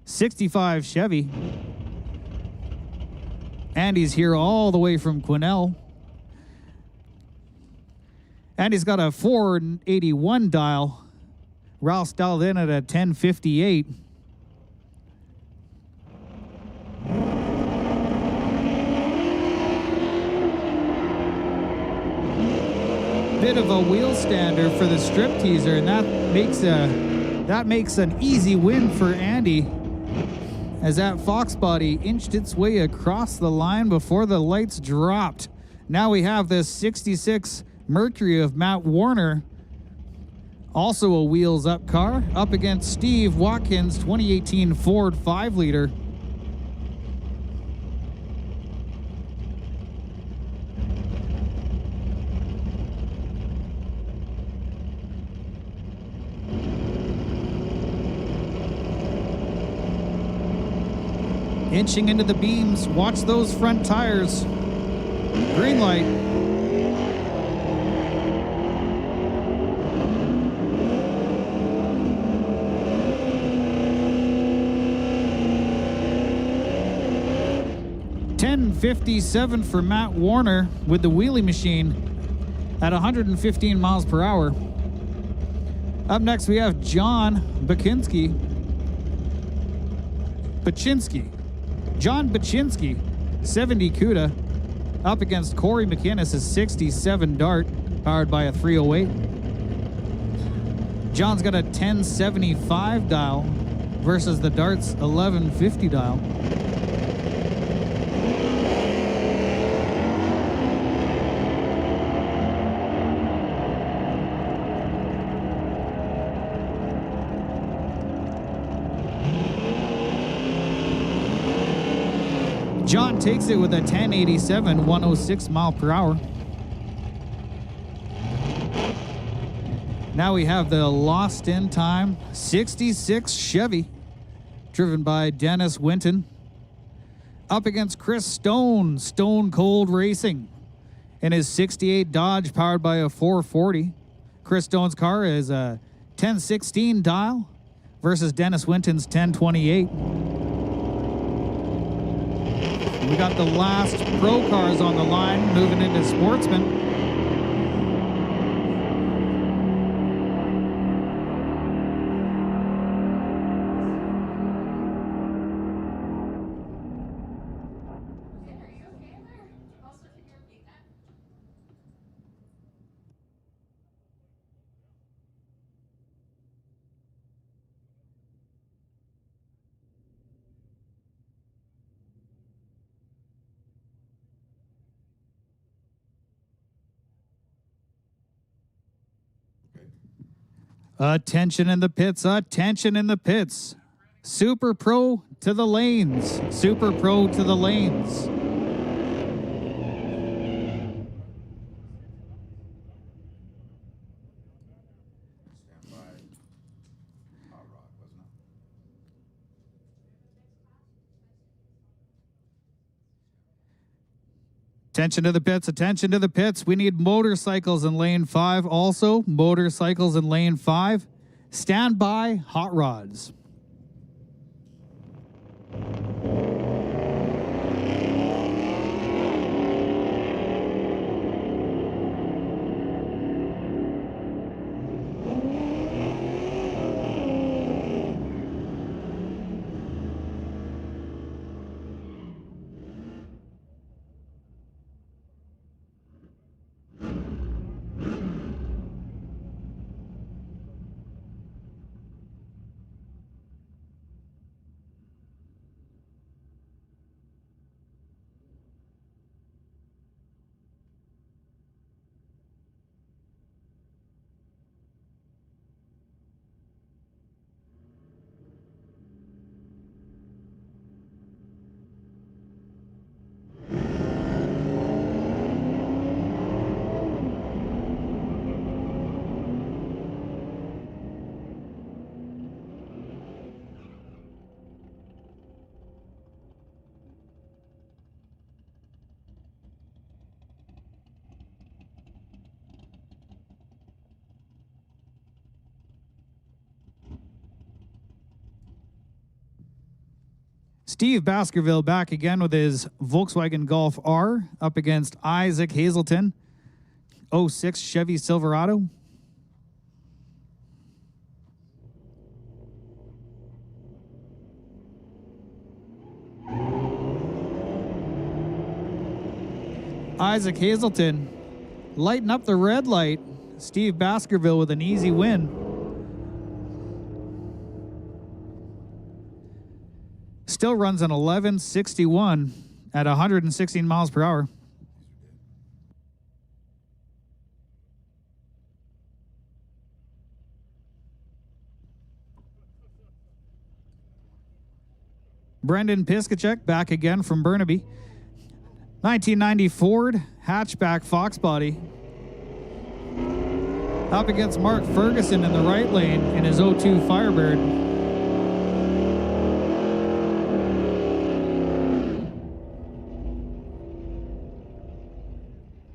65 Chevy. Andy's here all the way from Quesnel. Andy's got a 481 dial. Ralph's dialed in at a 1058. Bit of a wheel stander for the strip teaser, and that makes an easy win for Andy, as that Fox body inched its way across the line before the lights dropped. Now we have this 66 Mercury of Matt Warner, also a wheels up car, up against Steve Watkins' 2018 Ford 5-liter. Inching into the beams, watch those front tires. Green light. .57 for Matt Warner with the wheelie machine at 115 miles per hour. Up next we have John Baczynski. John Baczynski, 70 Cuda, up against Corey McInnes' 67 Dart, powered by a 308. John's got a 1075 dial versus the Dart's 1150 dial. John takes it with a 1087, 106 mile per hour. Now we have the Lost in Time 66 Chevy, driven by Dennis Winton, up against Chris Stone, Stone Cold Racing, in his 68 Dodge powered by a 440. Chris Stone's car is a 1016 dial versus Dennis Winton's 1028. We got the last pro cars on the line moving into Sportsman. Attention in the pits. Attention in the pits. Super Pro to the lanes. Super Pro to the lanes. Attention to the pits. Attention to the pits. We need motorcycles in lane 5 also. Motorcycles in lane 5. Stand by, hot rods. Steve Baskerville back again with his Volkswagen Golf R up against Isaac Hazelton, 06 Chevy Silverado. Isaac Hazelton lighting up the red light. Steve Baskerville with an easy win. Still runs an 1161 at 116 miles per hour. Brendan Piskacek back again from Burnaby. 1990 Ford hatchback Fox body. Up against Mark Ferguson in the right lane in his 02 Firebird.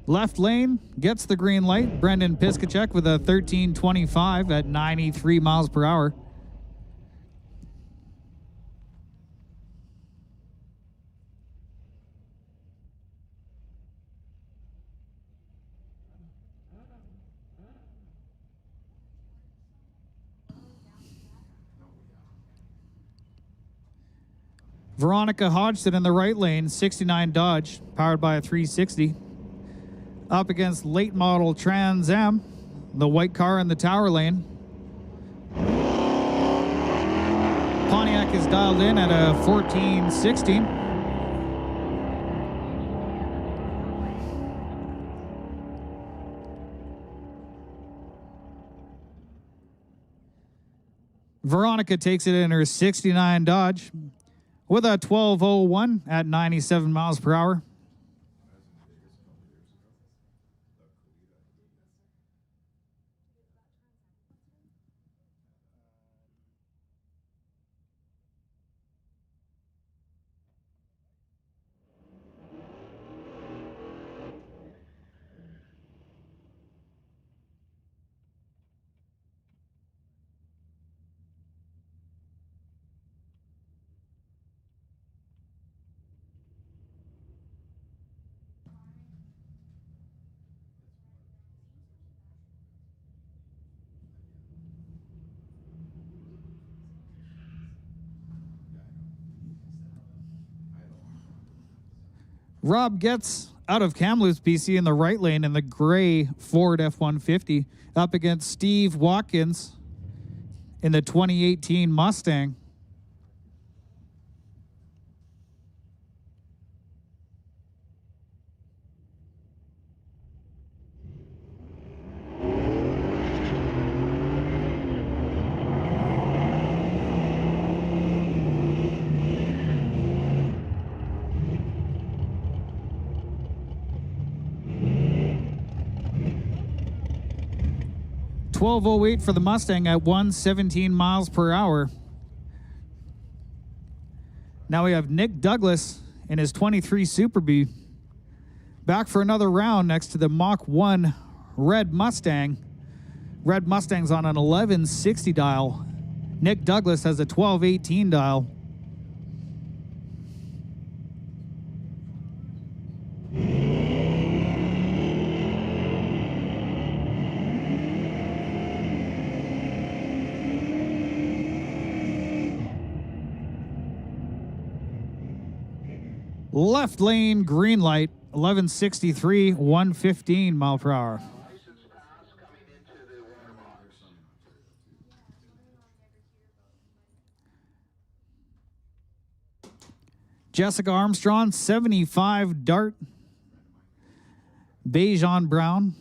Left lane gets the green light. Brendan Piskacek with a 1325 at 93 miles per hour. Veronica Hodgson in the right lane, 69 Dodge, powered by a 360. Up against late model Trans Am, the white car in the tower lane. Pontiac is dialed in at a 1416. Veronica takes it in her 69 Dodge with a 1201 at 97 miles per hour. Rob gets out of Kamloops, BC in the right lane in the gray Ford F-150 up against Steve Watkins in the 2018 Mustang. 12:08 for the Mustang at 117 miles per hour. Now we have Nick Douglas in his 23 Super Bee back for another round next to the Mach 1 Red Mustang. Red Mustang's on an 1160 dial. Nick Douglas has a 1218 dial. Left lane, green light, 1163, 115 mile per hour. Jessica Armstrong, 75 Dart, beige on brown.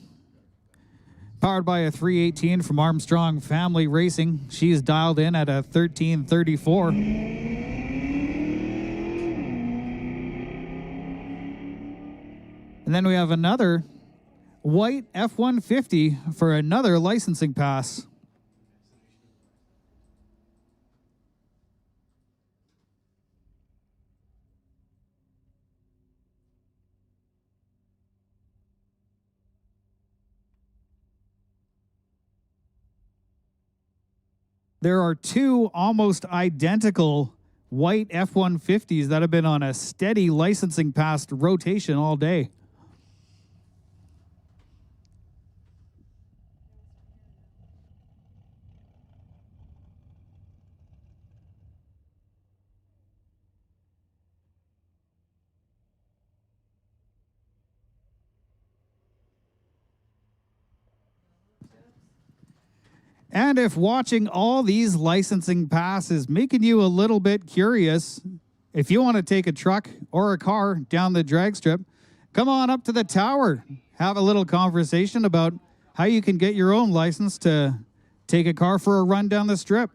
Powered by a 318 from Armstrong Family Racing. She's dialed in at a 1334. And then we have another white F-150 for another licensing pass. There are two almost identical white F-150s that have been on a steady licensing pass rotation all day. And if watching all these licensing passes making you a little bit curious, if you want to take a truck or a car down the drag strip, come on up to the tower. Have a little conversation about how you can get your own license to take a car for a run down the strip.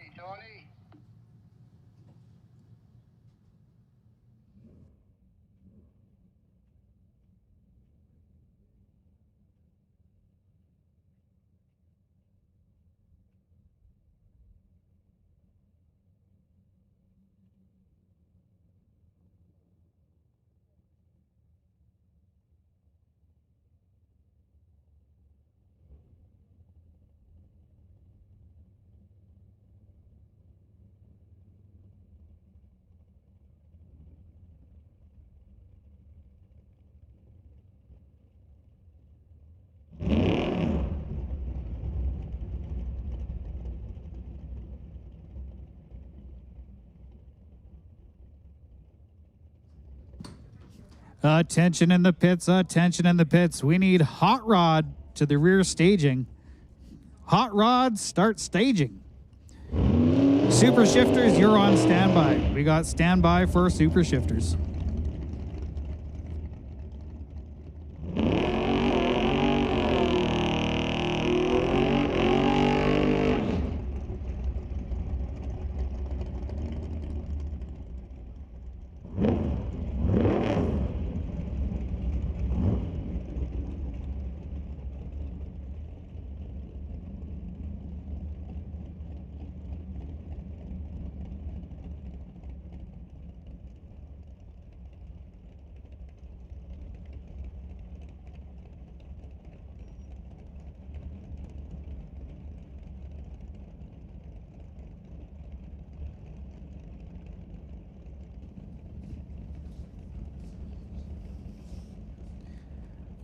Hey, Tony. Attention in the pits, attention in the pits. We need Hot Rod to the rear staging. Hot Rod, start staging. Super Shifters, you're on standby. We got standby for Super Shifters.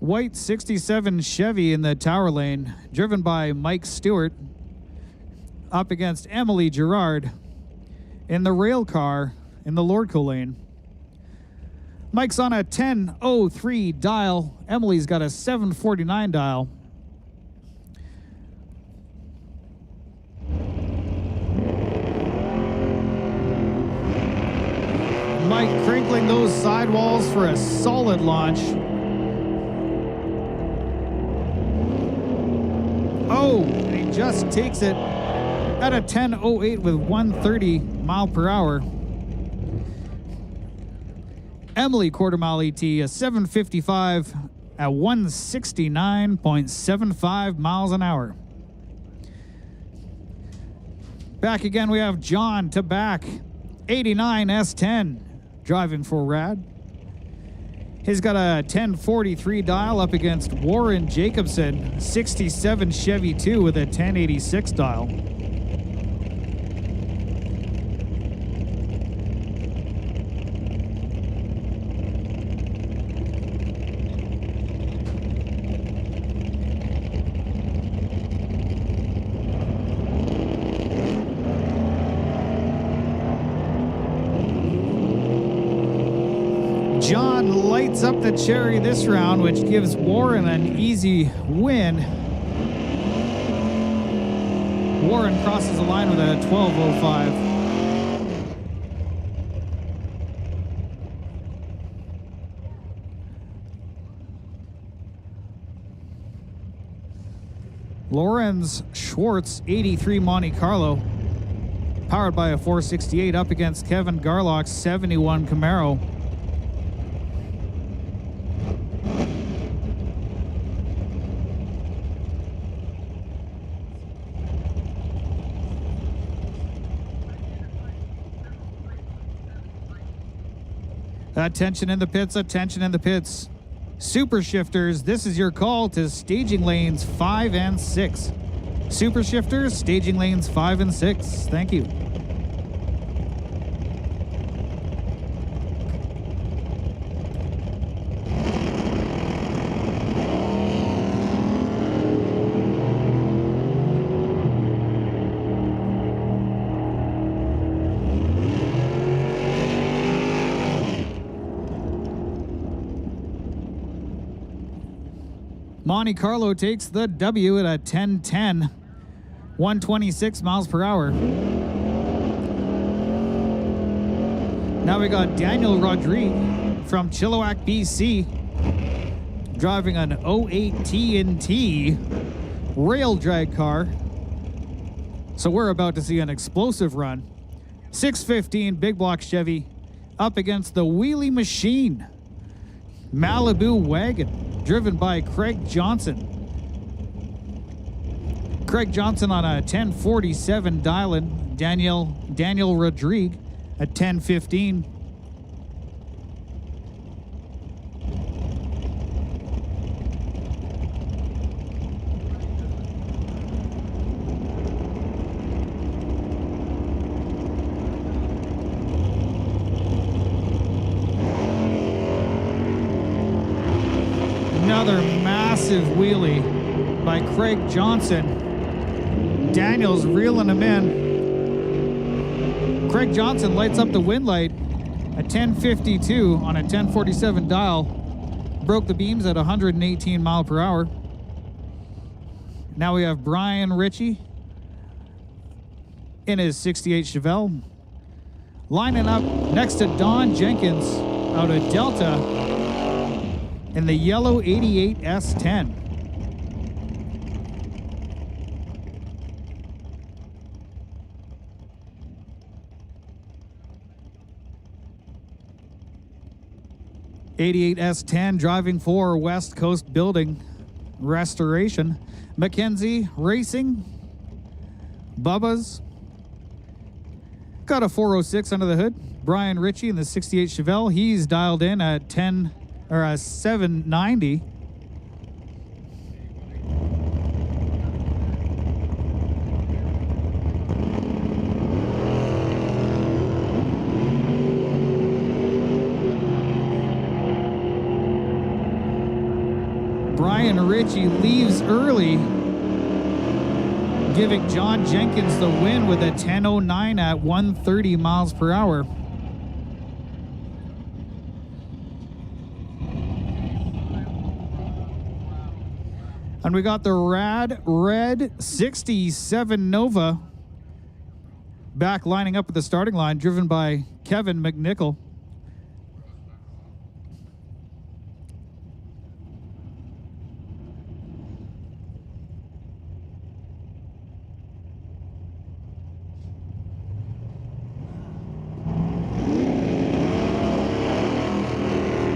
White 67 Chevy in the tower lane, driven by Mike Stewart, up against Emily Gerard in the rail car in the Lordco lane. Mike's on a 1003 dial. Emily's got a 749 dial. Mike crinkling those sidewalls for a solid launch. Oh, and he just takes it at a 10.08 with 130 mile per hour. Emily quarter mile ET, a 755 at 169.75 miles an hour. Back again, we have John to back, 89 S10, driving for Rad. He's got a 1043 dial up against Warren Jacobson, 67 Chevy 2 with a 1086 dial. John lights up the cherry this round, which gives Warren an easy win. Warren crosses the line with a 12.05. Lorenz Schwartz, 83 Monte Carlo, powered by a 468 up against Kevin Garlock's 71 Camaro. Attention in the pits, attention in the pits. Super Shifters, this is your call to staging lanes 5 and 6. Super Shifters, staging lanes 5 and 6. Thank you. Monte Carlo takes the W at a 10-10, 126 miles per hour. Now we got Daniel Rodriguez from Chilliwack, BC, driving an 08 T&T rail drag car. So we're about to see an explosive run. 615 big block Chevy up against the Wheelie Machine Malibu wagon, driven by Craig Johnson. Craig Johnson on a 1047 dial-in. Daniel Rodriguez at 1015. Another massive wheelie by Craig Johnson. Daniel's reeling him in. Craig Johnson lights up the wind light at 1052 on a 1047 dial. Broke the beams at 118 mile per hour. Now we have Brian Ritchie in his 68 Chevelle. Lining up next to Don Jenkins out of Delta in the yellow 88 S10. '88 S10 driving for West Coast Building Restoration. Mackenzie Racing. Bubba's. Got a 406 under the hood. Brian Ritchie in the 68 Chevelle. He's dialed in at 10 or a 790. Brian Ritchie leaves early, giving John Jenkins the win with a 10:09 at 130 miles per hour. And we got the Rad Red 67 Nova back lining up at the starting line, driven by Kevin McNichol.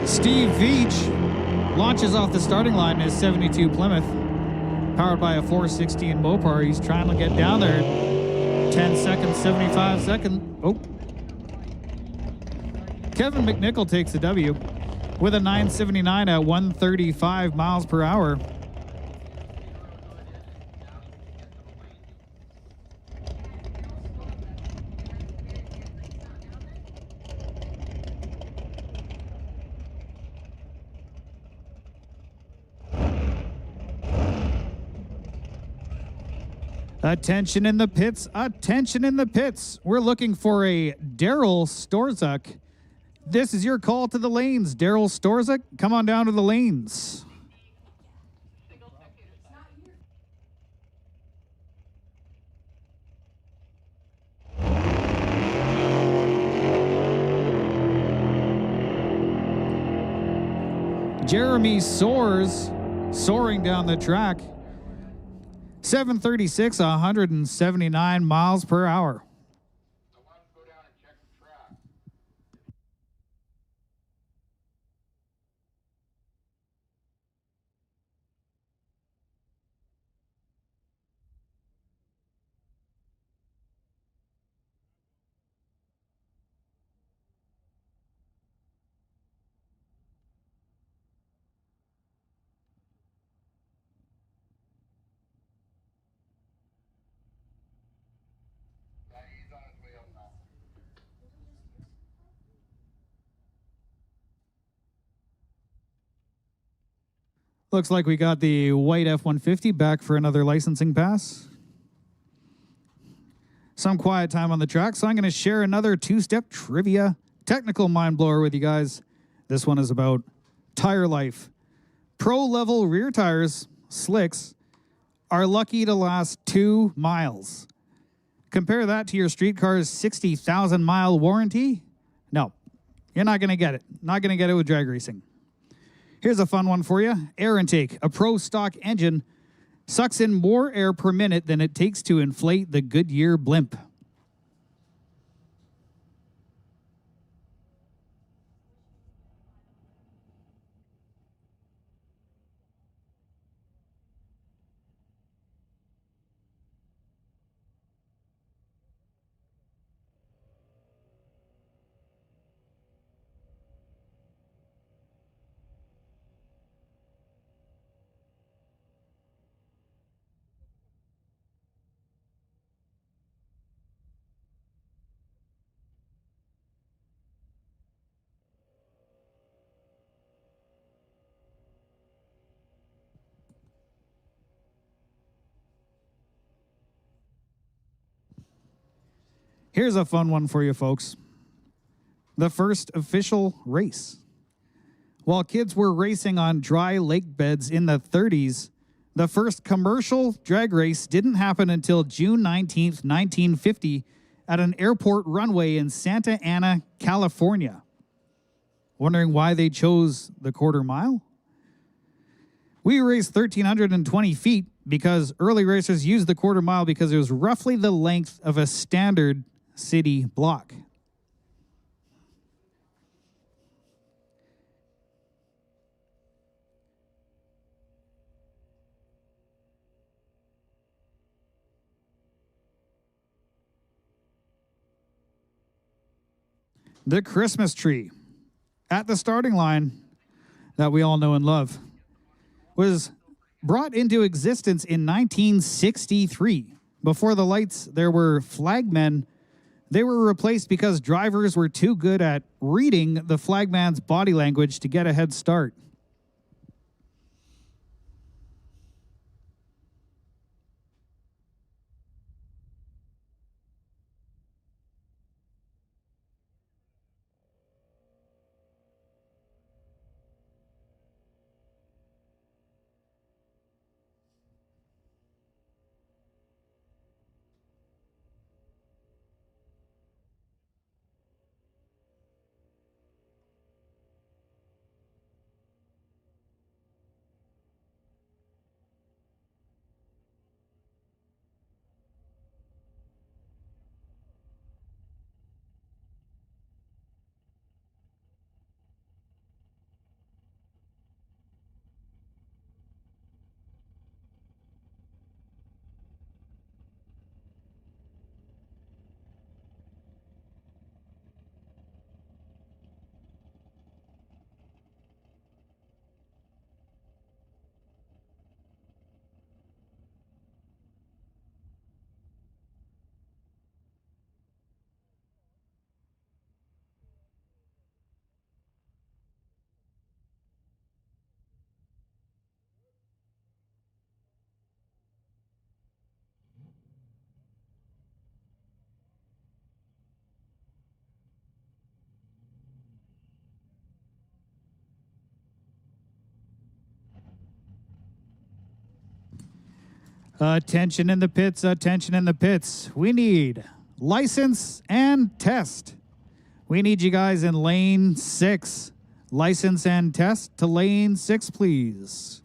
Steve Veach launches off the starting line in his 72 Plymouth, powered by a 416 Mopar. He's trying to get down there. 10 seconds, 75 seconds. Oh. Kevin McNichol takes the W with a 979 at 135 miles per hour. Attention in the pits, attention in the pits. We're looking for a Daryl Storzak. This is your call to the lanes. Daryl Storzak, come on down to the lanes. Jeremy Soares soaring down the track. 736, 179 miles per hour. I want to go down and check the track. Yeah, he's on his way up now. Looks like we got the white F-150 back for another licensing pass. Some quiet time on the track, so I'm going to share another two-step trivia technical mind blower with you guys. This one is about tire life. Pro-level rear tires, slicks, are lucky to last 2 miles. Compare that to your street car's 60,000 mile warranty. No, you're not going to get it. Not going to get it with drag racing. Here's a fun one for you. Air intake. A Pro stock engine sucks in more air per minute than it takes to inflate the Goodyear blimp. Here's a fun one for you folks. The first official race. While kids were racing on dry lake beds in the 30s, The first commercial drag race didn't happen until June 19th, 1950, at an airport runway in Santa Ana, California. Wondering why they chose the quarter mile? We raced 1,320 feet because early racers used the quarter mile because it was roughly the length of a standard city block. The Christmas tree at the starting line that we all know and love was brought into existence in 1963. Before the lights, there were flagmen. They were replaced because drivers were too good at reading the flagman's body language to get a head start. Attention in the pits, attention in the pits. We need license and test. We need you guys in lane 6. License and test to lane 6, please.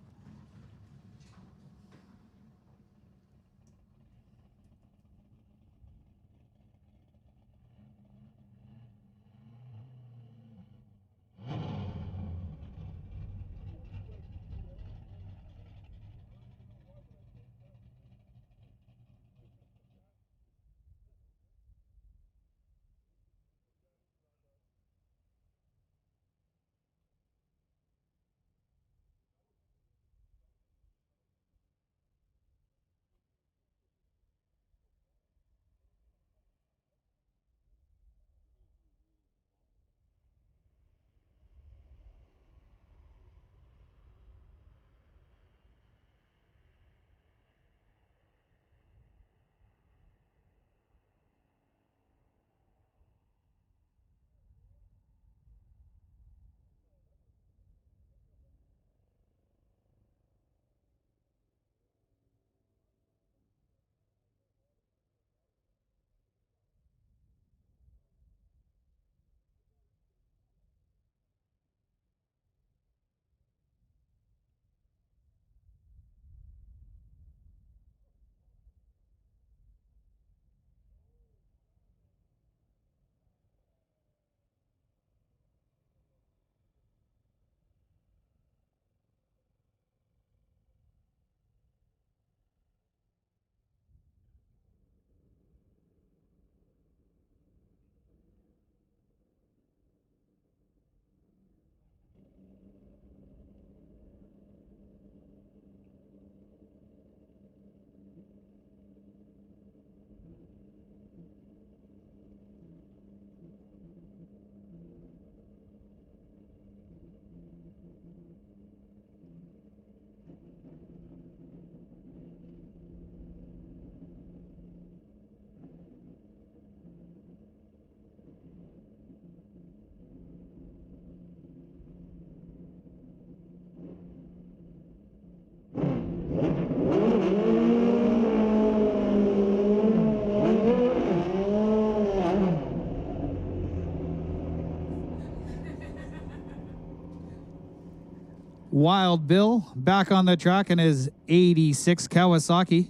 Wild Bill back on the track in his 86 Kawasaki.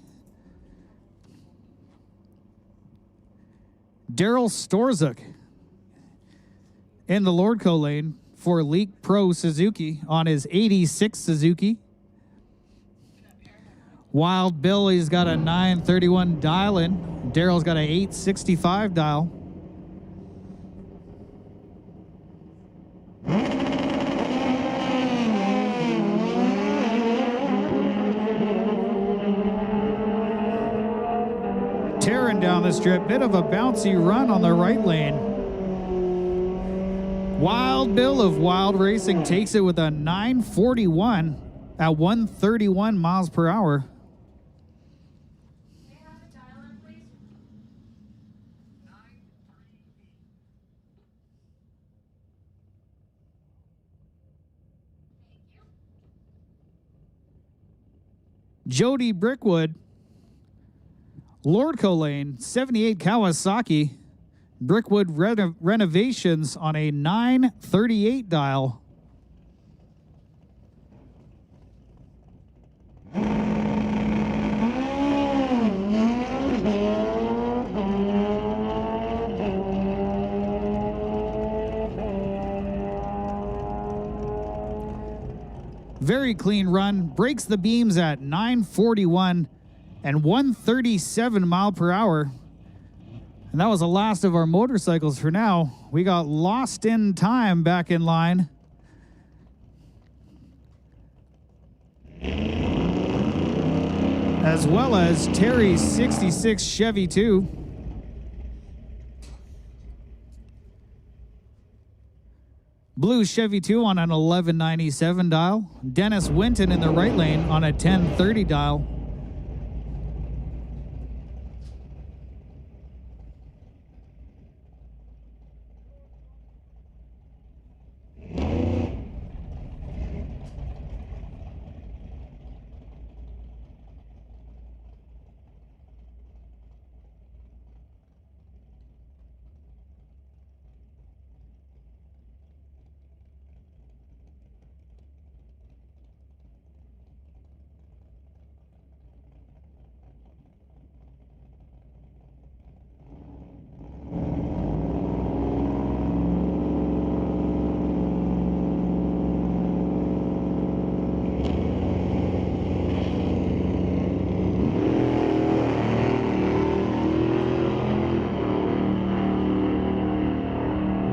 Daryl Storzuk in the Lordco lane for Leak Pro Suzuki on his 86 Suzuki. Wild Bill, he's got a 931 dial in. Daryl's got a 865 dial. Tearing down the strip, bit of a bouncy run on the right lane. Wild Bill of Wild Racing takes it with a 941 at 131 miles per hour. May I have a dial in, please? Thank you. Jody Brickwood, Lordco lane, 78 Kawasaki. Brickwood renovations on a 938 dial. Very clean run, breaks the beams at 941 and 137 mile per hour. And that was the last of our motorcycles for now. We got Lost in Time back in line. As well as Terry's 66 Chevy 2. Blue Chevy 2 on an 1197 dial. Dennis Winton in the right lane on a 1030 dial.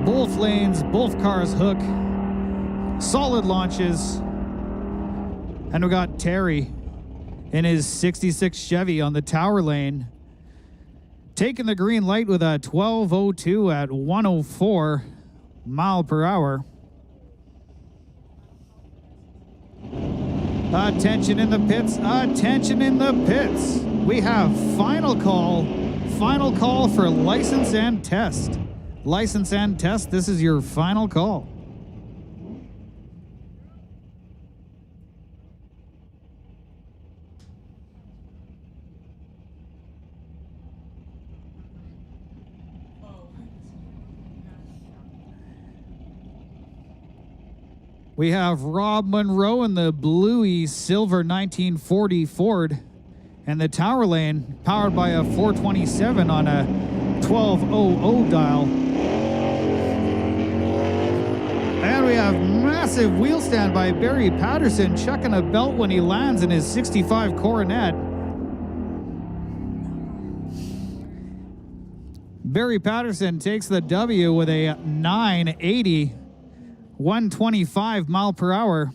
Both lanes, both cars hook. Solid launches. And we got Terry in his 66 Chevy on the tower lane. Taking the green light with a 1202 at 104 mile per hour. Attention in the pits, attention in the pits. We have final call for license and test. License and test, this is your final call. We have Rob Monroe in the bluey silver 1940 Ford and the tower lane powered by a 427 on a 1200 dial. And we have massive wheel stand by Barry Patterson chucking a belt when he lands in his 65 Coronet. Barry Patterson takes the W with a 980, 125 mile per hour.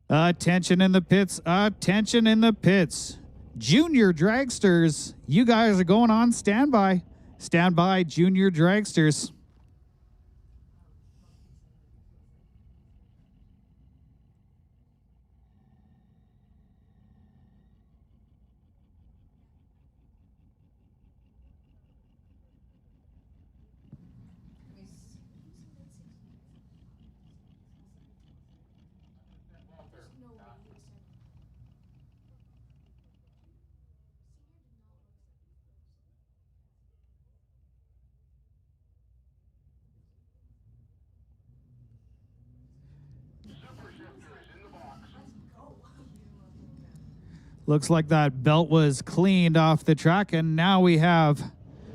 Attention in the pits, attention in the pits. Junior Dragsters, you guys are going on standby. Stand by, Junior Dragsters. Looks like that belt was cleaned off the track, and now we have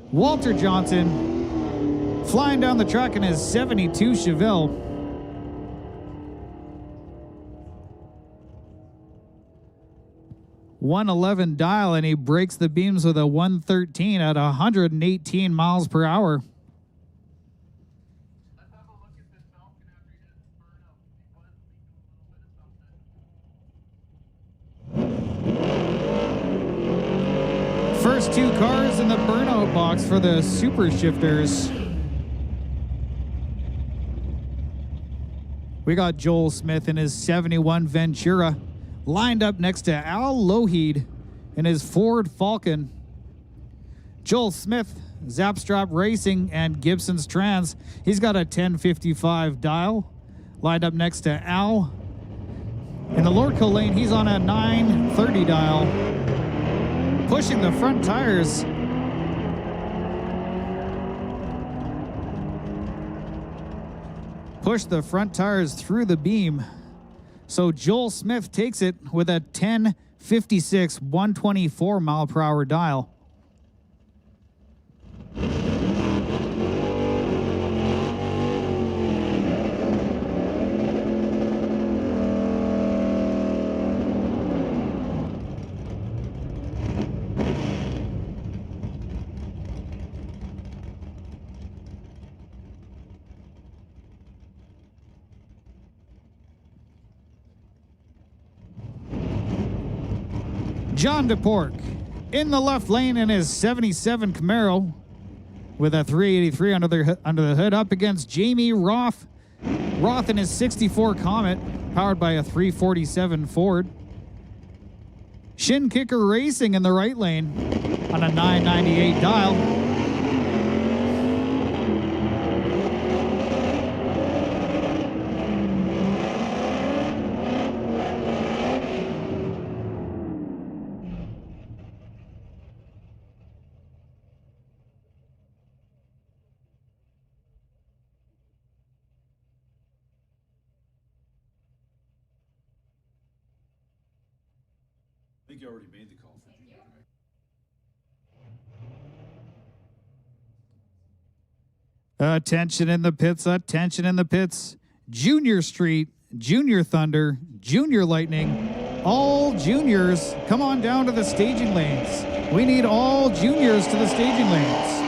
Walter Johnson flying down the track in his 72 Chevelle. .111 dial, and he breaks the beams with a 113 at 118 miles per hour. Let's have a look at this Falcon after he does his burnout. He was leaking a little bit of something. First two cars in the burnout box for the Super Shifters. We got Joel Smith in his 71 Ventura, lined up next to Al Lougheed in his Ford Falcon. Joel Smith, Zapstrap Racing and Gibson's Trans. He's got a 1055 dial, lined up next to Al. In the Lordco lane, he's on a 930 dial, pushing the front tires. Push the front tires through the beam. So Joel Smith takes it with a 1056 124 mile per hour dial. John DePork in the left lane in his 77 Camaro with a 383 under the hood, up against Jamie Roth in his 64 Comet, powered by a 347 Ford. Shin Kicker Racing in the right lane on a 998 dial. I think you already made the call for Junior. Attention in the pits, attention in the pits. Junior Street, Junior Thunder, Junior Lightning, all juniors, come on down to the staging lanes. We need all juniors to the staging lanes.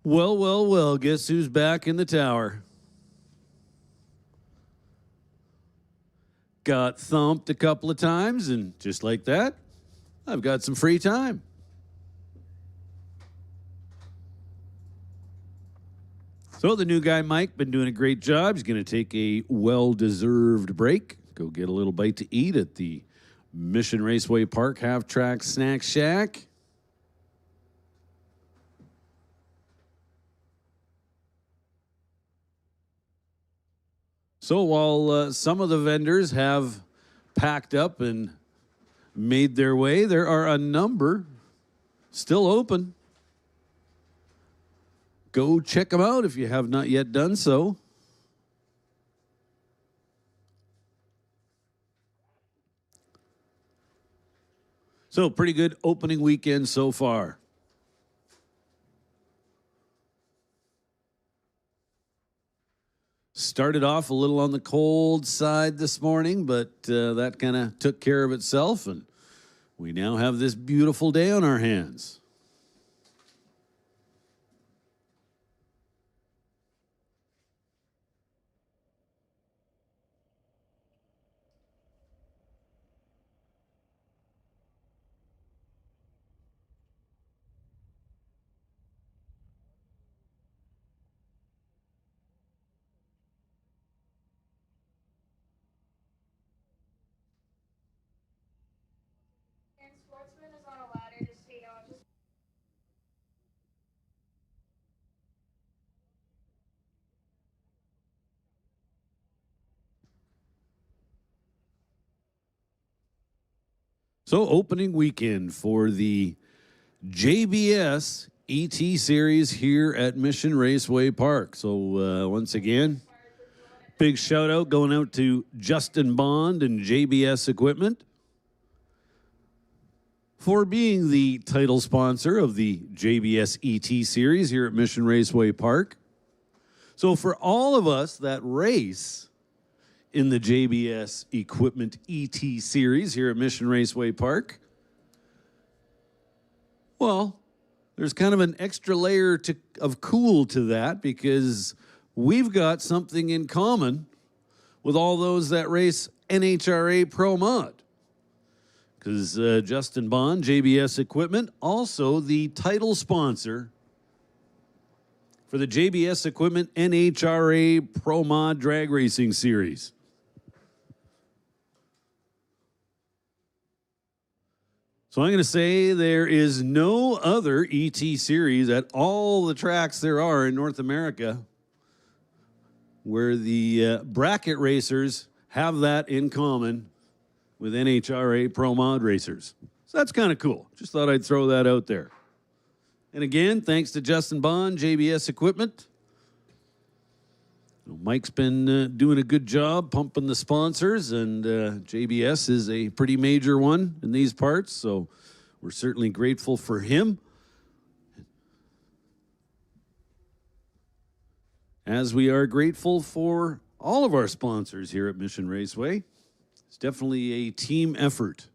Well, well, well, guess who's back in the tower? Got thumped a couple of times, and just like that, I've got some free time. So the new guy, Mike, been doing a great job. He's going to take a well-deserved break. Go get a little bite to eat at the Mission Raceway Park Half-Track Snack Shack. So while some of the vendors have packed up and made their way, there are a number still open. Go check them out if you have not yet done so. So pretty good opening weekend so far. Started off a little on the cold side this morning, but that kind of took care of itself, and we now have this beautiful day on our hands. And Sportsman is on a ladder, just so you know. Just So opening weekend for the JBS ET Series here at Mission Raceway Park. So once again, big shout out going out to Justin Bond and JBS Equipment for being the title sponsor of the JBS ET Series here at Mission Raceway Park. So for all of us that race in the JBS Equipment ET Series here at Mission Raceway Park, well, there's kind of an extra layer of cool to that, because we've got something in common with all those that race NHRA Pro Mod. Because Justin Bond, JBS Equipment, also the title sponsor for the JBS Equipment NHRA Pro Mod Drag Racing Series. So I'm going to say there is no other ET Series at all the tracks there are in North America where the bracket racers have that in common with NHRA Pro Mod racers. So that's kind of cool. Just thought I'd throw that out there. And again, thanks to Justin Bond, JBS Equipment. Mike's been doing a good job pumping the sponsors, and JBS is a pretty major one in these parts, so we're certainly grateful for him. As we are grateful for all of our sponsors here at Mission Raceway. It's definitely a team effort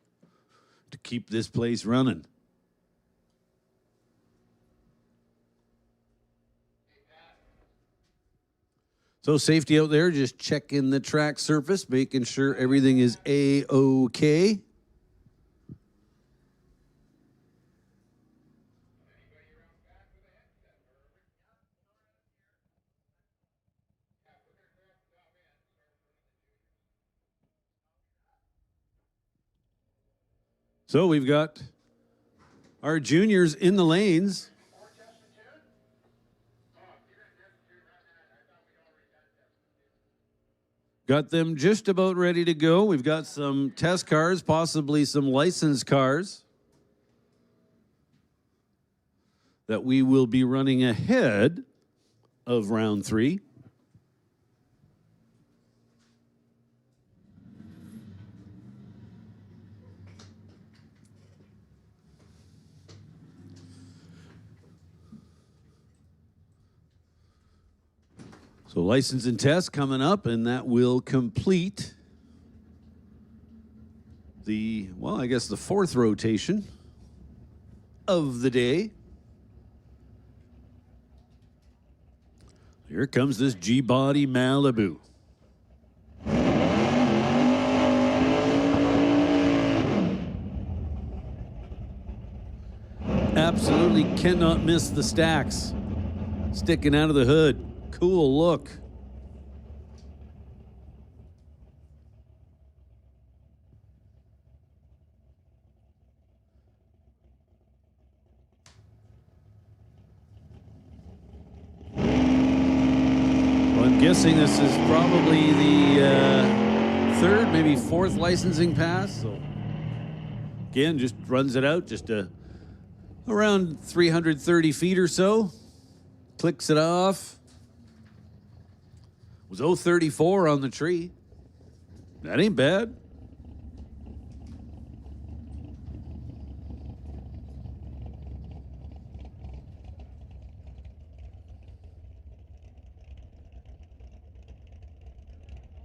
to keep this place running. So safety out there, just checking the track surface, making sure everything is A-OK. So we've got our juniors in the lanes. Got them just about ready to go. We've got some test cars, possibly some licensed cars that we will be running ahead of round 3. So license and test coming up, and that will complete the, well, I guess the 4th rotation of the day. Here comes this G-Body Malibu. Absolutely cannot miss the stacks sticking out of the hood. cool look. Well, I'm guessing this is probably the third, maybe fourth licensing pass. So again, just runs it out just around 330 feet or so. Clicks it off. It was 034 on the tree. That ain't bad.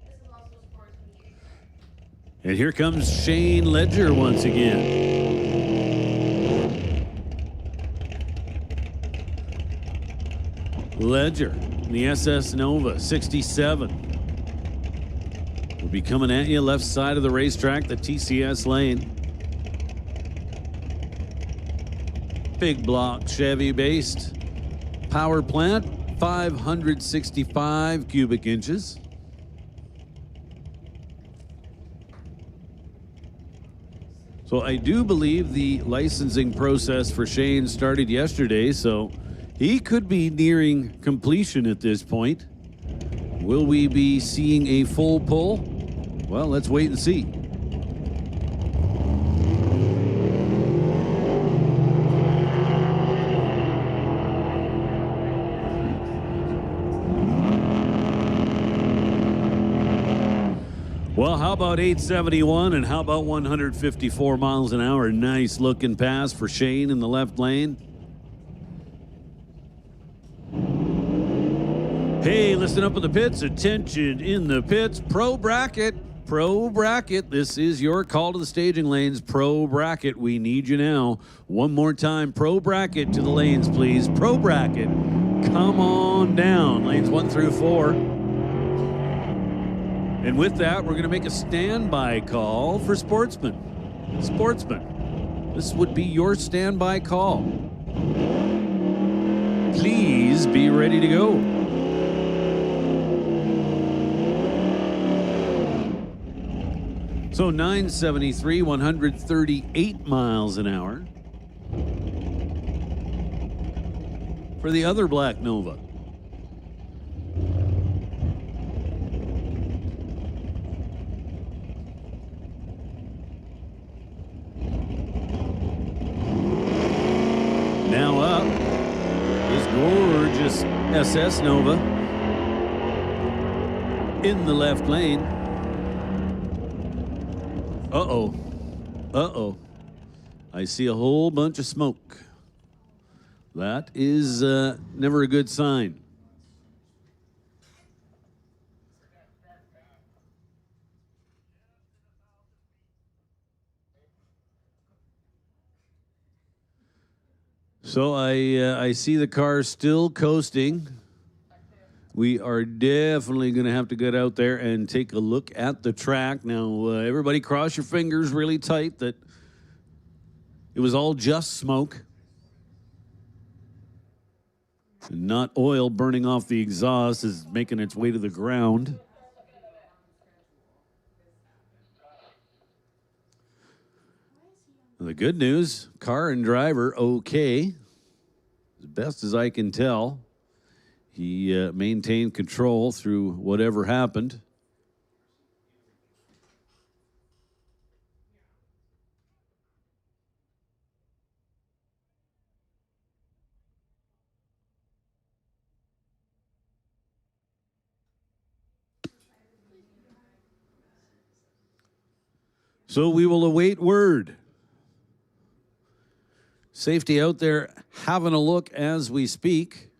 This is also Sportsman ET. And here comes Shane Ledger once again. Ledger, the SS Nova 67. Will be coming at you left side of the racetrack, the TCS lane. Big block Chevy based. Power plant, 565 cubic inches. So I do believe the licensing process for Shane started yesterday, so he could be nearing completion at this point. Will we be seeing a full pull? Well, let's wait and see. Well, how about 871 and how about 154 miles an hour? Nice looking pass for Shane in the left lane. Hey, listen up in the pits. Attention in the pits. Pro bracket. Pro bracket. This is your call to the staging lanes. Pro bracket. We need you now. One more time. Pro bracket to the lanes, please. Pro bracket. Come on down. Lanes 1 through 4. And with that, we're going to make a standby call for Sportsman. Sportsman, this would be your standby call. Please be ready to go. So 973, 138 miles an hour for the other Black Nova. Now up is gorgeous SS Nova in the left lane. Uh-oh. Uh-oh. I see a whole bunch of smoke. That is never a good sign. So I see the car still coasting. We are definitely going to have to get out there and take a look at the track. Now, everybody cross your fingers really tight that it was all just smoke and not oil burning off the exhaust is making its way to the ground. The good news, car and driver okay, as best as I can tell. He maintained control through whatever happened. So we will await word. Safety out there having a look as we speak.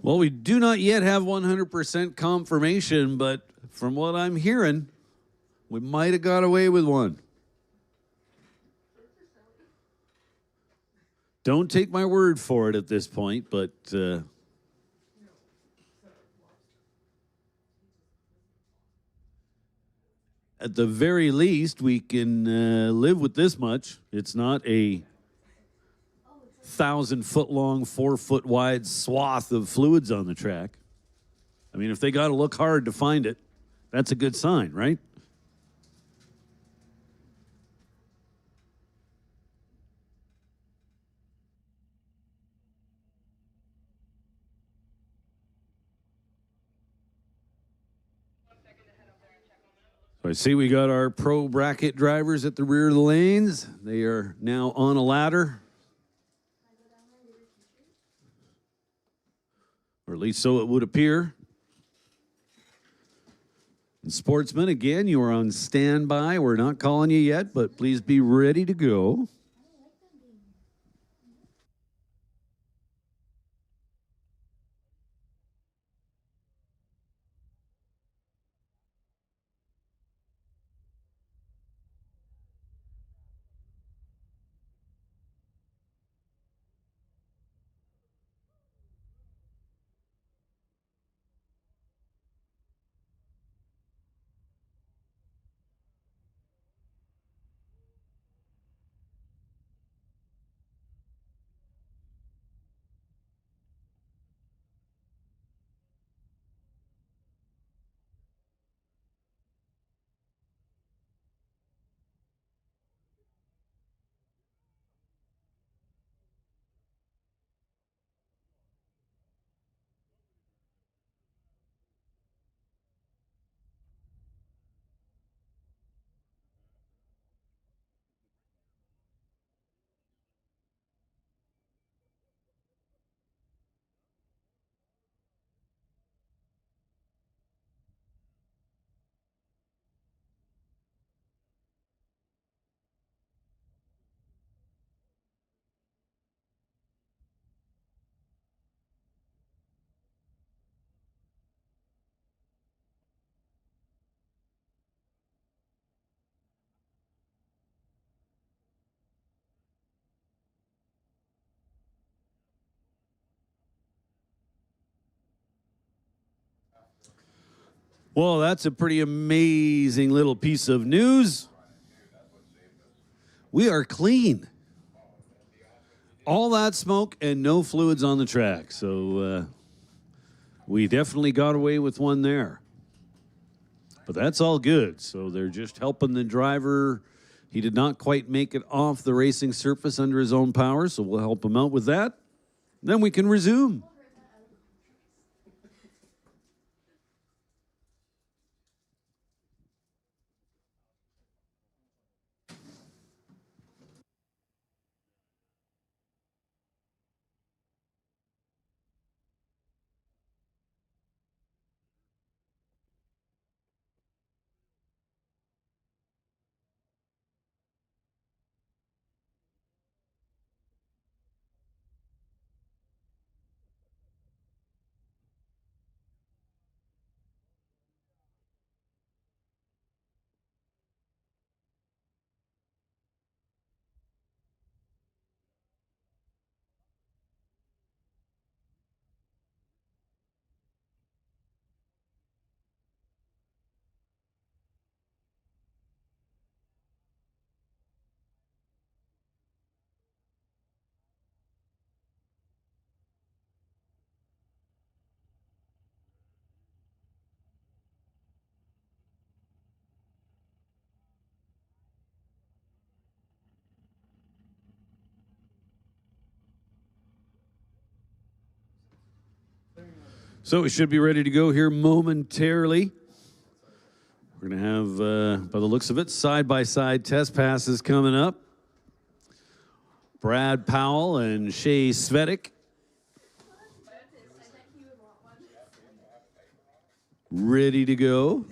Well, we do not yet have 100% confirmation, but from what I'm hearing, we might have got away with one. Don't take my word for it at this point, but at the very least, we can live with this much. It's not a 1,000-foot long, 4-foot wide swath of fluids on the track. I mean, if they got to look hard to find it, that's a good sign, right? So I see we got our pro bracket drivers at the rear of the lanes. They are now on a ladder. Or at least so it would appear. And Sportsman, again, you are on standby. We're not calling you yet, but please be ready to go. Well, that's a pretty amazing little piece of news. We are clean. All that smoke and no fluids on the track. So we definitely got away with one there. But that's all good. So they're just helping the driver. He did not quite make it off the racing surface under his own power, so we'll help him out with that. Then we can resume. So we should be ready to go here momentarily. We're going to have, by the looks of it, side-by-side test passes coming up. Brad Powell and Shay Svetic. Ready to go.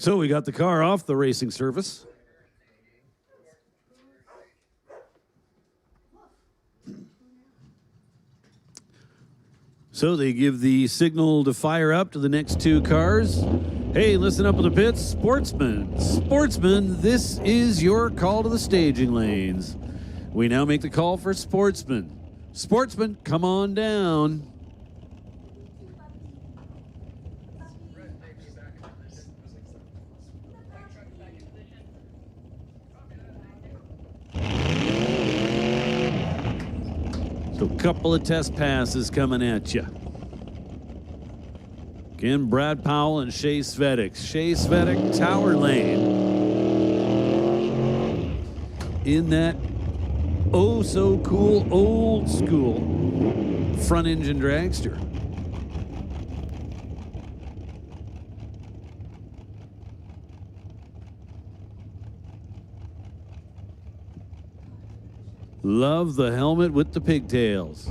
So we got the car off the racing surface. So they give the signal to fire up to the next two cars. Hey, listen up in the pits, Sportsman. Sportsman, this is your call to the staging lanes. We now make the call for Sportsman. Sportsman, come on down. So a couple of test passes coming at you. Again, Brad Powell and Shea Svedik. Shea Svedik, Tower Lane. In that oh so cool old school front engine dragster. Love the helmet with the pigtails.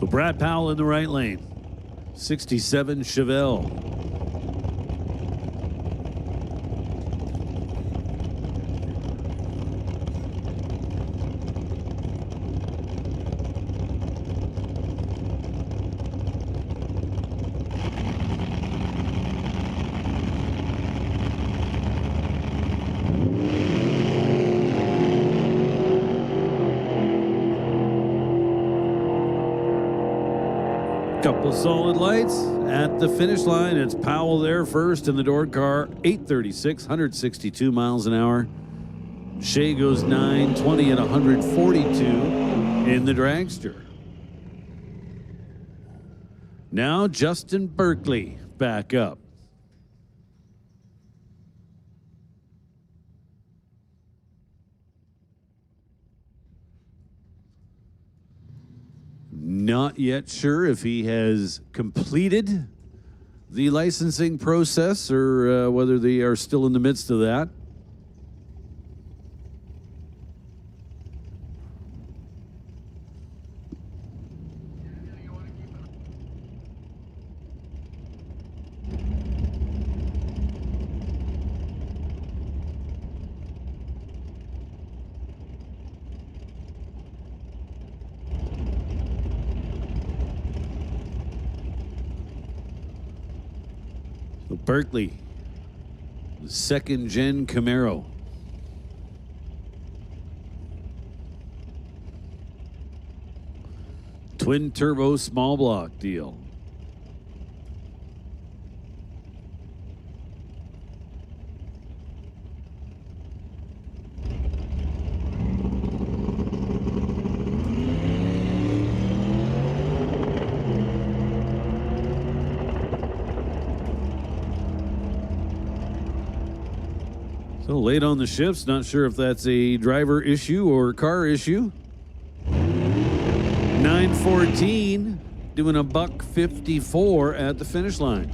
So Brad Powell in the right lane. 67 Chevelle. Couple of solid lights at the finish line. It's Powell there first in the door car, 836, 162 miles an hour. Shea goes 920 at 142 in the dragster. Now Justin Berkeley back up. Not yet sure if he has completed the licensing process or whether they are still in the midst of that. Berkeley, the second gen Camaro. Twin turbo small block deal. So late on the shifts, not sure if that's a driver issue or car issue. 9:14, doing a $1:54 at the finish line.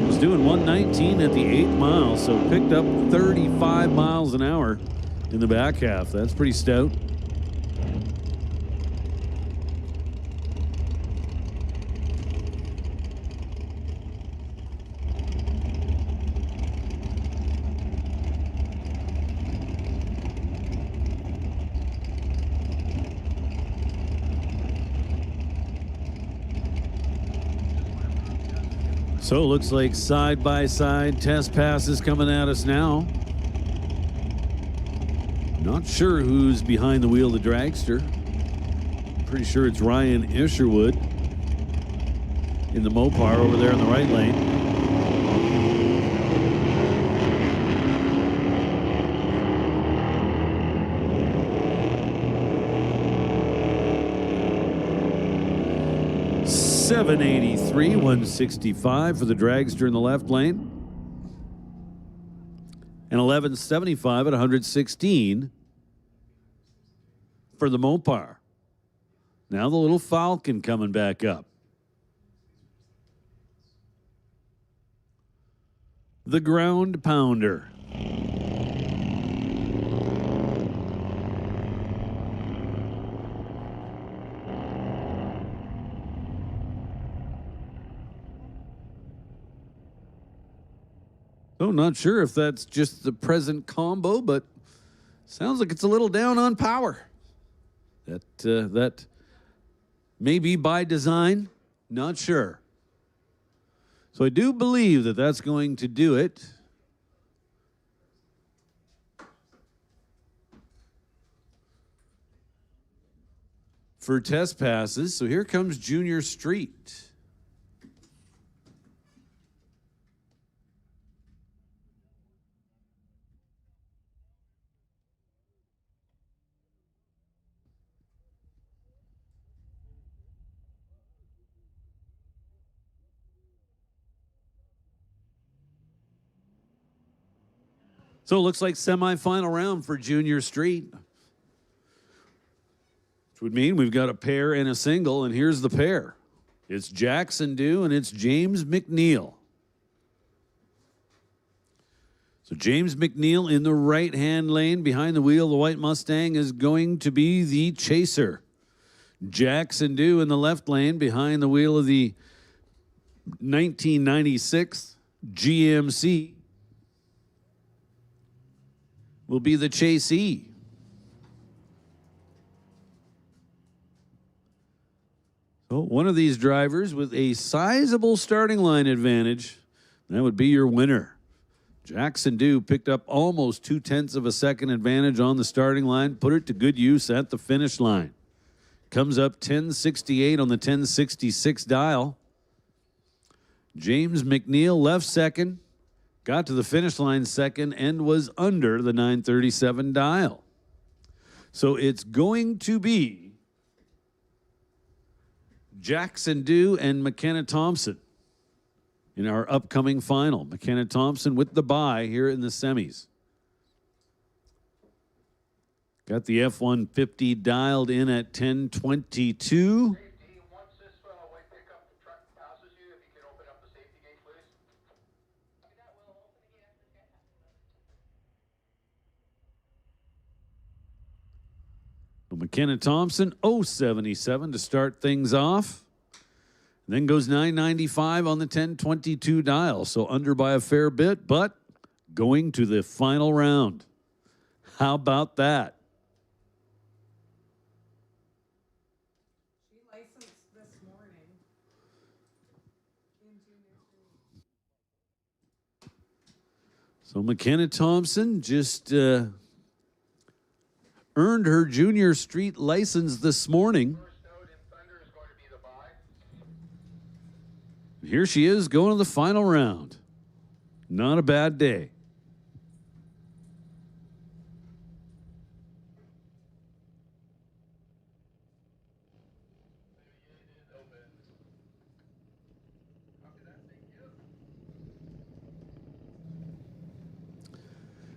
Was doing 119 at the 8th mile, so picked up 35 miles an hour in the back half. That's pretty stout. So it looks like side-by-side test passes coming at us now. Not sure who's behind the wheel of the dragster. Pretty sure it's Ryan Isherwood in the Mopar over there in the right lane. .783, 165 for the dragster in the left lane. And 1175 at 116 for the Mopar. Now the little Falcon coming back up. the ground pounder. So not sure if that's just the present combo, but sounds like it's a little down on power. That may be by design, not sure. So I do believe that that's going to do it. For test passes. So here comes Junior Street. So it looks like semifinal round for Junior Street. Which would mean we've got a pair and a single, and here's the pair. It's Jackson Dew and it's James McNeil. So James McNeil in the right-hand lane behind the wheel of the white Mustang is going to be the chaser. Jackson Dew in the left lane behind the wheel of the 1996 GMC will be the chasee. So one of these drivers with a sizable starting line advantage, that would be your winner. Jackson Dew picked up almost 0.2 of a second advantage on the starting line, put it to good use at the finish line. Comes up 1068 on the 1066 dial. James McNeil left second, got to the finish line second, and was under the 937 dial. So it's going to be Jackson Dew and McKenna Thompson in our upcoming final. McKenna Thompson with the bye here in the semis. Got the F-150 dialed in at 1022. Safety, once this white pickup truck passes you, if you can open up the safety gate, please. That will open the gate after the guy passes. McKenna Thompson, 077 to start things off. And then goes 995 on the 1022 dial. So under by a fair bit, but going to the final round. How about that? She licensed this morning in Junior Street. So McKenna Thompson just earned her Junior Street license this morning. First out in Thunder is going to be the bye. Here she is going to the final round. Not a bad day.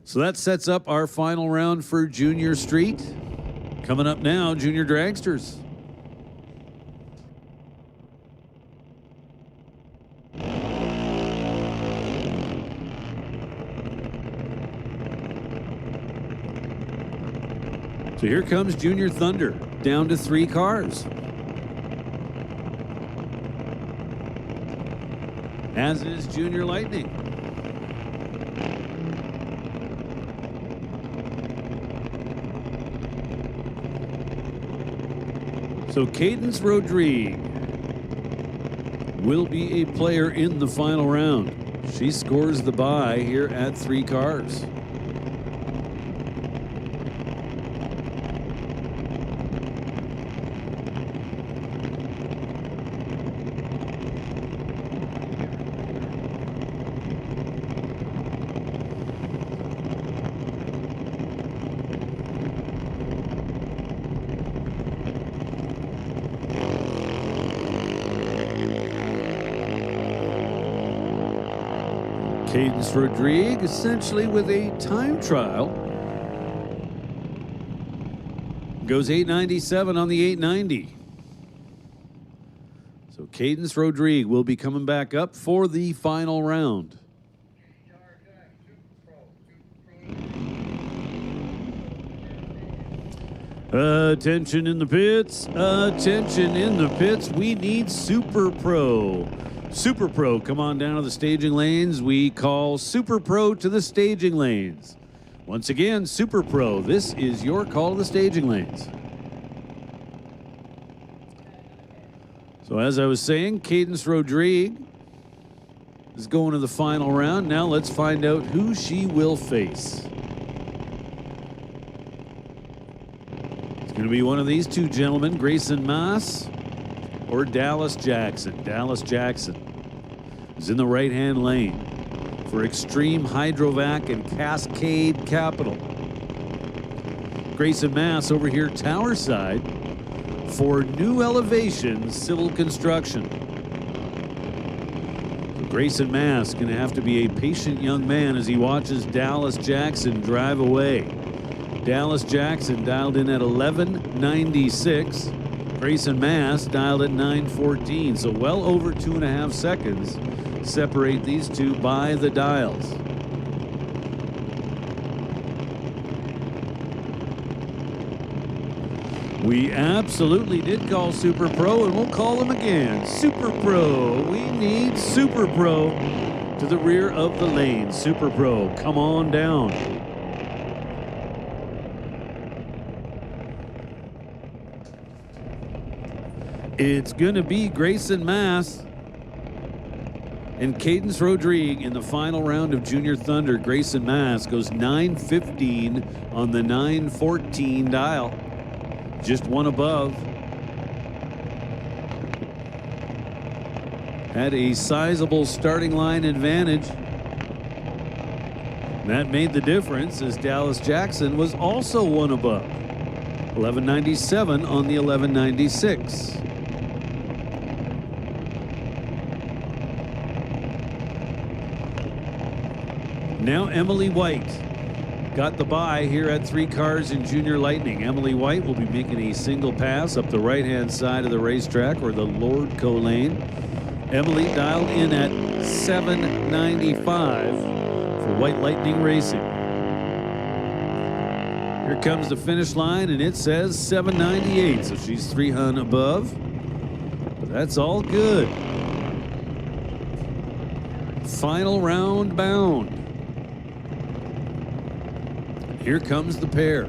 So that sets up our final round for Junior Street. Coming up now, Junior Dragsters. So here comes Junior Thunder, down to 3 cars. As is Junior Lightning. So Cadence Rodrigue will be a player in the final round. She scores the bye here at 3 cars. Cadence Rodrigue essentially with a time trial. Goes 897 on the 890. So Cadence Rodrigue will be coming back up for the final round. JR Attention in the pits. Attention in the pits. We need Super Pro. Super Pro, come on down to the staging lanes. We call Super Pro to the staging lanes. Once again, Super Pro, this is your call to the staging lanes. So as I was saying, Cadence Rodrigue is going to the final round. Now let's find out who she will face. It's going to be one of these two gentlemen, Grayson Maas or Dallas Jackson. Dallas Jackson is in the right-hand lane for Extreme Hydrovac and Cascade Capital. Grayson Maas over here tower side for New Elevation Civil Construction. So Grayson Maas going to have to be a patient young man as he watches Dallas Jackson drive away. Dallas Jackson dialed in at 1196. Grayson Maas dialed at 914. So well over 2.5 seconds separate these two by the dials. We absolutely did call Super Pro, and we'll call them again. Super Pro. We need Super Pro to the rear of the lane. Super Pro, come on down. It's going to be Grayson Maas and Cadence Rodrigue in the final round of Junior Thunder. Grayson Maas goes 915 on the 914 dial. Just one above. Had a sizable starting line advantage. That made the difference as Dallas Jackson was also one above. 1197 on the 1196. Now Emily White got the bye here at 3 cars in Junior Lightning. Emily White will be making a single pass up the right-hand side of the racetrack, or the Lordco lane. Emily dialed in at 795 for White Lightning Racing. Here comes the finish line, and it says 798, so she's 300 above. But that's all good. Final round bound. Here comes the pair.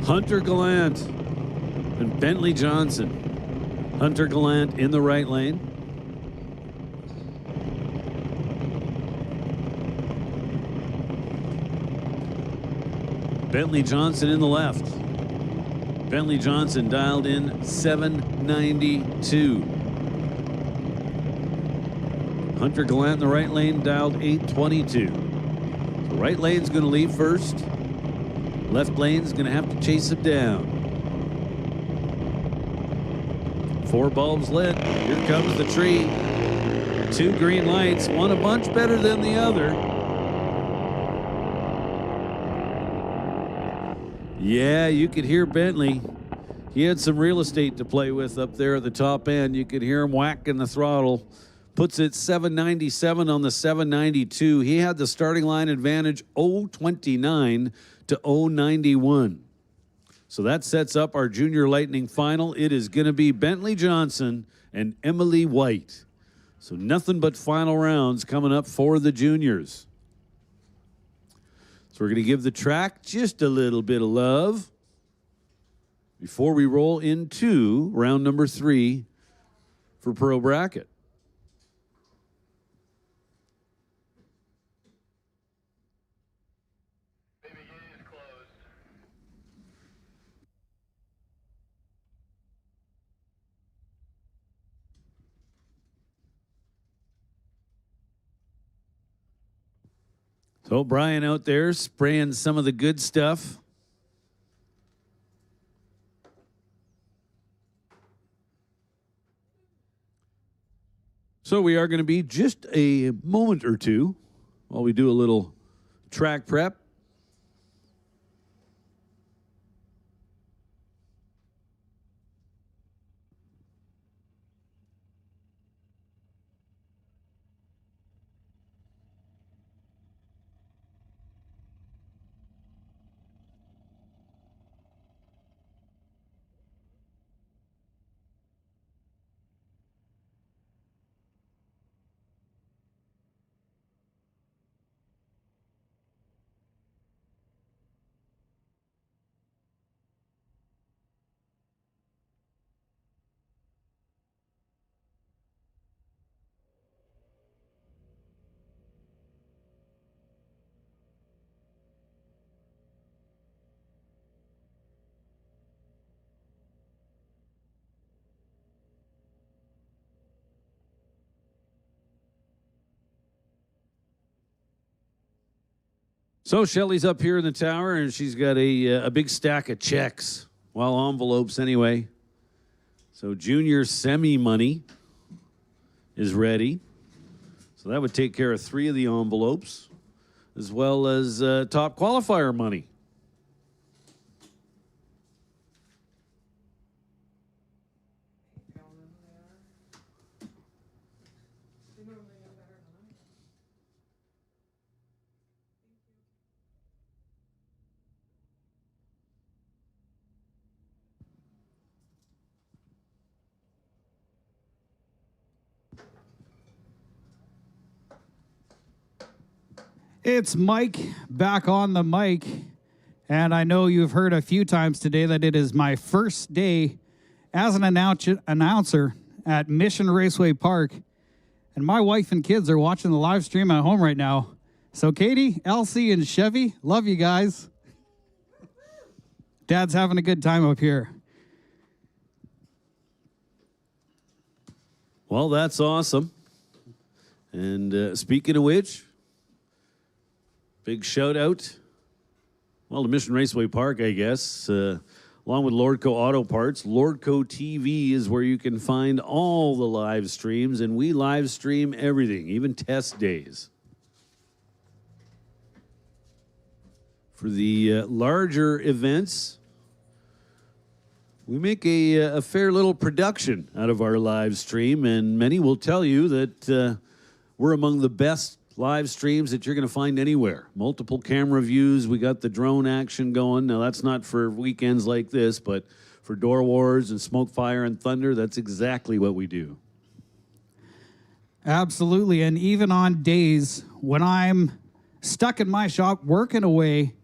Hunter Gallant and Bentley Johnson. Hunter Gallant in the right lane. Bentley Johnson in the left. Bentley Johnson dialed in 792. Hunter Gallant in the right lane dialed 822. The right lane's going to leave first. Left lane's going to have to chase him down. 4 bulbs lit. Here comes the tree. 2 green lights, one a bunch better than the other. Yeah, you could hear Bentley. He had some real estate to play with up there at the top end. You could hear him whacking the throttle. Puts it 797 on the 792. He had the starting line advantage 029 to 091. So that sets up our Junior Lightning final. It is going to be Bentley Johnson and Emily White. So nothing but final rounds coming up for the juniors. So we're going to give the track just a little bit of love before we roll into round number 3 for Pro Bracket. So Brian out there spraying some of the good stuff. So we are going to be just a moment or two while we do a little track prep. So Shelly's up here in the tower, and she's got a big stack of checks. Well, envelopes anyway. So junior semi money is ready. So that would take care of 3 of the envelopes, as well as top qualifier money. It's Mike back on the mic, and I know you've heard a few times today that it is my first day as an announcer at Mission Raceway Park, and my wife and kids are watching the live stream at home right now. So Katie, Elsie, and Chevy, love you guys. Dad's having a good time up here. Well, that's awesome. And speaking of which, big shout out, well, to Mission Raceway Park, I guess, along with Lordco Auto Parts. Lordco TV is where you can find all the live streams, and we live stream everything, even test days. For the larger events, we make a fair little production out of our live stream, and many will tell you that we're among the best live streams that you're going to find anywhere. Multiple camera views. We got the drone action going. Now, that's not for weekends like this, but for Door Wars and Smoke, Fire, and Thunder, that's exactly what we do. Absolutely. And even on days when I'm stuck in my shop working away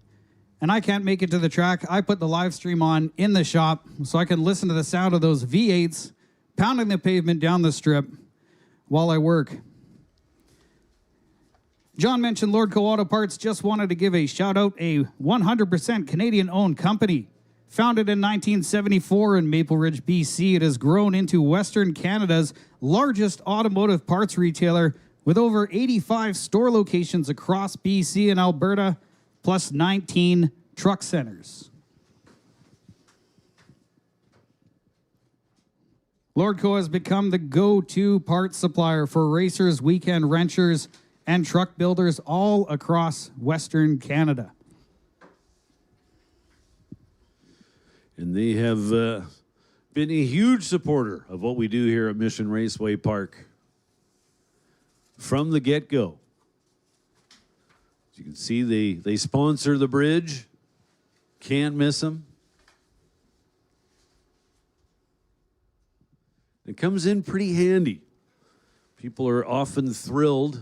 and I can't make it to the track, I put the live stream on in the shop so I can listen to the sound of those V8s pounding the pavement down the strip while I work. John mentioned Lordco Auto Parts. Just wanted to give a shout out, a 100% Canadian owned company. Founded in 1974 in Maple Ridge, BC, it has grown into Western Canada's largest automotive parts retailer with over 85 store locations across BC and Alberta, plus 19 truck centers. Lordco has become the go-to parts supplier for racers, weekend wrenchers, and truck builders all across Western Canada. And they have been a huge supporter of what we do here at Mission Raceway Park from the get-go. As you can see, they sponsor the bridge. Can't miss them. It comes in pretty handy. People are often thrilled,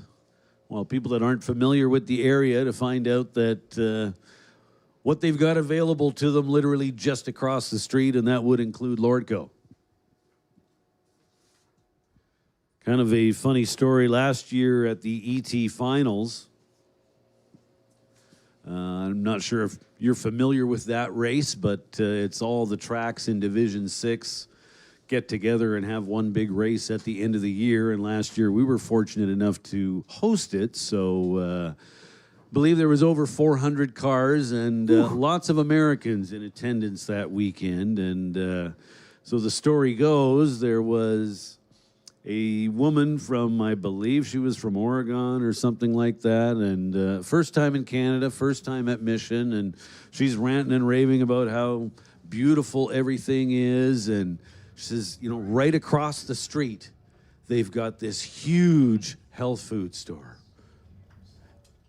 well, people that aren't familiar with the area, to find out that what they've got available to them literally just across the street, and that would include Lordco. Kind of a funny story last year at the ET Finals. I'm not sure if you're familiar with that race, but it's all the tracks in Division 6 get together and have one big race at the end of the year. And last year we were fortunate enough to host it. So I believe there was over 400 cars and lots of Americans in attendance that weekend. And so the story goes, there was a woman from, I believe she was from Oregon or something like that, and first time in Canada, first time at Mission, and she's ranting and raving about how beautiful everything is, and she says, you know, right across the street, they've got this huge health food store.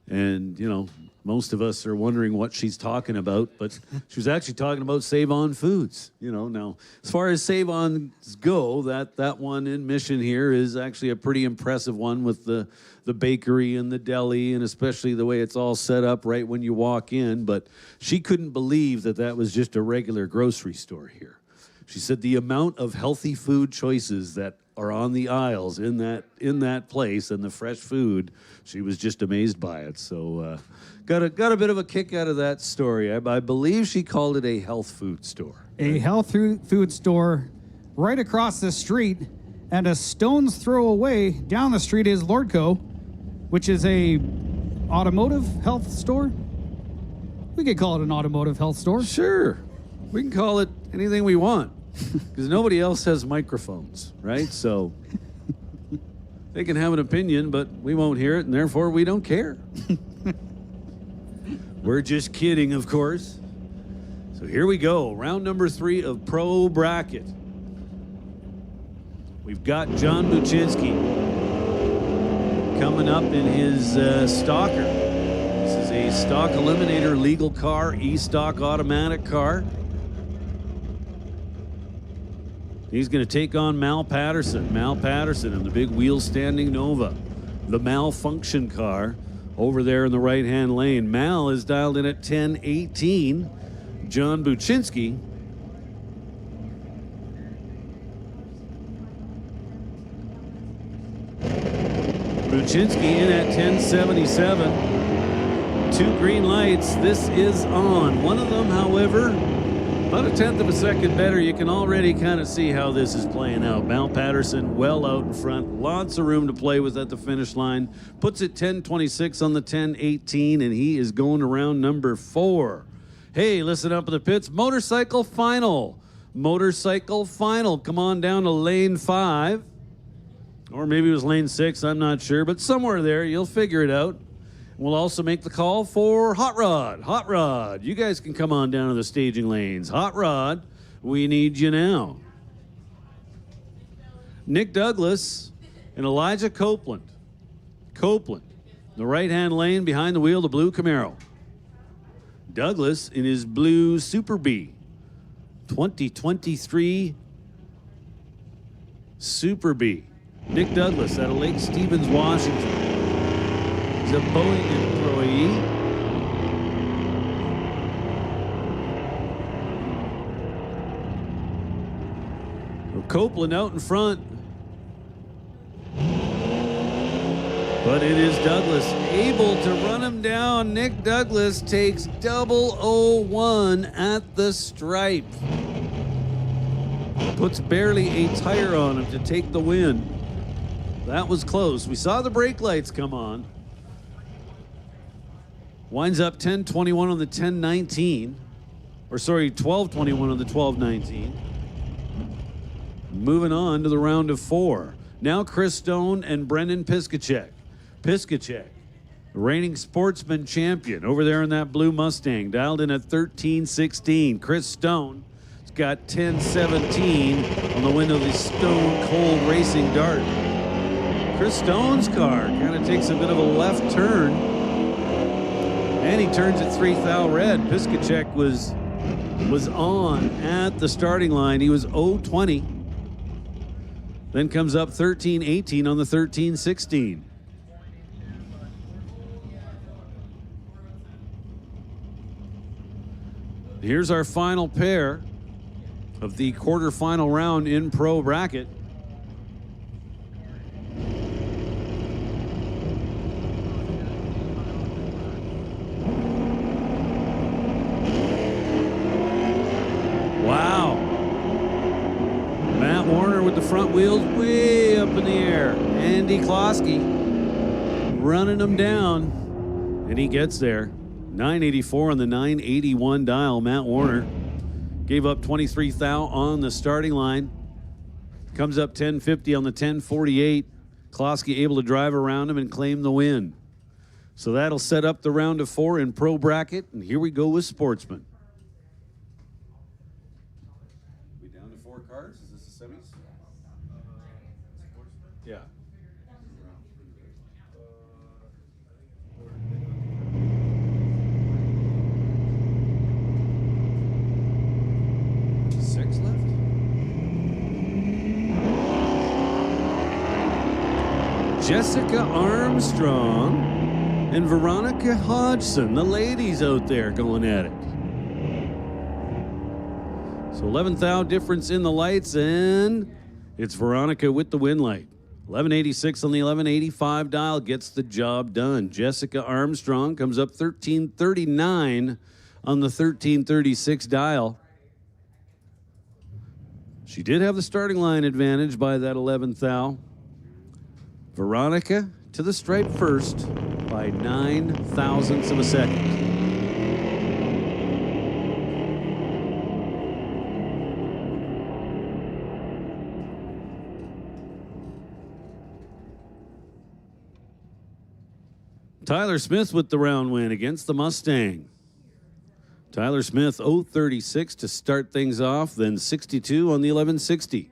And, you know, most of us are wondering what she's talking about, but she was actually talking about Save On Foods. You know, now, as far as Save Ons go, that one in Mission here is actually a pretty impressive one with the bakery and the deli, and especially the way it's all set up right when you walk in. But she couldn't believe that was just a regular grocery store here. She said the amount of healthy food choices that are on the aisles in that place and the fresh food, she was just amazed by it. So got a bit of a kick out of that story. I believe she called it a health food store. A health food store right across the street, and a stone's throw away down the street is Lordco, which is a automotive health store. We could call it an automotive health store. Sure, we can call it anything we want. Because nobody else has microphones, right? So they can have an opinion, but we won't hear it, and therefore we don't care. We're just kidding, of course. So here we go, round number 3 of Pro Bracket. We've got John Buczynski coming up in his Stalker. This is a stock eliminator legal car, e-stock automatic car. He's going to take on Mal Patterson. Mal Patterson in the big wheel-standing Nova. The malfunction car over there in the right-hand lane. Mal is dialed in at 10:18. John Buczynski. Buczynski in at 10:77. 2 green lights. This is on. One of them, however, about 1/10 of a second better. You can already kind of see how this is playing out. Mal Patterson well out in front. Lots of room to play with at the finish line. Puts it 10:26 on the 10:18, and he is going to round number 4. Hey, listen up in the pits. Motorcycle final. Motorcycle final. Come on down to lane 5. Or maybe it was lane 6. I'm not sure. But somewhere there, you'll figure it out. We'll also make the call for Hot Rod. Hot Rod, you guys can come on down to the staging lanes. Hot Rod, we need you now. Nick Douglas and Elijah Copeland. Copeland, the right-hand lane behind the wheel, the blue Camaro. Douglas in his blue Super B. 2023 Super B. Nick Douglas out of Lake Stevens, Washington. He's a Boeing employee. Copeland out in front. But it is Douglas able to run him down. Nick Douglas takes 001 at the stripe. Puts barely a tire on him to take the win. That was close. We saw the brake lights come on. Winds up 10:21 on the 10:19. Or sorry, 12:21 on the 12:19. Moving on to the round of 4. Now Chris Stone and Brendan Piskacek. Piskacek, reigning sportsman champion over there in that blue Mustang, dialed in at 13:16. Chris Stone has got 10:17 on the window of the Stone Cold Racing Dart. Chris Stone's car kind of takes a bit of a left turn, and he turns at 3 thou red. Piskacek was on at the starting line. He was 0-20. Then comes up 13:18 on the 13:16. Here's our final pair of the quarterfinal round in Pro Bracket. Wow. Matt Warner with the front wheels way up in the air. Andy Klosky running him down, and he gets there. 984 on the 981 dial. Matt Warner gave up 23 thou on the starting line. Comes up 1050 on the 1048. Klosky able to drive around him and claim the win. So that'll set up the round of 4 in pro bracket. And here we go with Sportsman. We down to 4 cars? Is this the semis? Yeah. Six left? Jessica Armstrong and Veronica Hodgson, the ladies out there going at it. So 11th thou difference in the lights, and it's Veronica with the win light. 1186 on the 1185 dial gets the job done. Jessica Armstrong comes up 1339 on the 1336 dial. She did have the starting line advantage by that 11th thou. Veronica to the stripe first by 9 thousandths of a second. Tyler Smith with the round win against the Mustang. Tyler Smith 036 to start things off, then 62 on the 1160.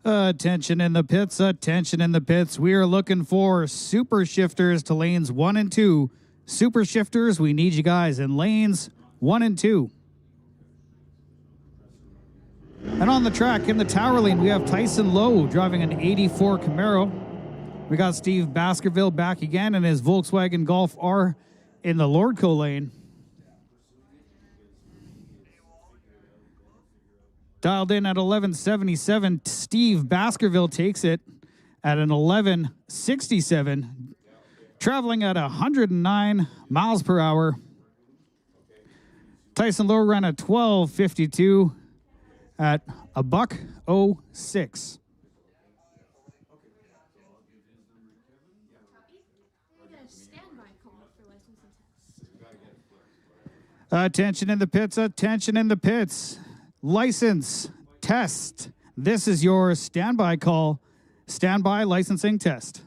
Attention in the pits, attention in the pits. We are looking for super shifters to lanes 1 and 2. Super shifters, we need you guys in lanes 1 and 2. And on the track, in the tower lane, we have Tyson Lowe driving an 84 Camaro. We got Steve Baskerville back again in his Volkswagen Golf R in the Lordco lane. Dialed in at 1177, Steve Baskerville takes it at an 1167, traveling at 109 miles per hour. Tyson Lowe ran a 1252 at a $1.06. Attention in the pits, attention in the pits. License test. This is your standby call. Standby licensing test.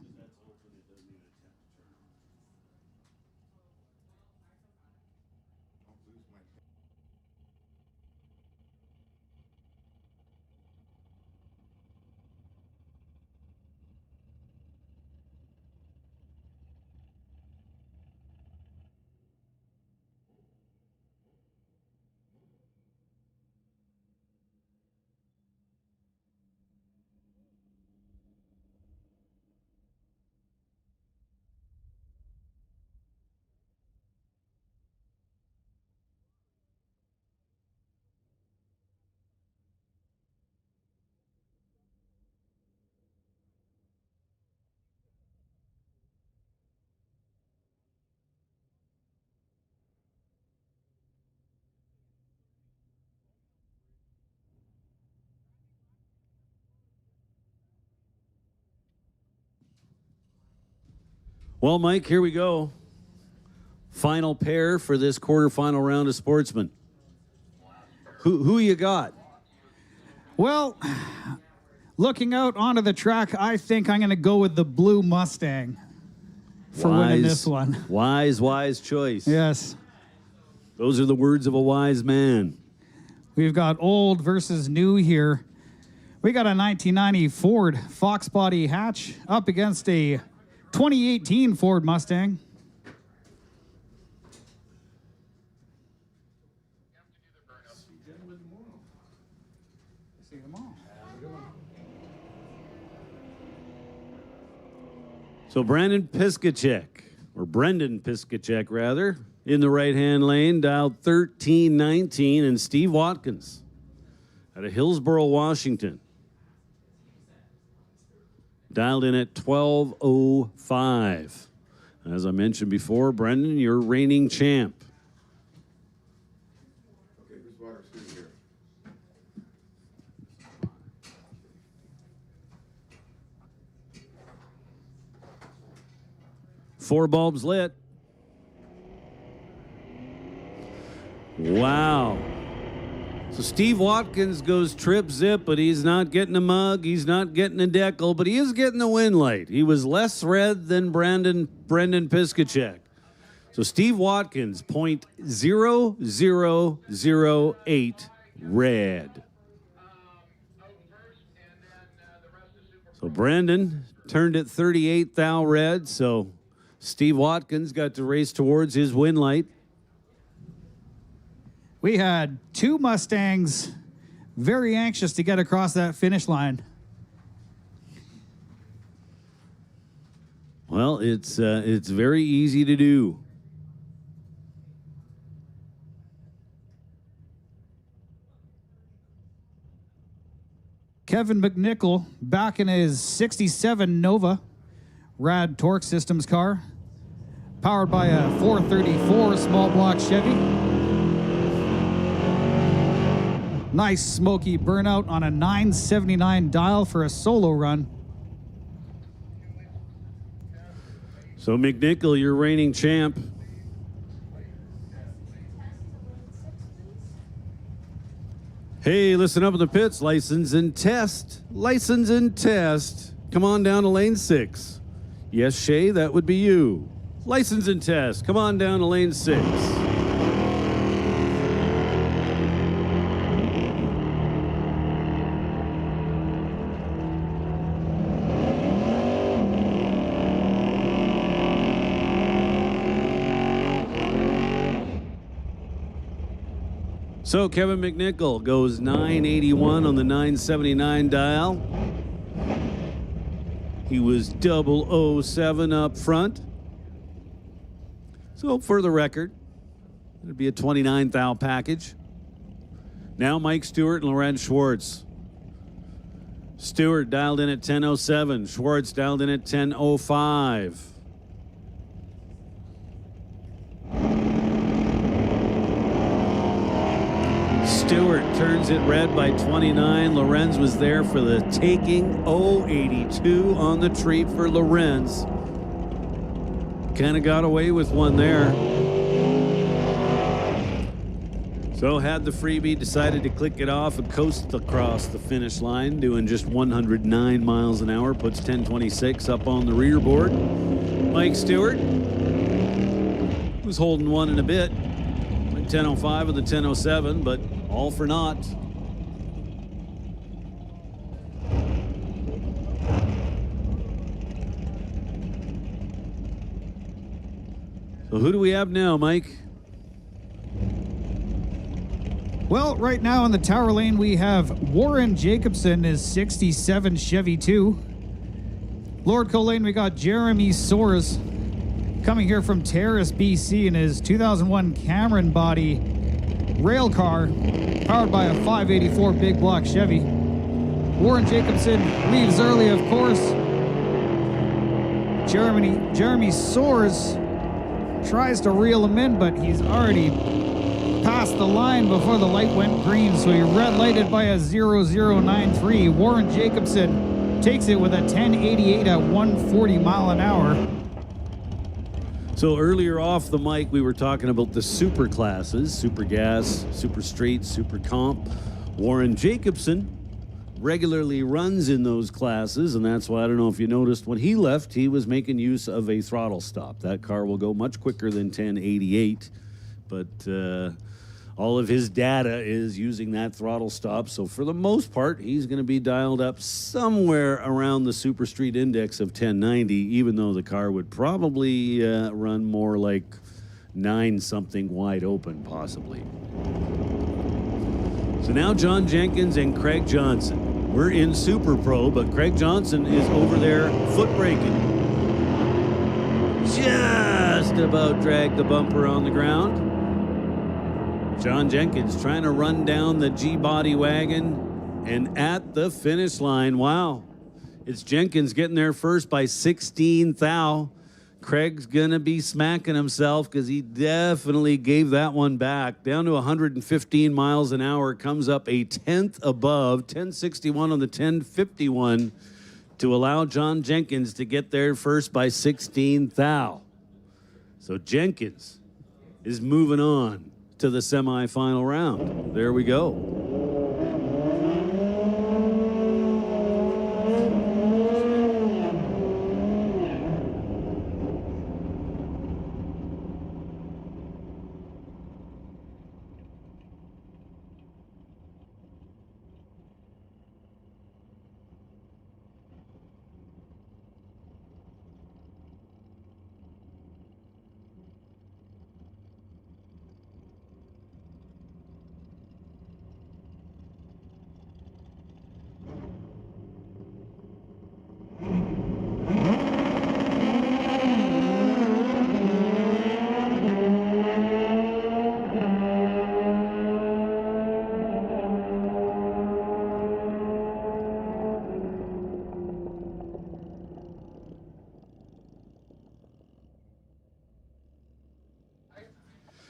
Well, Mike, here we go. Final pair for this quarterfinal round of Sportsman. Who you got? Well, looking out onto the track, I think I'm going to go with the blue Mustang for winning this one. Wise choice. Yes. Those are the words of a wise man. We've got old versus new here. We got a 1990 Ford Fox body hatch up against a 2018 Ford Mustang. So Brendan Piskacek rather, in the right-hand lane, dialed 1319, and Steve Watkins out of Hillsboro, Washington. dialed in at 12:05. As I mentioned before, Brendan, you're reigning champ. Okay, whose water's through here? Four bulbs lit. Wow. So Steve Watkins goes trip zip, but he's not getting a mug. He's not getting a decal, but he is getting a win light. He was less red than Brendan Piskacek. So Steve Watkins, .0008 red. So Brandon turned it 38 thou red. So Steve Watkins got to race towards his win light. We had two Mustangs very anxious to get across that finish line. Well, it's very easy to do. Kevin McNichol back in his 67 Nova Rad Torque Systems car, powered by a 434 small block Chevy. Nice smoky burnout on a 979 dial for a solo run. So McNichol, you're reigning champ. Hey, listen up in the pits. License and test. License and test. Come on down to lane 6. Yes, Shay, that would be you. License and test. Come on down to lane 6. So Kevin McNichol goes 981 on the 979 dial. He was 007 up front. So for the record, it'd be a 29 thou package. Now Mike Stewart and Lorenz Schwartz. Stewart dialed in at 10:07. Schwartz dialed in at 10:05. Stewart turns it red by 29. Lorenz was there for the taking. 082 on the treat for Lorenz. Kind of got away with one there. So had the freebie, decided to click it off and coast across the finish line, doing just 109 miles an hour, puts 1026 up on the rear board. Mike Stewart was holding one in a bit. Went 1005 with the 1007, but all for naught. So who do we have now, Mike? Well, right now in the tower lane, we have Warren Jacobson, his 67 Chevy 2. Lordco lane, we got Jeremy Soares coming here from Terrace, BC in his 2001 Cameron body rail car, powered by a 584 big block Chevy. Warren Jacobson leaves early, of course. Jeremy Soares tries to reel him in, but he's already past the line before the light went green, so he red lighted by a 0093. Warren Jacobson takes it with a 1088 at 140 mile an hour. So earlier off the mic, we were talking about the super classes, super gas, super street, super comp. Warren Jacobson regularly runs in those classes, and that's why, I don't know if you noticed, when he left, he was making use of a throttle stop. That car will go much quicker than 1088, but all of his data is using that throttle stop. So for the most part, he's going to be dialed up somewhere around the Super Street Index of 1090, even though the car would probably run more like 9 something wide open, possibly. So now John Jenkins and Craig Johnson. We're in Super Pro, but Craig Johnson is over there foot braking. Just about dragged the bumper on the ground. John Jenkins trying to run down the G-body wagon, and at the finish line, wow, It's Jenkins getting there first by 16 thou. Craig's going to be smacking himself because he definitely gave that one back. Down to 115 miles an hour, comes up a tenth above, 1061 on the 1051 to allow John Jenkins to get there first by 16 thou. So Jenkins is moving on to the semifinal round. There we go.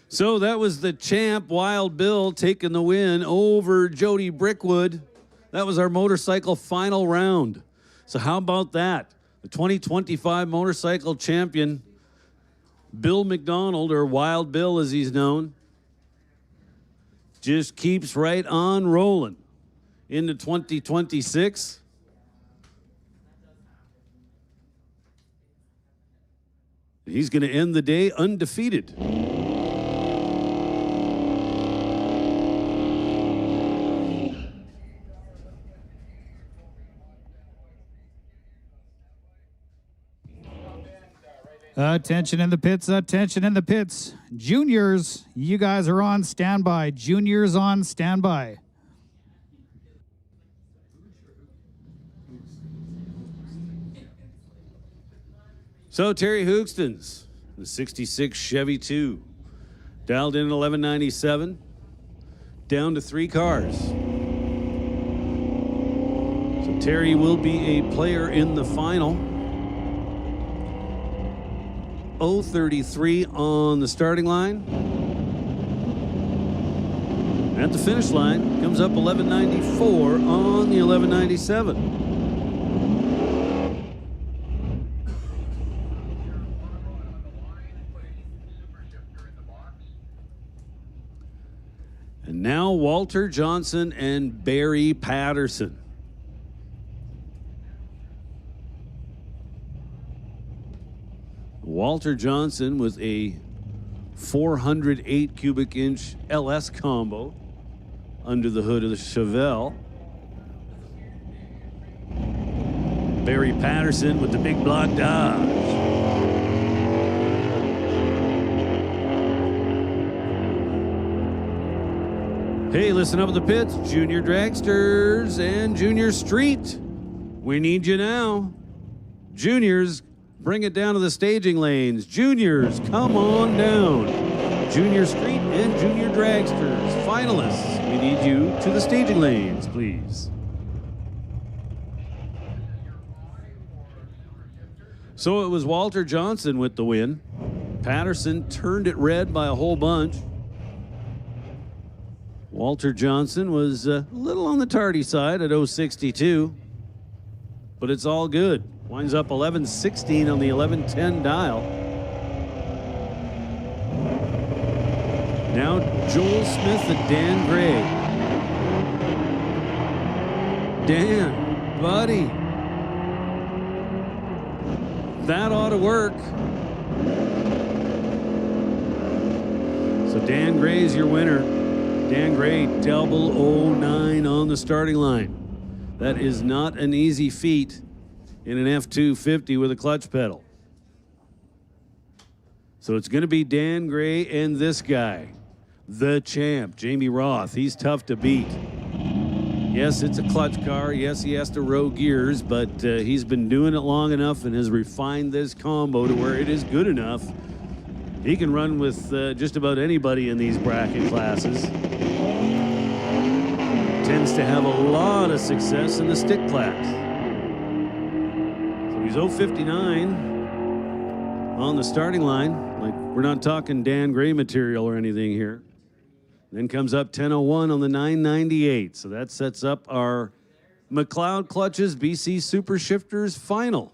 So that was the champ, Wild Bill, taking the win over Jody Brickwood. That was our motorcycle final round. So how about that? The 2025 motorcycle champion, Bill McDonald, or Wild Bill as he's known, just keeps right on rolling into 2026. He's going to end the day undefeated. Attention in the pits, attention in the pits. Juniors, you guys are on standby. Juniors on standby. So Terry Hoogston's, the 66 Chevy 2, dialed in at 1197, down to 3 cars. So Terry will be a player in the final. 033 on the starting line. At the finish line, comes up 1194 on the 1197. And now Walter Johnson and Barry Patterson. Walter Johnson with a 408 cubic inch LS combo under the hood of the Chevelle. Barry Patterson with the big block Dodge. Hey, listen up at the pits, Junior Dragsters and Junior Street. We need you now. Juniors, bring it down to the staging lanes. Juniors, come on down. Junior Street and Junior Dragsters, finalists, we need you to the staging lanes, please. So it was Walter Johnson with the win. Patterson turned it red by a whole bunch. Walter Johnson was a little on the tardy side at 062, but it's all good. Winds up 1116 on the 1110 dial. Now Joel Smith and Dan Gray. Dan, buddy. That ought to work. So Dan Gray's your winner. Dan Gray, 009 on the starting line. That is not an easy feat in an F-250 with a clutch pedal. So it's going to be Dan Gray and this guy, the champ, Jamie Roth. He's tough to beat. Yes, it's a clutch car. Yes, he has to row gears, but he's been doing it long enough and has refined this combo to where it is good enough. He can run with just about anybody in these bracket classes. Tends to have a lot of success in the stick class. He's 059 on the starting line. Like, we're not talking Dan Gray material or anything here. Then comes up 10:01 on the 998. So that sets up our McLeod Clutches BC Super Shifters final.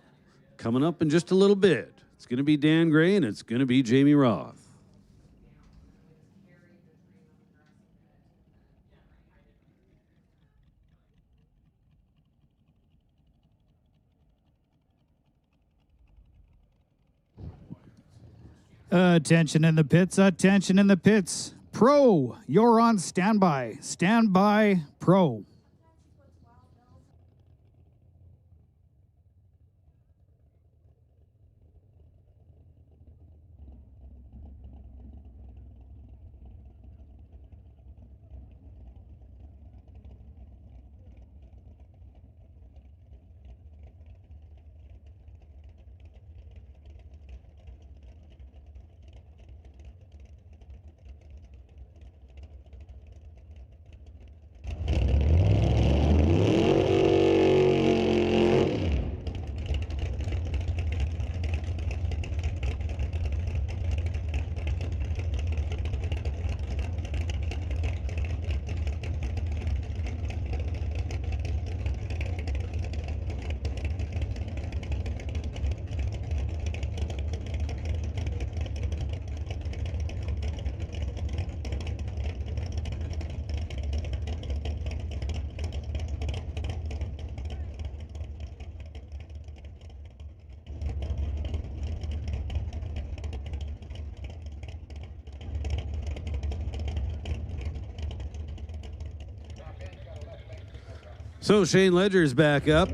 Coming up in just a little bit. It's going to be Dan Gray and it's going to be Jamie Roth. Attention in the pits, attention in the pits. Pro, you're on standby. Standby, Pro. So Shane Ledger's back up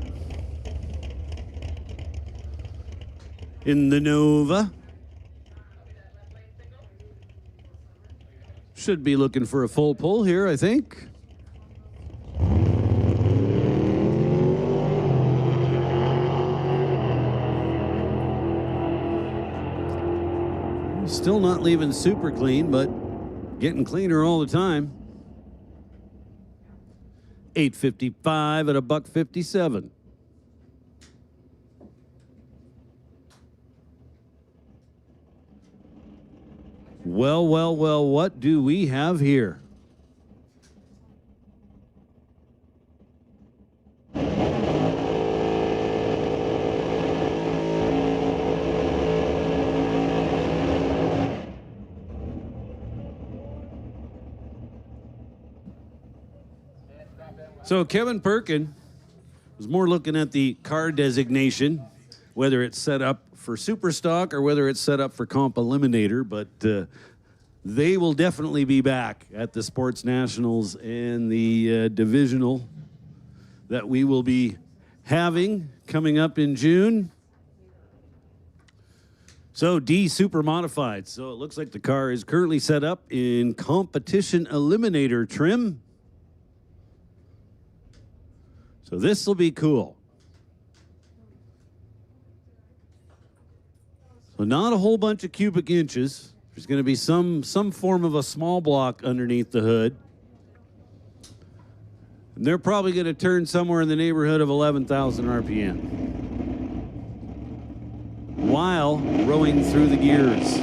in the Nova. Should be looking for a full pull here, I think. Still not leaving super clean, but getting cleaner all the time. 855 at a $1.57. Well, what do we have here? So Kevin Perkin was more looking at the car designation, whether it's set up for super stock or whether it's set up for comp eliminator, but they will definitely be back at the Sports Nationals and the divisional that we will be having coming up in June. So D Super Modified. So it looks like the car is currently set up in competition eliminator trim. So this will be cool. So not a whole bunch of cubic inches. There's going to be some form of a small block underneath the hood. And they're probably going to turn somewhere in the neighborhood of 11,000 RPM while rowing through the gears.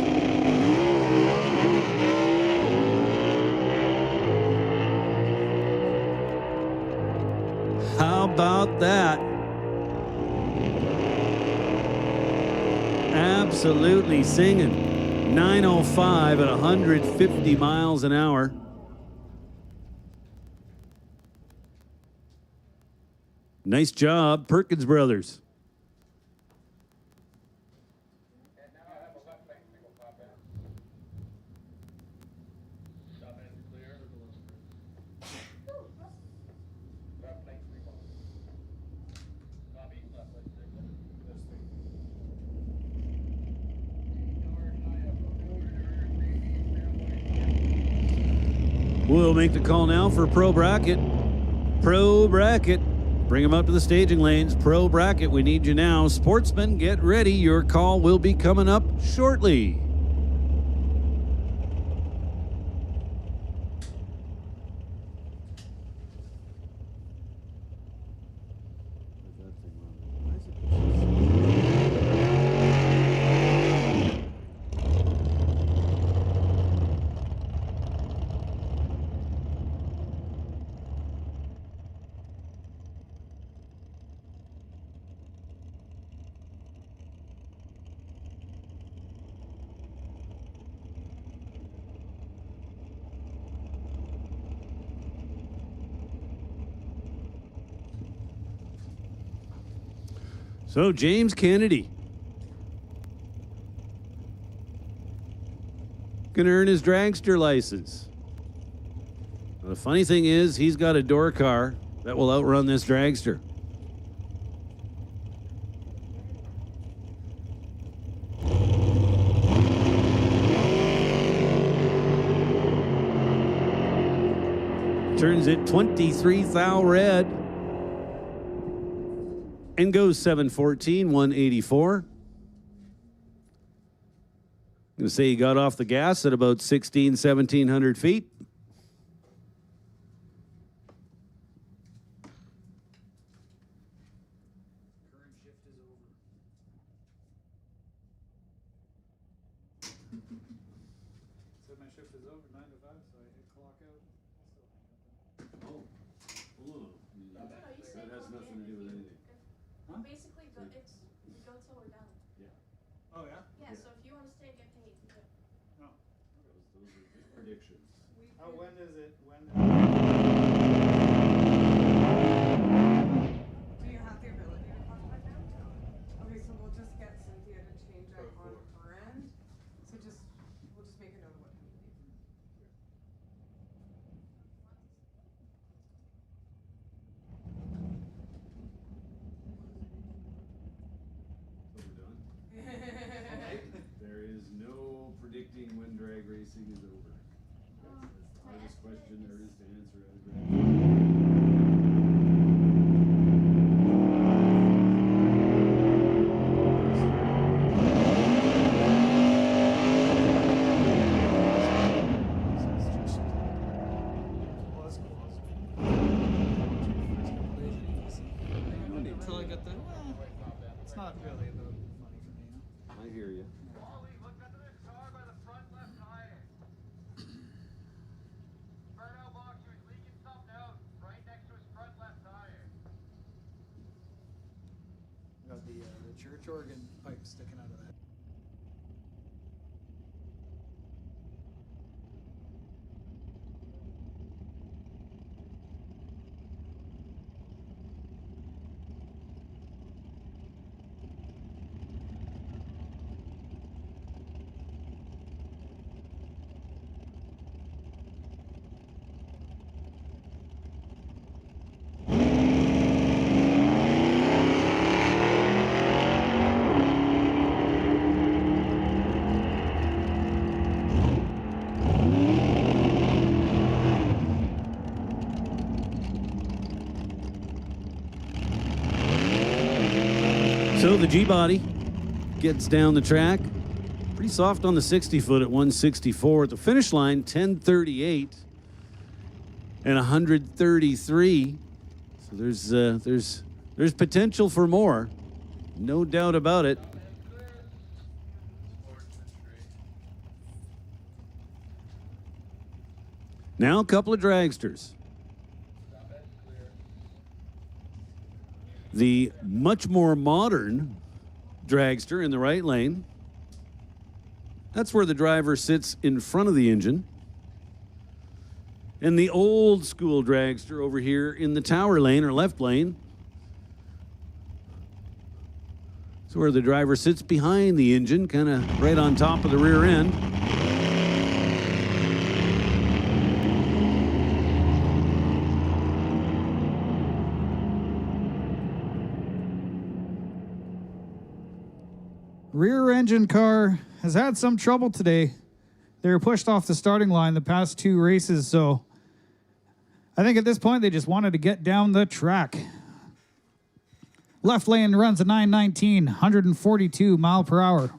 How about that? Absolutely singing. 905 at 150 miles an hour. Nice job, Perkins Brothers. We'll make the call now for Pro Bracket. Pro Bracket. Bring them up to the staging lanes. Pro Bracket, we need you now. Sportsmen, get ready. Your call will be coming up shortly. So James Kennedy gonna earn his dragster license. Well, the funny thing is, he's got a door car that will outrun this dragster. Turns it 23 thou red and goes 714, 184. I'm going to say he got off the gas at about 1700 feet. Current shift is over. Said my shift is over, 9 to 5, so I hit clock out. Oh, that has nothing to do with anything. Basically, we go till we're done. Oh, yeah? Yeah, so if you want to stay and get paid, you do. No. Those are big predictions. Oh, when is it? When? Do you have the ability to clock back down? Okay, so we'll just get Cynthia to change it on her end. So we'll just make a note of what time you leave. So we're done. There is no predicting when drag racing is over. That's the hardest question there is to answer as drag. Until I get the. It's not really the funny for me. I hear you. Wally, look under this car by the front left tire. Burnout box, he was leaking something out right next to his front left tire. Got the church organ pipe sticking out of that. So the G-body gets down the track. Pretty soft on the 60 foot at 164. At the finish line, 10:38 and 133. So there's potential for more. No doubt about it. Now a couple of dragsters. The much more modern dragster in the right lane. That's where the driver sits in front of the engine. And the old school dragster over here in the tower lane or left lane. It's where the driver sits behind the engine, kind of right on top of the rear end. Rear engine car has had some trouble today. They were pushed off the starting line the past two races, so I think at this point they just wanted to get down the track. Left lane runs a 919, 142 mile per hour.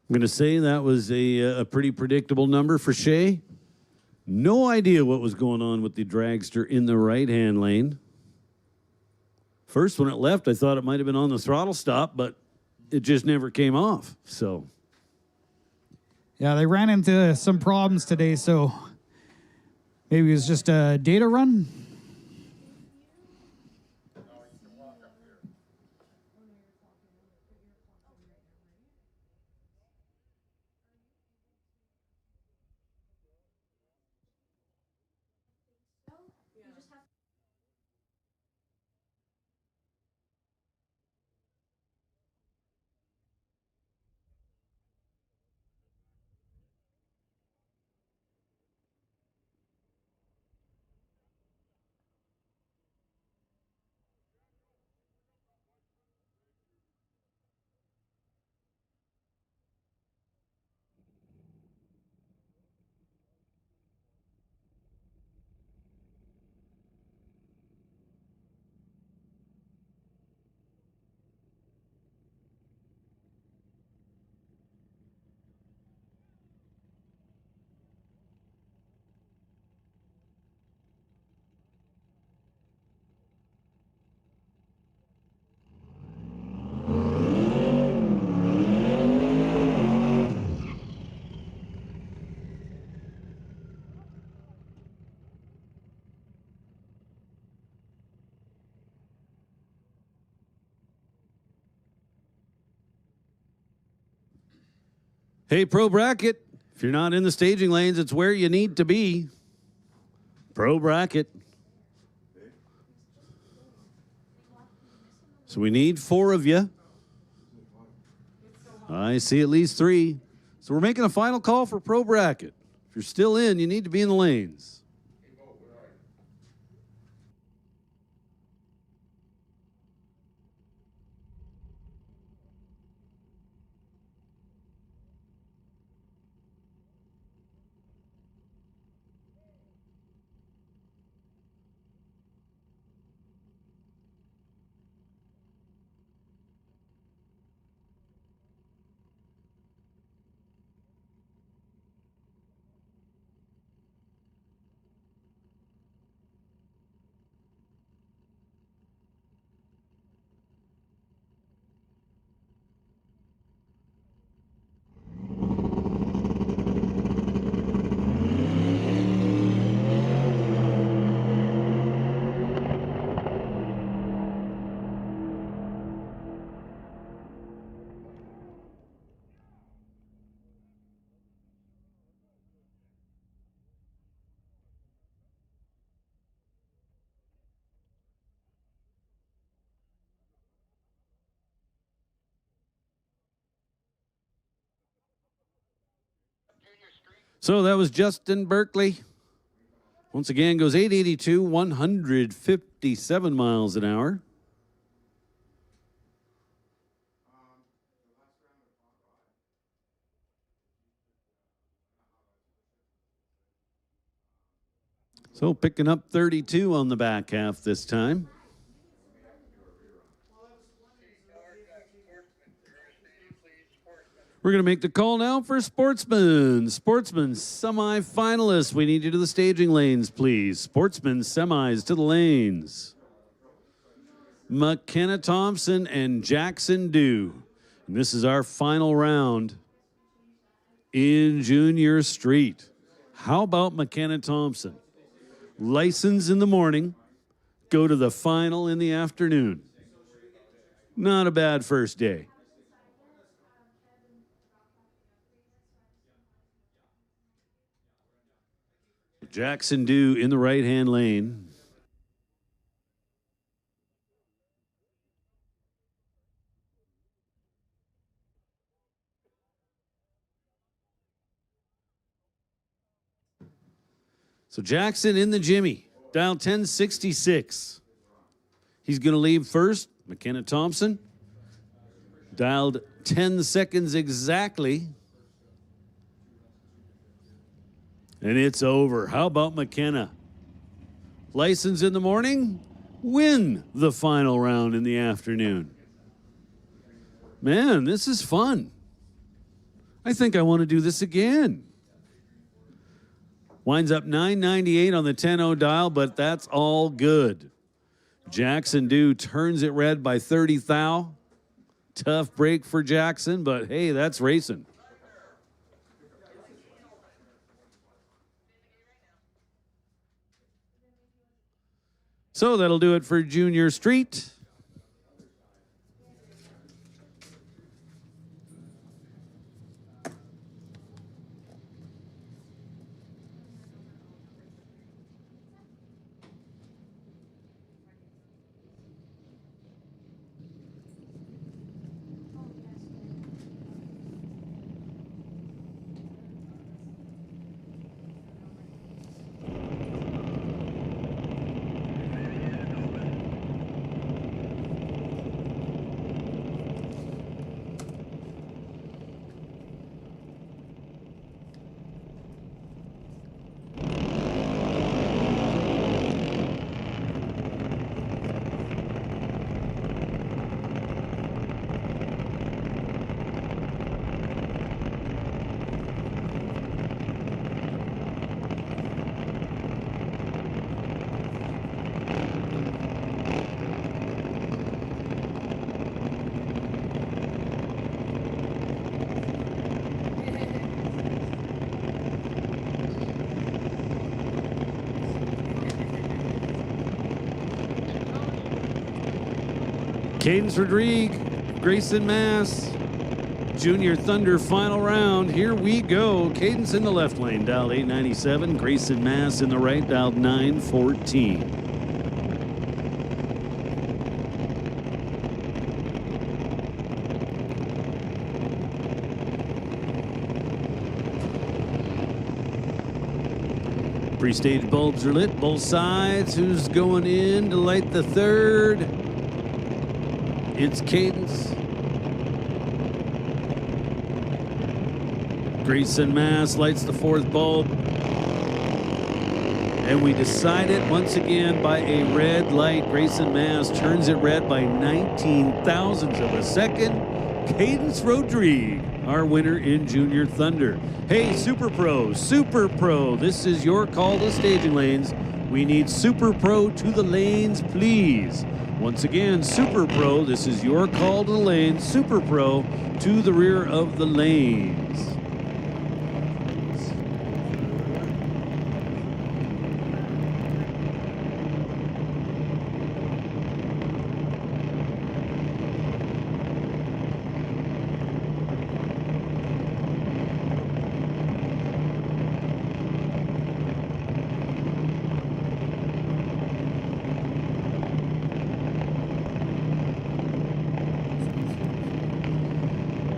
I'm going to say that was a pretty predictable number for Shea. No idea what was going on with the dragster in the right-hand lane. First, when it left, I thought it might have been on the throttle stop, but it just never came off. So, Yeah, they ran into some problems today, so maybe it was just a data run. Hey, Pro Bracket, if you're not in the staging lanes, it's where you need to be. Pro Bracket. So we need 4 of you. I see at least 3. So we're making a final call for Pro Bracket. If you're still in, you need to be in the lanes. So that was Justin Berkeley. Once again, goes 882, 157 miles an hour. So picking up 32 on the back half this time. We're going to make the call now for Sportsman. Sportsman semi-finalists. We need you to the staging lanes, please. Sportsman semis to the lanes. McKenna Thompson and Jackson Dew. And this is our final round in Junior Street. How about McKenna Thompson? License in the morning, go to the final in the afternoon. Not a bad first day. Jackson Dew in the right-hand lane. So Jackson in the Jimmy, dial 1066. He's going to leave first. McKenna Thompson, dialed 10 seconds exactly. And it's over. How about McKenna? License in the morning, win the final round in the afternoon. Man, this is fun. I think I want to do this again. Winds up 998 on the 10-0 dial, but that's all good. Jackson Dew turns it red by 30 thou. Tough break for Jackson, but hey, that's racing. So that'll do it for Junior Street. Cadence Rodrigue, Grayson, Mass. Junior Thunder final round. Here we go. Cadence in the left lane, dialed 897. Grayson Mass in the right, dialed 914. Pre-stage bulbs are lit, both sides. Who's going in to light the third? It's Cadence. Grayson Mass lights the fourth bulb. And we decide it once again by a red light. Grayson Mass turns it red by 19 thousandths of a second. Cadence Rodrigue, our winner in Junior Thunder. Hey, Super Pro, this is your call to staging lanes. We need Super Pro to the lanes, please. Once again, Super Pro, this is your call to the lanes. Super Pro to the rear of the lanes.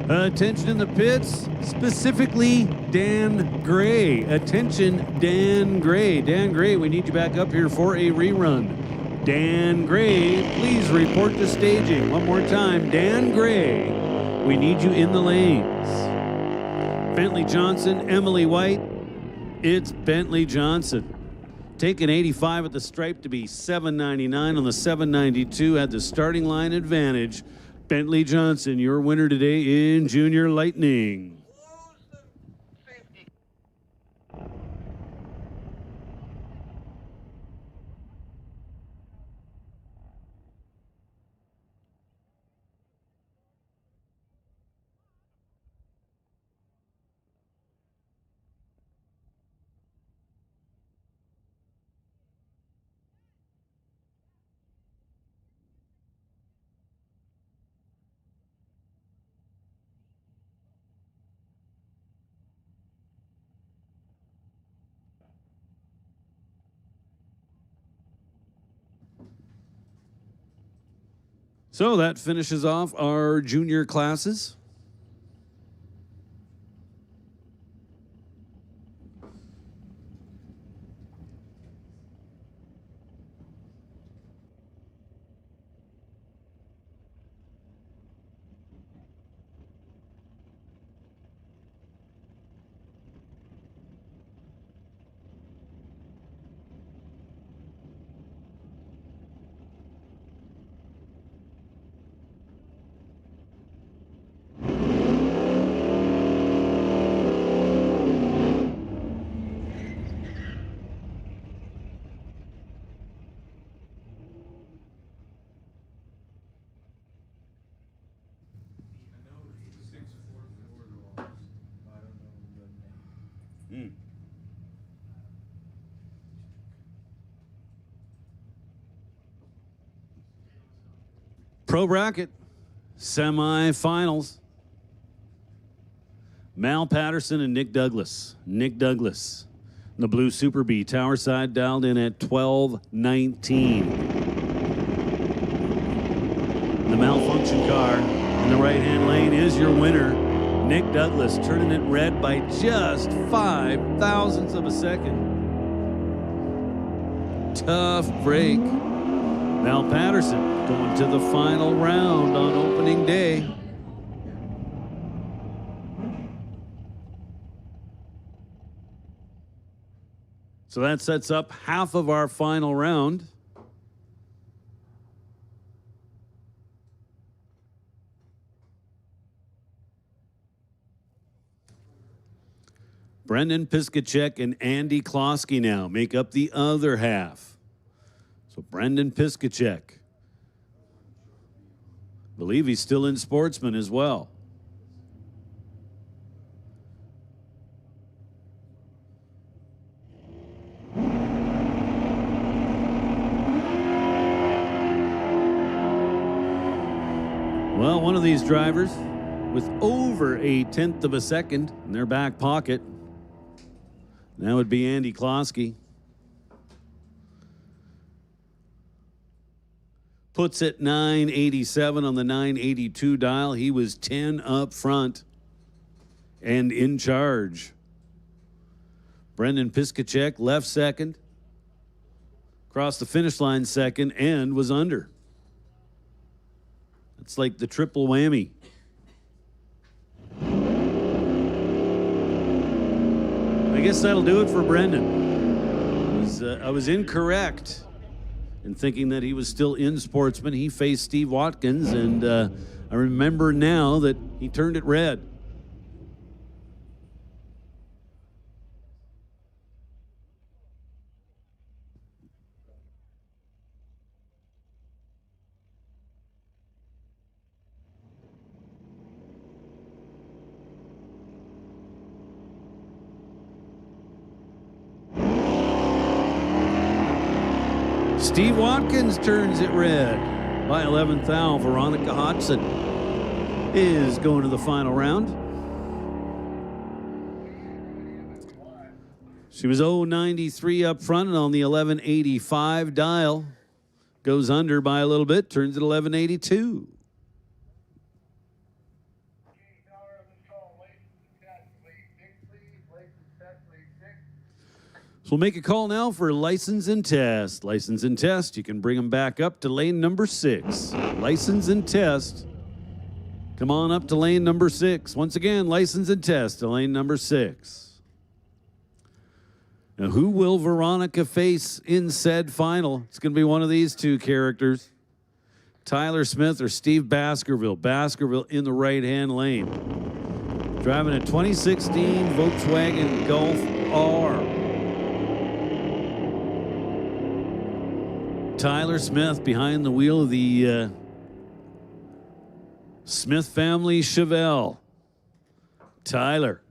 Attention in the pits, specifically Dan Gray. Attention, Dan Gray. Dan Gray, we need you back up here for a rerun. Dan Gray, please report to staging. One more time, Dan Gray, we need you in the lanes. Bentley Johnson, Emily White, it's Bentley Johnson. Taking 85 at the stripe to be 799 on the 792, had the starting line advantage. Bentley Johnson, your winner today in Junior Lightning. So that finishes off our junior classes. Pro bracket semifinals. Mal Patterson and Nick Douglas. Nick Douglas, the blue Super B, tower side, dialed in at 1219. The malfunction car in the right-hand lane is your winner. Nick Douglas turning it red by just 5 thousandths of a second. Tough break. Mal Patterson going to the final round on opening day. So that sets up half of our final round. Brendan Piskacek and Andy Klosky now make up the other half. So Brendan Piskacek, believe he's still in Sportsman as well. Well, one of these drivers with over a 1/10 of a second in their back pocket. That would be Andy Klosky. Puts it 987 on the 982 dial. He was 10 up front and in charge. Brendan Piskacek left second. Crossed the finish line second and was under. It's like the triple whammy. I guess that'll do it for Brendan. I was incorrect in thinking that he was still in Sportsman. He faced Steve Watkins, and I remember now that he turned it red. Steve Watkins turns it red by 11th thou. Veronica Hodgson is going to the final round. She was 093 up front and on the 1185 dial. Goes under by a little bit, turns at 1182. So we'll make a call now for license and test. License and test, you can bring them back up to lane number 6. License and test. Come on up to lane number 6. Once again, license and test to lane number 6. Now, who will Veronica face in said final? It's going to be one of these two characters. Tyler Smith or Steve Baskerville. Baskerville in the right-hand lane. Driving a 2016 Volkswagen Golf R. Tyler Smith behind the wheel of the Smith family Chevelle. Tyler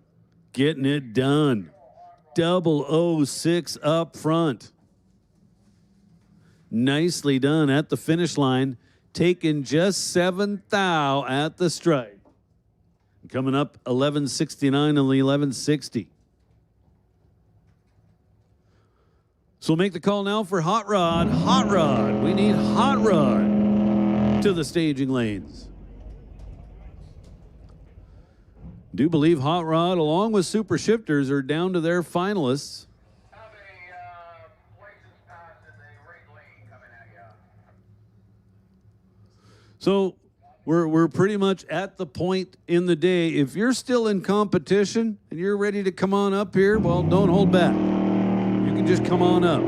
getting it done. 006 up front. Nicely done at the finish line. Taking just 7th thou at the stripe. Coming up 1169 on the 1160. So we'll make the call now for Hot Rod. Hot Rod. We need Hot Rod to the staging lanes. Do believe Hot Rod, along with Super Shifters, are down to their finalists. Have a license pass in the right lane coming at you. So we're pretty much at the point in the day. If you're still in competition and you're ready to come on up here, well, don't hold back. You can just come on up.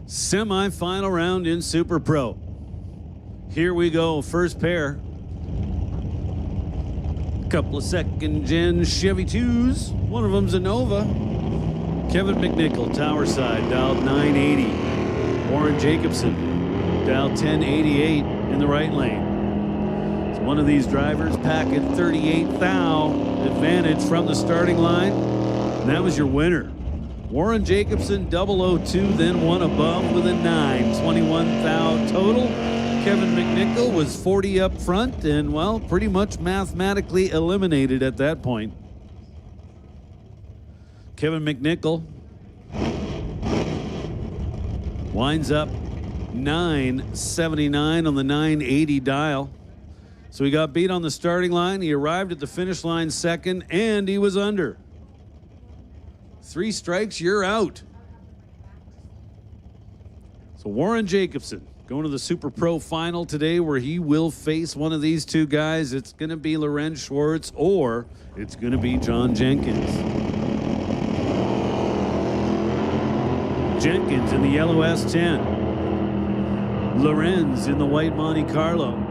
Semi-final round in Super Pro. Here we go, first pair. A couple of second-gen Chevy 2s. One of them's a Nova. Kevin McNichol, tower side, dialed 980. Warren Jacobson, dialed 1088 in the right lane. It's one of these drivers packing 38 thou advantage from the starting line. And that was your winner. Warren Jacobson, 002, then one above with a 9. 21 thou total. Kevin McNichol was 40 up front and, well, pretty much mathematically eliminated at that point. Kevin McNichol winds up 979 on the 980 dial. So he got beat on the starting line. He arrived at the finish line second, and he was under. 3 strikes, you're out. So Warren Jacobson going to the Super Pro final today, where he will face one of these two guys. It's going to be Lorenz Schwartz, or it's going to be John Jenkins. Jenkins in the yellow S10. Lorenz in the white Monte Carlo.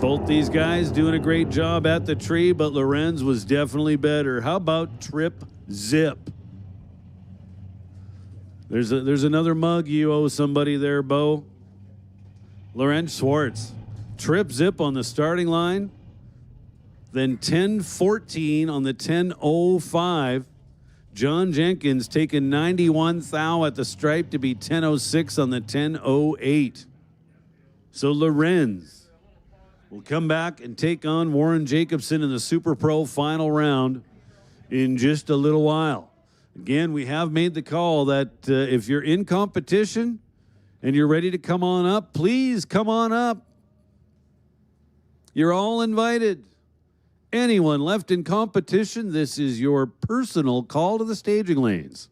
Both these guys doing a great job at the tree, but Lorenz was definitely better. How about Trip Zip? There's another mug you owe somebody there, Bo. Lorenz Schwartz. Trip Zip on the starting line. Then 10-14 on the 10-05. John Jenkins taking 91 thou at the stripe to be 10-06 on the 10-08. So Lorenz will come back and take on Warren Jacobson in the Super Pro final round in just a little while. Again, we have made the call that if you're in competition and you're ready to come on up, please come on up. You're all invited. Anyone left in competition, this is your personal call to the staging lanes.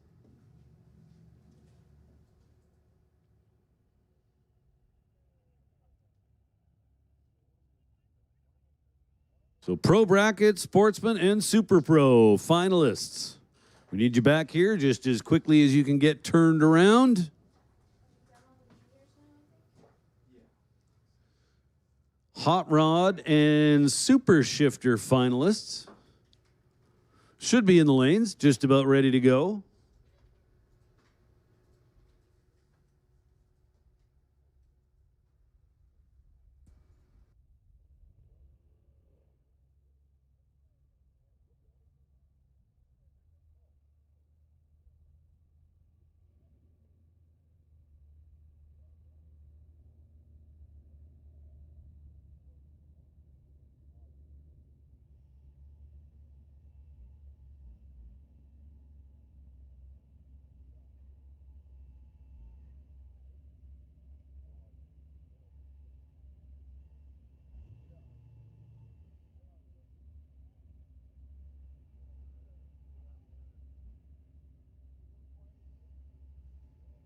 So Pro Bracket, Sportsman, and Super Pro finalists. We need you back here just as quickly as you can get turned around. Hot Rod and Super Shifter finalists should be in the lanes, just about ready to go.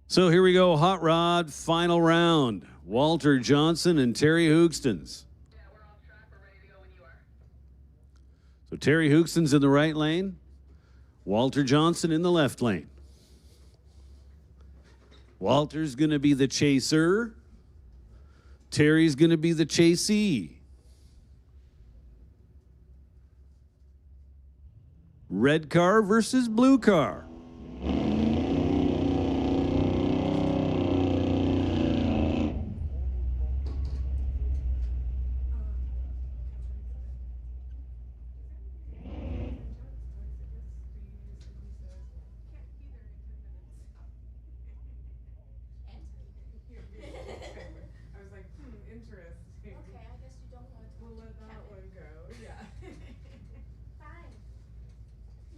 So here we go, Hot Rod, final round. Walter Johnson and Terry Hoogstens. Yeah, we're off track. We're ready to go when you are. So Terry Hoogstens in the right lane, Walter Johnson in the left lane. Walter's going to be the chaser. Terry's going to be the chasee. Red car versus blue car. I was like, interesting. Okay, I guess you don't want to. We'll let that one go. Yeah. Fine.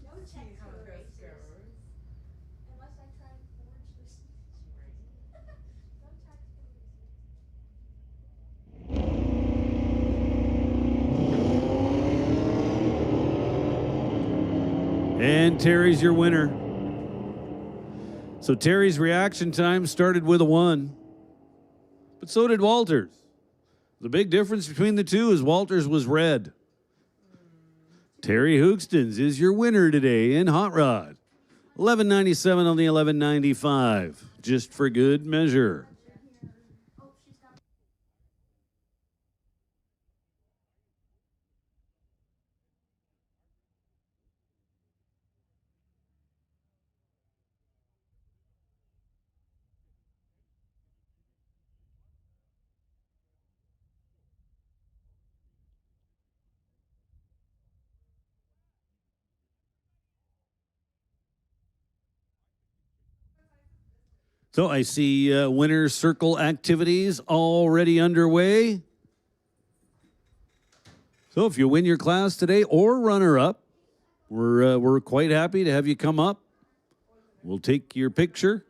No See checks how for this races. goes. Unless I try and forge this. No checks for races. And Terry's your winner. So Terry's reaction time started with a 1, but so did Walter's. The big difference between the two is Walter's was red. Terry Hoogstens is your winner today in Hot Rod. $11.97 on the $11.95, just for good measure. So I see winner's circle activities already underway. So if you win your class today or runner-up, we're quite happy to have you come up. We'll take your picture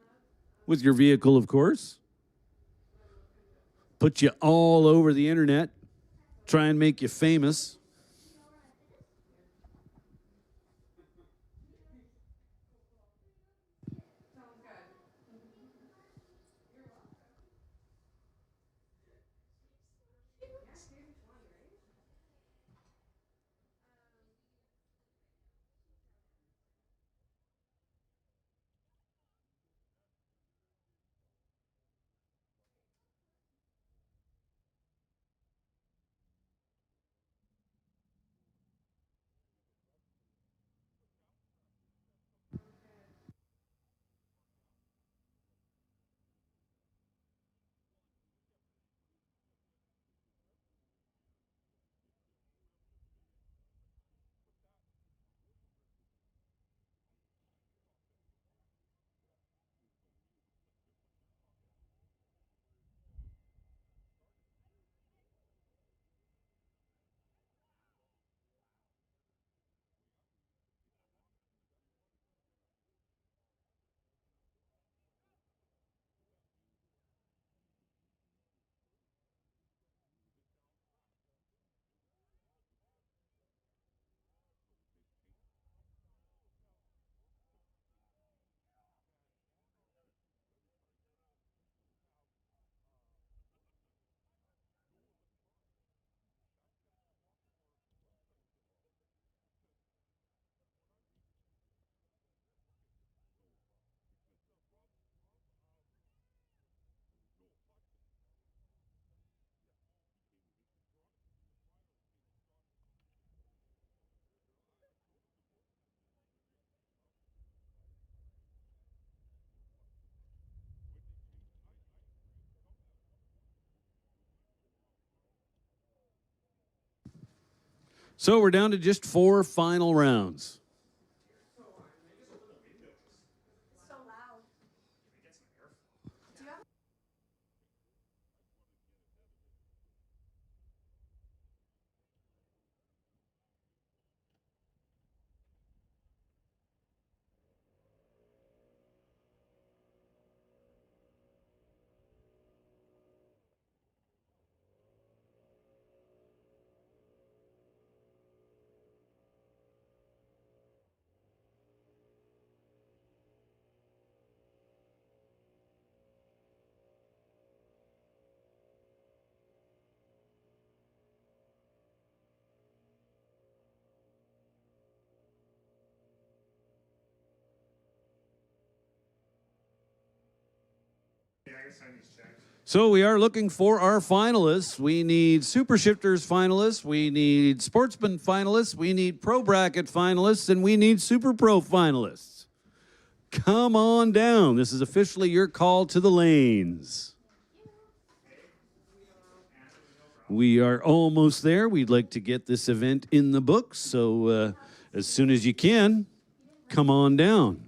with your vehicle, of course. Put you all over the internet. Try and make you famous. So we're down to just 4 final rounds. So loud. So we are looking for our finalists. We need Super Shifters finalists, we need Sportsman finalists, we need Pro Bracket finalists, and we need Super Pro finalists. Come on down. This is officially your call to the lanes. We are almost there. We'd like to get this event in the books, so as soon as you can, come on down.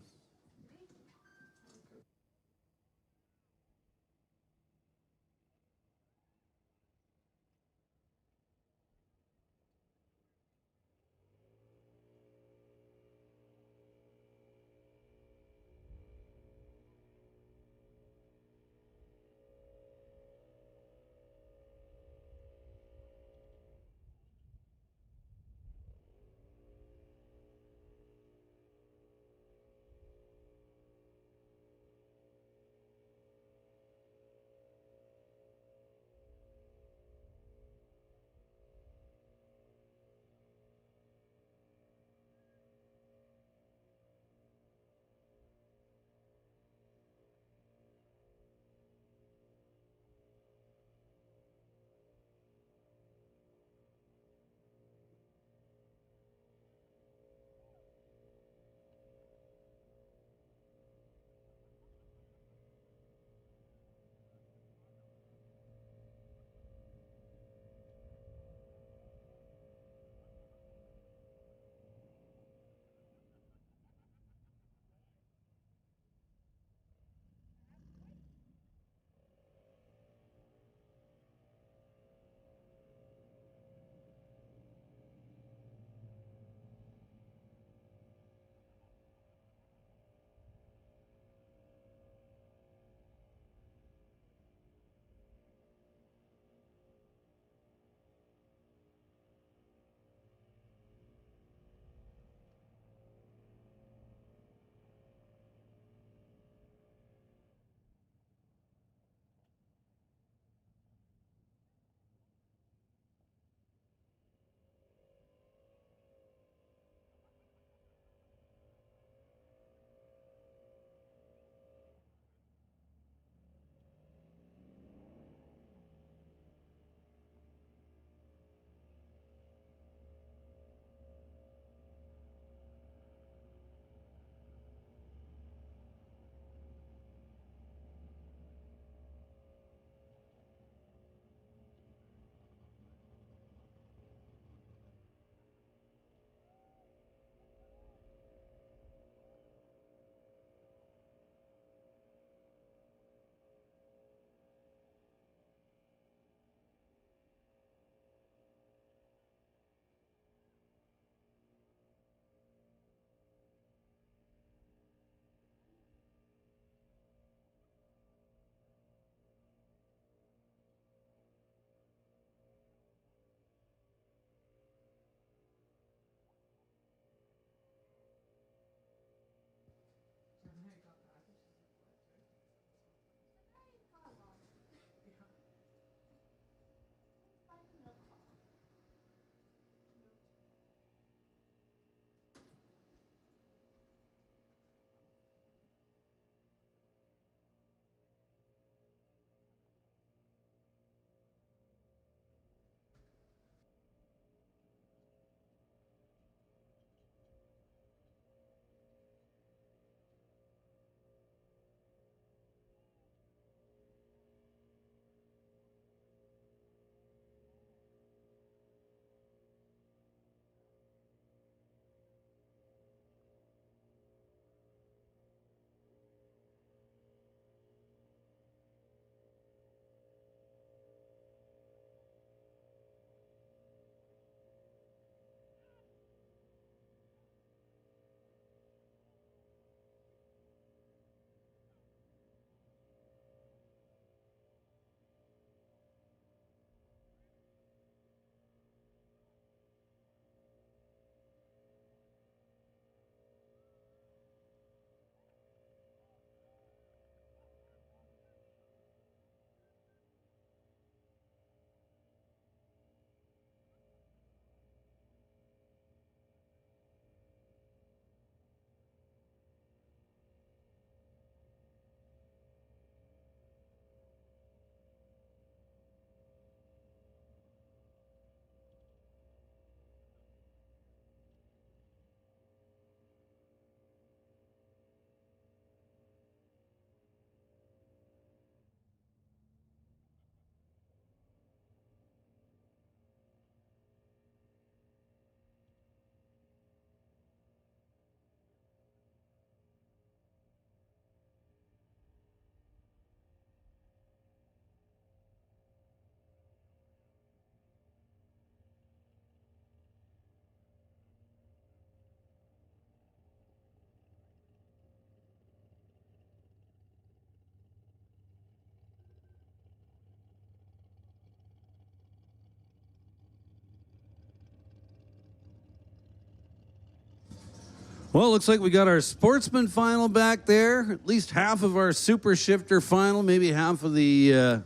Well, looks like we got our Sportsman final back there. At least half of our Super Shifter final, maybe half of the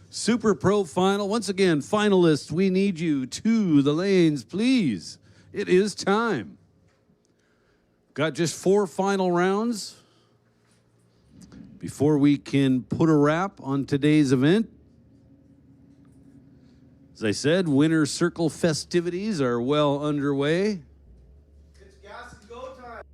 Super Pro final. Once again, finalists, we need you to the lanes, please. It is time. Got just 4 final rounds before we can put a wrap on today's event. As I said, Winter Circle festivities are well underway. It's gas and go time.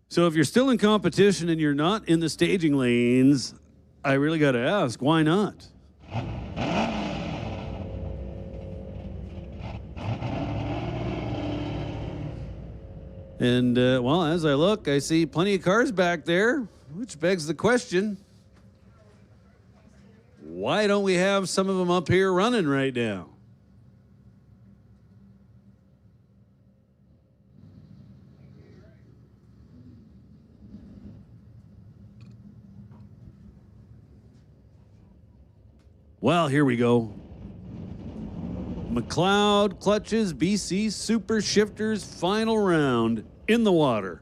So if you're still in competition and you're not in the staging lanes, I really got to ask, why not? And, well, as I look, I see plenty of cars back there, which begs the question, why don't we have some of them up here running right now? Well, here we go. McLeod Clutches BC Super Shifters final round in the water.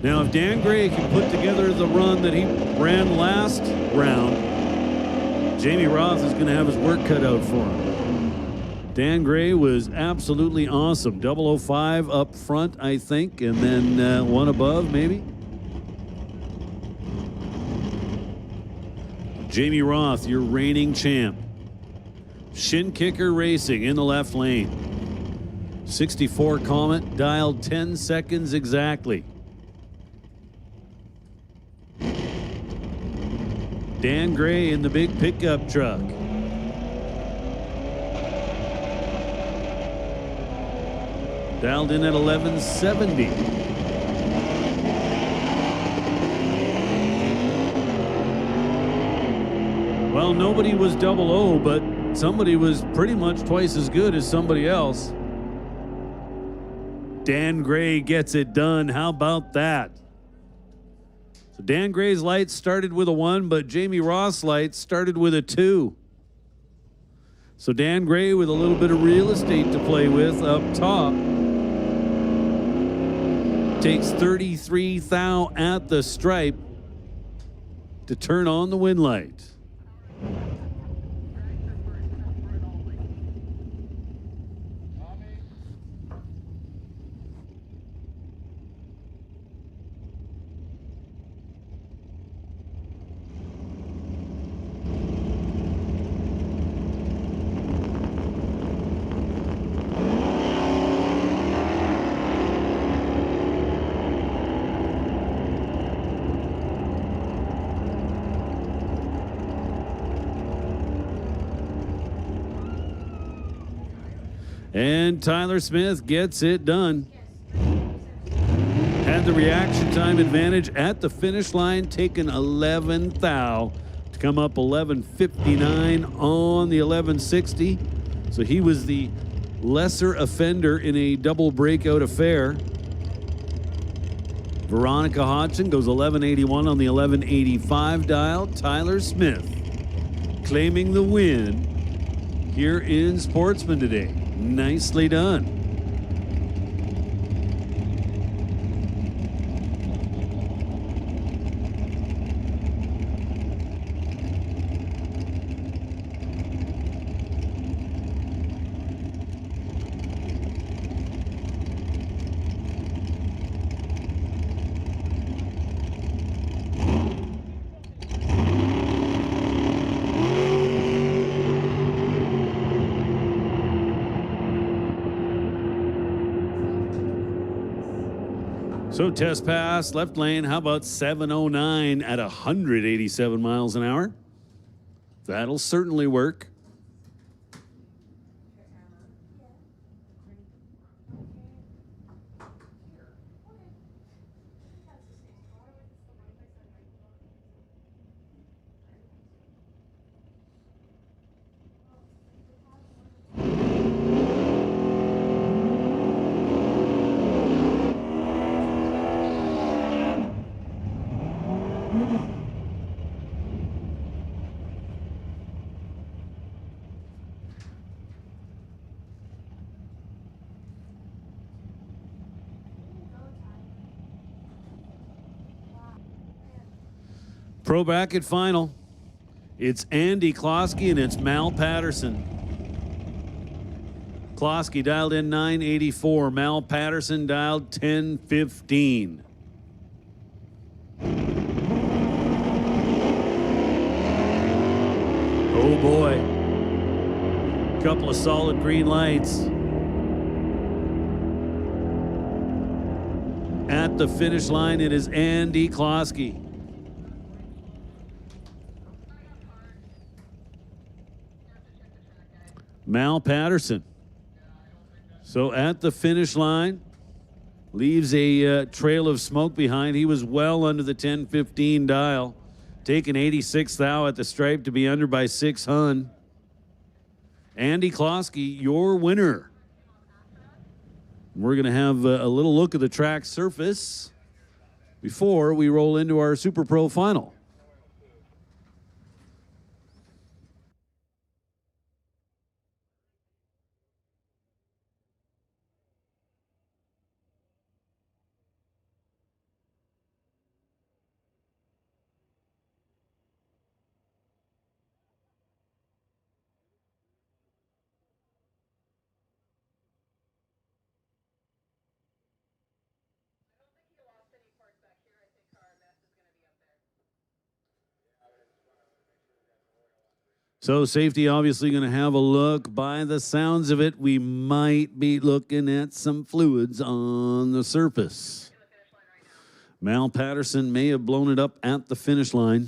Now, if Dan Gray can put together the run that he ran last round, Jamie Roth is going to have his work cut out for him. Dan Gray was absolutely awesome. 005 up front, I think, and then one above, maybe. Jamie Roth, your reigning champ. Shin Kicker Racing in the left lane. 64 Comet, dialed 10 seconds exactly. Dan Gray in the big pickup truck. Dialed in at 1170. Well, nobody was 00, but somebody was pretty much twice as good as somebody else. Dan Gray gets it done. How about that? So Dan Gray's lights started with a 1, but Jamie Ross' lights started with a 2. So Dan Gray with a little bit of real estate to play with up top. Takes 33 thou at the stripe to turn on the win light. And Tyler Smith gets it done. Had the reaction time advantage at the finish line, taken 11 thou to come up 11:59 on the 1160. So he was the lesser offender in a double breakout affair. Veronica Hodgson goes 1181 on the 1185 dial. Tyler Smith claiming the win here in Sportsman today. Nicely done. So test pass, left lane, how about 709 at 187 miles an hour? That'll certainly work. Pro bracket final. It's Andy Klosky and it's Mal Patterson. Klosky dialed in 984. Mal Patterson dialed 1015. Oh boy. Couple of solid green lights. At the finish line, it is Andy Klosky. Mal Patterson. So at the finish line, leaves a trail of smoke behind. He was well under the 10-15 dial, taking 86 thou at the stripe to be under by 6 hun. Andy Klosky, your winner. We're going to have a little look at the track surface before we roll into our Super Pro final. So safety obviously going to have a look. By the sounds of it, we might be looking at some fluids on the surface. Mal Patterson may have blown it up at the finish line.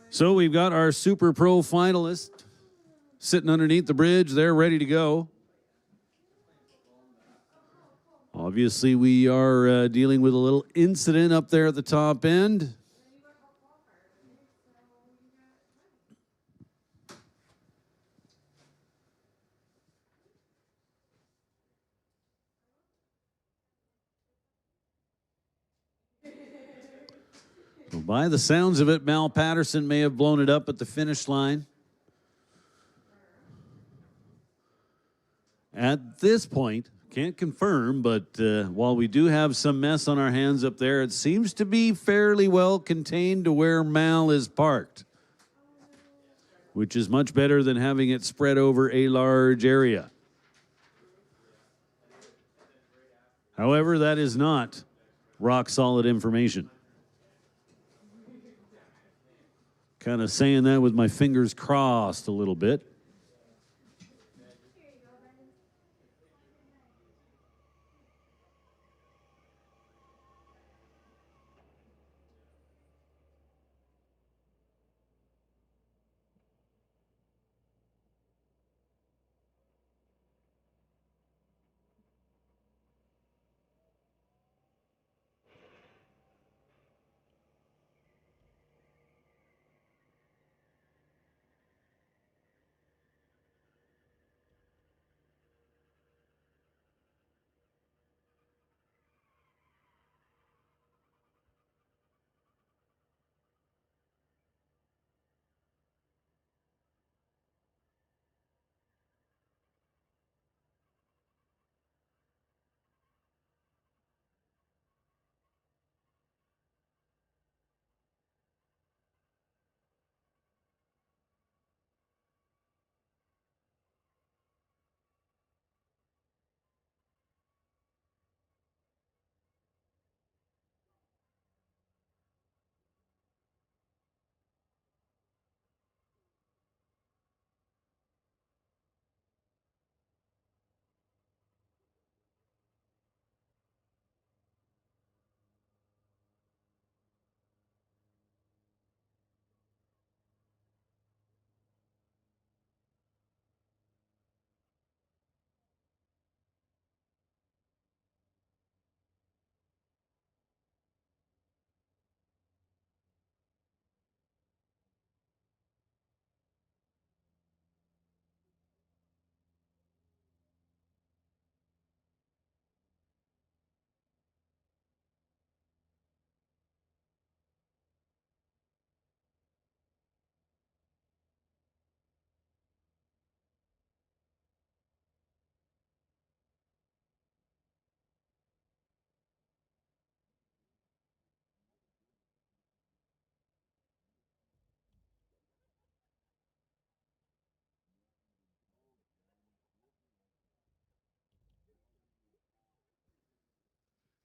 So we've got our Super Pro finalist sitting underneath the bridge. They're ready to go. Obviously, we are dealing with a little incident up there at the top end. Well, by the sounds of it, Mal Patterson may have blown it up at the finish line. At this point, can't confirm, but while we do have some mess on our hands up there, it seems to be fairly well contained to where Mal is parked, which is much better than having it spread over a large area. However, that is not rock solid information. Kind of saying that with my fingers crossed a little bit.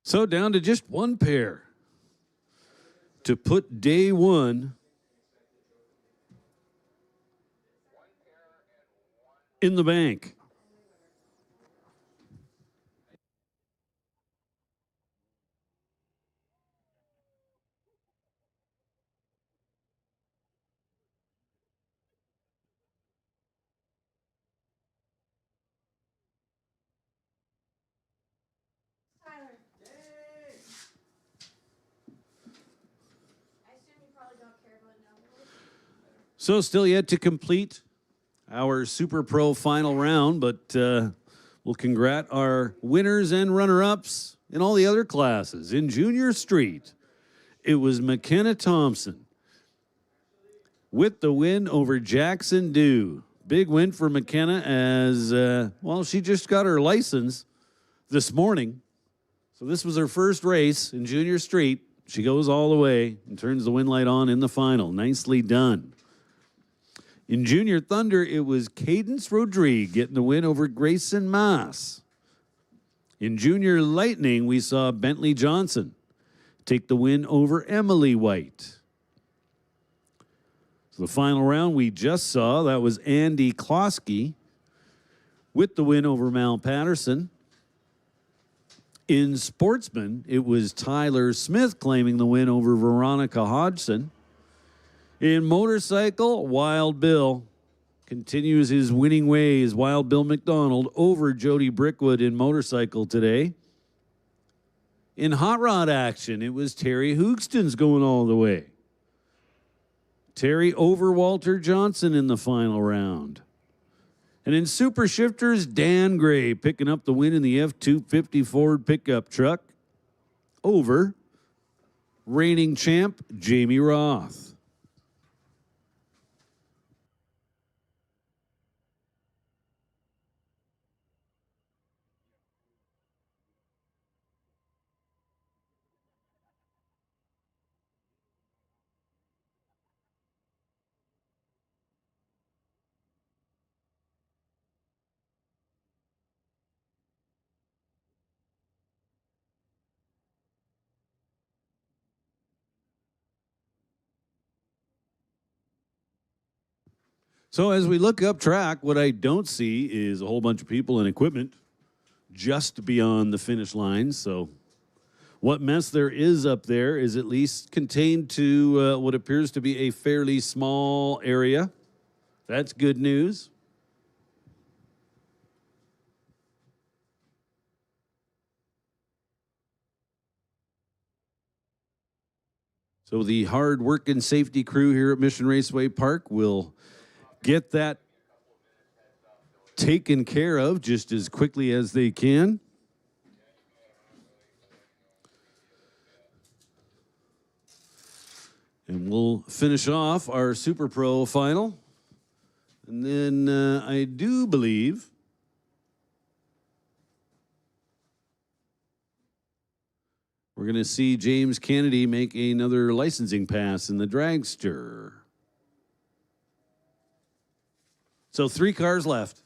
So down to just one pair to put day one in the bank. Tyler. I assume you probably don't care about numbers. So still yet to complete our Super Pro final round, but we'll congrat our winners and runner-ups in all the other classes. In Junior Street, it was McKenna Thompson with the win over Jackson Dew. Big win for McKenna as, well, she just got her license this morning. So this was her first race in Junior Street. She goes all the way and turns the win light on in the final. Nicely done. In Junior Thunder, it was Cadence Rodriguez getting the win over Grayson Maas. In Junior Lightning, we saw Bentley Johnson take the win over Emily White. So the final round we just saw, that was Andy Klosky with the win over Mal Patterson. In Sportsman, it was Tyler Smith claiming the win over Veronica Hodgson. In motorcycle, Wild Bill continues his winning ways. Wild Bill McDonald over Jody Brickwood in motorcycle today. In hot rod action, it was Terry Hoogston's going all the way. Terry over Walter Johnson in the final round. And in super shifters, Dan Gray picking up the win in the F-250 Ford pickup truck over reigning champ Jamie Roth. So as we look up track, what I don't see is a whole bunch of people and equipment just beyond the finish line. So what mess there is up there is at least contained to what appears to be a fairly small area. That's good news. So the hard-working safety crew here at Mission Raceway Park will get that taken care of just as quickly as they can. And we'll finish off our Super Pro final. And then I do believe we're going to see James Kennedy make another licensing pass in the dragster. So 3 cars left.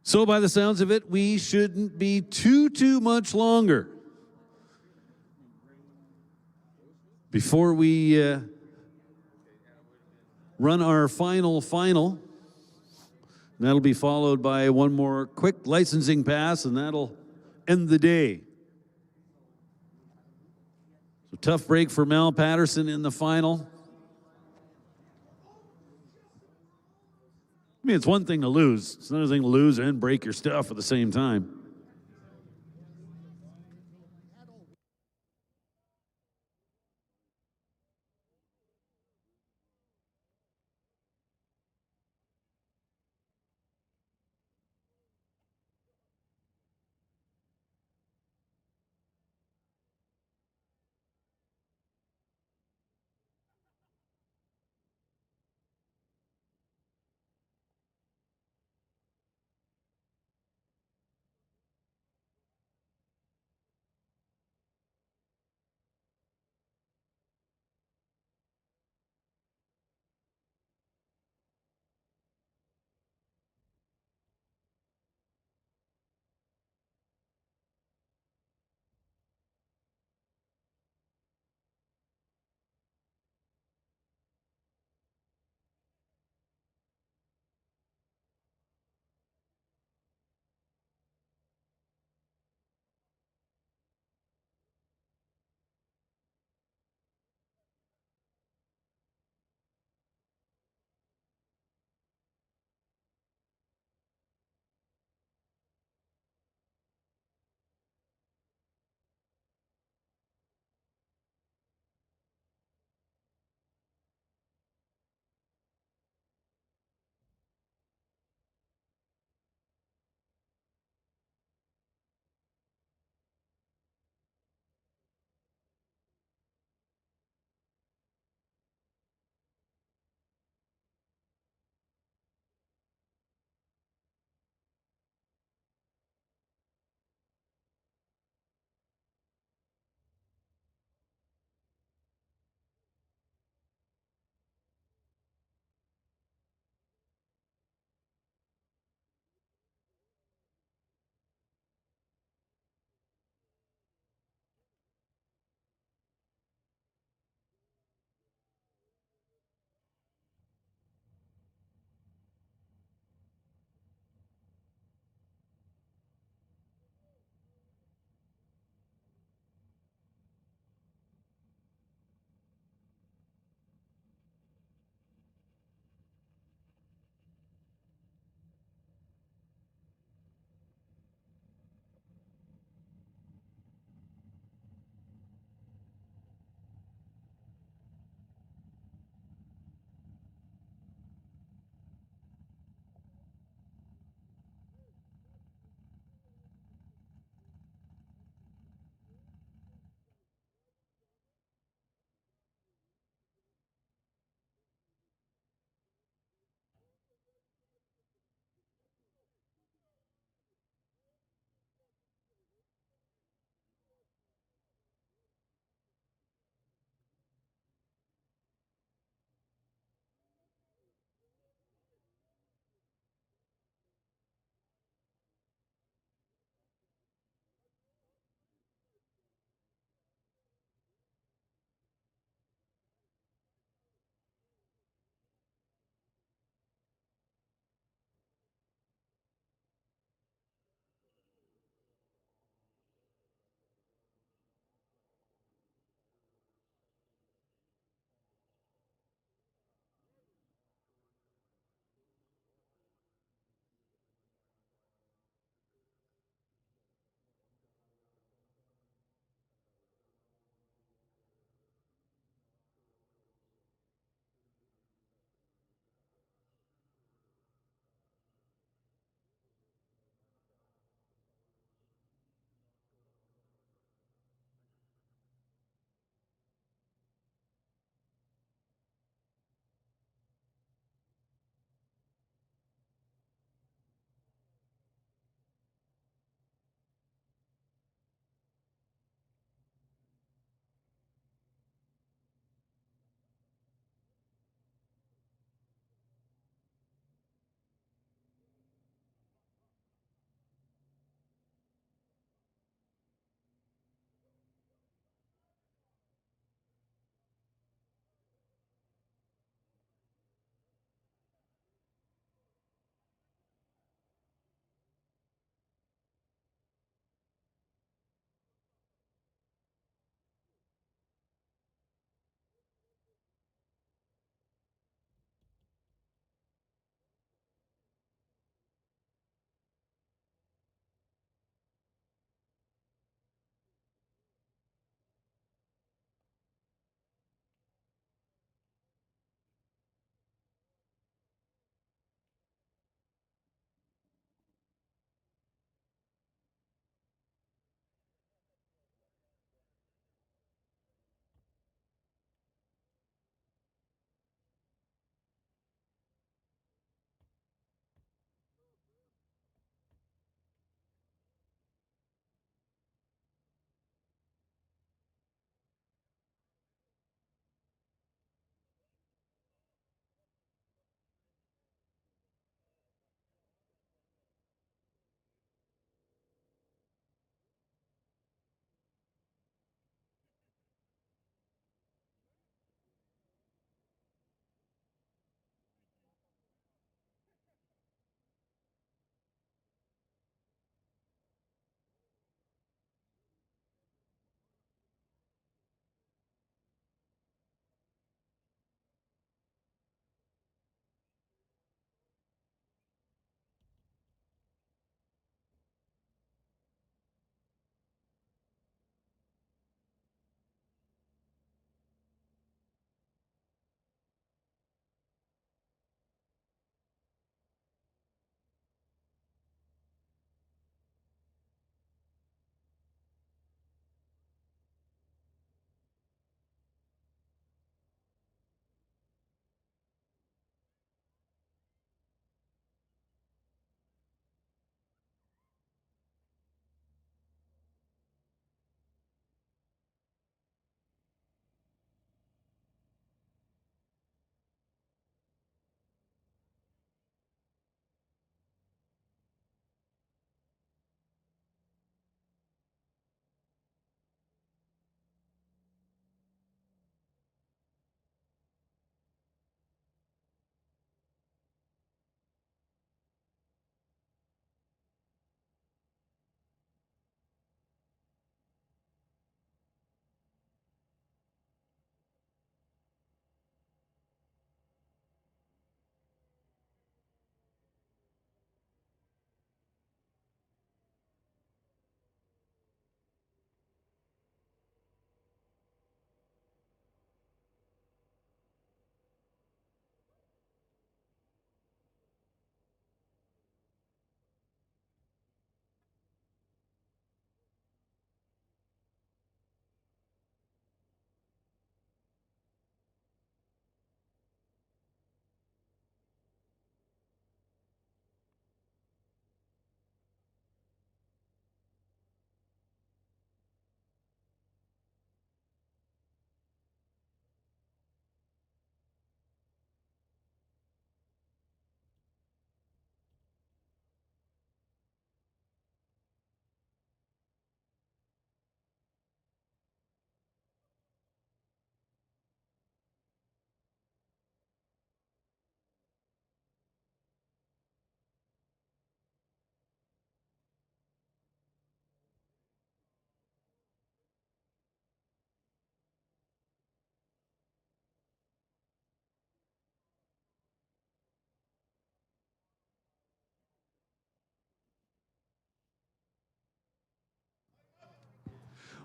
So by the sounds of it, we shouldn't be too much longer before we run our final. That'll be followed by one more quick licensing pass, and that'll end the day. So tough break for Mel Patterson in the final. I mean, it's one thing to lose. It's another thing to lose and break your stuff at the same time.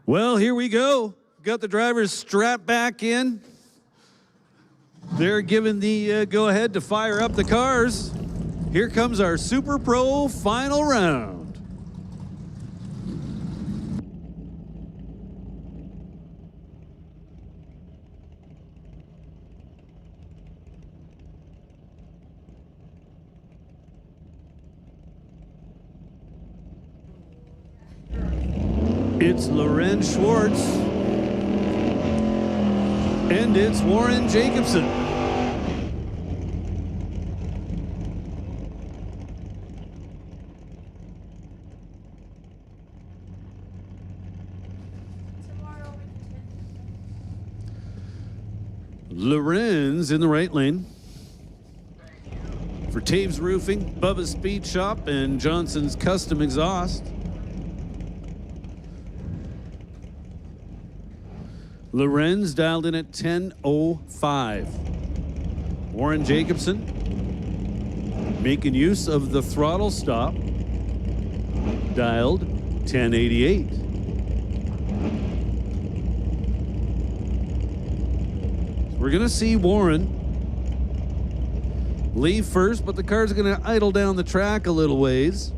Well, here we go. Got the drivers strapped back in. They're giving the go-ahead to fire up the cars. Here comes our Super Pro final round. It's Loren Schwartz. And it's Warren Jacobson. Tomorrow we can Loren's in the right lane. For Taves Roofing, Bubba's Speed Shop, and Johnson's Custom Exhaust. Lorenz dialed in at 10:05. Warren Jacobson making use of the throttle stop, dialed 10:88. So we're going to see Warren leave first, but the car's going to idle down the track a little ways.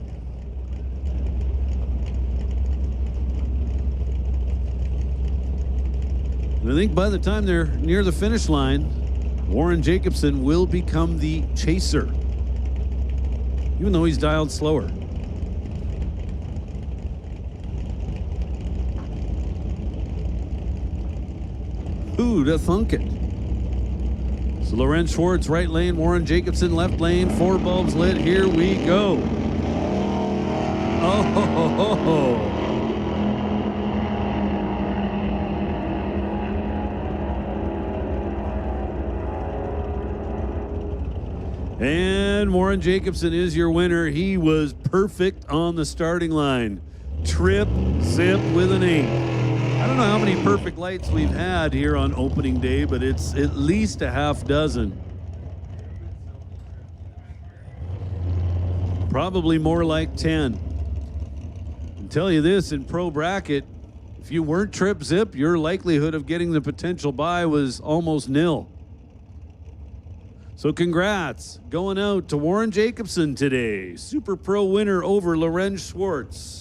And I think by the time they're near the finish line, Warren Jacobson will become the chaser, even though he's dialed slower. Who'd have thunk it? So Loren Schwartz, right lane, Warren Jacobson, left lane, 4 bulbs lit. Here we go. Oh, ho, ho, ho, ho. And Warren Jacobson is your winner. He was perfect on the starting line. Trip, zip with an 8. I don't know how many perfect lights we've had here on opening day, but it's at least a half dozen. Probably more like 10. I'll tell you this, in pro bracket, if you weren't trip zip, your likelihood of getting the potential buy was almost nil. So congrats going out to Warren Jacobson today. Super Pro winner over Loren Schwartz.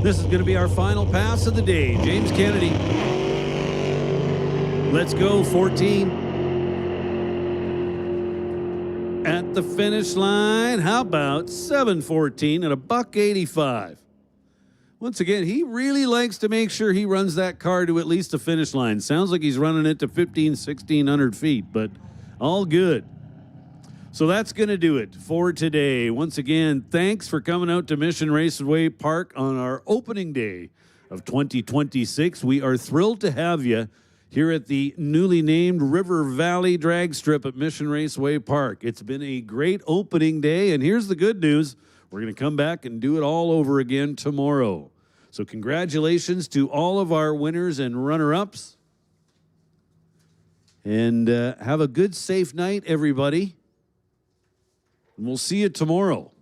This is going to be our final pass of the day. James Kennedy. Let's go, 14. At the finish line, how about 7:14 at $1.85? Once again, he really likes to make sure he runs that car to at least the finish line. Sounds like he's running it to 1,1600 feet, but all good. So that's going to do it for today. Once again, thanks for coming out to Mission Raceway Park on our opening day of 2026. We are thrilled to have you here at the newly named River Valley Drag Strip at Mission Raceway Park. It's been a great opening day, and here's the good news. We're going to come back and do it all over again tomorrow. So congratulations to all of our winners and runner-ups. And have a good, safe night, everybody. And we'll see you tomorrow.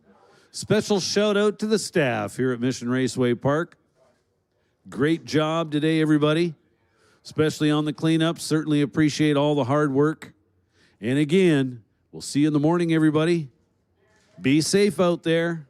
Special shout out to the staff here at Mission Raceway Park. Great job today, everybody, especially on the cleanup. Certainly appreciate all the hard work. And again, we'll see you in the morning, everybody. Be safe out there.